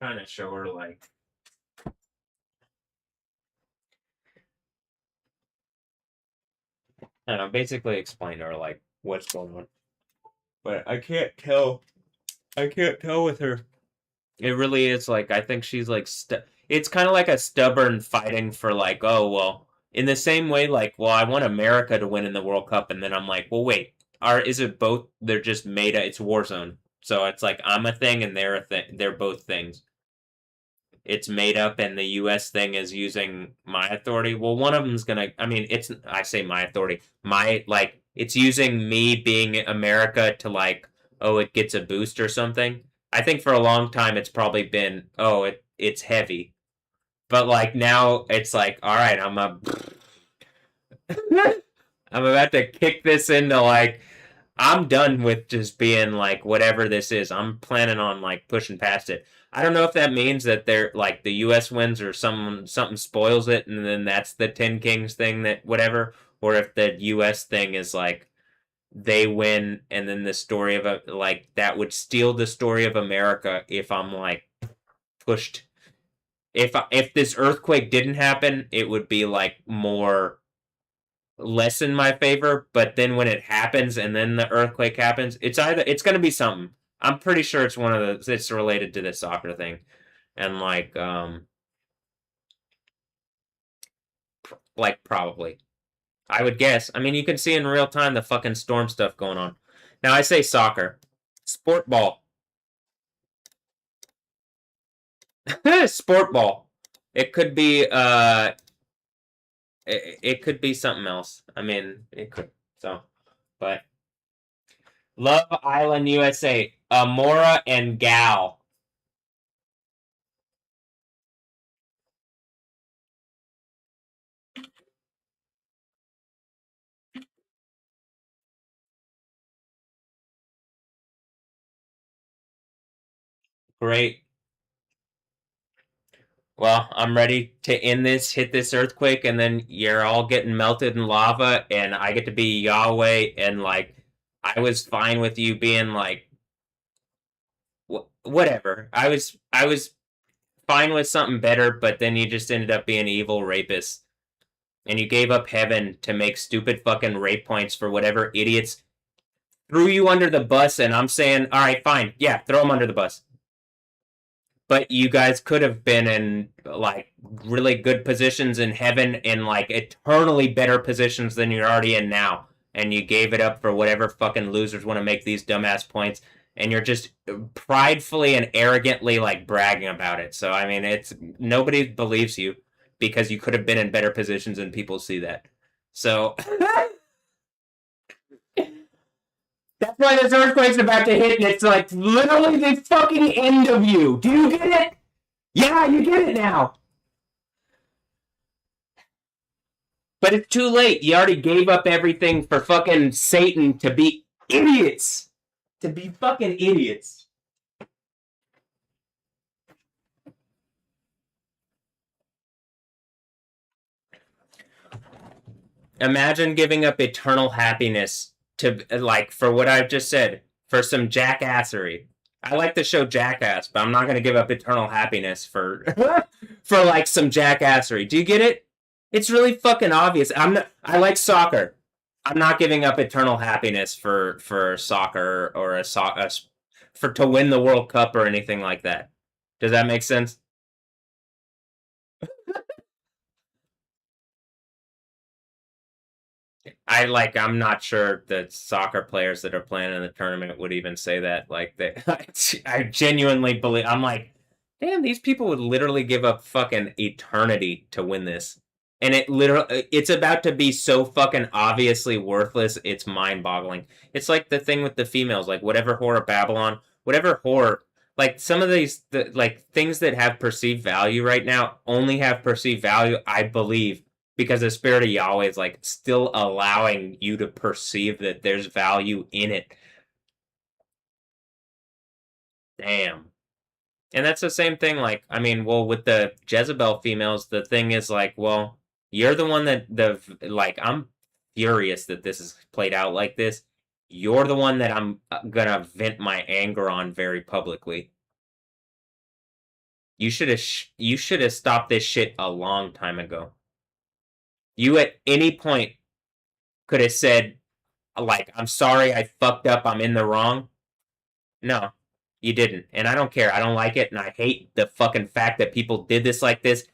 Trying to show her like I don't know, basically explain to her like what's going on. But I can't tell with her. It really is like I think she's like it's kind of like a stubborn fighting for like, oh well, in the same way like, well, I want America to win in the World Cup, and then I'm like, well, wait, is it both? They're just made it's Warzone. So it's like I'm a thing and they're a thing. They're both things. It's made up, and the U.S. thing is using my authority. Well, one of them's gonna. I mean, I say my authority. It's using me being America to like, oh, it gets a boost or something. I think for a long time it's probably been, oh, it's heavy, but like now it's like, all right, I'm about to kick this into like. I'm done with just being like whatever this is. I'm planning on like pushing past it. I don't know if that means that they're like the U.S. wins or something spoils it, and then that's the 10 Kings thing that whatever, or if the U.S. thing is like they win and then the story of like that would steal the story of America if I'm like pushed. If this earthquake didn't happen, it would be like more less in my favor, but then when it happens and then the earthquake happens, it's going to be something. I'm pretty sure it's it's related to this soccer thing. And like probably. I would guess. I mean, you can see in real time the fucking storm stuff going on. Now I say soccer. Sport ball. Sport ball. It could be it could be something else. I mean, it could. So, but Love Island USA, Amora and Gal. Great. Well, I'm ready to end this, hit this earthquake, and then you're all getting melted in lava, and I get to be Yahweh, and like, I was fine with you being like, whatever. I was fine with something better, but then you just ended up being evil rapist, and you gave up heaven to make stupid fucking rape points for whatever idiots threw you under the bus, and I'm saying, all right, fine, yeah, throw them under the bus. But you guys could have been in like really good positions in heaven, in like eternally better positions than you're already in now, and you gave it up for whatever fucking losers want to make these dumbass points, and you're just pridefully and arrogantly like bragging about it. So I mean, it's nobody believes you because you could have been in better positions, and people see that. So that's why this earthquake's about to hit, and it's like literally the fucking end of you. Do you get it? Yeah, you get it now. But it's too late. You already gave up everything for fucking Satan to be idiots. To be fucking idiots. Imagine giving up eternal happiness to, like, for what I've just said, for some jackassery. I like the show Jackass, but I'm not going to give up eternal happiness for for like some jackassery. Do you get it? It's really fucking obvious. I like soccer. I'm not giving up eternal happiness for soccer or for to win the World Cup or anything like that. Does that make sense? I'm not sure that soccer players that are playing in the tournament would even say that. Like, I genuinely believe. I'm like, damn, these people would literally give up fucking eternity to win this, and it's about to be so fucking obviously worthless. It's mind-boggling. It's like the thing with the females, like whatever whore Babylon, whatever whore. Like some of these, like things that have perceived value right now only have perceived value, I believe, because the spirit of Yahweh is like still allowing you to perceive that there's value in it. Damn. And that's the same thing, like, I mean, well, with the Jezebel females, the thing is like, well, you're the one that like, I'm furious that this is played out like this. You're the one that I'm gonna vent my anger on very publicly. You should have stopped this shit a long time ago. You at any point could have said, like, I'm sorry, I fucked up, I'm in the wrong. No, you didn't. And I don't care. I don't like it, and I hate the fucking fact that people did this like this.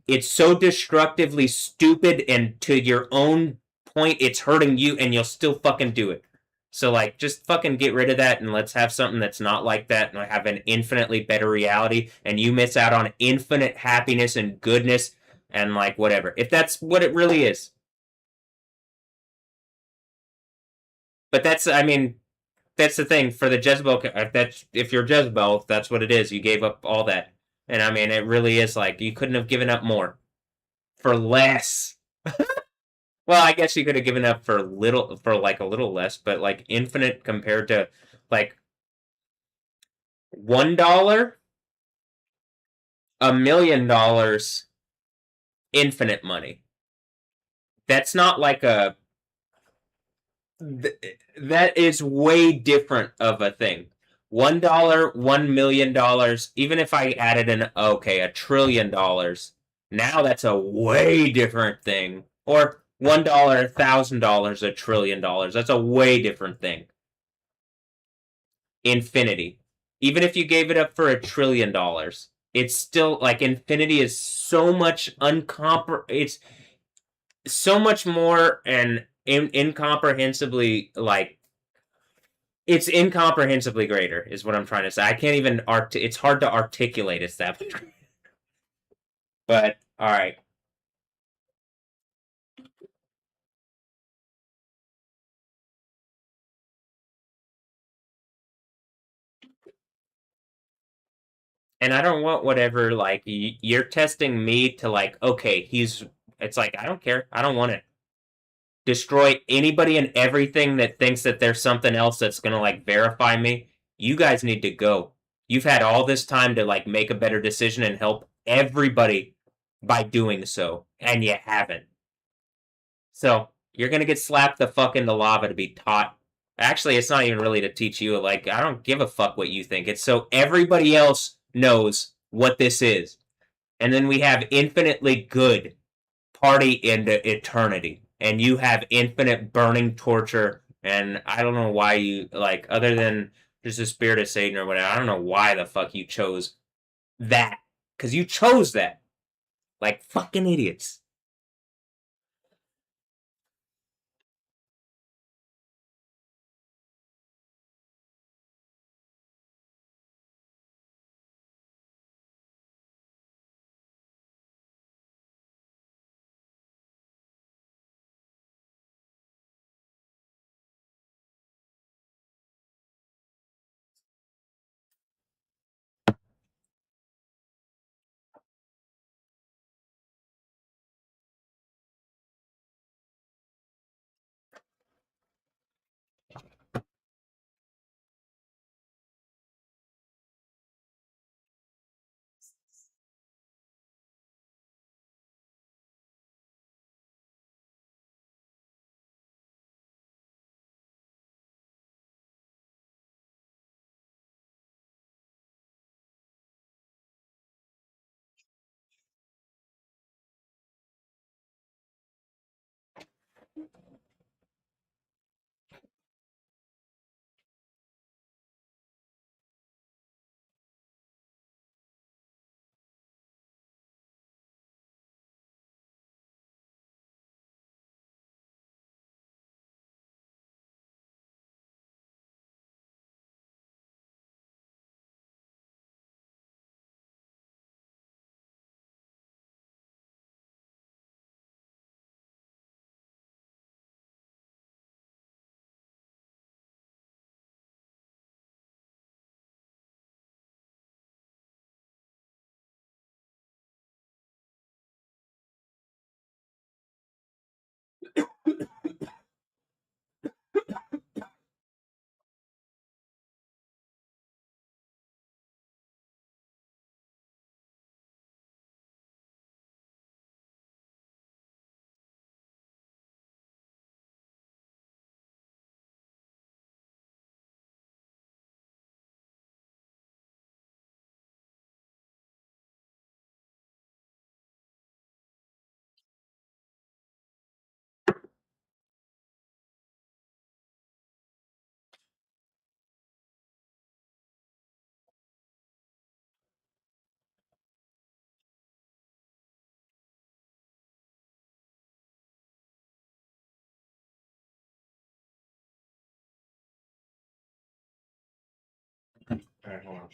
It's so destructively stupid, and to your own point, it's hurting you, and you'll still fucking do it. So, like, just fucking get rid of that, and let's have something that's not like that, and have an infinitely better reality, and you miss out on infinite happiness and goodness, and, like, whatever. If that's what it really is. But that's, I mean, that's the thing for the Jezebel. If you're Jezebel, that's what it is. You gave up all that, and I mean, it really is like you couldn't have given up more for less. Well, I guess you could have given up for like a little less, but like infinite compared to like $1, $1,000,000, infinite money. That's not like a. That is way different of a thing. $1, $1,000,000. Even if I added an $1 trillion, now that's a way different thing. Or $1, $1,000, $1 trillion. That's a way different thing. Infinity. Even if you gave it up for $1 trillion, it's still like infinity is so much it's so much more and incomprehensibly like it's incomprehensibly greater is what I'm trying to say. I can't even it's hard to articulate it's that much. But all right. And I don't want whatever like you're testing me to like okay, it's like I don't care. I don't want it. Destroy anybody and everything that thinks that there's something else that's gonna like verify me. You guys need to go. You've had all this time to like make a better decision and help everybody by doing so, and you haven't. So you're gonna get slapped the fuck into lava to be taught. Actually, it's not even really to teach you. Like, I don't give a fuck what you think. It's so everybody else knows what this is. And then we have infinitely good party into eternity. And you have infinite burning torture. And I don't know why you, like, other than just the spirit of Satan or whatever, I don't know why the fuck you chose that. Because you chose that. Like, fucking idiots. Alright, hold on.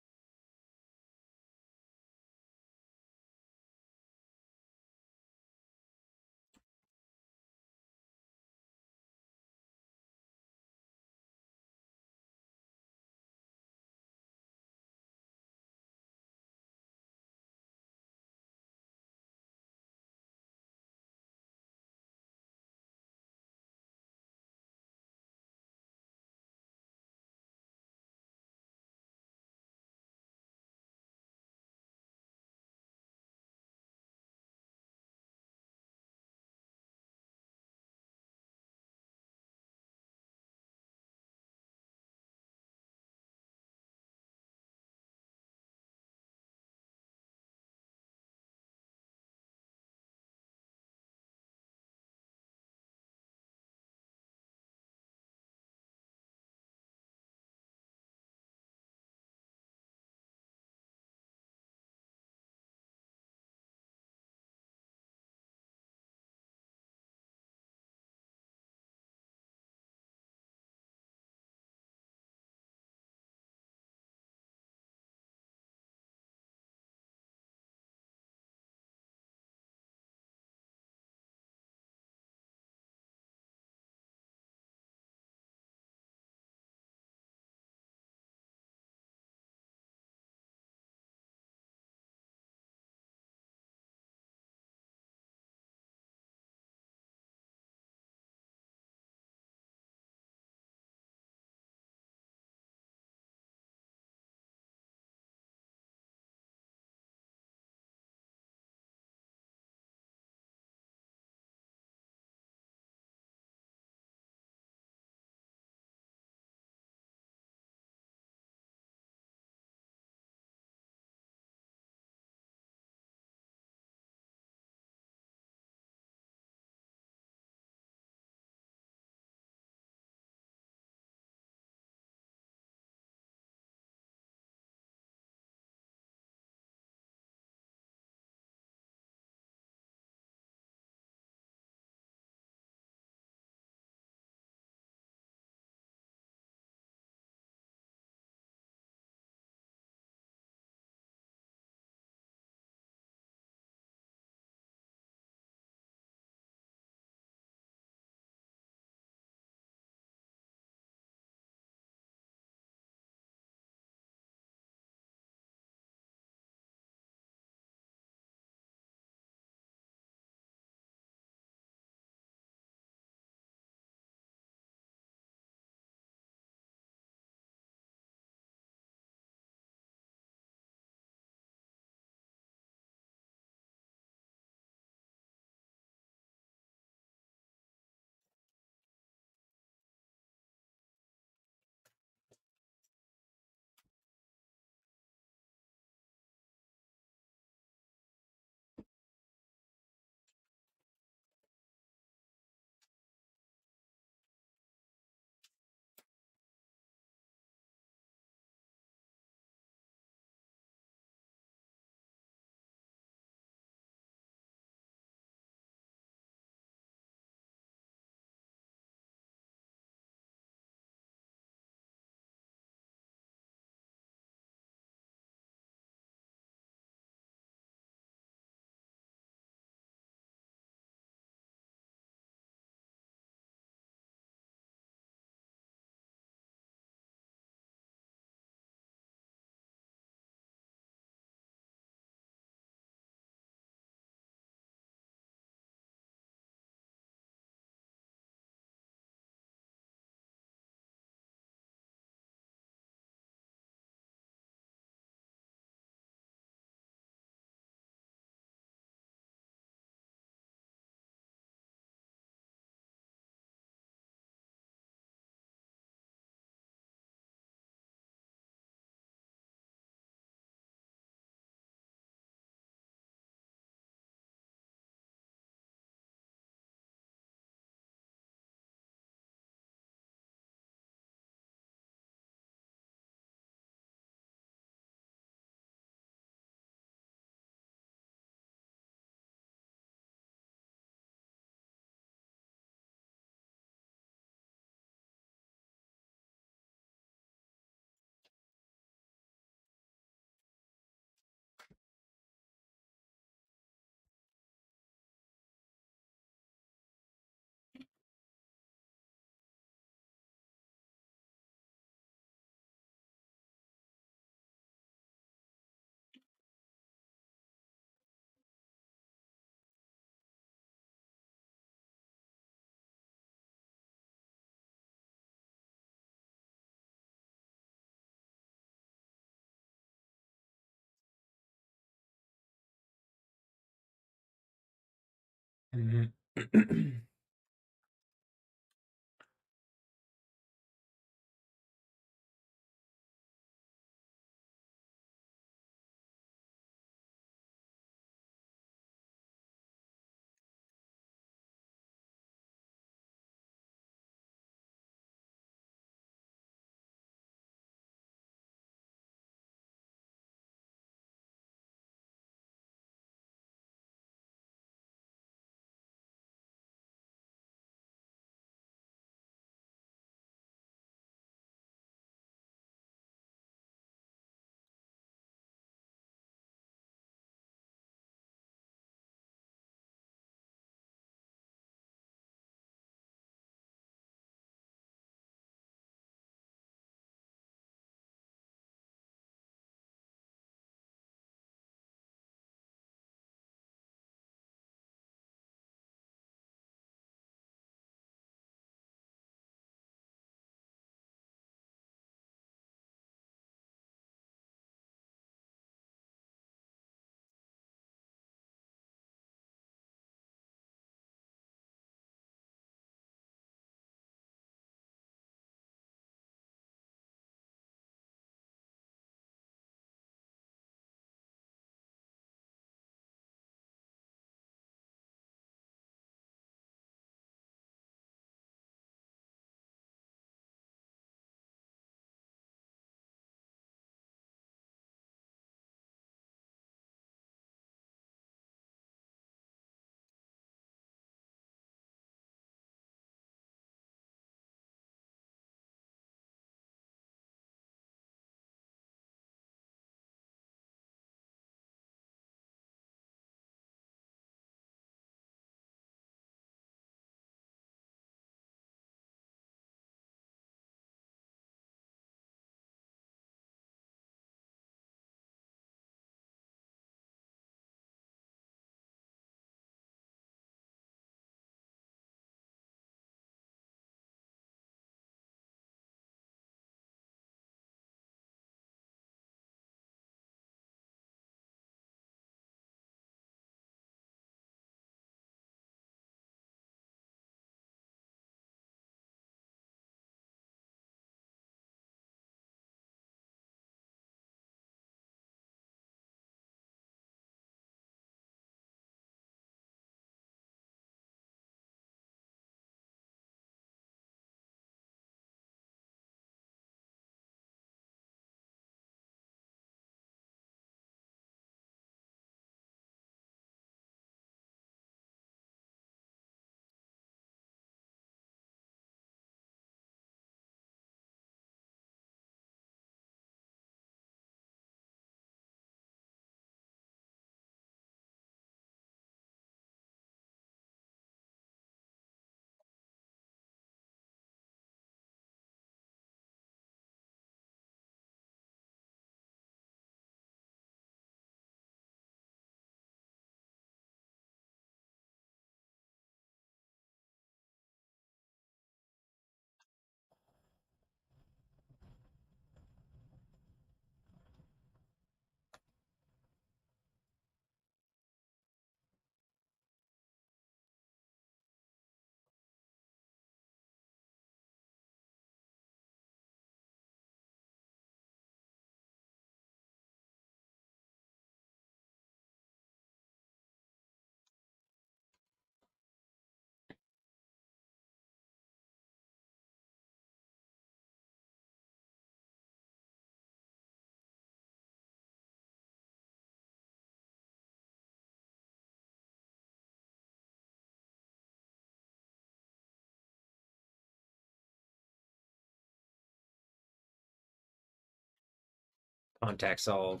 Contacts all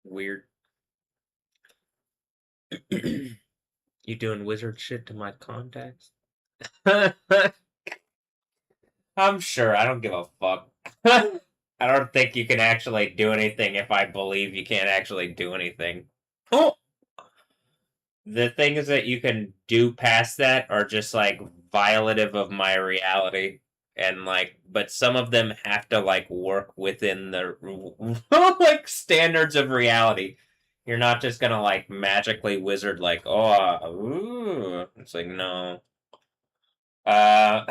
weird. You doing wizard shit to my contacts? I'm sure. I don't give a fuck. I don't think you can actually do anything if I believe you can't actually do anything. Oh! The things that you can do past that are just like violative of my reality. And like, but some of them have to like work within the like standards of reality. You're not just gonna like magically wizard like, oh, ooh. It's like no. Uh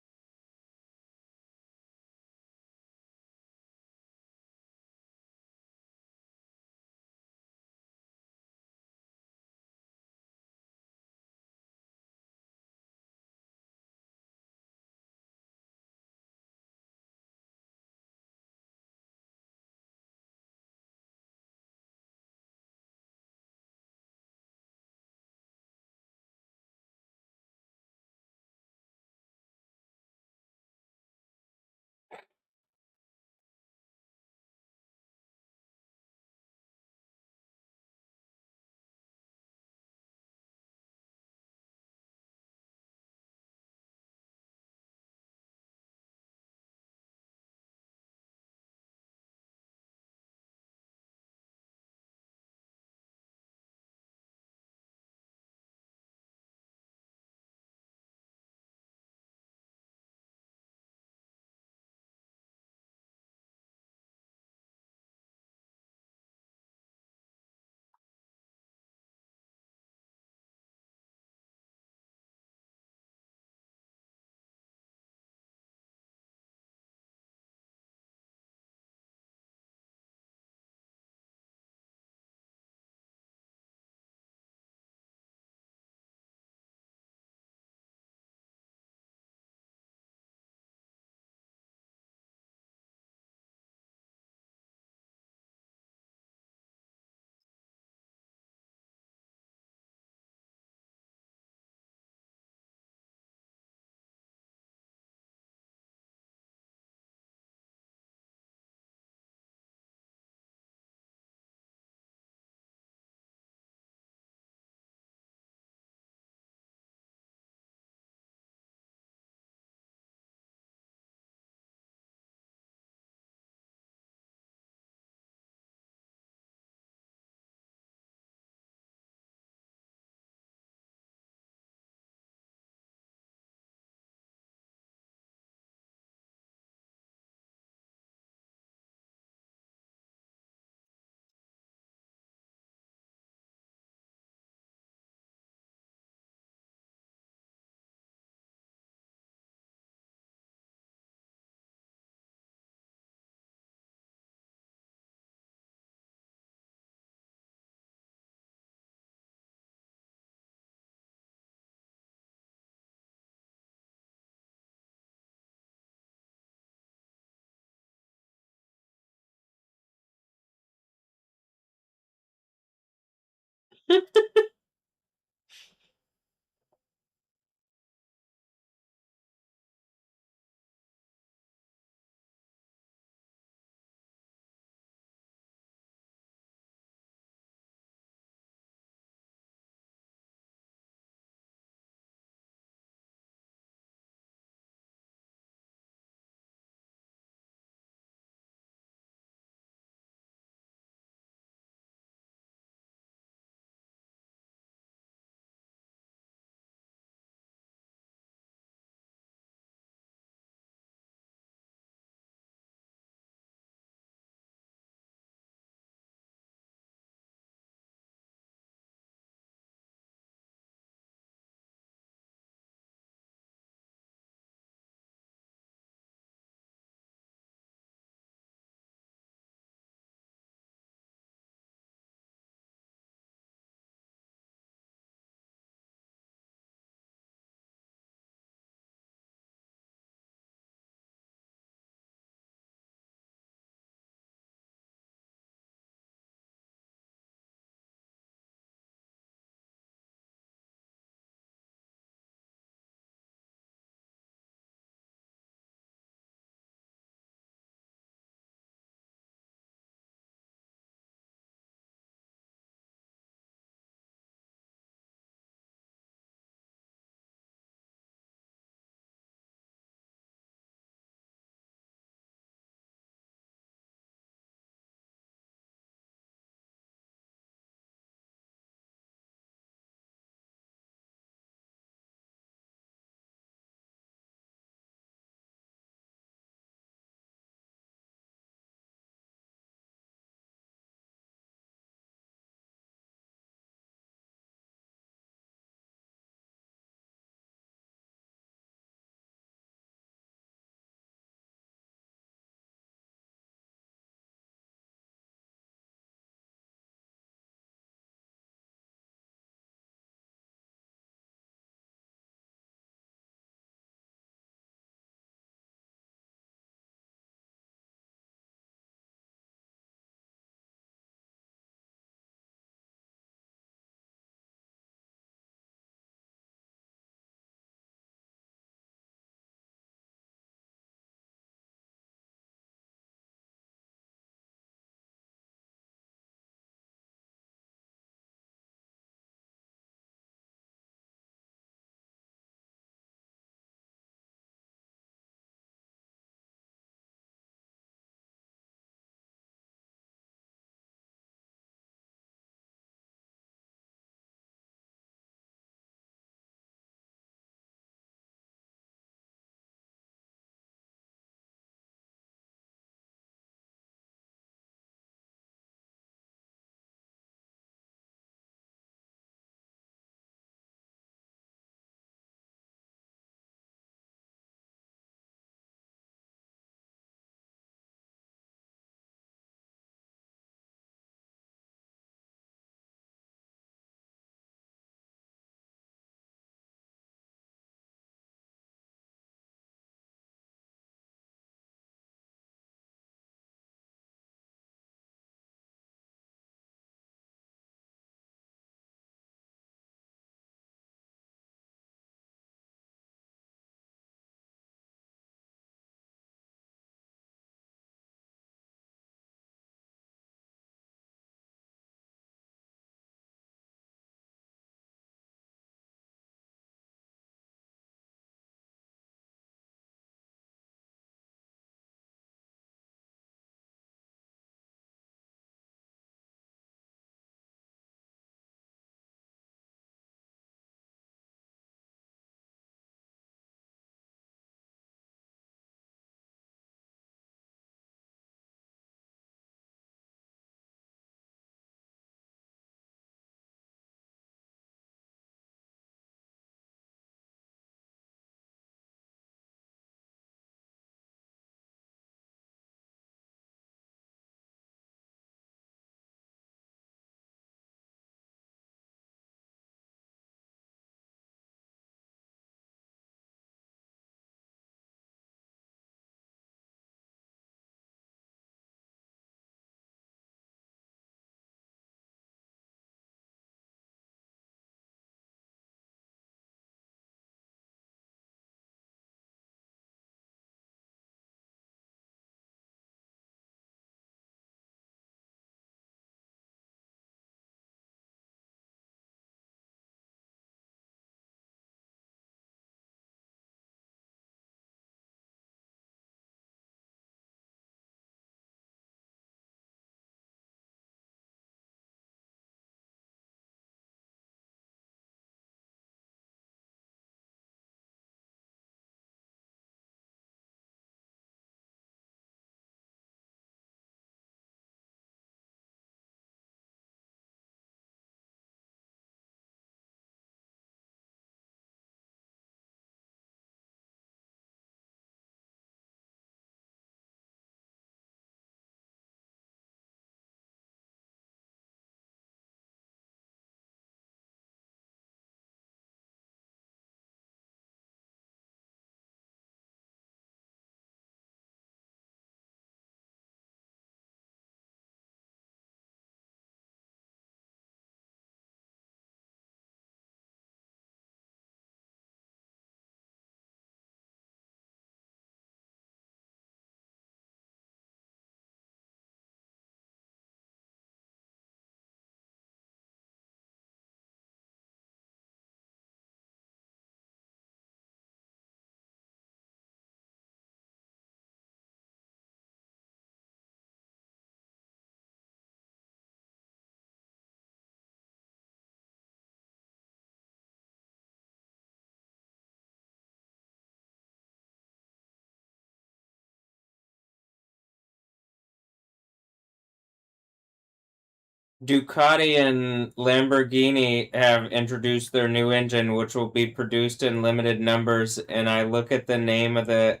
Ducati and Lamborghini have introduced their new engine, which will be produced in limited numbers. And I look at the name of the.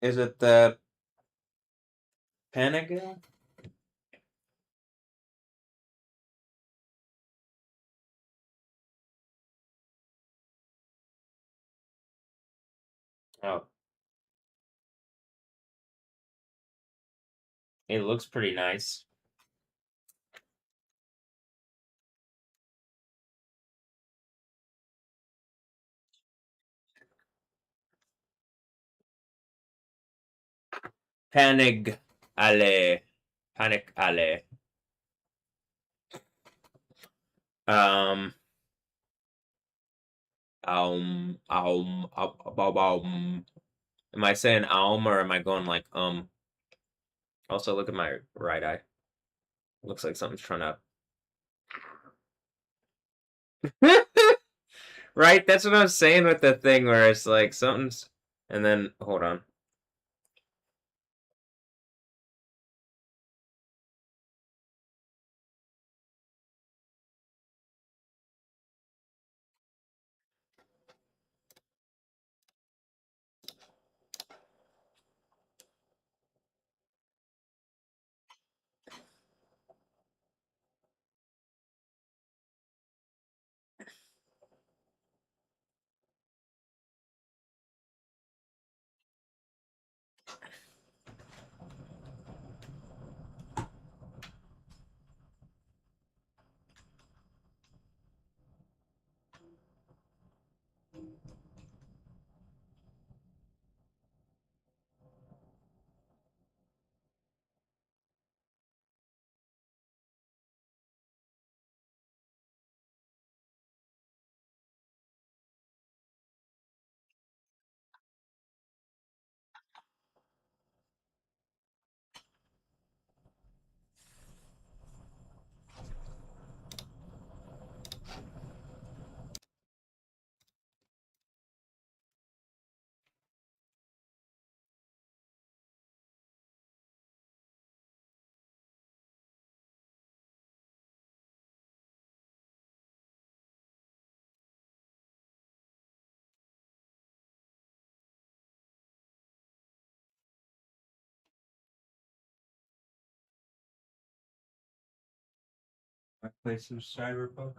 Is it the Panigale? Oh. It looks pretty nice. Panigale. Panigale. Um. Am I saying or am I going like Also, look at my right eye. Looks like something's trying to. Right? That's what I was saying with the thing where it's like something's. And then, hold on. I play some Cyberpunk.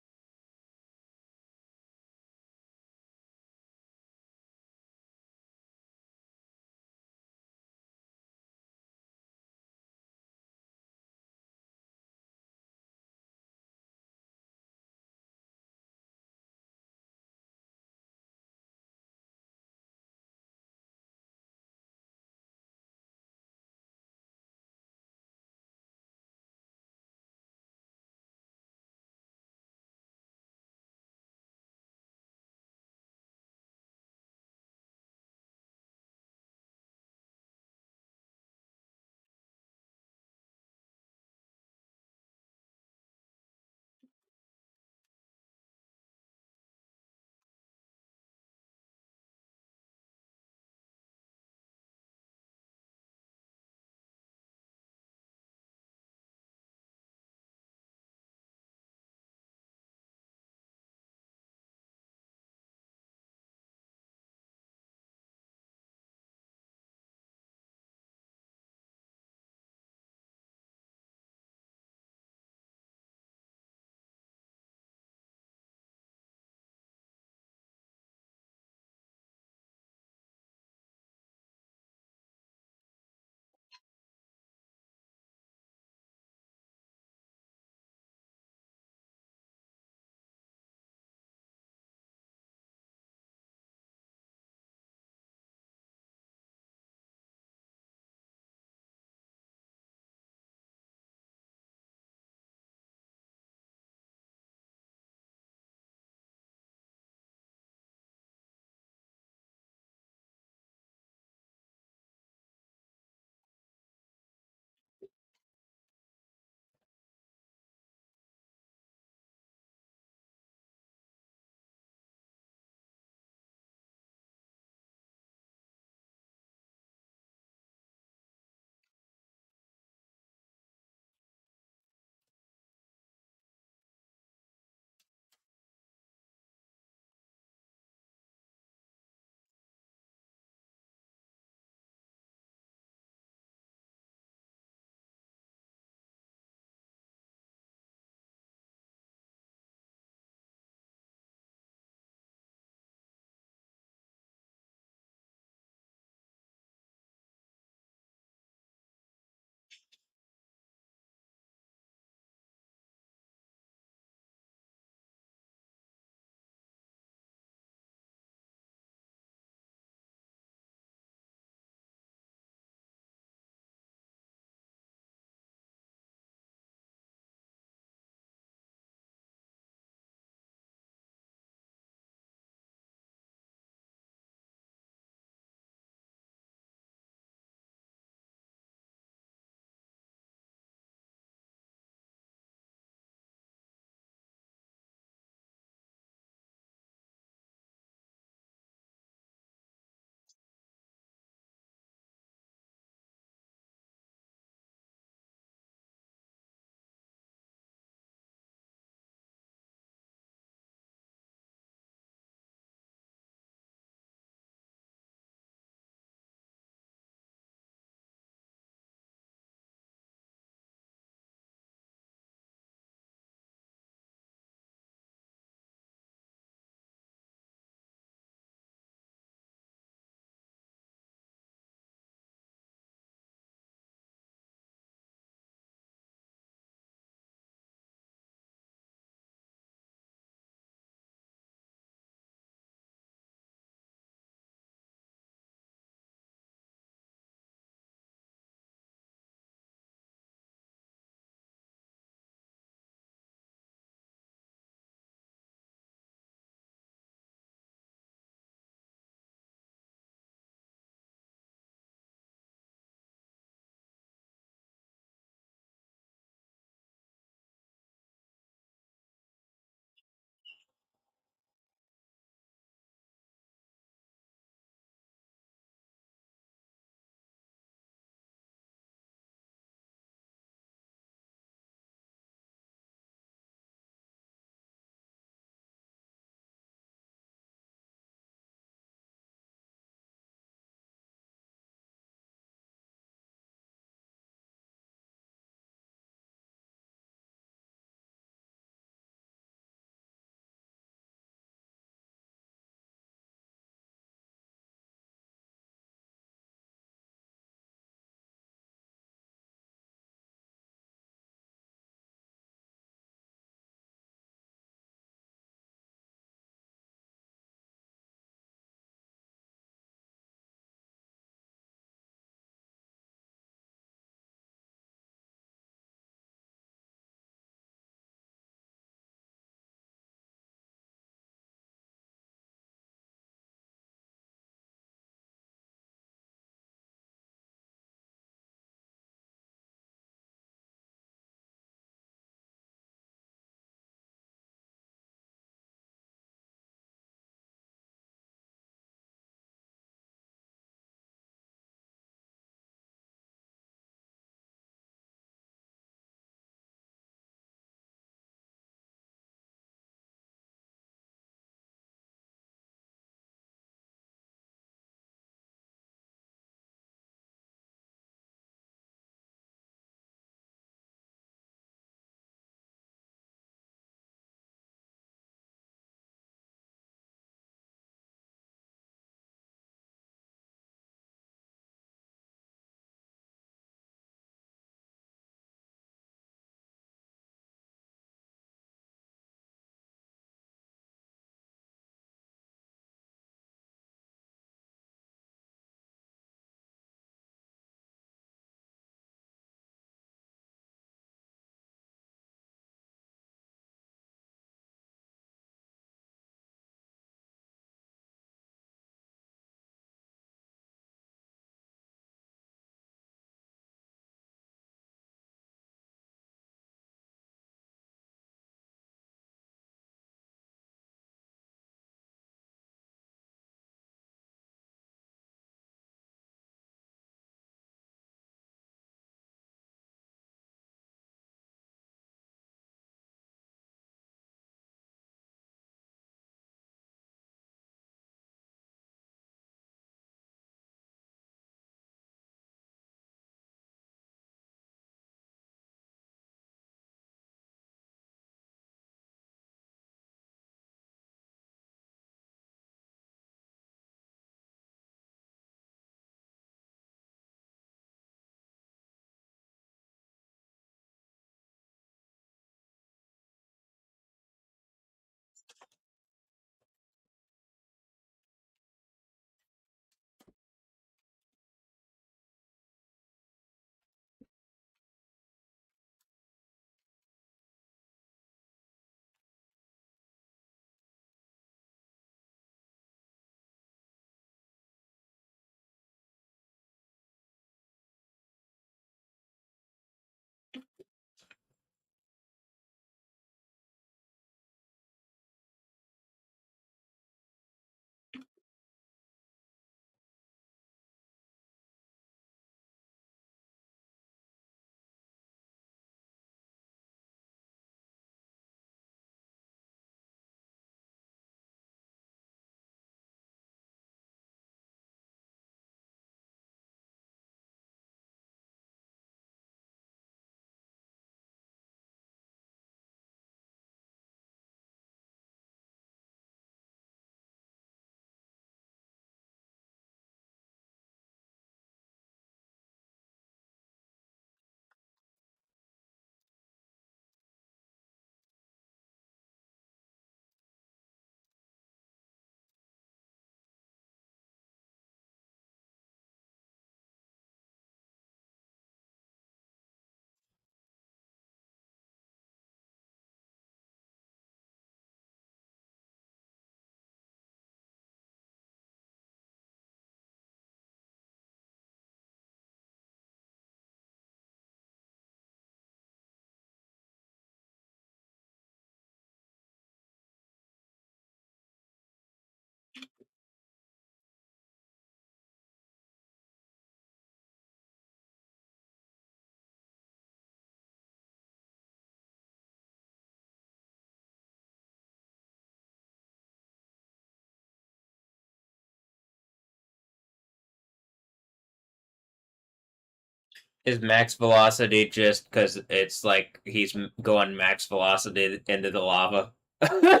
Is max velocity just because it's like he's going max velocity into the lava? I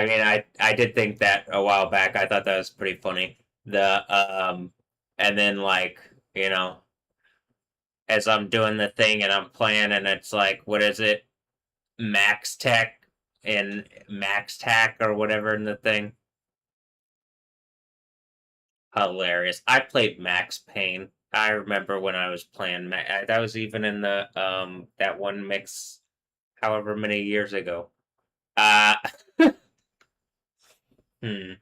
mean, I did think that a while back. I thought that was pretty funny. And then like you know, as I'm doing the thing and I'm playing, and it's like, what is it? Max Tech and Max Tack or whatever in the thing. Hilarious. I played Max Payne. I remember when I was playing that was even in the that one mix however many years ago. Uh hmm.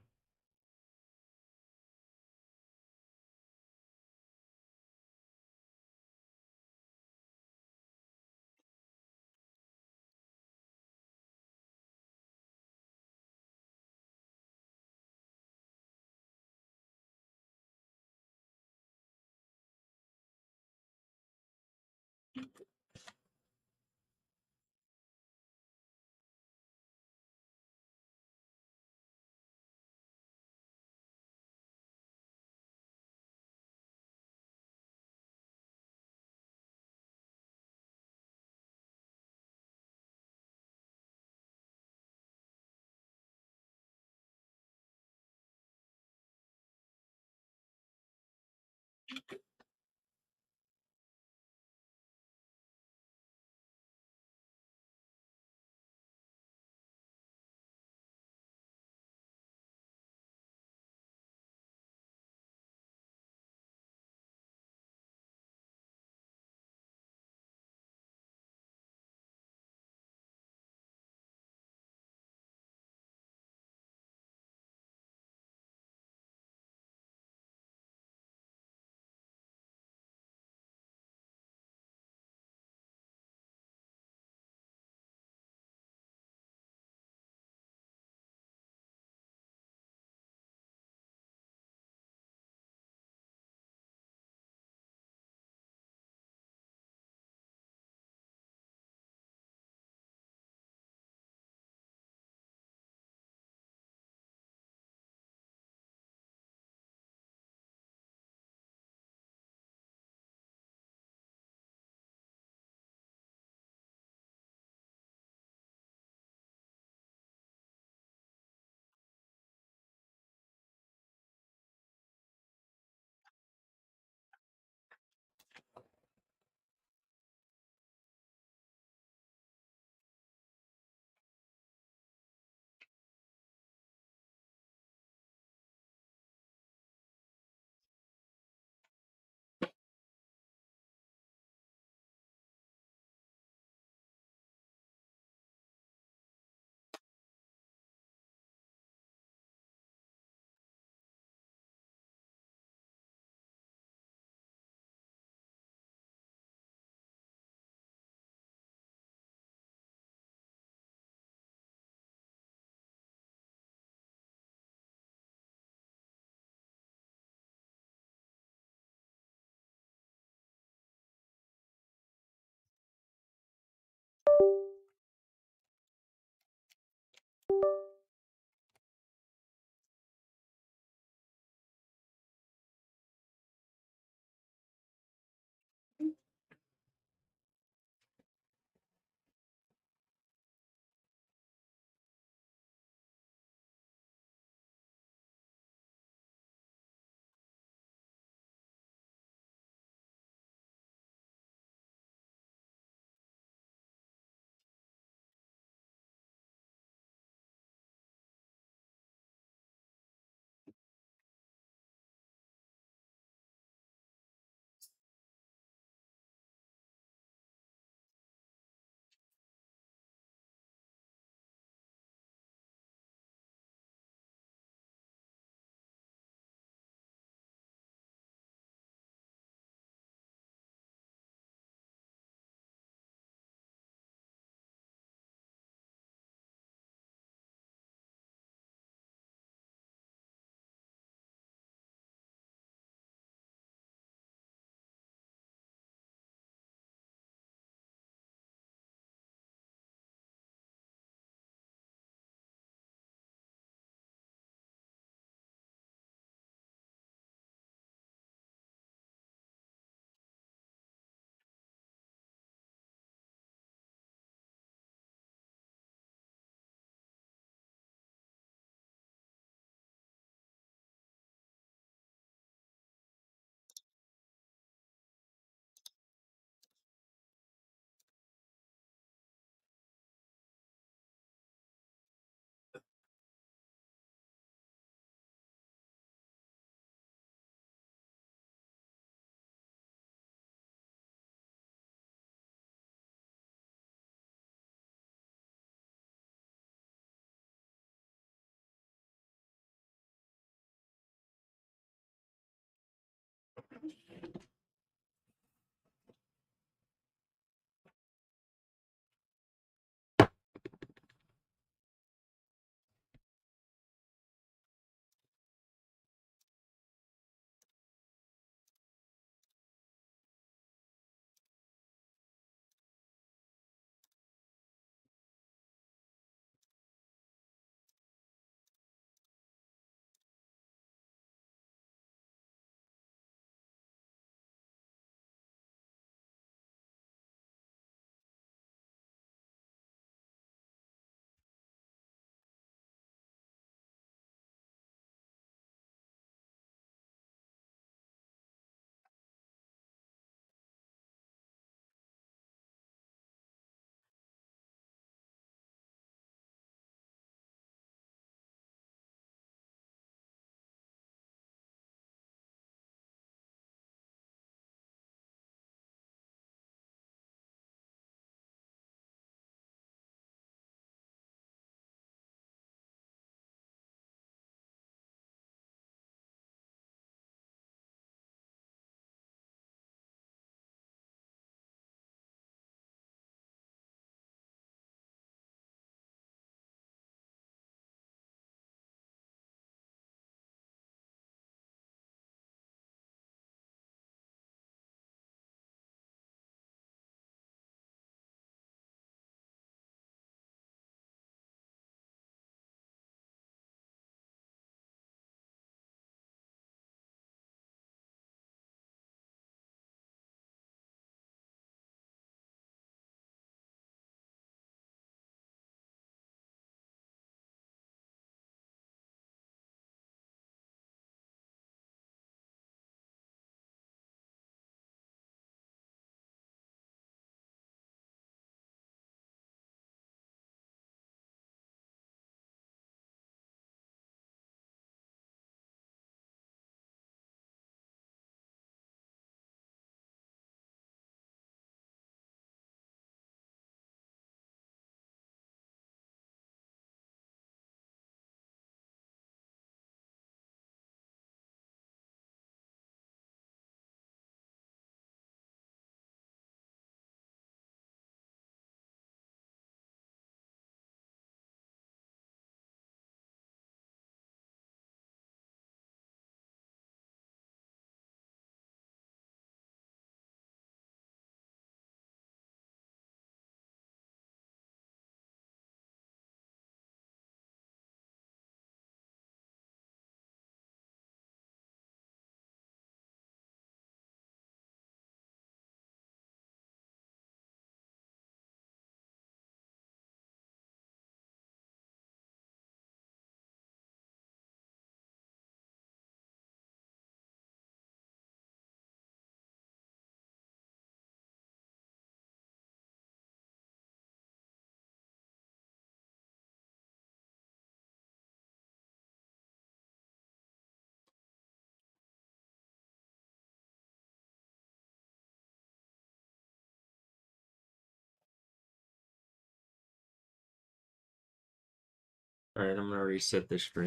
Alright, I'm gonna reset the stream.